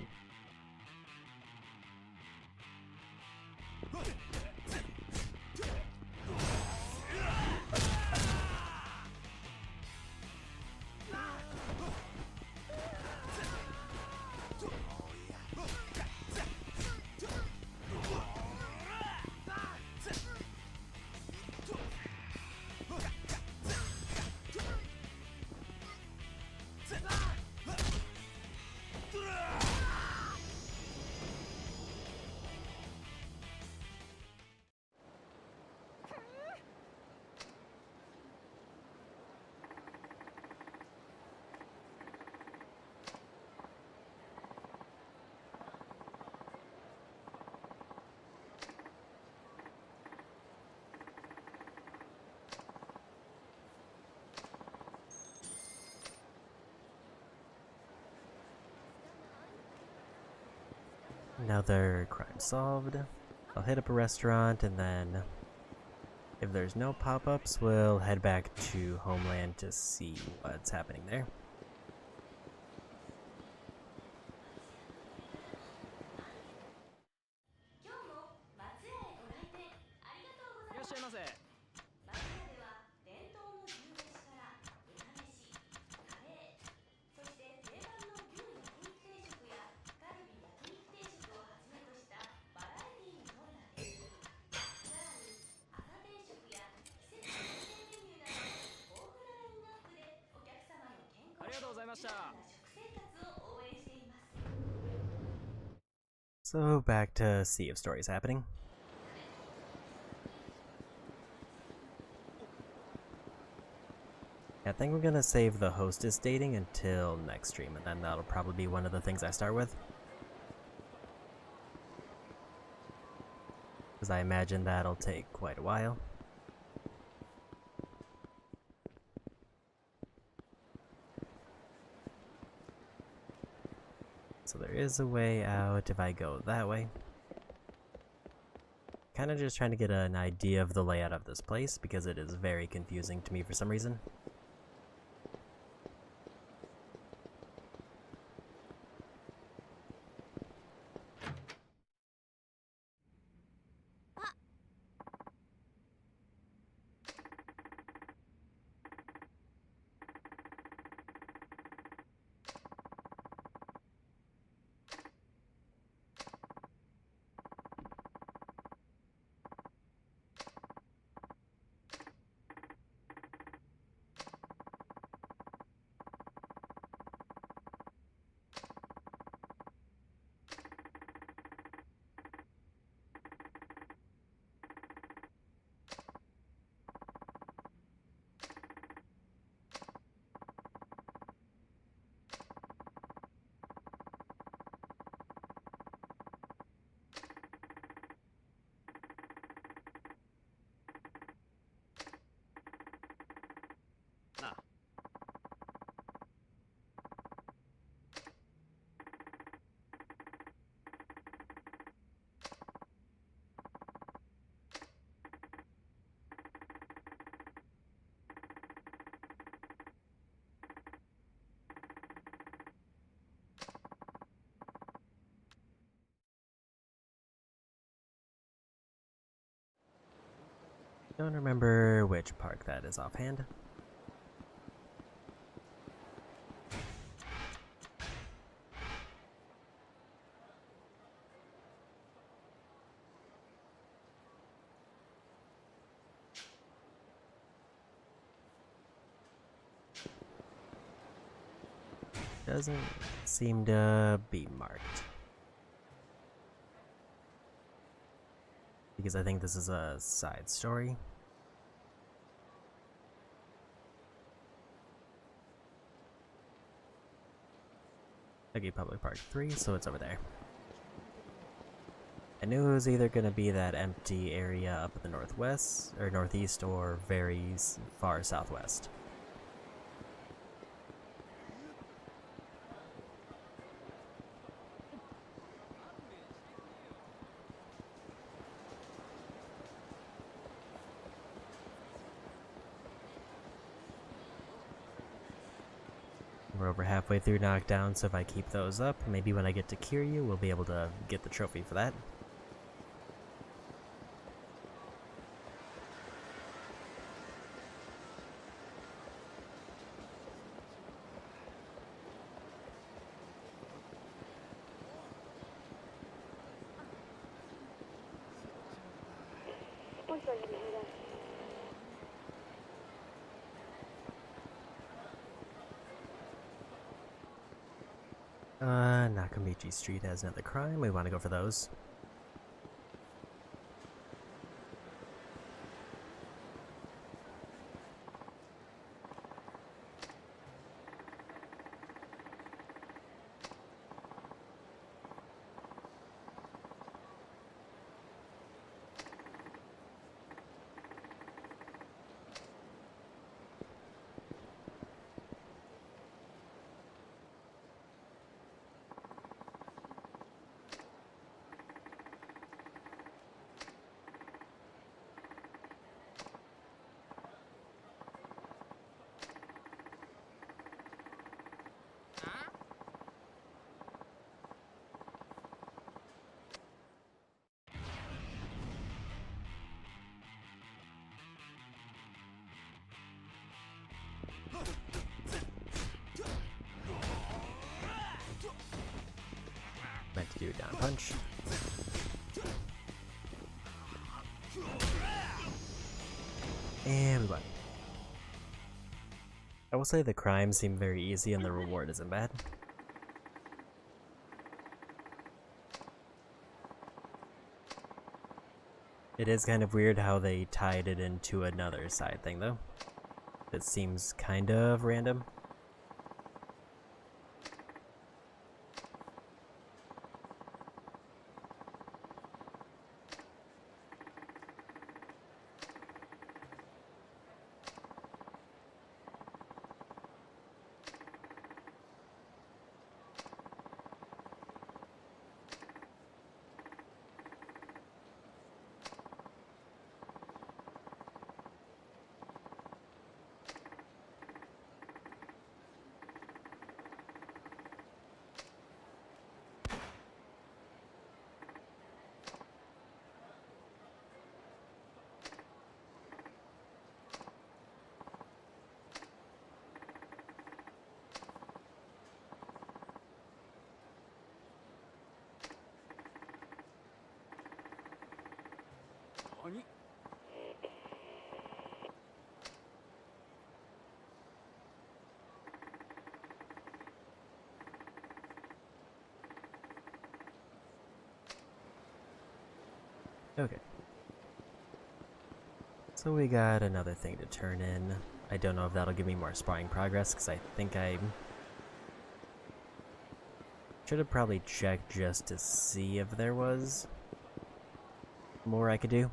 Another crime solved. I'll hit up a restaurant, and then if there's no pop-ups, we'll head back to Homeland to see what's happening there. So back to see if story's happening. I think we're gonna save the hostess dating until next stream, and then that'll probably be one of the things I start with. Because I imagine that'll take quite a while. So there is a way out if I go that way. Kind of just trying to get an idea of the layout of this place, because it is very confusing to me for some reason. Don't remember which park that is offhand. Doesn't seem to be marked. Because I think this is a side story. Okay, Public Park 3, so it's over there. I knew it was either going to be that empty area up in the northwest, or northeast, or very far southwest. We're over halfway through Knockdown, so if I keep those up, maybe when I get to Kiryu, we'll be able to get the trophy for that. Nakamichi Street has another crime. We want to go for those. Meant to do a down punch. And we won. I will say the crimes seem very easy and the reward isn't bad. It is kind of weird how they tied it into another side thing though. It seems kind of random. Okay. So we got another thing to turn in. I don't know if that'll give me more sparring progress, because I think I should have probably checked just to see if there was more I could do.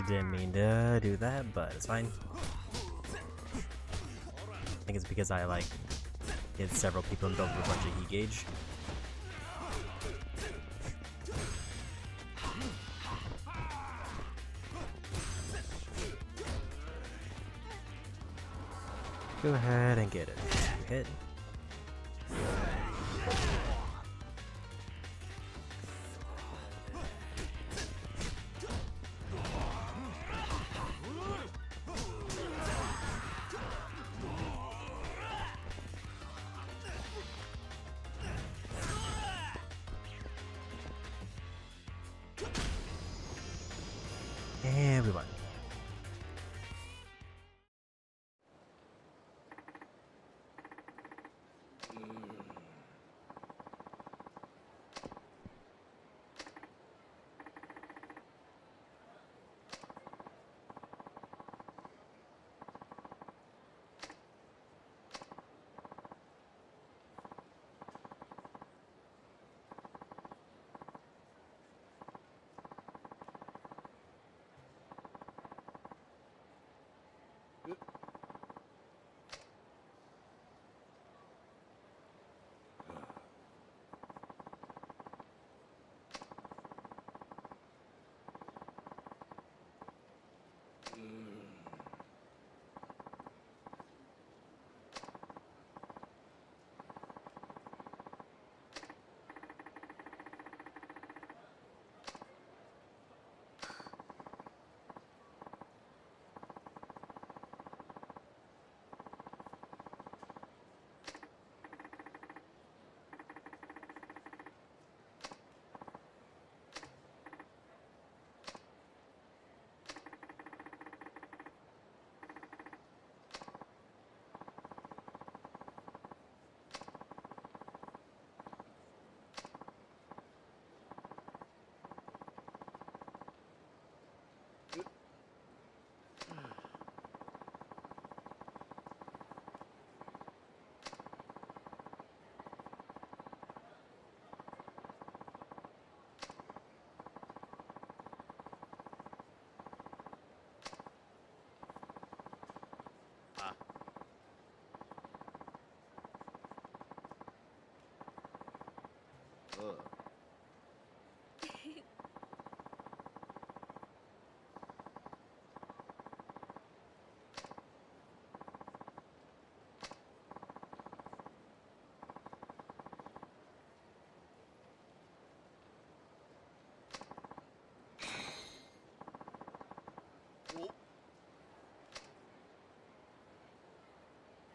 Didn't mean to do that, but it's fine. I think it's because I like hit several people and built up a bunch of heat gauge. Go ahead and get it. Hit. And we won.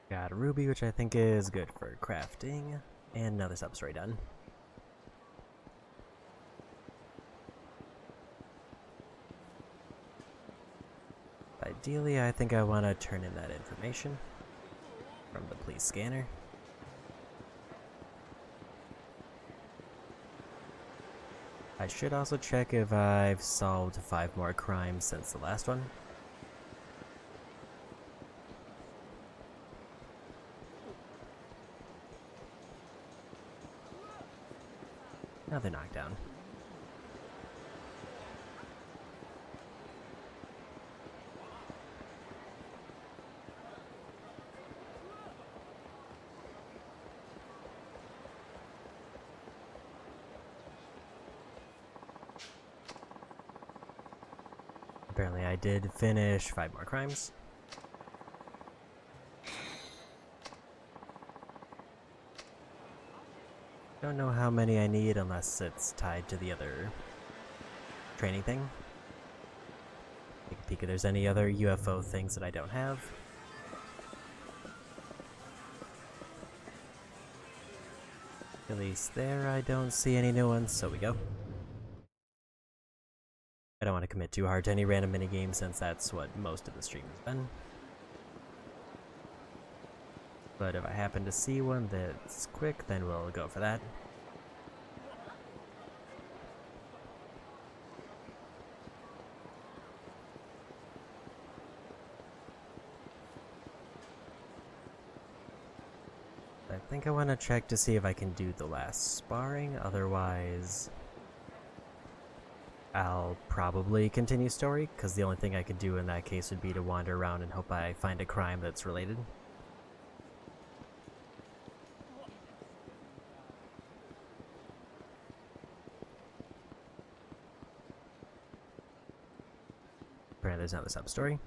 Got a ruby, which I think is good for crafting, and another sub-story done. Ideally, I think I want to turn in that information from the police scanner. I should also check if I've solved 5 more crimes since the last one. Another knockdown. Apparently I did finish 5 more crimes. Don't know how many I need unless it's tied to the other training thing. Take a peek if there's any other UFO things that I don't have. At least there I don't see any new ones, so we go. I don't want to commit too hard to any random minigame since that's what most of the stream has been. But if I happen to see one that's quick, then we'll go for that. I think I want to check to see if I can do the last sparring, otherwise I'll probably continue story, because the only thing I could do in that case would be to wander around and hope I find a crime that's related. Apparently there's another sub-story.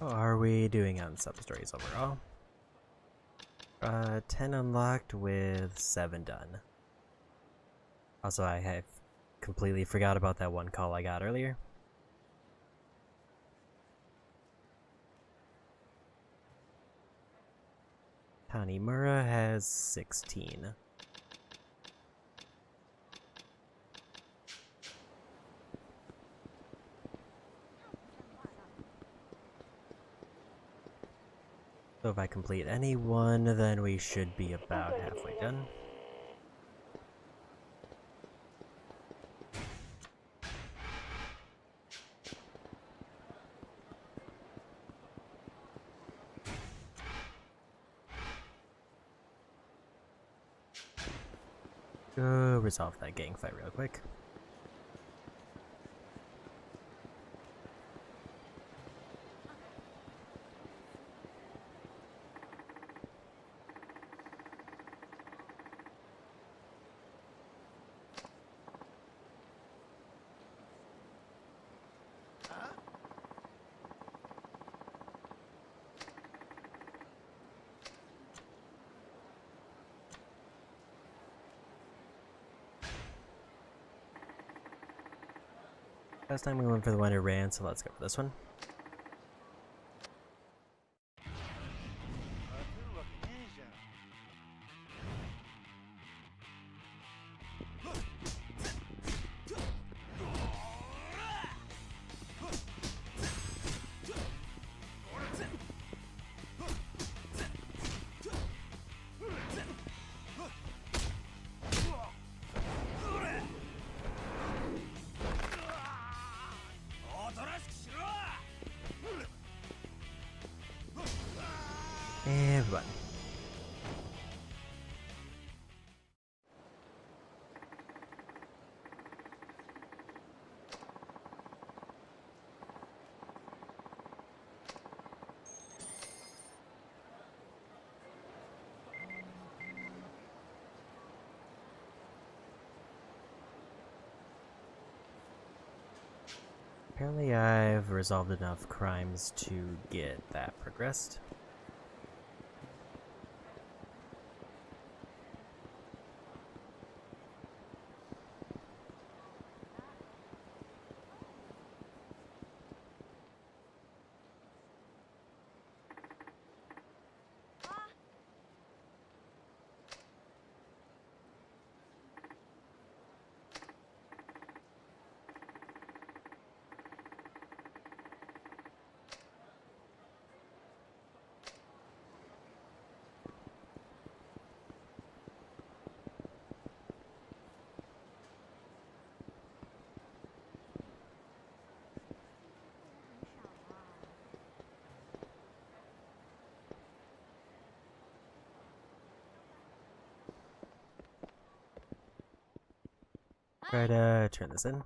How are we doing on sub-stories overall? 10 unlocked with 7 done. Also, I have completely forgot about that one call I got earlier. Tanimura has 16. So if I complete any one, then we should be about halfway done. Go resolve that gang fight real quick. Last time we went for the one who ran, so let's go for this one. And run. Apparently I've resolved enough crimes to get that progressed. Try to turn this in.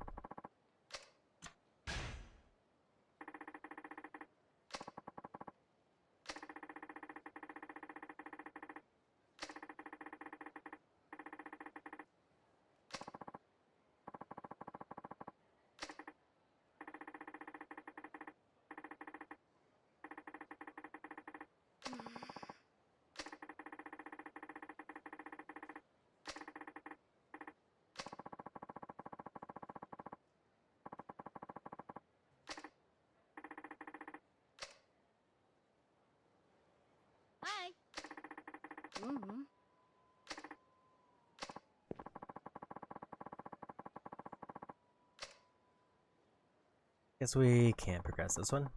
Hi. Mm-hmm. Guess we can't progress this one.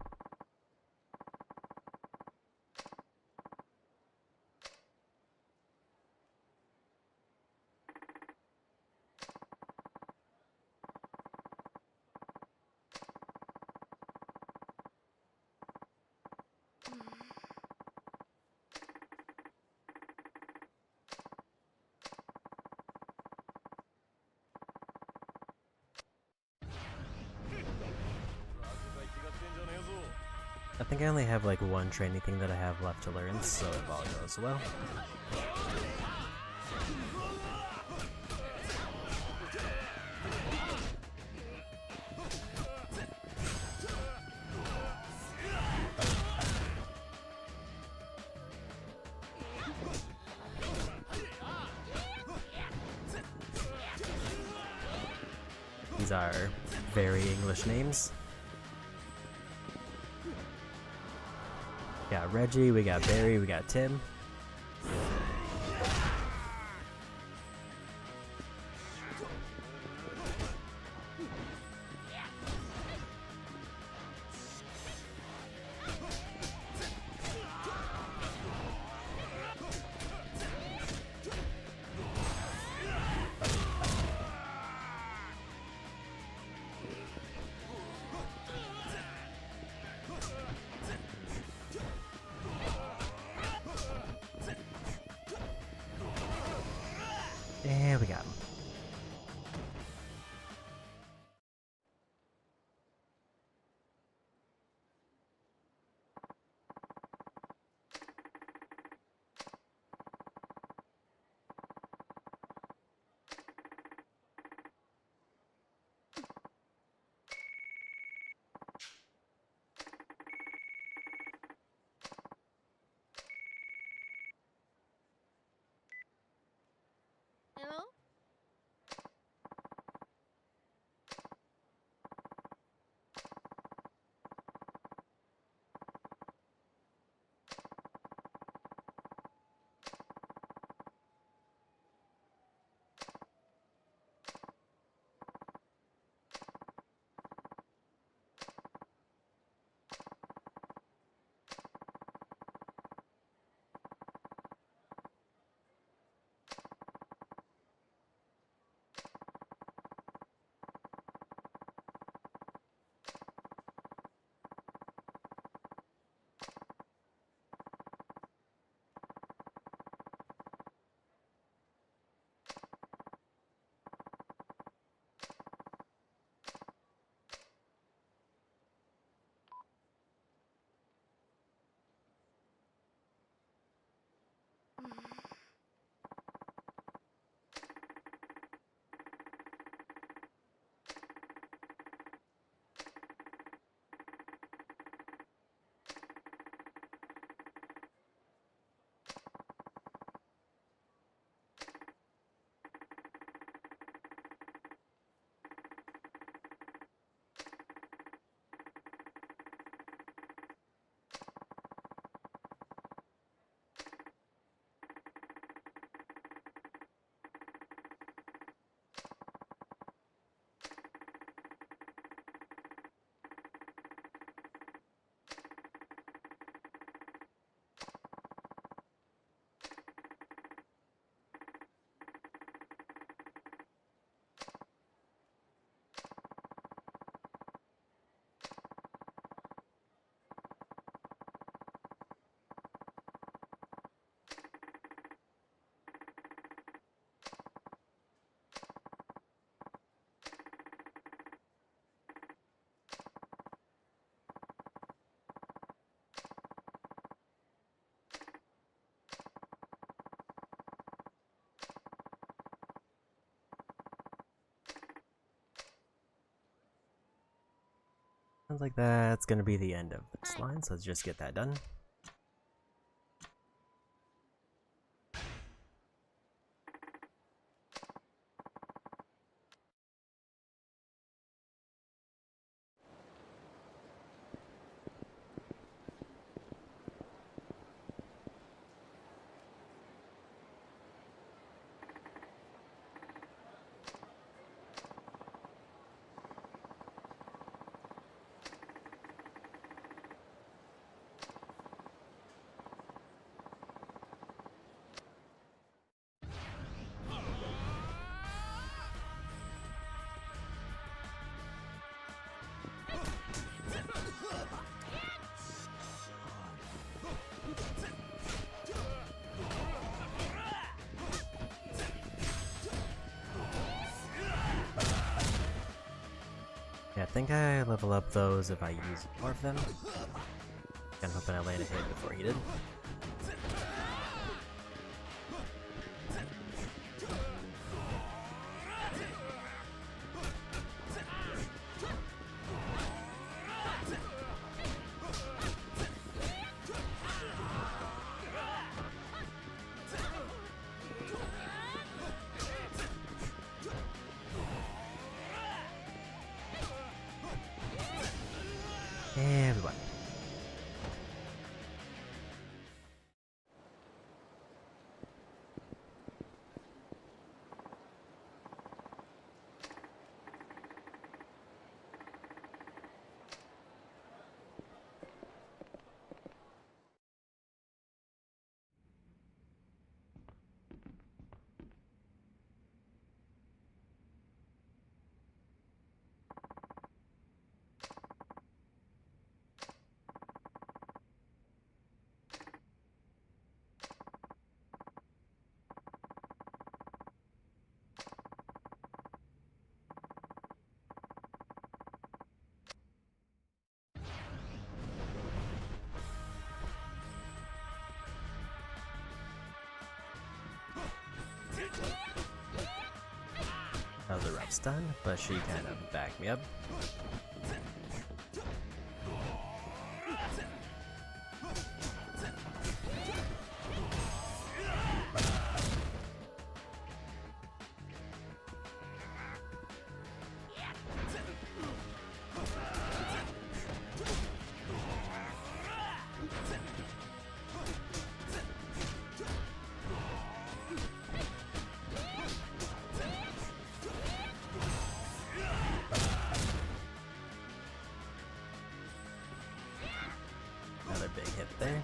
I think I only have like one training thing that I have left to learn, so if all goes well. These are very English names. We got Reggie, we got Barry, we got Tim. And we got him. Sounds like that's gonna be the end of this line, so let's just get that done. Yeah, I think I level up those if I use more of them. Kinda hoping I land a hit before he did. And we won. That was a rough stun, but she kind of backed me up. Another big hit there.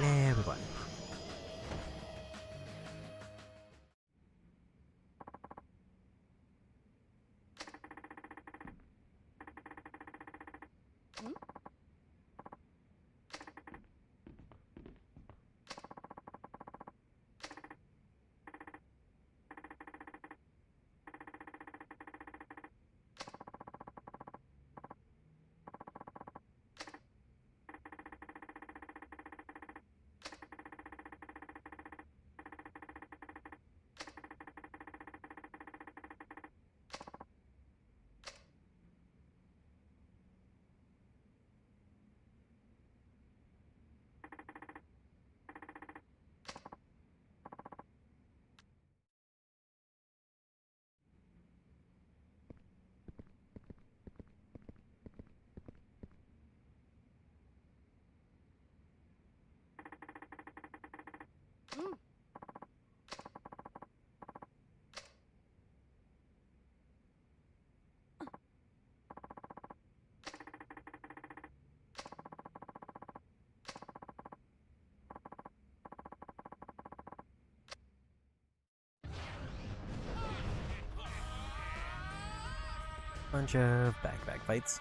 And we won. Bunch of back-to-back fights.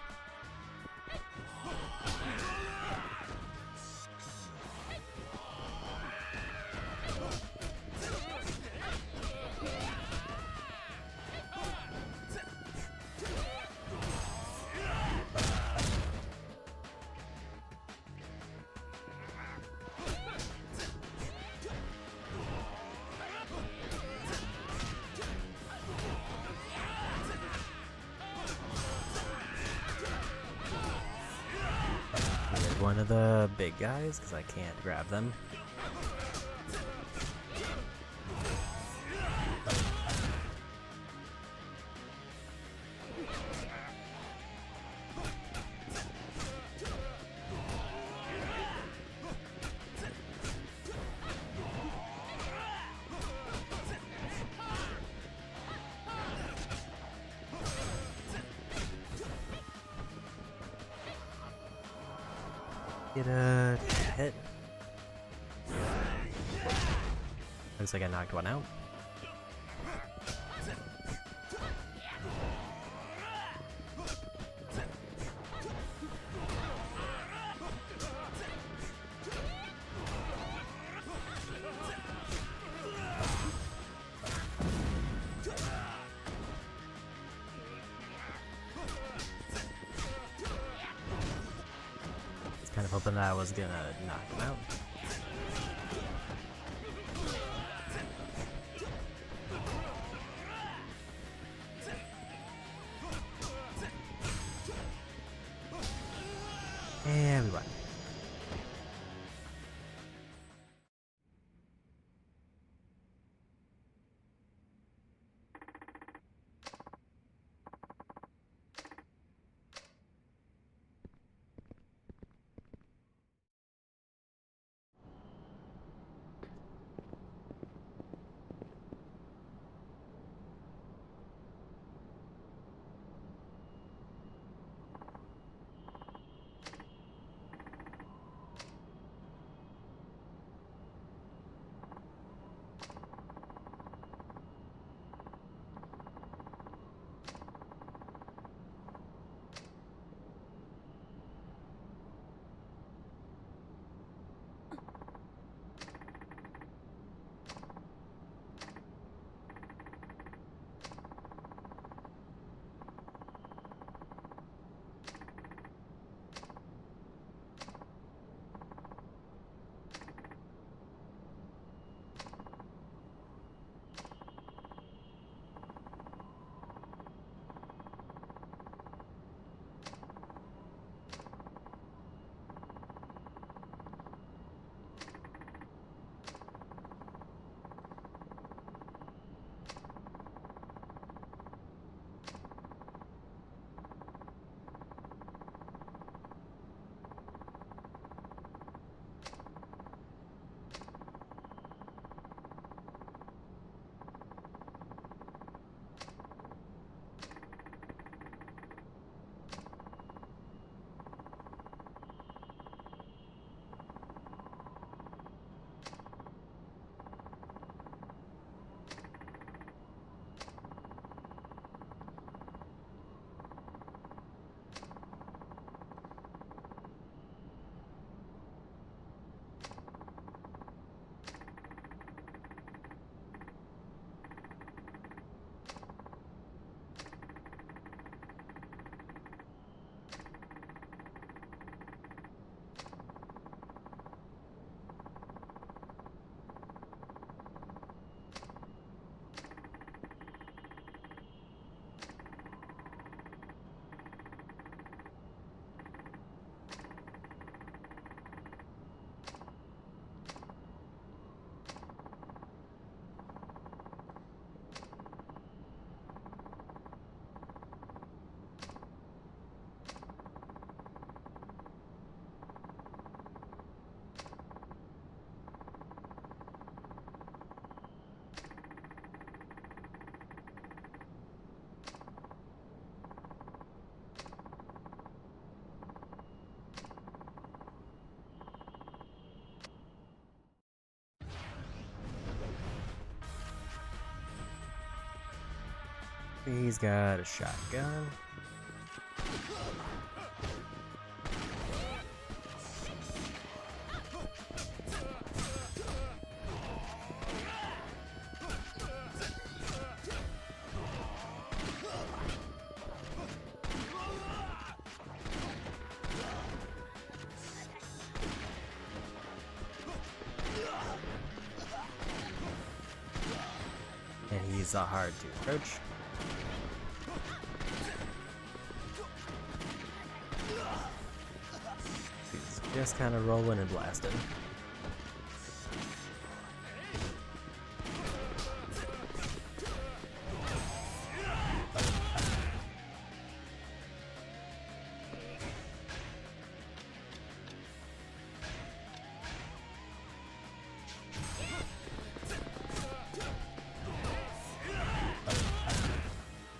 one of the big guys because I can't grab them. Get a hit. Looks like I knocked one out. Kind of hoping that I was gonna knock him out. And we won. He's got a shotgun. And he's hard to approach. He's just kind of rolling and blasting.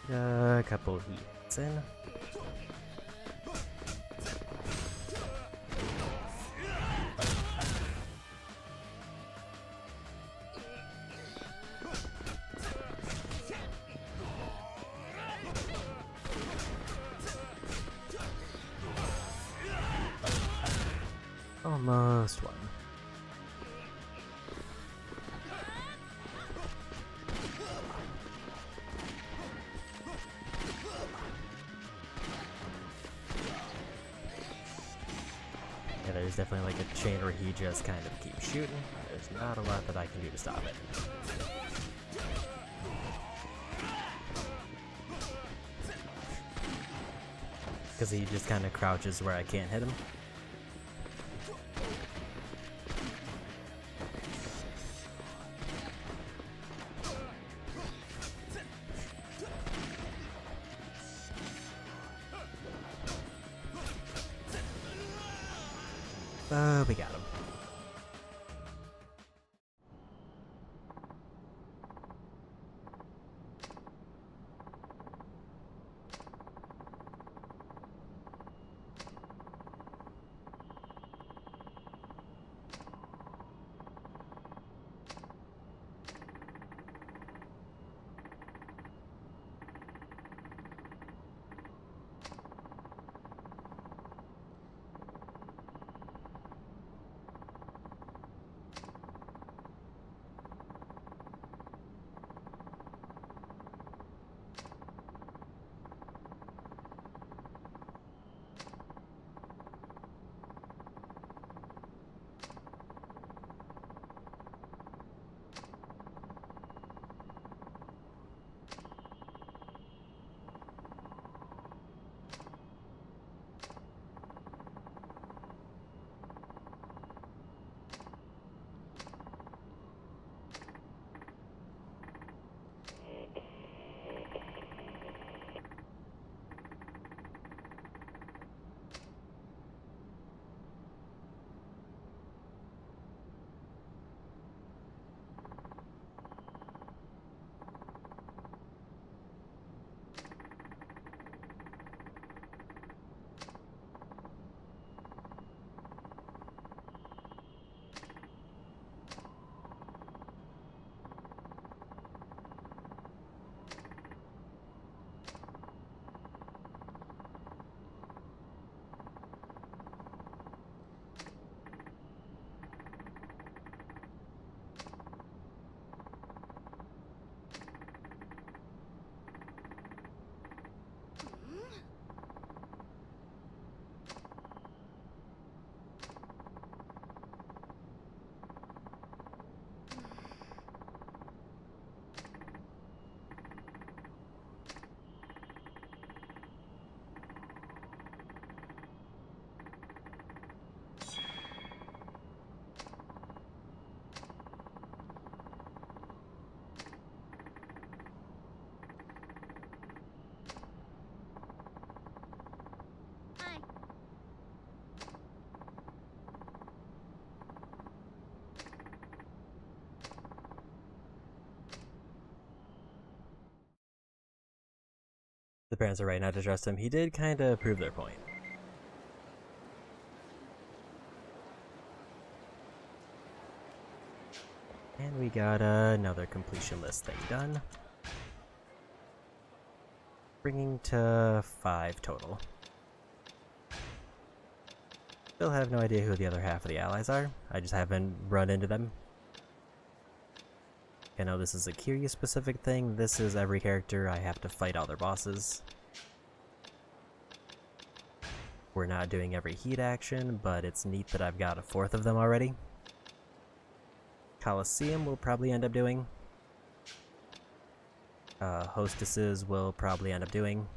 A couple hits in. Almost one. Yeah, there's definitely like a chain where he just kind of keeps shooting. There's not a lot that I can do to stop it. Because he just kind of crouches where I can't hit him. We got him. The parents are right not to trust him. He did kind of prove their point. And we got another completion list thing done. Bringing to 5 total. Still have no idea who the other half of the allies are. I just haven't run into them. I know this is a Kiryu specific thing. This is every character. I have to fight all their bosses. We're not doing every heat action, but it's neat that I've got a 4th of them already. Coliseum will probably end up doing. Hostesses will probably end up doing.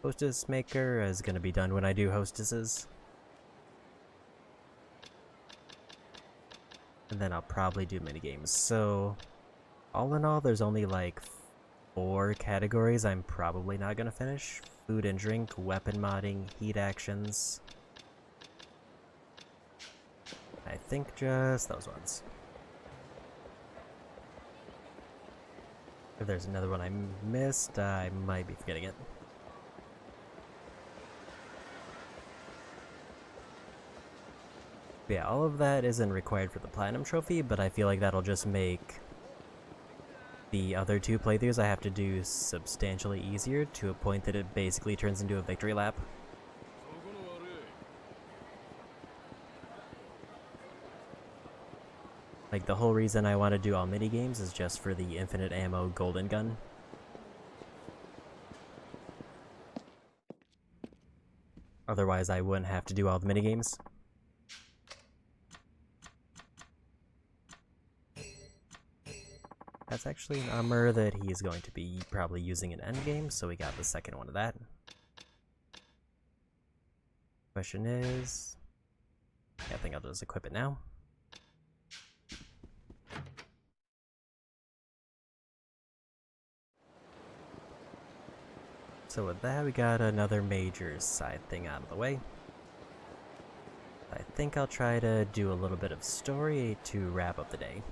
Hostess Maker is going to be done when I do hostesses. and then I'll probably do minigames. So, all in all, there's only like 4 categories I'm probably not gonna finish. Food and drink, weapon modding, heat actions. I think just those ones. If there's another one I missed, I might be forgetting it. But yeah, all of that isn't required for the Platinum Trophy, but I feel like that'll just make the other 2 playthroughs I have to do substantially easier, to a point that it basically turns into a victory lap. Like, the whole reason I want to do all minigames is just for the infinite ammo golden gun. Otherwise, I wouldn't have to do all the minigames. That's actually an armor that he's going to be probably using in endgame, so we got the second one of that. Question is... yeah, I think I'll just equip it now. So with that, we got another major side thing out of the way. I think I'll try to do a little bit of story to wrap up the day.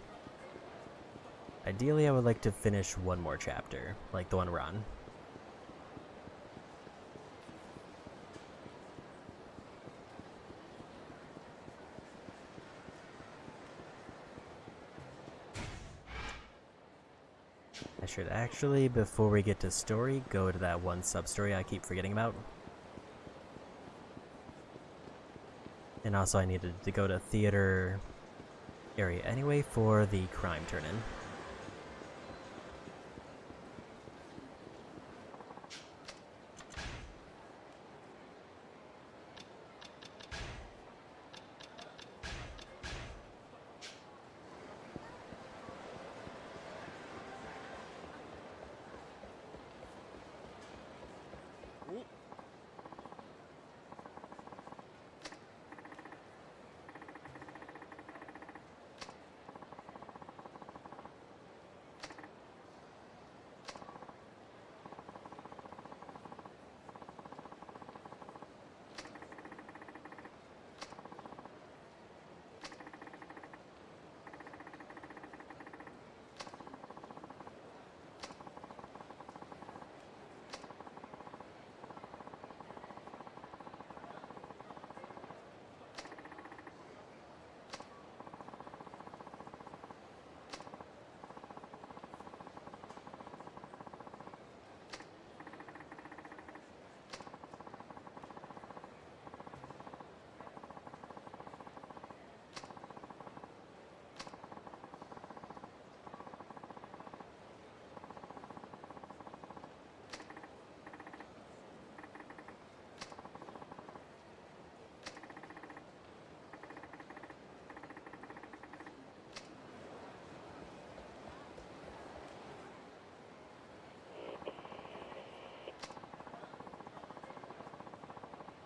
Ideally, I would like to finish one more chapter, like the one we're on. I should actually, before we get to story, go to that one sub-story I keep forgetting about. And also I needed to go to theater area anyway for the crime turn-in.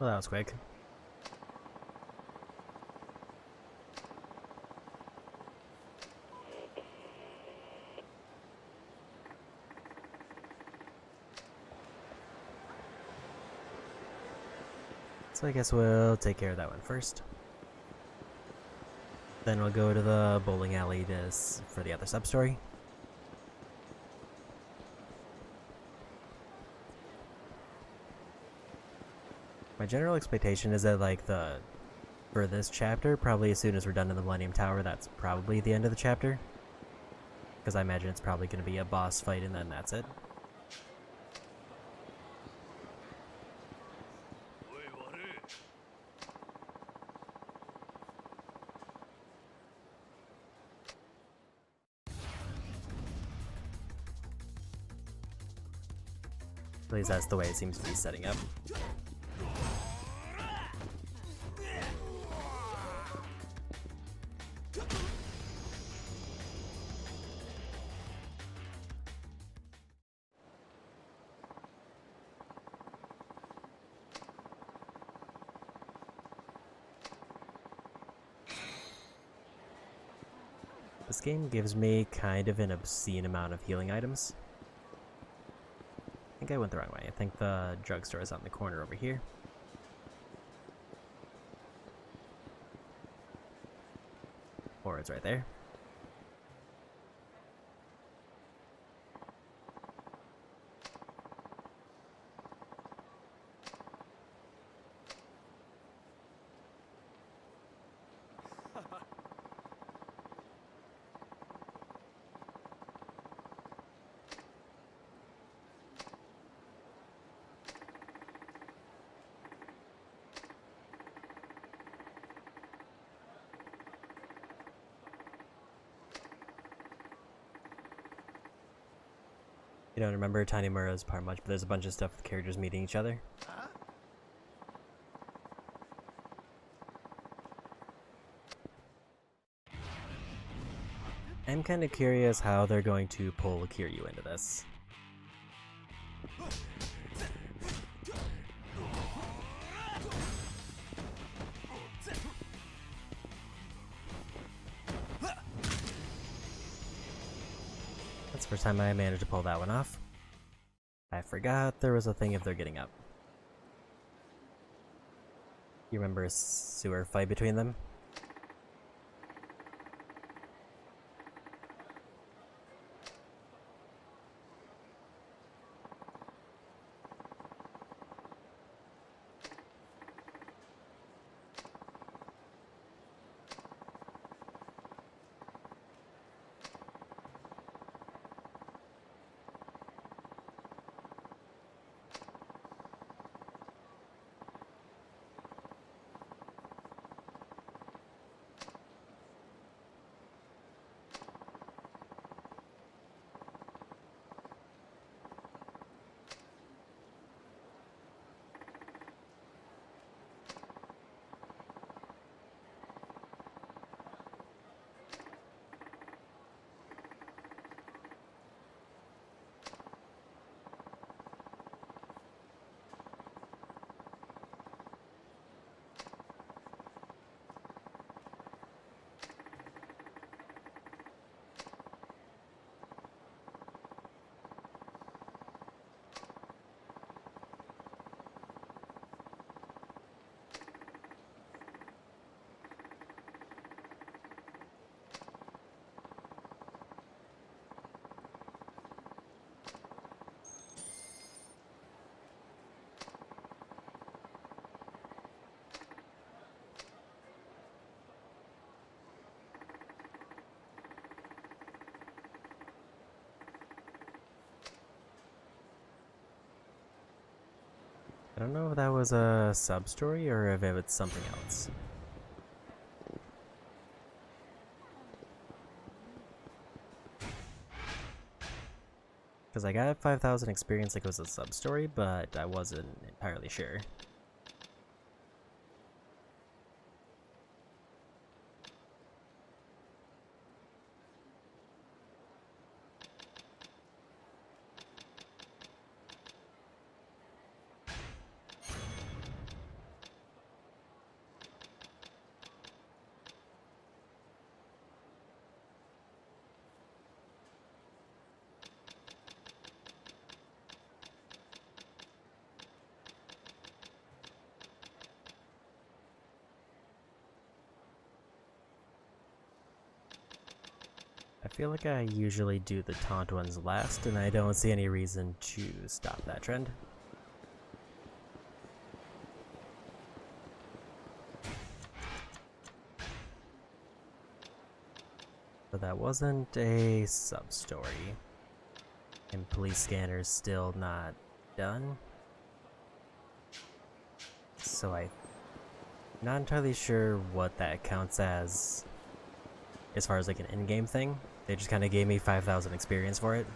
Well, that was quick. So I guess we'll take care of that one first. Then we'll go to the bowling alley for the other sub-story. My general expectation is that, like, for this chapter, probably as soon as we're done in the Millennium Tower, that's probably the end of the chapter. Because I imagine it's probably going to be a boss fight and then that's it. At least that's the way it seems to be setting up. This game gives me kind of an obscene amount of healing items. I think I went the wrong way. I think the drugstore is on the corner over here. Or it's right there. You don't remember Tanimura's part much, but there's a bunch of stuff with characters meeting each other. Huh? I'm kind of curious how they're going to pull Kiryu into this. That's the first time I managed to pull that one off. I forgot there was a thing if they're getting up. You remember a sewer fight between them? I don't know if that was a sub-story or if it was something else. Because I got 5,000 experience like it was a sub-story, but I wasn't entirely sure. I feel like I usually do the taunt ones last, and I don't see any reason to stop that trend. But that wasn't a sub-story. And police scanner's still not done. So I'm not entirely sure what that counts as far as like an in-game thing. They just kind of gave me 5,000 experience for it.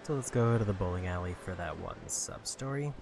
So let's go to the bowling alley for that one sub-story.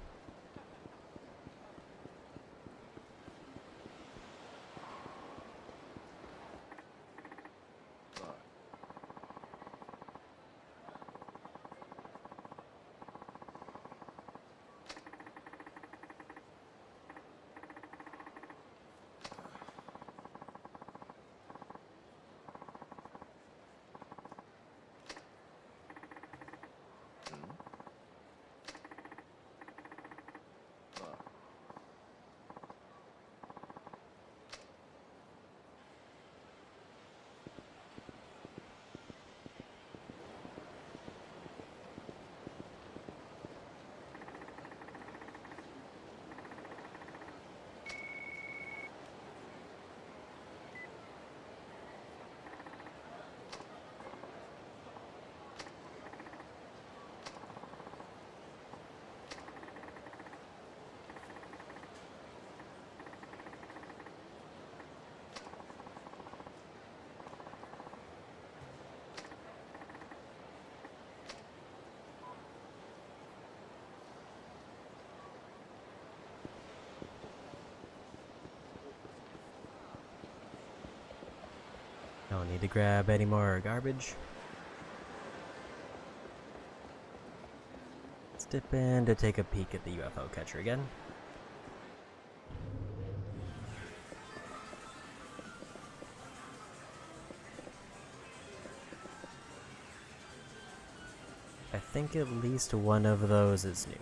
Don't need to grab any more garbage. Let's dip in to take a peek at the UFO catcher again. I think at least one of those is new.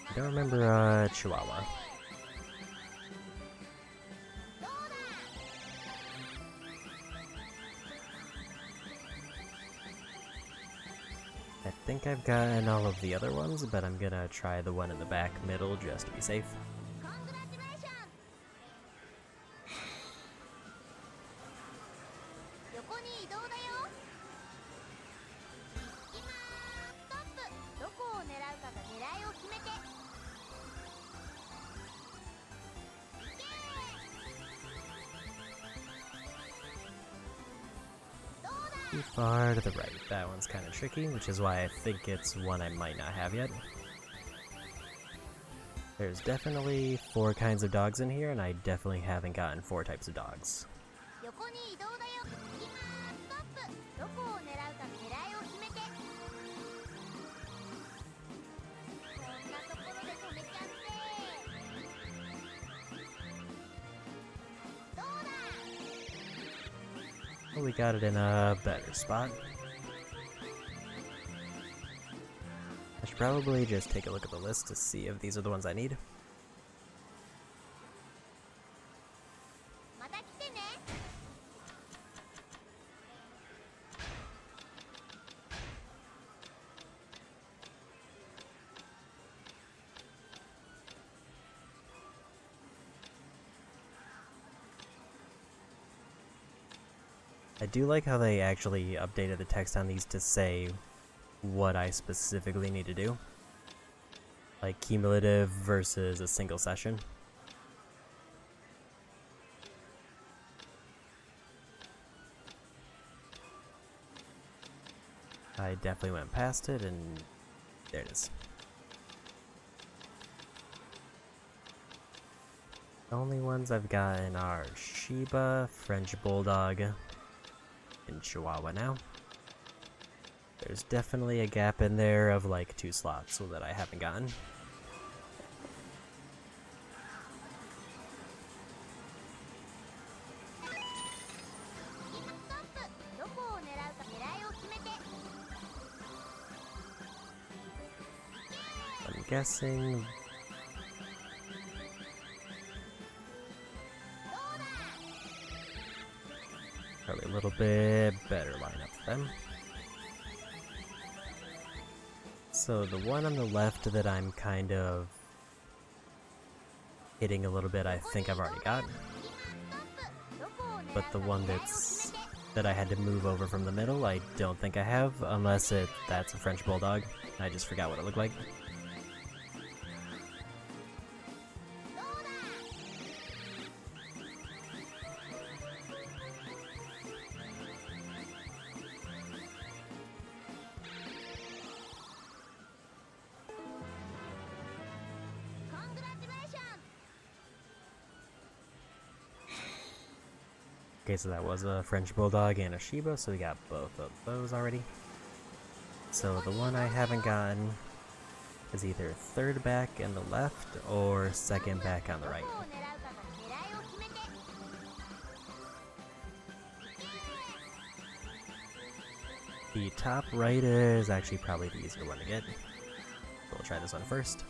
I don't remember Chihuahua. I think I've gotten all of the other ones, but I'm gonna try the one in the back middle just to be safe. Too far to the right. That one's kind of tricky, which is why I think it's one I might not have yet. There's definitely 4 kinds of dogs in here, and I definitely haven't gotten 4 types of dogs. Well, we got it in a better spot. I should probably just take a look at the list to see if these are the ones I need. I do like how they actually updated the text on these to say what I specifically need to do. Like cumulative versus a single session. I definitely went past it, and there it is. The only ones I've gotten are Shiba, French Bulldog, and Chihuahua now. There's definitely a gap in there of like 2 slots that I haven't gotten. I'm guessing probably a little bit better lineup for them. So the one on the left that I'm kind of hitting a little bit, I think I've already got. But the one that I had to move over from the middle, I don't think I have, unless that's a French Bulldog. I just forgot what it looked like. Okay, so that was a French Bulldog and a Shiba, so we got both of those already. So the one I haven't gotten is either 3rd back in the left or 2nd back on the right. The top right is actually probably the easier one to get. So we'll try this one first.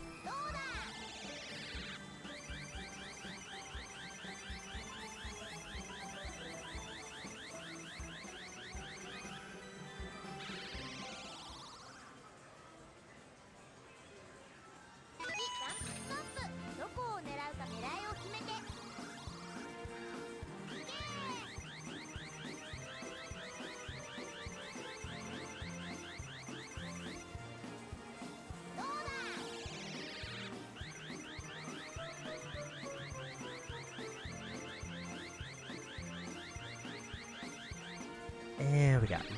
And we got him.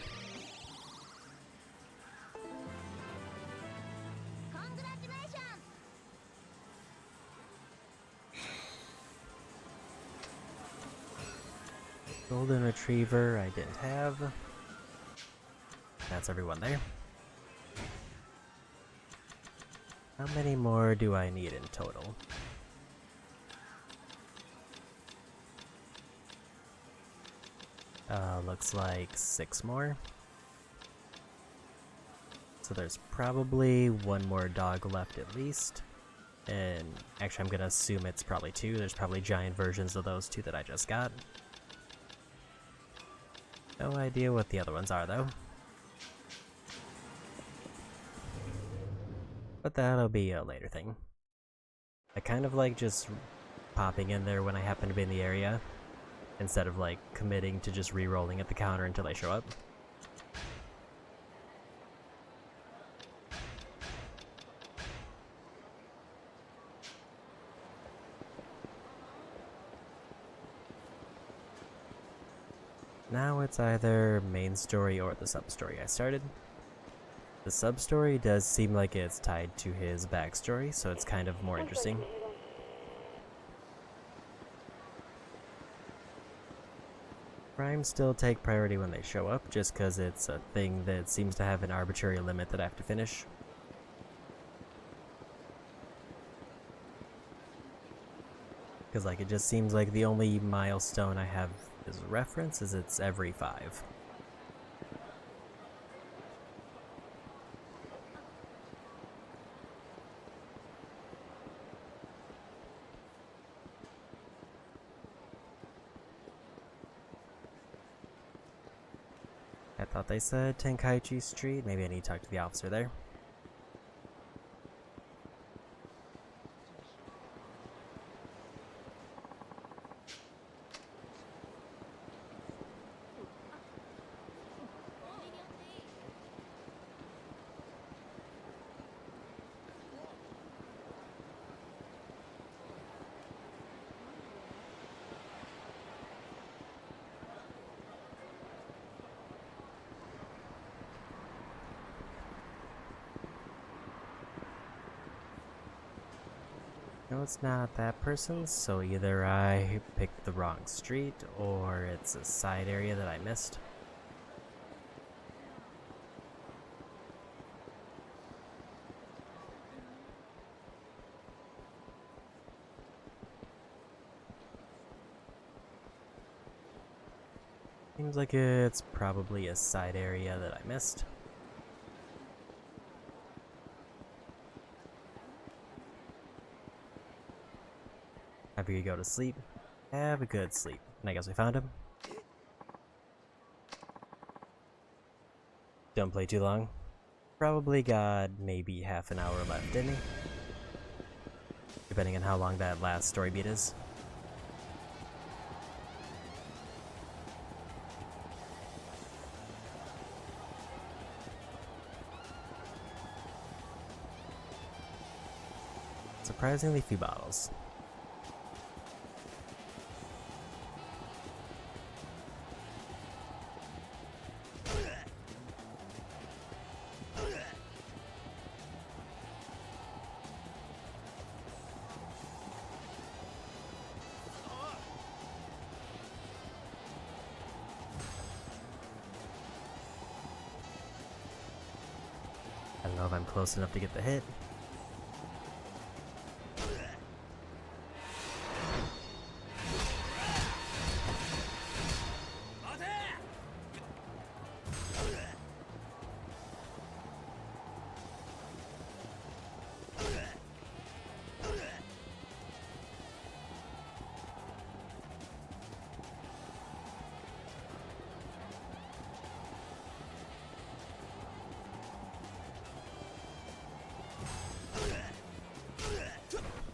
Golden Retriever I didn't have. That's everyone there. How many more do I need in total? Looks like 6 more. So there's probably one more dog left at least. And actually I'm gonna assume it's probably 2. There's probably giant versions of those 2 that I just got. No idea what the other ones are though. But that'll be a later thing. I kind of like just popping in there when I happen to be in the area, instead of like committing to just re-rolling at the counter until they show up. Now it's either main story or the sub-story I started. The sub-story does seem like it's tied to his backstory, so it's kind of more interesting. Crimes still take priority when they show up, just because it's a thing that seems to have an arbitrary limit that I have to finish. Because like it just seems like the only milestone I have as a reference is it's every 5. I thought they said Tenkaichi Street. Maybe I need to talk to the officer there. No, it's not that person, so either I picked the wrong street, or it's a side area that I missed. Seems like it's probably a side area that I missed. After you go to sleep, have a good sleep. And I guess we found him. Don't play too long. Probably got maybe half an hour left, didn't he? Depending on how long that last story beat is. Surprisingly few bottles. I don't know if I'm close enough to get the hit.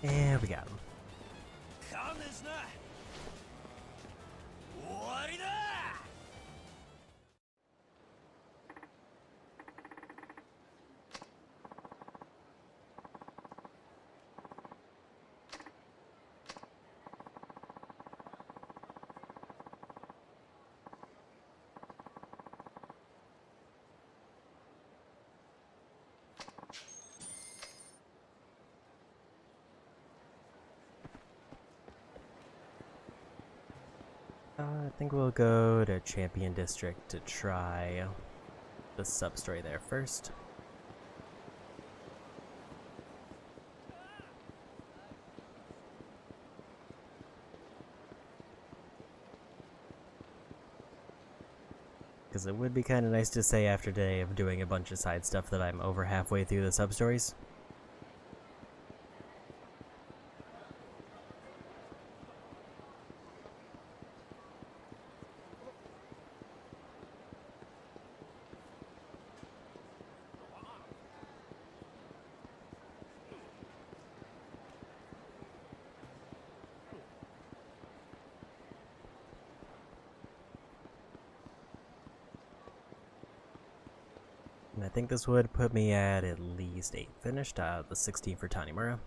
And we got him. I think we'll go to Champion District to try the sub-story there first. Because it would be kind of nice to say after a day of doing a bunch of side stuff that I'm over halfway through the sub-stories. And I think this would put me at least 8 finished out of the 16 for Tanimura.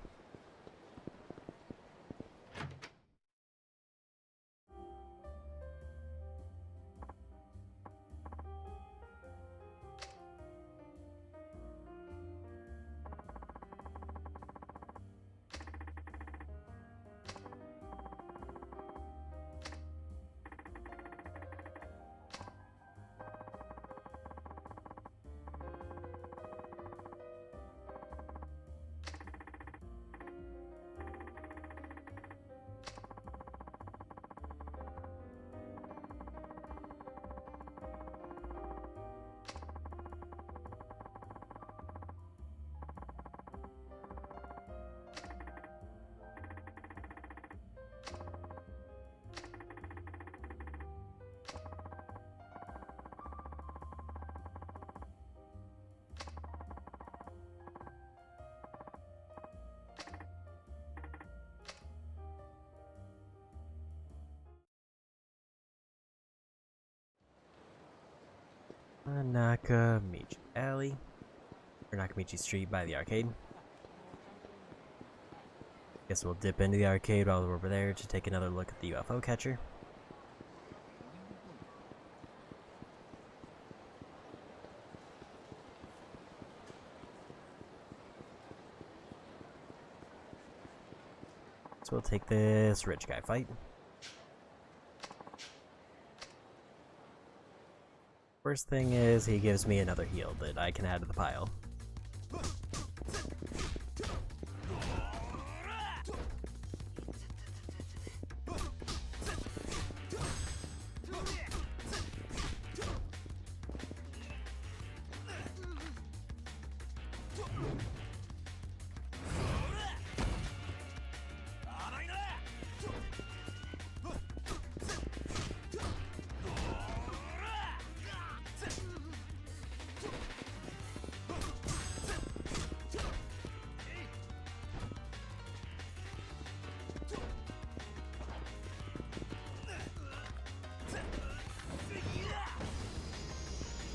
Nakamichi Alley, or Nakamichi Street by the arcade. Guess we'll dip into the arcade while we're over there to take another look at the UFO catcher. So we'll take this rich guy fight. First thing is, he gives me another heal that I can add to the pile.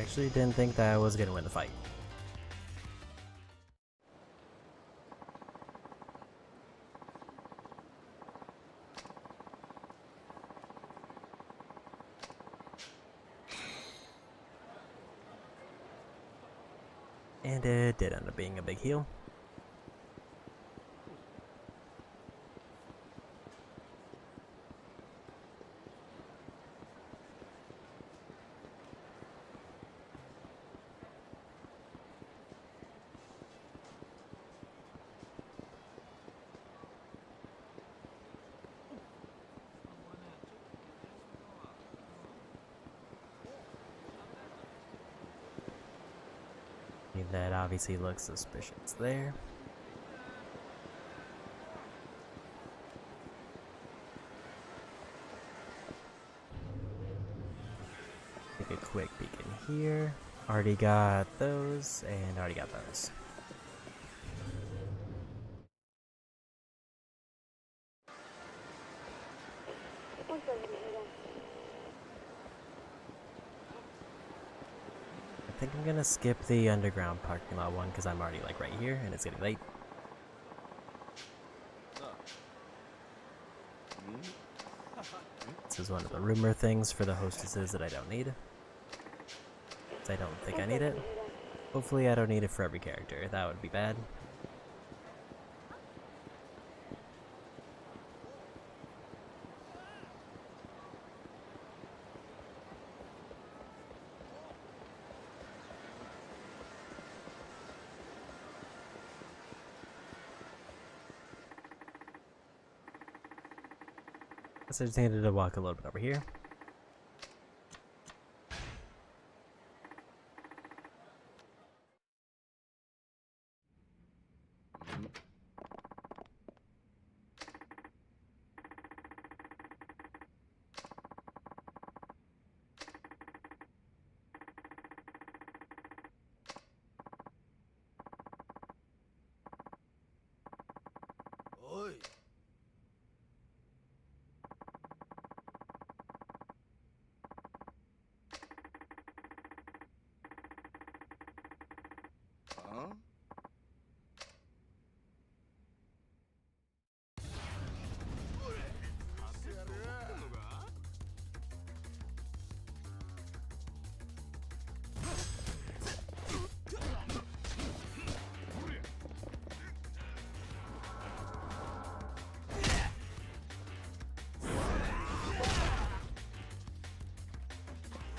Actually didn't think that I was gonna win the fight. And it did end up being a big heal. That obviously looks suspicious there. Take a quick peek in here. Already got those, and already got those. I think I'm gonna skip the underground parking lot one because I'm already like right here and it's getting late. This is one of the rumor things for the hostesses that I don't need. I don't think I need it. Hopefully I don't need it for every character. That would be bad. Guess I just needed to walk a little bit over here. Oi. Huh?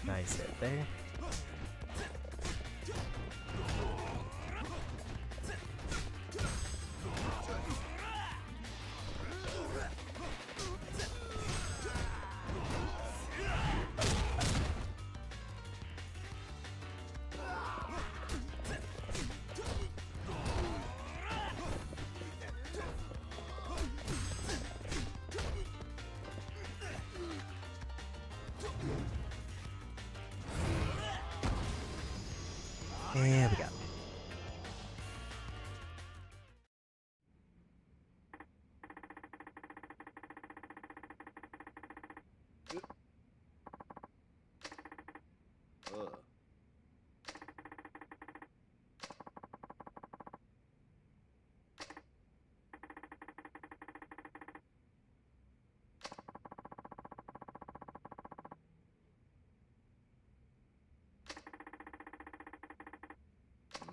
Nice hit there. And we got it.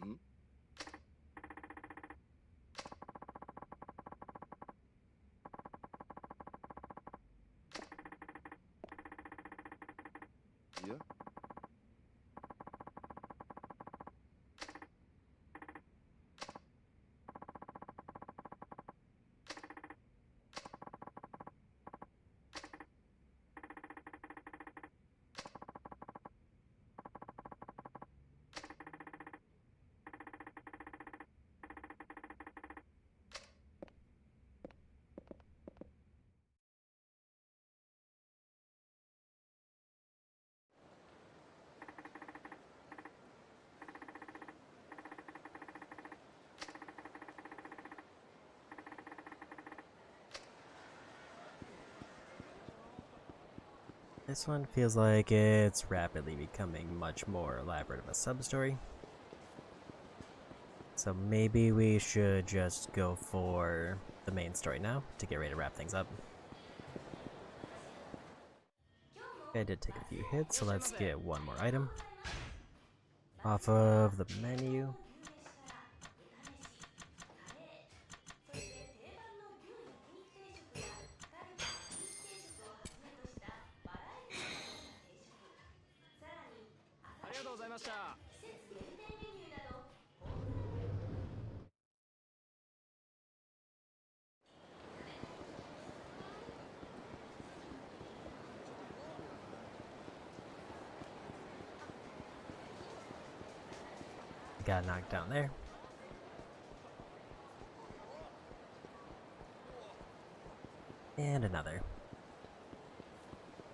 Hmm? Yeah. This one feels like it's rapidly becoming much more elaborate of a sub-story. So maybe we should just go for the main story now to get ready to wrap things up. I did take a few hits, so let's get one more item off of the menu. Got knocked down there. And another.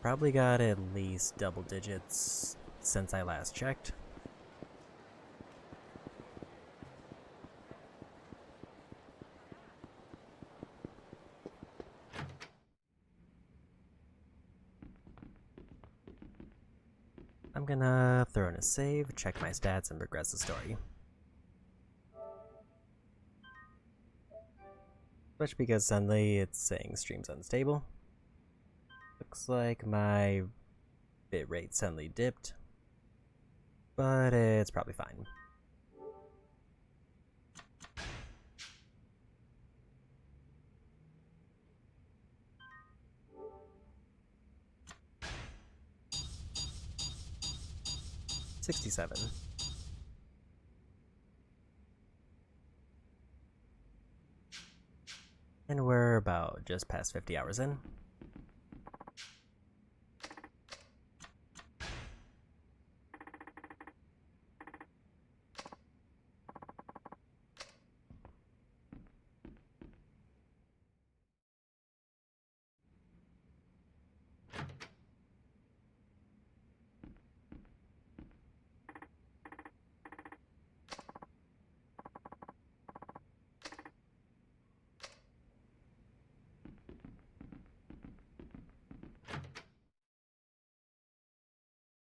Probably got at least double digits since I last checked. I'm gonna throw in a save, check my stats, and progress the story. Especially because suddenly it's saying stream's unstable. Looks like my bitrate suddenly dipped, but it's probably fine. $67. And we're about just past 50 hours in.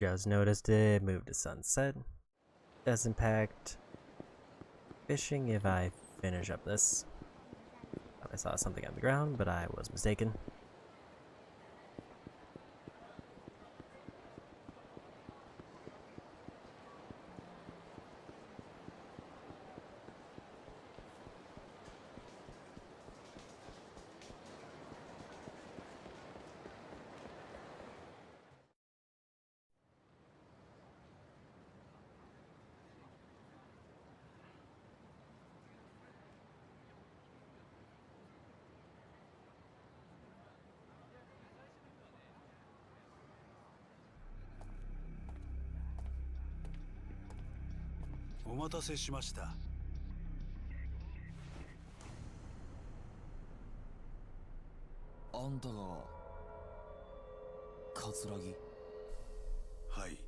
Just noticed it. Moved to sunset. Does impact fishing if I finish up this. I saw something on the ground, but I was mistaken.お待たせしました。あんたが桂木？はい。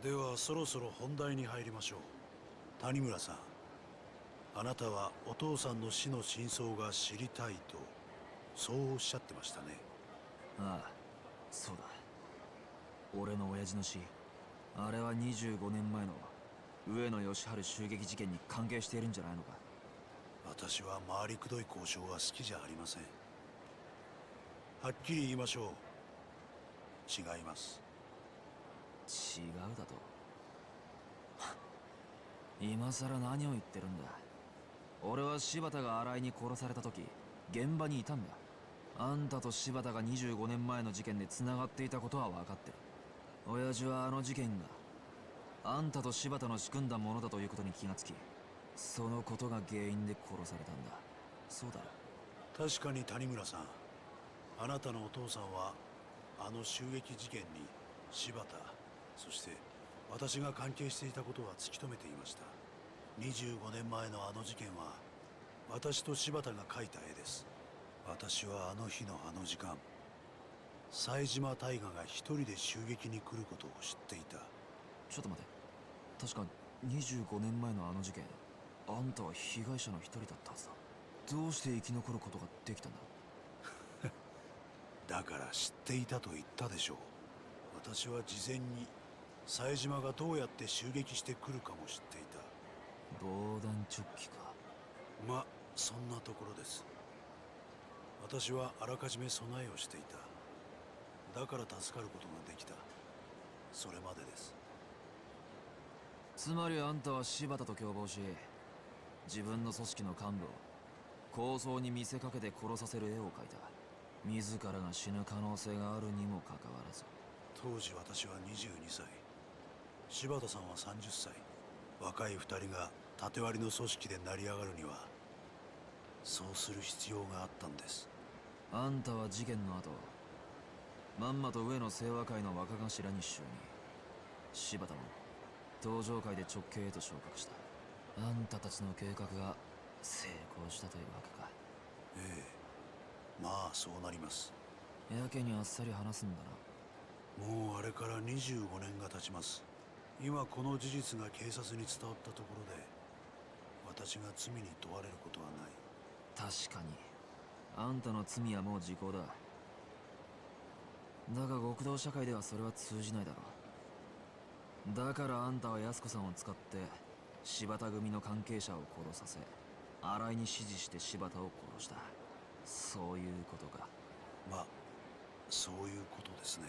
ではそろそろ本題に入りましょう。谷村さん、あなたはお父さんの死の真相が知りたいとそうおっしゃってましたね。ああ、そうだ。俺の親父の死、あれは25年前の上野義治襲撃事件に関係しているんじゃないのか。私は回りくどい交渉は好きじゃありません。はっきり言いましょう。違います。違うだと？今さら何を言ってるんだ。俺は柴田が新井に殺された時現場にいたんだ。あんたと柴田が25年前の事件で繋がっていたことは分かってる。親父はあの事件があんたと柴田の仕組んだものだということに気がつき、そのことが原因で殺されたんだ。そうだろ？確かに谷村さん、あなたのお父さんはあの襲撃事件に柴田、そして私が関係していたことは突き止めていました。25年前のあの事件は私と柴田が描いた絵です。私はあの日のあの時間、冴島大河が一人で襲撃に来ることを知っていた。ちょっと待て。確か25年前のあの事件、あんたは被害者の一人だったはずだ。どうして生き残ることができたんだ？だから知っていたと言ったでしょう。私は事前に冴島がどうやって襲撃してくるかも知っていた。防弾チョッキか。ま、そんなところです。私はあらかじめ備えをしていた。だから助かることができた。それまでです。つまりあんたは柴田と共謀し、自分の組織の幹部を構想に見せかけて殺させる絵を描いた。自らが死ぬ可能性があるにもかかわらず。当時私は22歳、柴田さんは30歳。若い2人が縦割りの組織で成り上がるにはそうする必要があったんです。あんたは事件の後、まんまと上野清和会の若頭に就任。柴田も登場会で直系へと昇格した。あんたたちの計画が成功したというわけか。ええ、まあそうなります。やけにあっさり話すんだな。もうあれから25年が経ちます。今この事実が警察に伝わったところで私が罪に問われることはない。確かにあんたの罪はもう時効だ。だが極道社会ではそれは通じないだろう。だからあんたは安子さんを使って柴田組の関係者を殺させ、新井に指示して柴田を殺した。そういうことか。まあそういうことですね。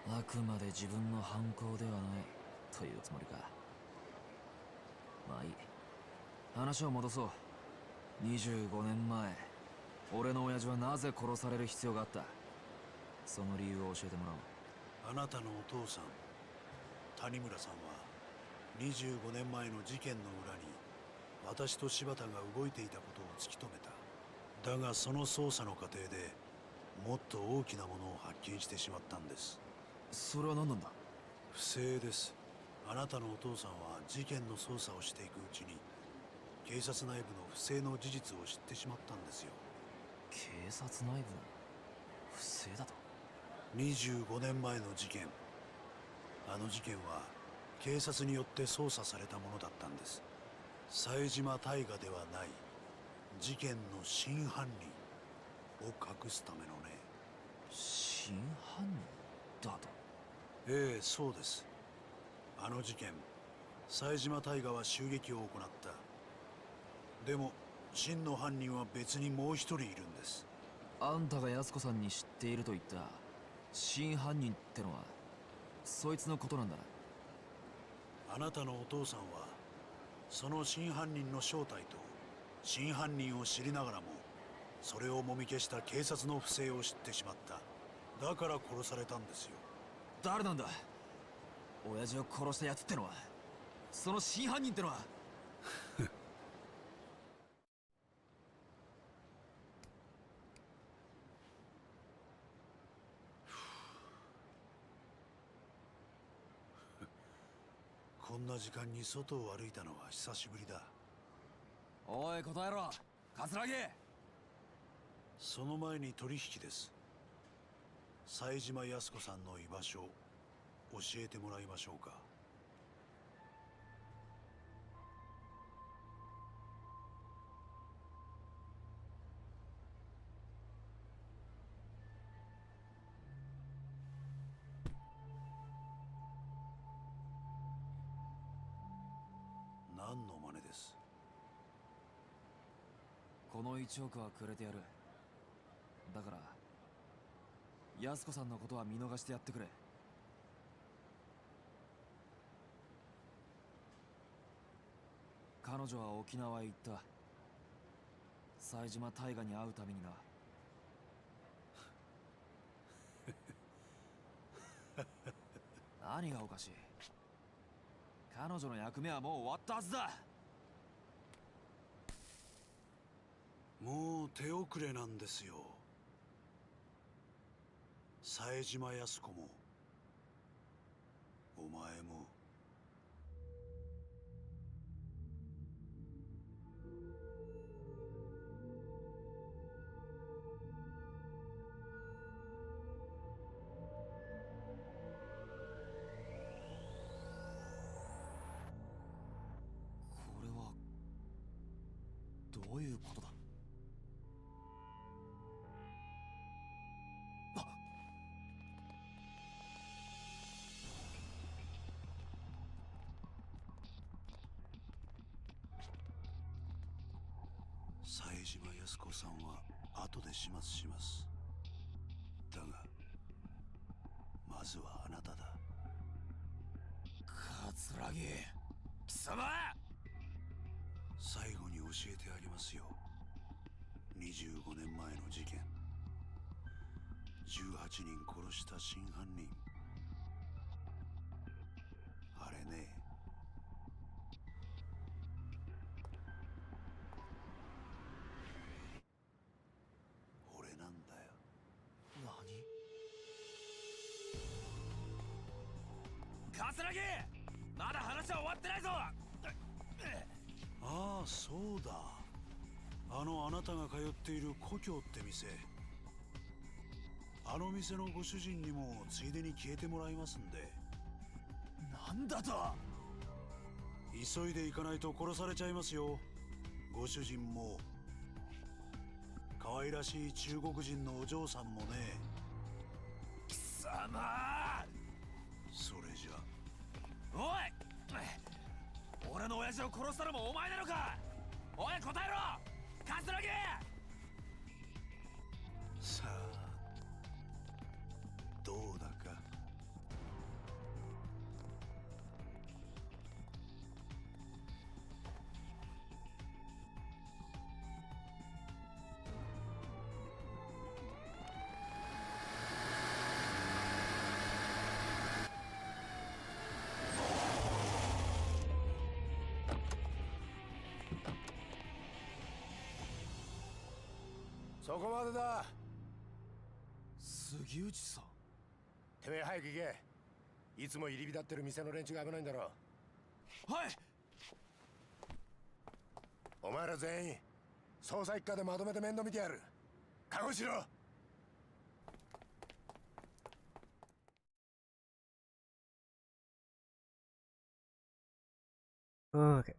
あくまで自分の犯行ではないというつもりか。まあいい。話を戻そう。25年前、俺の親父はなぜ殺される必要があった？その理由を教えてもらおう。あなたのお父さん谷村さんは25年前の事件の裏に私と柴田が動いていたことを突き止めた。だがその捜査の過程でもっと大きなものを発見してしまったんです。それは何なんだ？不正です。あなたのお父さんは事件の捜査をしていくうちに警察内部の不正の事実を知ってしまったんですよ。警察内部の不正だと25年前の事件、あの事件は警察によって捜査されたものだったんです。冴島大河ではない事件の真犯人を隠すためのね。真犯人だと？ええ、そうです。あの事件、冴島大河は襲撃を行った。でも真の犯人は別にもう一人いるんです。あんたが安子さんに知っていると言った真犯人ってのはそいつのことなんだな。あなたのお父さんはその真犯人の正体と真犯人を知りながらもそれをもみ消した警察の不正を知ってしまった。だから殺されたんですよ。誰なんだ親父を殺したやつってのは？その真犯人ってのは？こんな時間に外を歩いたのは久しぶりだ。おい答えろ桂木。その前に取引です。冴島康子さんの居場所教えてもらいましょうか。何の真似です？この1億はくれてやる。だから安子さんのことは見逃してやってくれ。彼女は沖縄へ行った。冴島大河に会うためにな。何がおかしい？彼女の役目はもう終わったはずだ。もう手遅れなんですよ。冴島康子もお前も。これはどういうことだ？冴島康子さんは後で始末します。だがまずはあなただ。桂木貴様！最後に教えてあげますよ。25年前の事件、18人殺した真犯人、あれね。俺なんだよ。何？桂木！まだ話は終わってないぞ！ああ、そうだ。あなたが通っている故郷って店、あの店のご主人にもついでに消えてもらいますんで。なんだと？急いで行かないと殺されちゃいますよ。ご主人も可愛らしい中国人のお嬢さんもね。貴様！それじゃ。おい！俺の親父を殺したのもお前なのか？おい答えろ！桂木！さあどうだか。そこまでだ。杉内さん。てめえ早く行け。いつも入り浸ってる店の連中が危ないんだろ。はい。お前ら全員捜査一課でまとめて面倒見てやる。覚悟しろ。Okay.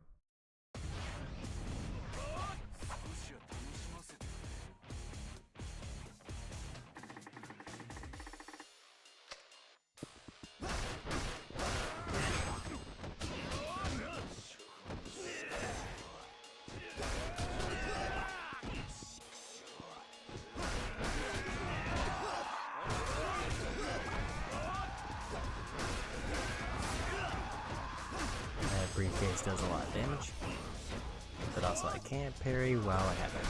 That briefcase does a lot of damage, but also I can't parry while I have it.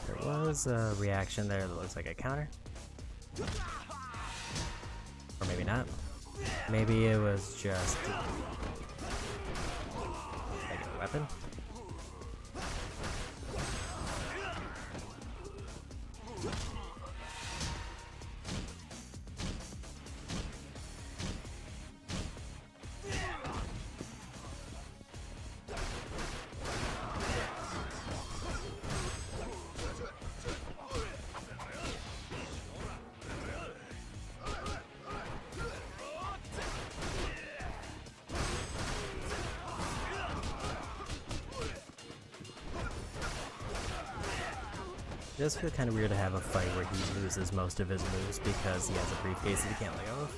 There was a reaction there that looks like a counter. Or maybe not. Maybe it was just like a weapon. It does feel kind of weird to have a fight where he loses most of his moves because he has a briefcase that he can't let go of.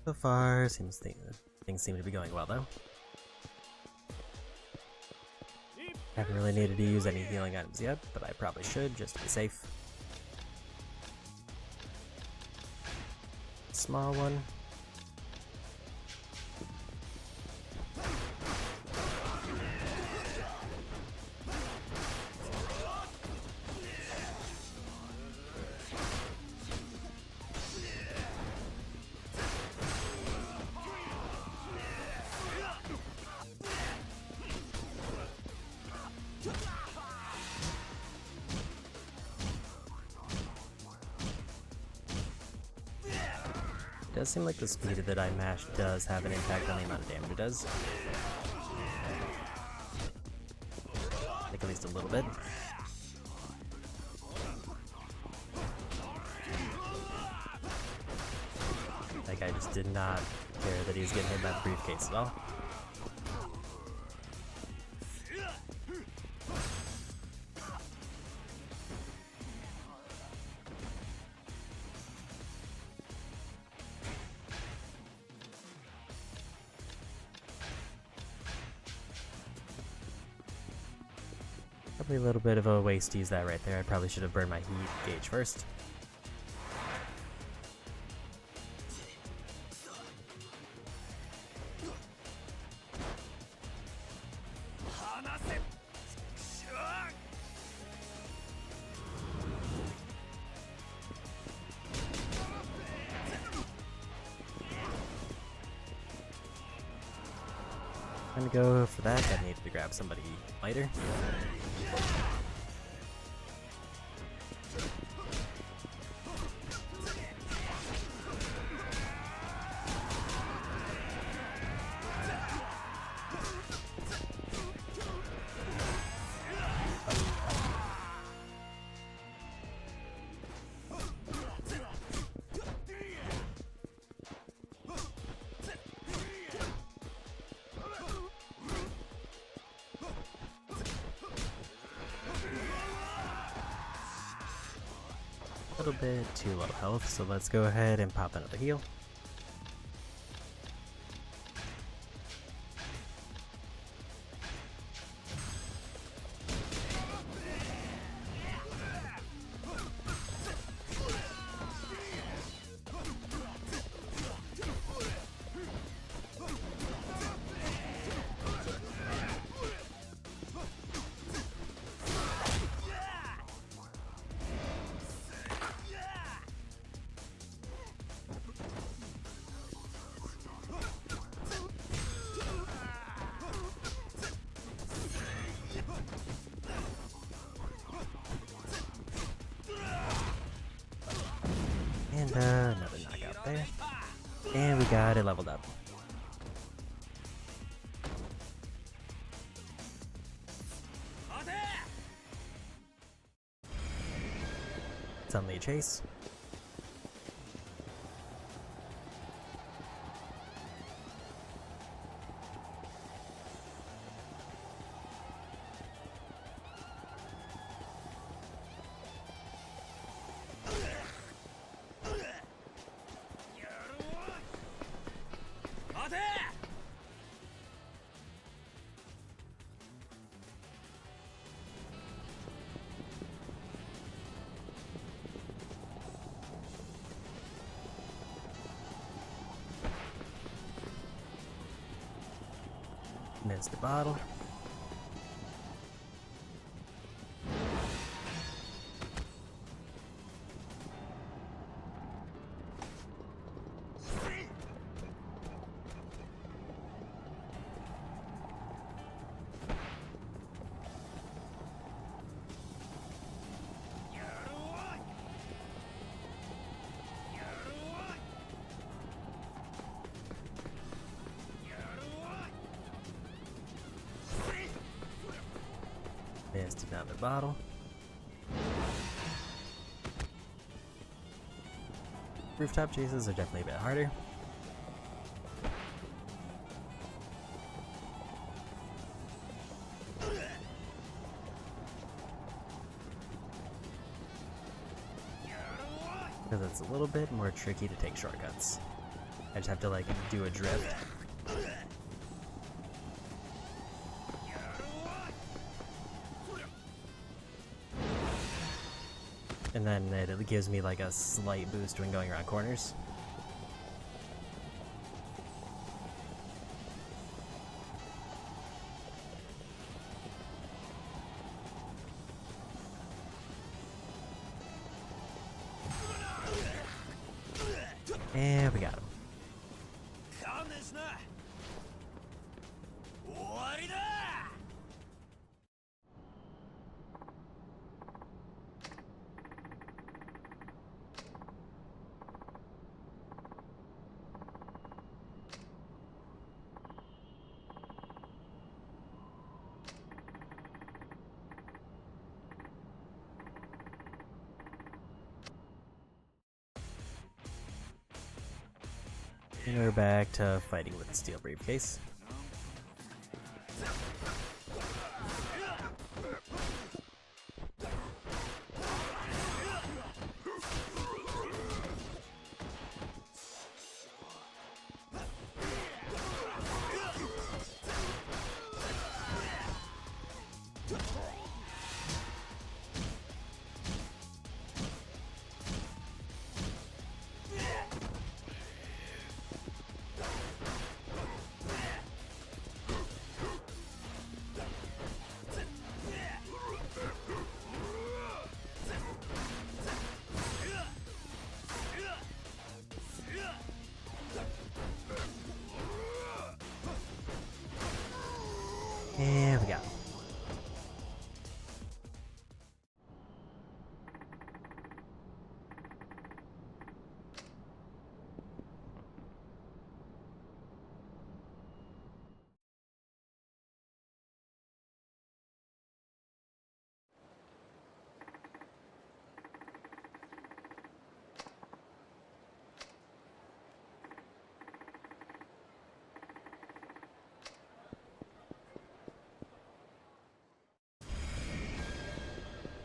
So far, things seem to be going well though. Haven't really needed to use any healing items yet, but I probably should just to be safe. Small one. It does seem like the speed that I mash does have an impact on the amount of damage it does. Like at least a little bit. That guy just did not care that he was getting hit by the briefcase at all. Probably a little bit of a waste to use that right there. I probably should have burned my heat gauge first. I'm gonna go for that. I needed to grab somebody lighter. A little bit too low health, so let's go ahead and pop another heal. And another knockout there. And we got it leveled up. Suddenly a chase. Missed the bottle. Missed another bottle. Rooftop chases are definitely a bit harder. Because it's a little bit more tricky to take shortcuts. I just have to like do a drift. And then it gives me like a slight boost when going around corners. And we got him. And we're back to fighting with the steel briefcase. And we got him.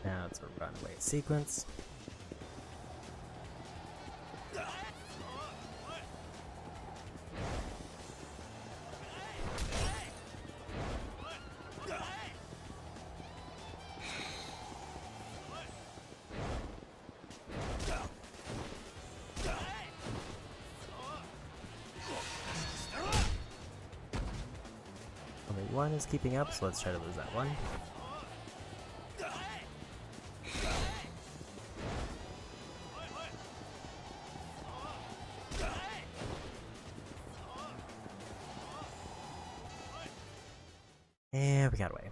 Now it's a runaway sequence. one is keeping up, so let's try to lose that one. And we got away.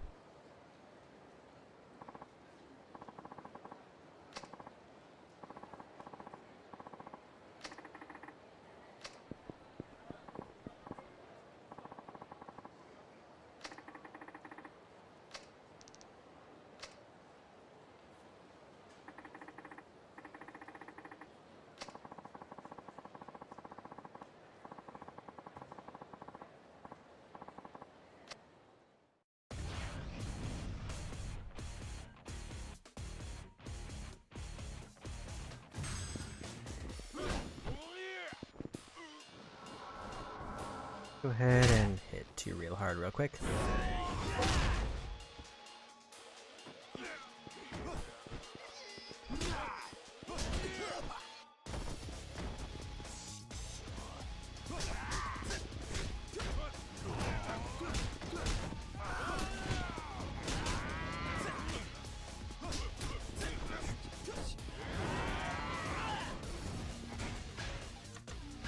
Go ahead and hit 2 real hard real quick.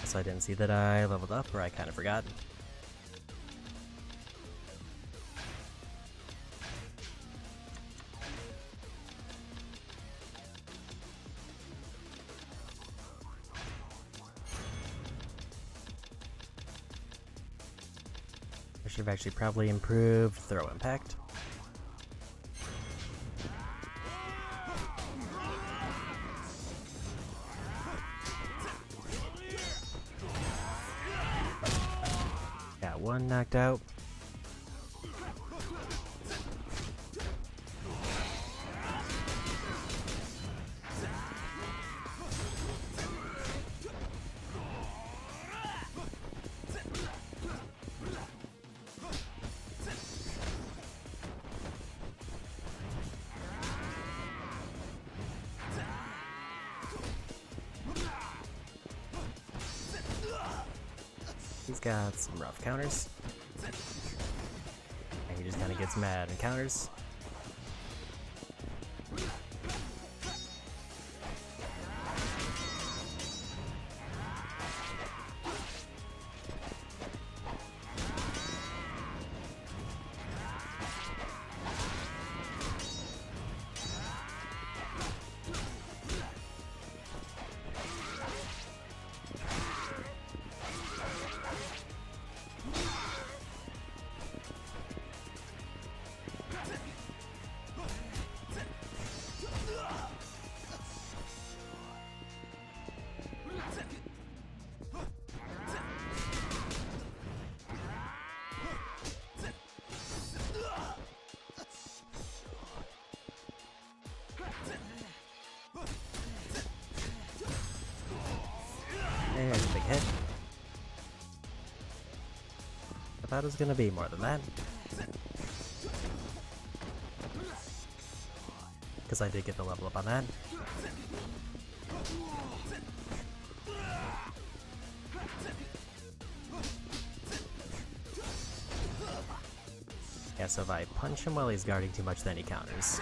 So I didn't see that I leveled up, or I kind of forgot. I should have actually probably improved throw impact. Got one knocked out. He's got some rough counters. And he just kind of gets mad and counters. There's a big hit. I thought it was gonna be more than that. Because I did get the level up on that. Yeah, so if I punch him while he's guarding too much, then he counters.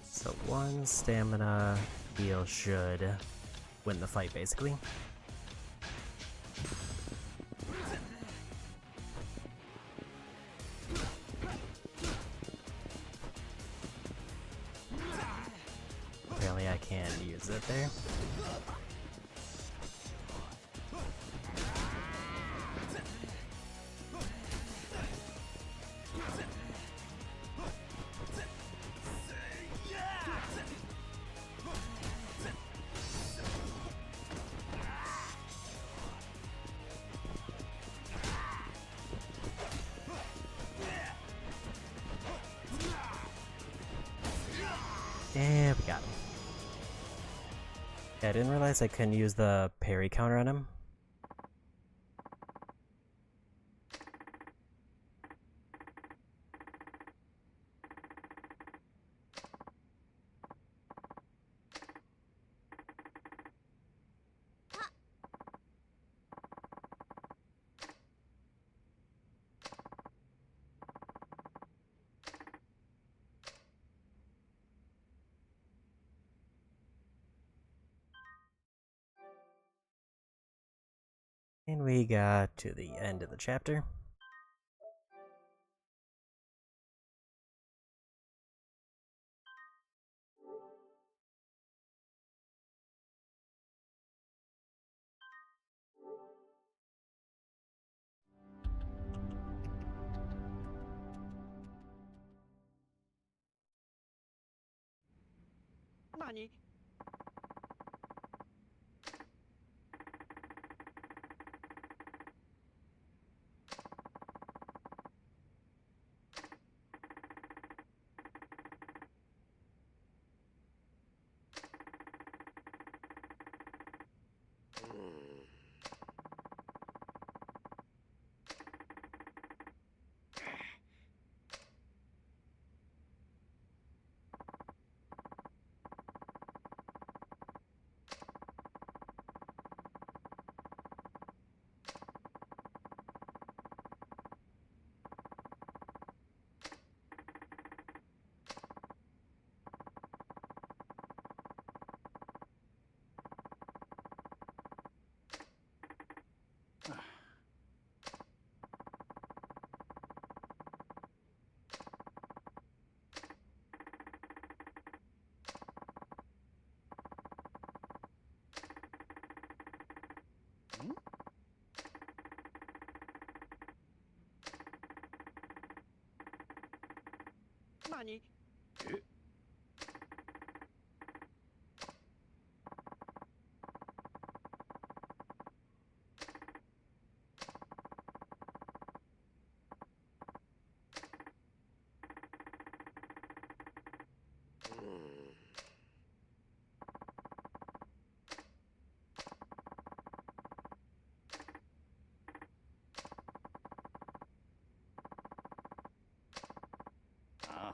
So one stamina heal should win the fight, basically. Apparently I can't use it there. And we got him. Yeah, I didn't realize I couldn't use the parry counter on him. And we got to the end of the chapter. Nani? Nani? Ah.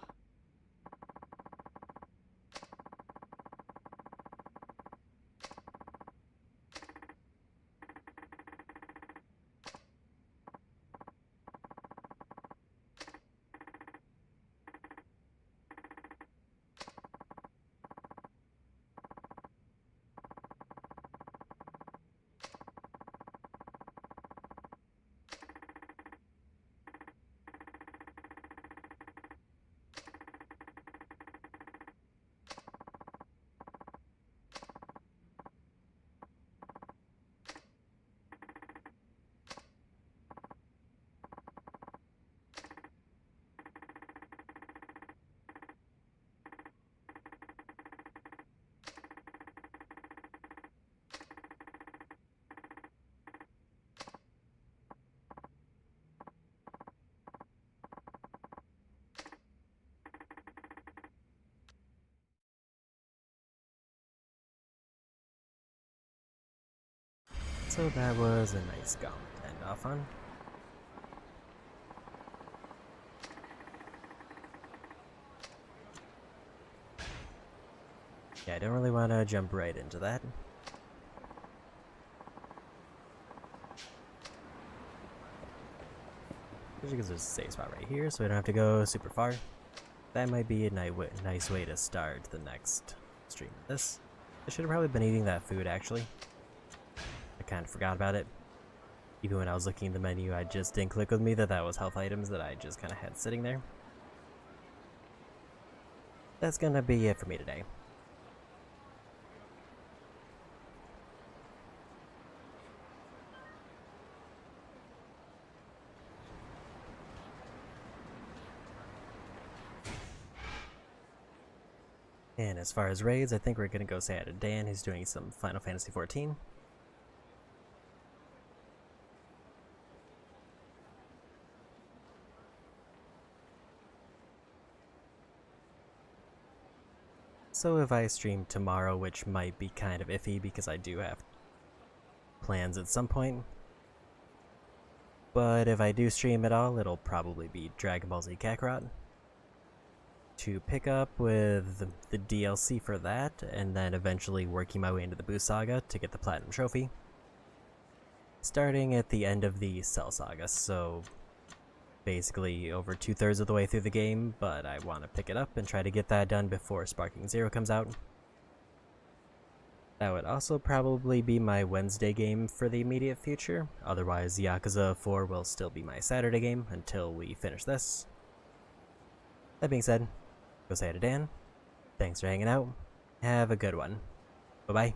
So that was a nice gauntlet to end off on. Yeah, I don't really want to jump right into that. Especially because there's a safe spot right here, so we don't have to go super far. That might be a nice way to start the next stream of this. I should have probably been eating that food, actually. I kind of forgot about it. Even when I was looking at the menu, I just didn't click with me that that was health items that I just kind of had sitting there. That's gonna be it for me today. And as far as raids, I think we're gonna go say hi to Dan, who's doing some Final Fantasy XIV. So if I stream tomorrow, which might be kind of iffy because I do have plans at some point, but if I do stream at all, it'll probably be Dragon Ball Z Kakarot, to pick up with the DLC for that, and then eventually working my way into the Boo Saga to get the Platinum Trophy, starting at the end of the Cell Saga, so basically over 2/3 of the way through the game, but I want to pick it up and try to get that done before Sparking Zero comes out. That would also probably be my Wednesday game for the immediate future, otherwise Yakuza 4 will still be my Saturday game until we finish this. That being said, go say hi to Dan, thanks for hanging out, have a good one, bye bye.